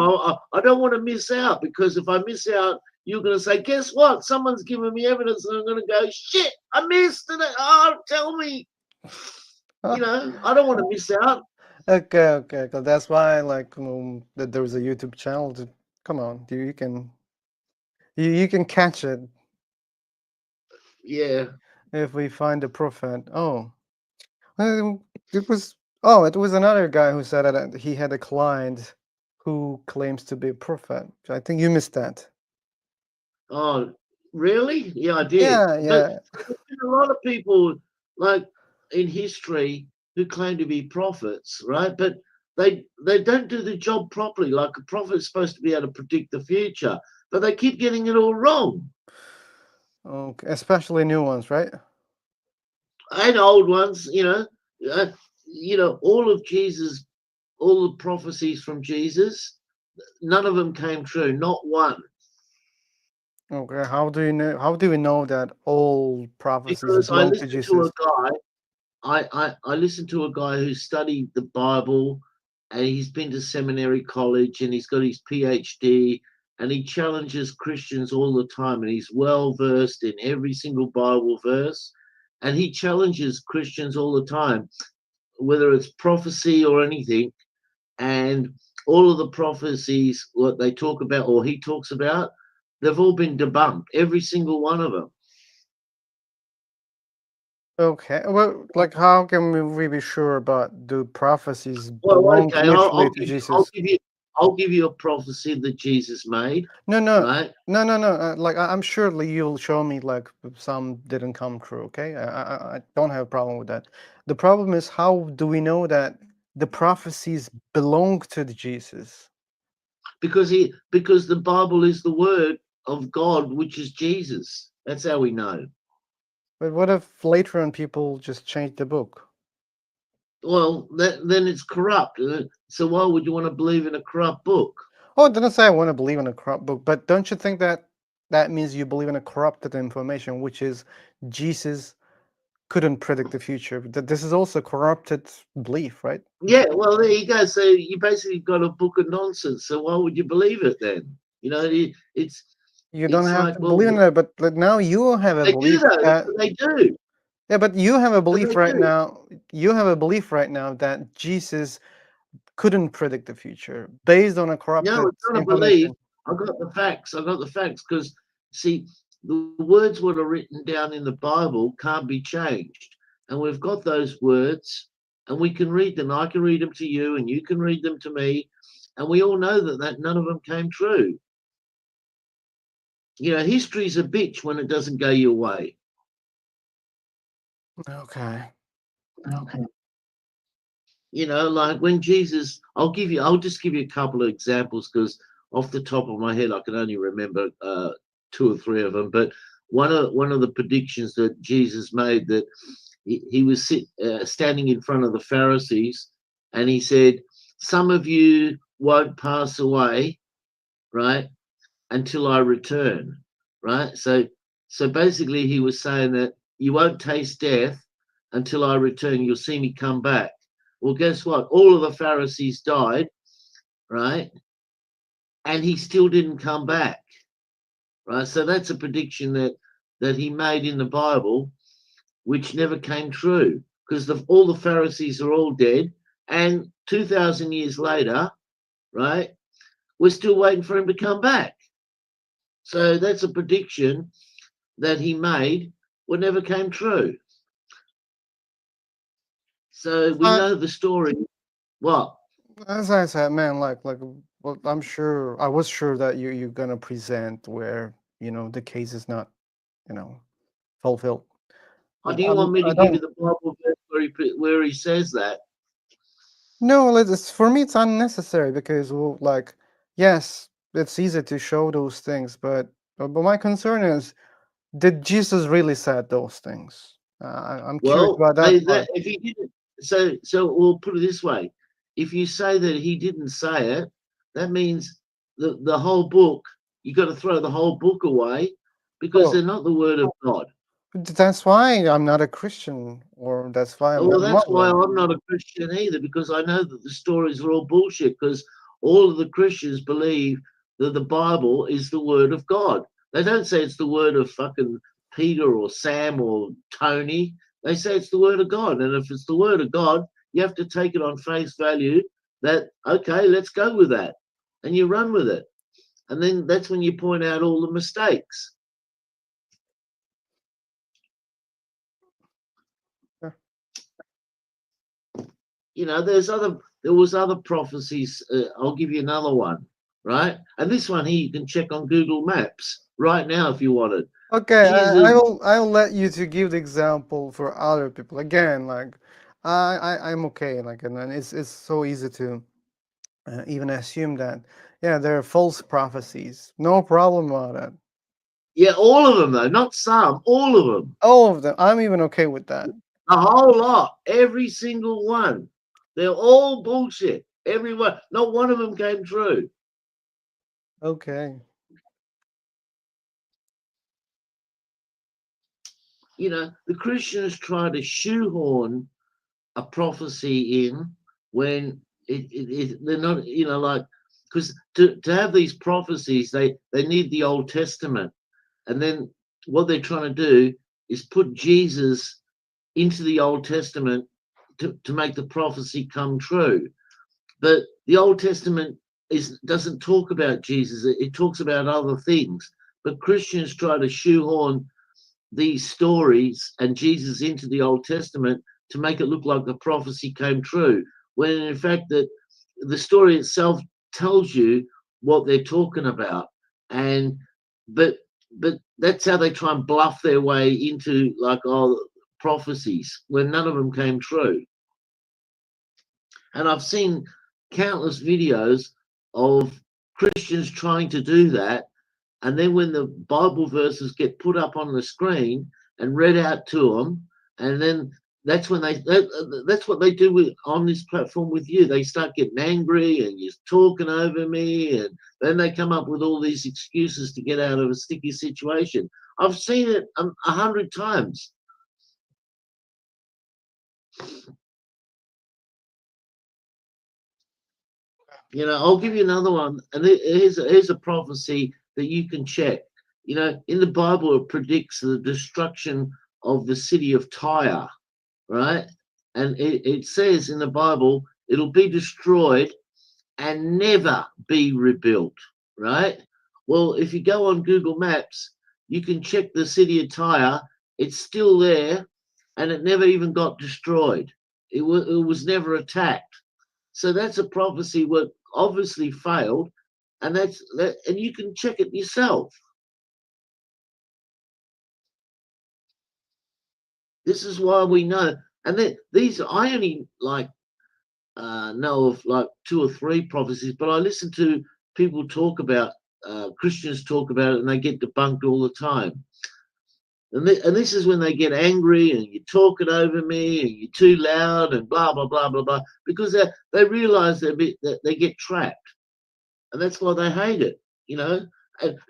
I don't want to miss out because if I miss out, you're going to say, guess what? Someone's giving me evidence, and I'm going to go, shit, I missed it. Oh, tell me. I don't want to miss out. Okay. So that's why, like, that there was a YouTube channel. Come on, you can catch it. Yeah. If we find a prophet. Oh, it was another guy who said that he had a client who claims to be a prophet. I think you missed that. Oh, really? Yeah, I did. Yeah, But yeah. there's been a lot of people, like in history, who claim to be prophets, right? But they don't do the job properly. Like a prophet is supposed to be able to predict the future, but they keep getting it all wrong. Okay, especially new ones, right? And old ones, all of Jesus, all the prophecies from Jesus, none of them came true, not one. Okay, how do you know? How do we know that all prophecies Because I belong to listened to Jesus? a guy, I listened to a guy who studied the Bible, and he's been to seminary college, and he's got his PhD, and he challenges Christians all the time, and he's well versed in every single Bible verse, and he challenges Christians all the time, whether it's prophecy or anything, and all of the prophecies what they talk about or he talks about, they've all been debunked, every single one of them. Okay, well, like, how can we be sure about the prophecies Well, belong okay, literally to Jesus? I'll give you a prophecy that Jesus made. No. Right? No. Like, I'm sure you'll show me like some didn't come true. Okay, I don't have a problem with that. The problem is, how do we know that the prophecies belong to the Jesus? Because the Bible is the word of God, which is Jesus. That's how we know. But what if later on people just change the book? Well, then it's corrupt. So why would you want to believe in a corrupt book? Oh, it didn't say I want to believe in a corrupt book, but don't you think that that means you believe in a corrupted information, which is Jesus couldn't predict the future? That this is also corrupted belief, right? Yeah, well, there you go. So you basically got a book of nonsense. So why would you believe it then? It's You don't have like, to well, believe in it, but like, now you have a they do belief though. that They do. yeah, but you have a belief They right do. now. You have a belief right now that Jesus couldn't predict the future based on a No, corrupted it's not a belief. information. I got the facts. I got the facts because see, the words what are written down in the Bible can't be changed, and we've got those words, and we can read them. I can read them to you, and you can read them to me, and we all know that none of them came true. History's a bitch when it doesn't go your way. Okay. Like when Jesus, I'll just give you a couple of examples because off the top of my head, I can only remember two or three of them. But one of the predictions that Jesus made that he was standing in front of the Pharisees, and he said, "Some of you won't pass away, right, until I return." Right. So basically, he was saying that you won't taste death until I return. You'll see me come back. Well, guess what? All of the Pharisees died, right? And he still didn't come back, right? So that's a prediction that he made in the Bible, which never came true because all the Pharisees are all dead, and 2,000 years later, right, we're still waiting for him to come back. So that's a prediction that he made what never came true. So we know the story. What? As I said, man, well, I was sure that you're gonna present where the case is not, fulfilled. Or do you want me I to give you don't. the Bible verse where he says that? No, for me it's unnecessary because, well, yes, it's easy to show those things, but my concern is, did Jesus really said those things? I'm curious Well, about that part. if he didn't, so we'll put it this way: if you say that he didn't say it, that means the whole book. You got to throw the whole book away because Oh. they're not the word of God. That's why I'm not a Christian, or that's why I'm Well, not that's why Muslim. I'm not a Christian either, because I know that the stories are all bullshit. Because all of the Christians believe that the Bible is the word of God. They don't say it's the word of fucking Peter or Sam or Tony. They say it's the word of God. And if it's the word of God, you have to take it on face value that, okay, let's go with that. And you run with it. And then that's when you point out all the mistakes. There was other prophecies. I'll give you another one, right? And this one here you can check on Google Maps right now if you wanted. Okay, Jesus. I'll let you to give the example for other people. Again, I'm okay. And then it's so easy to even assume that, yeah, there are false prophecies. No problem about that. Yeah, all of them though, not some, all of them. All of them. I'm even okay with that. A whole lot, every single one. They're all bullshit. Every one. Not one of them came true. Okay. The Christians try to shoehorn a prophecy in when they're not, because to have these prophecies, they need the Old Testament. And then what they're trying to do is put Jesus into the Old Testament to make the prophecy come true. But the Old Testament doesn't talk about Jesus. It talks about other things. But Christians try to shoehorn these stories and Jesus into the Old Testament to make it look like the prophecy came true, when in fact that the story itself tells you what they're talking about. And but that's how they try and bluff their way into prophecies when none of them came true. And I've seen countless videos of Christians trying to do that, and then when the Bible verses get put up on the screen and read out to them, and then that's when that's what they do on this platform with you. They start getting angry and you're talking over me, and then they come up with all these excuses to get out of a sticky situation. I've seen it 100 times. I'll give you another one, and here's a prophecy that you can check. In the Bible, it predicts the destruction of the city of Tyre, right? And it says in the Bible, it'll be destroyed and never be rebuilt, right? Well, if you go on Google Maps, you can check the city of Tyre. It's still there, and it never even got destroyed. It was never attacked. So that's a prophecy that obviously failed, and and you can check it yourself. This is why we know, and these I only know of 2 or 3 prophecies, but I listen to people talk about Christians talk about it, and they get debunked all the time. And this is when they get angry and you're talking over me and you're too loud and blah blah blah blah blah, because they realize that they get trapped, and that's why they hate it,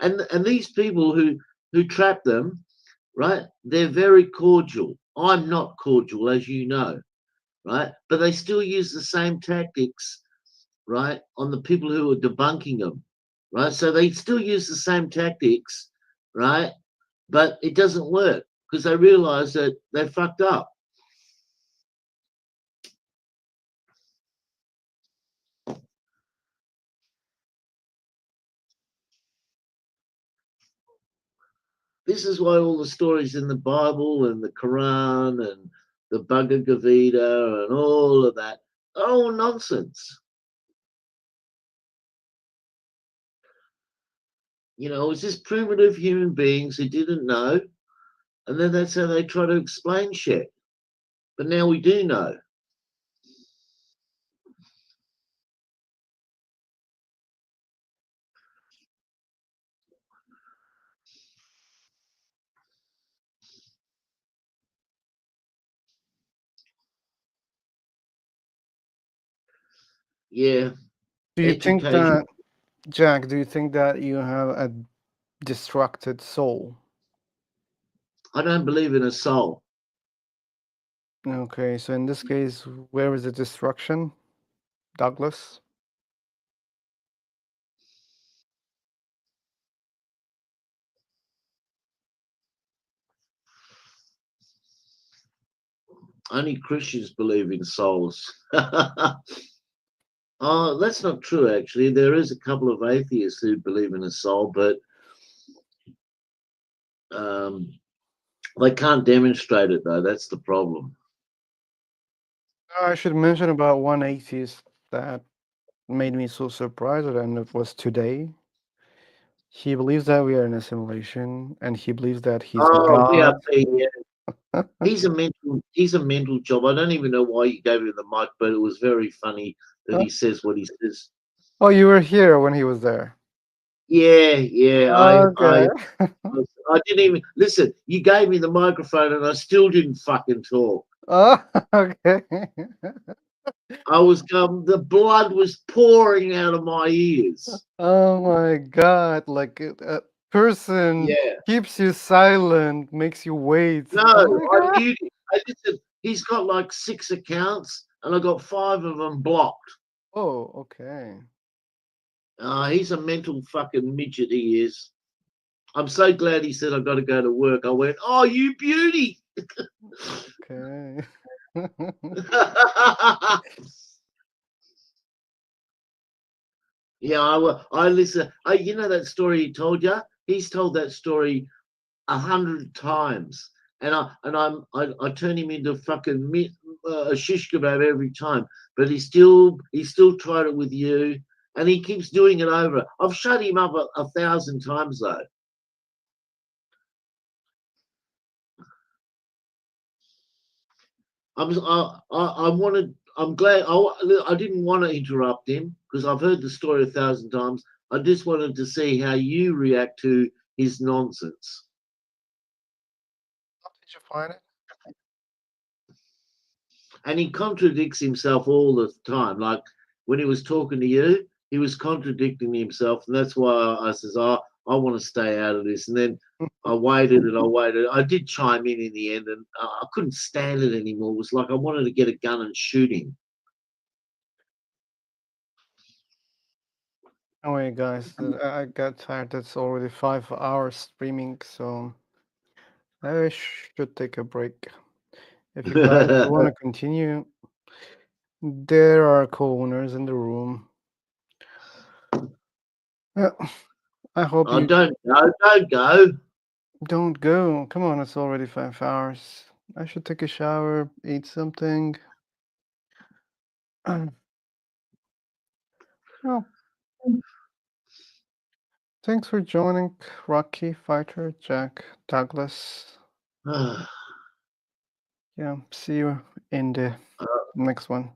And these people who trap them, right? They're very cordial. I'm not cordial, as you know, right? But they still use the same tactics, right, on the people who are debunking them, right? So they still use the same tactics, right? But it doesn't work because they realize that they fucked up. This is why all the stories in the Bible and the Quran and the Bhagavad Gita and all of that are all nonsense. You know, it's just primitive human beings who didn't know, and then that's how they try to explain shit. But now we do know. Yeah. Do you think Education. that, Jack, do you think that you have a destructed soul? I don't believe in a soul. Okay, so in this case, where is the destruction, Douglas? Only Christians believe in souls. Oh, that's not true, actually. There is a couple of atheists who believe in a soul, but they can't demonstrate it, though. That's the problem. I should mention about one atheist that made me so surprised, and it was today. He believes that we are in a simulation, and he believes that he's Oh, God. VRP, yeah. He's a mental job. I don't even know why you gave him the mic, but it was very funny that he says what he says. Oh, you were here when he was there. Yeah, yeah. Okay. I didn't even listen. You gave me the microphone, and I still didn't fucking talk. Oh, okay. I was the blood was pouring out of my ears. Oh my God! Like a person Yeah. keeps you silent, makes you wait. No, Oh my I God! knew. Listen, he's got like 6 accounts, and I got 5 of them blocked. Oh, okay. He's a mental fucking midget. He is. I'm so glad he said I got to go to work. I went, oh, you beauty. Okay. Yeah, I listen. You know that story he told you? He's told that story 100 times, and I turn him into fucking a shish kebab every time. But he still tried it with you, and he keeps doing it over. I've shut him up 1,000 times though. I wanted. I'm glad. I didn't want to interrupt him because I've heard the story 1,000 times. I just wanted to see how you react to his nonsense. Did you find it? And he contradicts himself all the time. Like when he was talking to you, he was contradicting himself, and that's why I says, "Oh, I want to stay out of this." And then I waited and I waited. I did chime in the end, and I couldn't stand it anymore. It was like I wanted to get a gun and shoot him. Anyway, guys, I got tired. It's already 5 hours streaming, so I should take a break. If you guys want to continue, there are co-owners in the room. I hope Oh, you don't go. don't go. Come on, it's already 5 hours. I should take a shower, eat something. Oh, thanks for joining, Rocky, Fighter, Jack, Douglas. Yeah, see you in the next one.